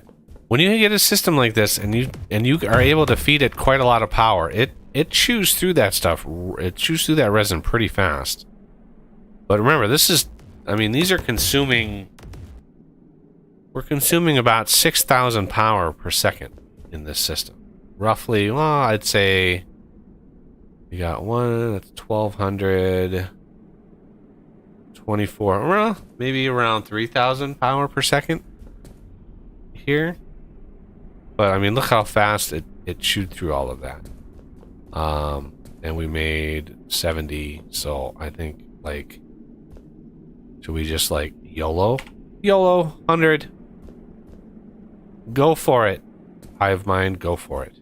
when you get a system like this and you are able to feed it quite a lot of power, it chews through that stuff. It chews through that resin pretty fast. But remember, this is, I mean, these are consuming. We're consuming about 6,000 power per second in this system. Roughly, well, I'd say we got one, that's 1,200, 24, well, maybe around 3,000 power per second here. But I mean, look how fast it chewed through all of that. And we made 70, so I think, like, should we just, like, YOLO? YOLO, 100. Go for it. Hive mind, go for it.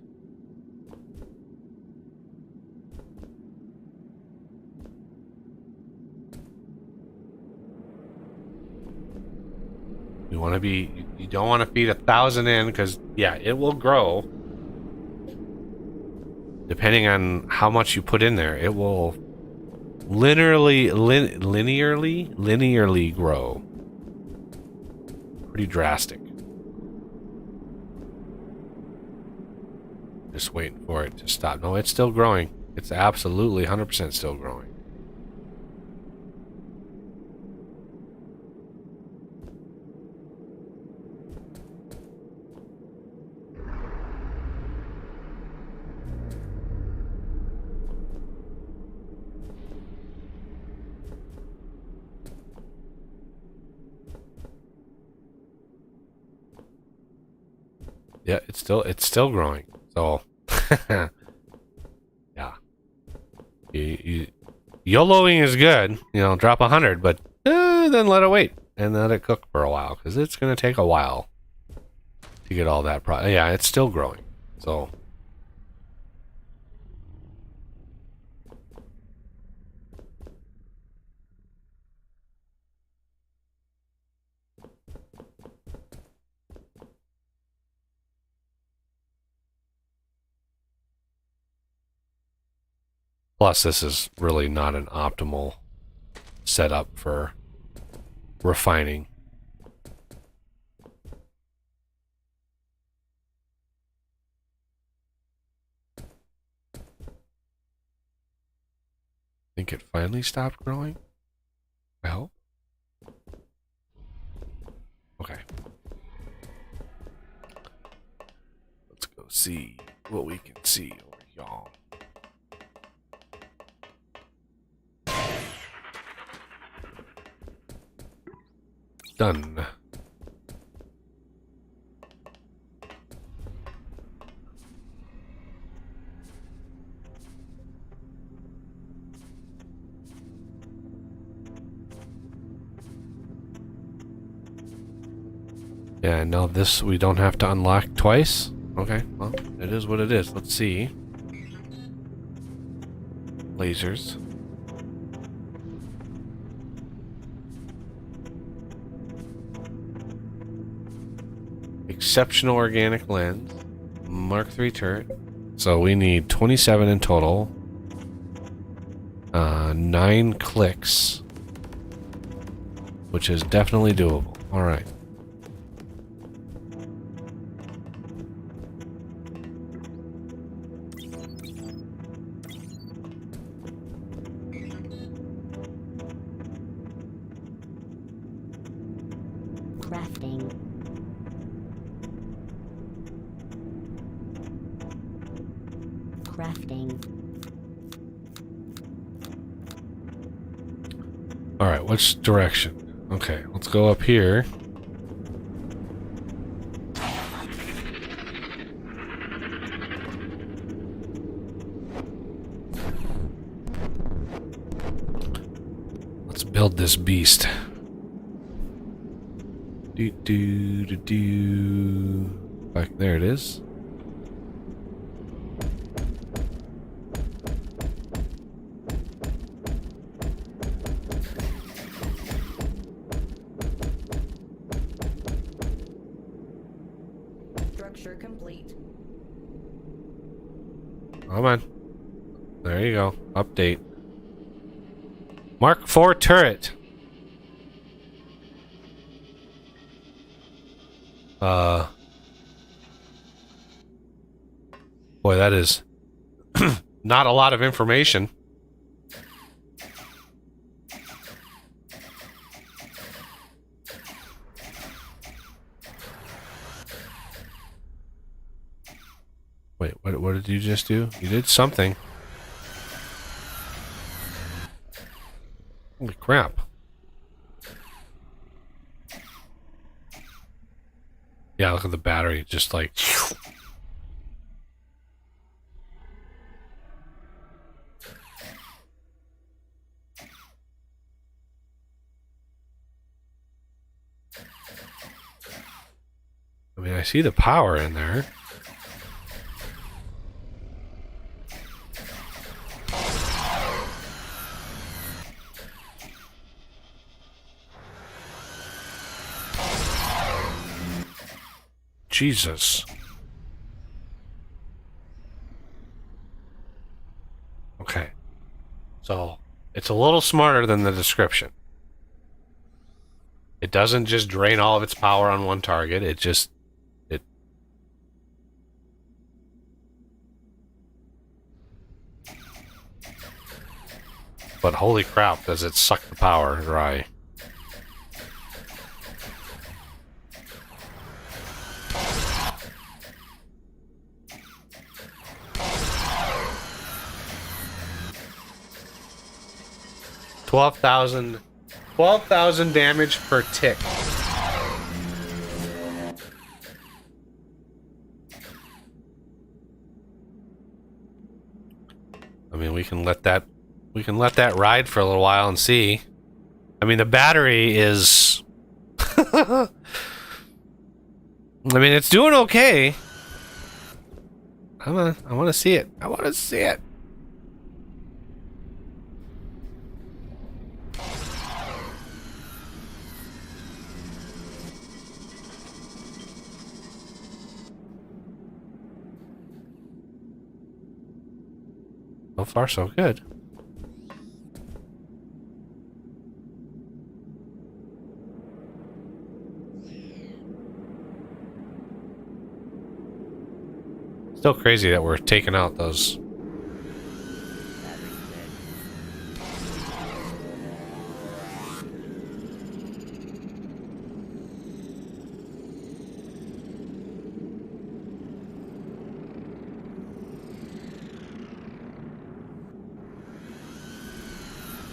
You want to be, you don't want to feed 1,000 in, because, yeah, it will grow. Depending on how much you put in there, it will linearly grow. Pretty drastic. Just waiting for it to stop. No, it's still growing. It's absolutely 100% still growing. Yeah, it's still growing. So, yeah. YOLOing is good. You know, drop 100, but then let it wait and let it cook for a while, because it's going to take a while to get all that yeah, it's still growing. So, plus, this is really not an optimal setup for refining. I think it finally stopped growing. I hope. Okay. Let's go see what we can see over y'all. Done. Yeah, now this we don't have to unlock twice. Okay, well, it is what it is. Let's see. Lasers. Exceptional organic lens. Mark III turret. So we need 27 in total. 9 clicks. Which is definitely doable. Alright. Crafting. Crafting. Alright, which direction? Okay, let's go up here. Let's build this beast. Back there it is. Structure complete. Come on. There you go. Update. Mark IV turret. Boy, that is not a lot of information. Wait, what did you just do? You did something. Holy crap. Yeah, look at the battery, just like... I mean, I see the power in there. Jesus. Okay. So, it's a little smarter than the description. It doesn't just drain all of its power on one target, it just... But holy crap, does it suck the power dry. $12,000 damage per tick. I mean, we can let that ride for a little while and see. I mean, the battery is I mean, it's doing okay. I want to see it. I want to see it. So far, so good. Still crazy that we're taking out those.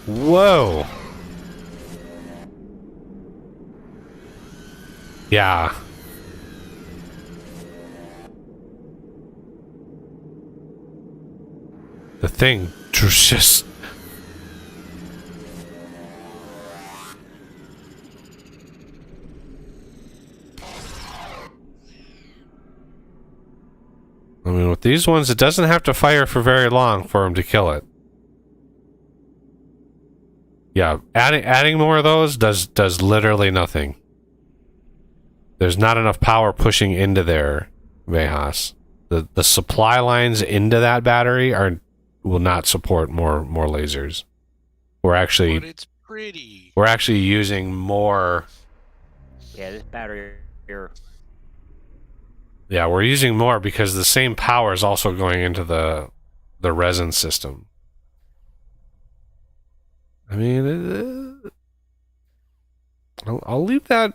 Whoa. Yeah. The thing just... I mean, with these ones, it doesn't have to fire for very long for him to kill it. Yeah, adding more of those does literally nothing. There's not enough power pushing into there, Vejas. The supply lines into that battery will not support more lasers. But it's pretty. We're actually using more. Yeah, this battery here. Yeah, we're using more because the same power is also going into the resin system. I mean, I'll leave that.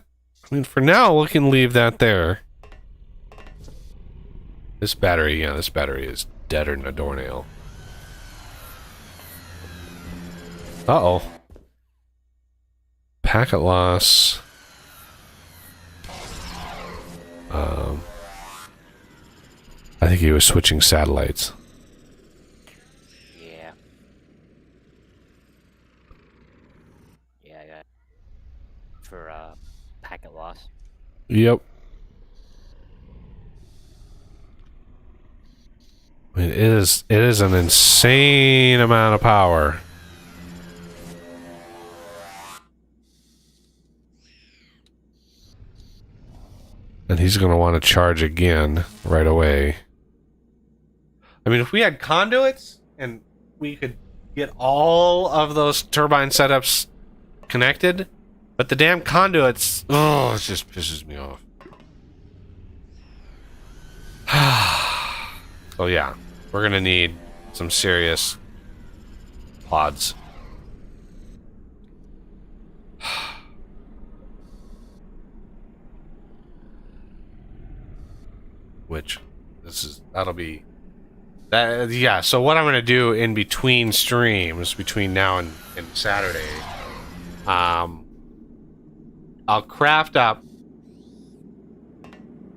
I mean, for now, we can leave that there. This battery is deader than a doornail. Uh-oh. Packet loss. I think he was switching satellites. Yeah. Yeah, I got for packet loss. Yep. I mean, it is an insane amount of power. And he's going to want to charge again right away. I mean, if we had conduits and we could get all of those turbine setups connected, but the damn conduits, oh, it just pisses me off. So yeah, we're gonna need some serious pods. Which that'll be that, yeah. So what I'm gonna do in between streams, between now and Saturday, I'll craft up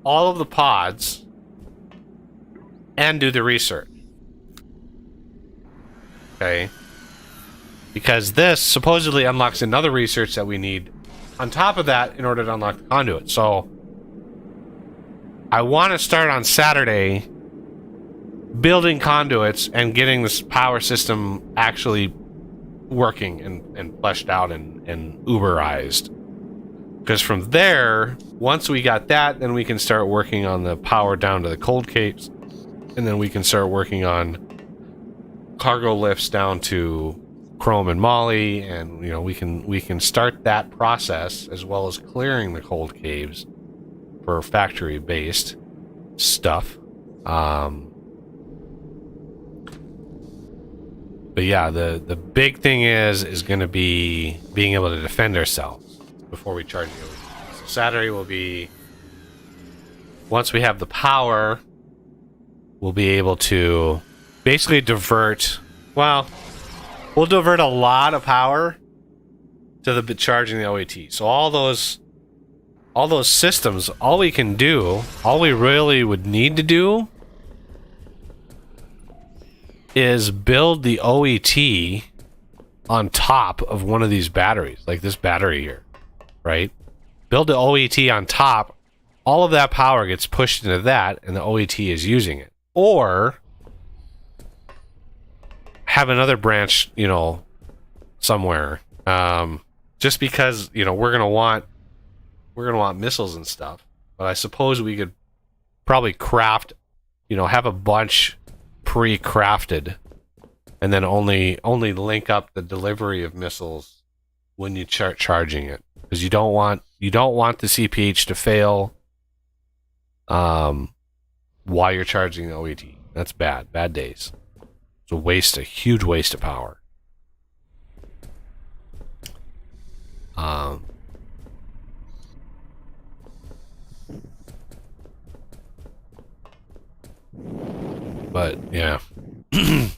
all of the pods and do the research. Okay. Because this supposedly unlocks another research that we need on top of that in order to unlock the conduit. So I want to start on Saturday building conduits and getting this power system actually working and fleshed out and Uberized. Because from there, once we got that, then we can start working on the power down to the cold capes, and then we can start working on cargo lifts down to Chrome and Molly, and you know we can start that process as well as clearing the cold caves for factory based stuff. But yeah, the big thing is going to be being able to defend ourselves before we charge you. So Saturday will be, once we have the power, we'll be able to basically divert, well, we'll divert a lot of power to the charging the OET. So all those systems, all we can do, all we really would need to do is build the OET on top of one of these batteries, like this battery here, right? Build the OET on top, all of that power gets pushed into that, and the OET is using it. Or have another branch, you know, somewhere. Just because, you know, we're gonna want missiles and stuff. But I suppose we could probably craft, you know, have a bunch pre-crafted, and then only link up the delivery of missiles when you start charging it, because you don't want the CPH to fail while you're charging the OET. That's bad days. It's a huge waste of power. But yeah, a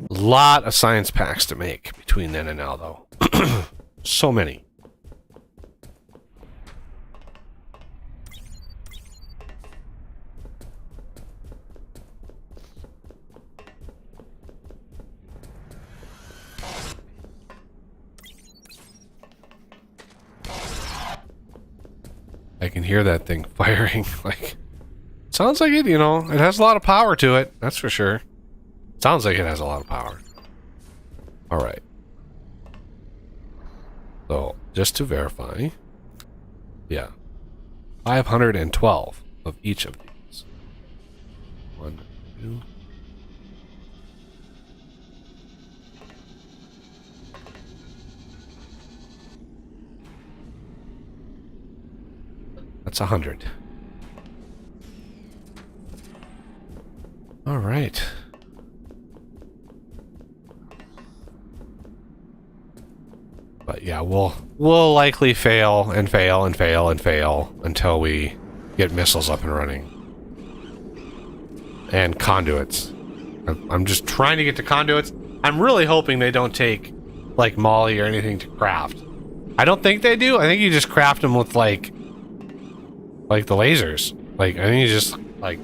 lot of science packs to make between then and now, though. So many. I can hear that thing firing. Like, sounds like it, you know, it has a lot of power to it. That's for sure. Sounds like it has a lot of power. All right. So, just to verify, yeah, 512 of each of these. 1, 2. That's 100. All right. But yeah, we'll likely fail and fail and fail and fail until we get missiles up and running. And conduits. I'm just trying to get to conduits. I'm really hoping they don't take like Molly or anything to craft. I don't think they do. I think you just craft them with like the lasers. Like, I think you just like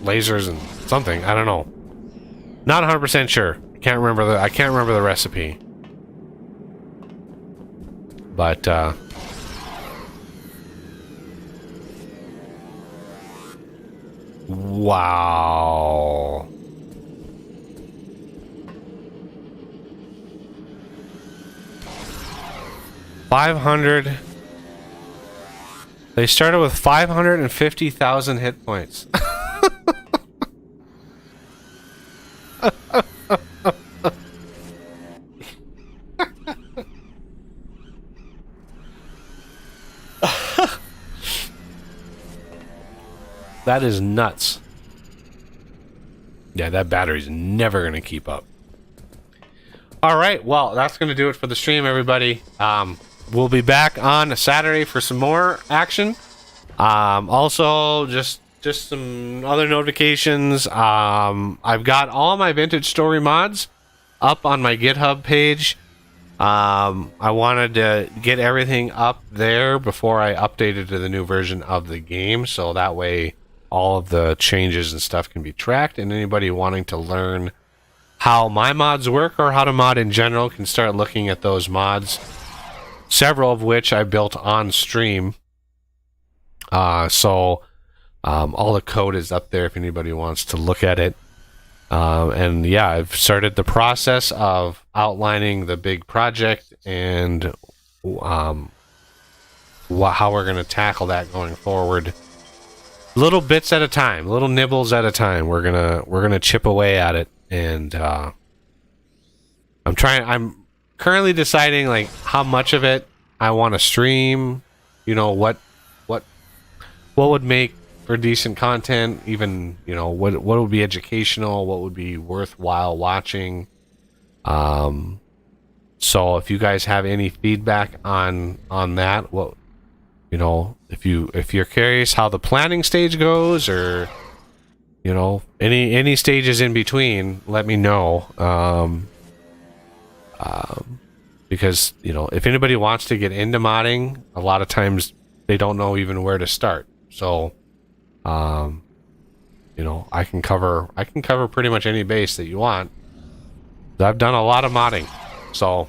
lasers and something. I don't know. Not 100% sure. I can't remember the recipe. But wow. $500. They started with 550,000 hit points. That is nuts. Yeah, that battery's never going to keep up. All right, well, that's going to do it for the stream, everybody. We'll be back on Saturday for some more action. Also, just some other notifications. I've got all my Vintage Story mods up on my GitHub page. I wanted to get everything up there before I updated to the new version of the game, so that way all of the changes and stuff can be tracked, and anybody wanting to learn how my mods work or how to mod in general can start looking at those mods, several of which I built on stream. So all the code is up there if anybody wants to look at it. And yeah, I've started the process of outlining the big project and how we're going to tackle that going forward. Little bits at a time, little nibbles at a time. We're gonna chip away at it, and I'm currently deciding like how much of it I want to stream. You know, what would make for decent content, even, you know, what would be educational, what would be worthwhile watching. So if you guys have any feedback on that, what, you know, if you're curious how the planning stage goes, or, you know, any stages in between, let me know. Because, you know, if anybody wants to get into modding, a lot of times they don't know even where to start. So, you know, I can cover pretty much any base that you want. I've done a lot of modding, so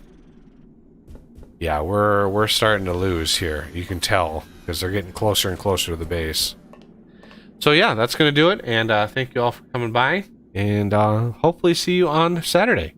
yeah, we're starting to lose here. You can tell because they're getting closer and closer to the base. So yeah, that's gonna do it, and thank you all for coming by, and hopefully see you on Saturday.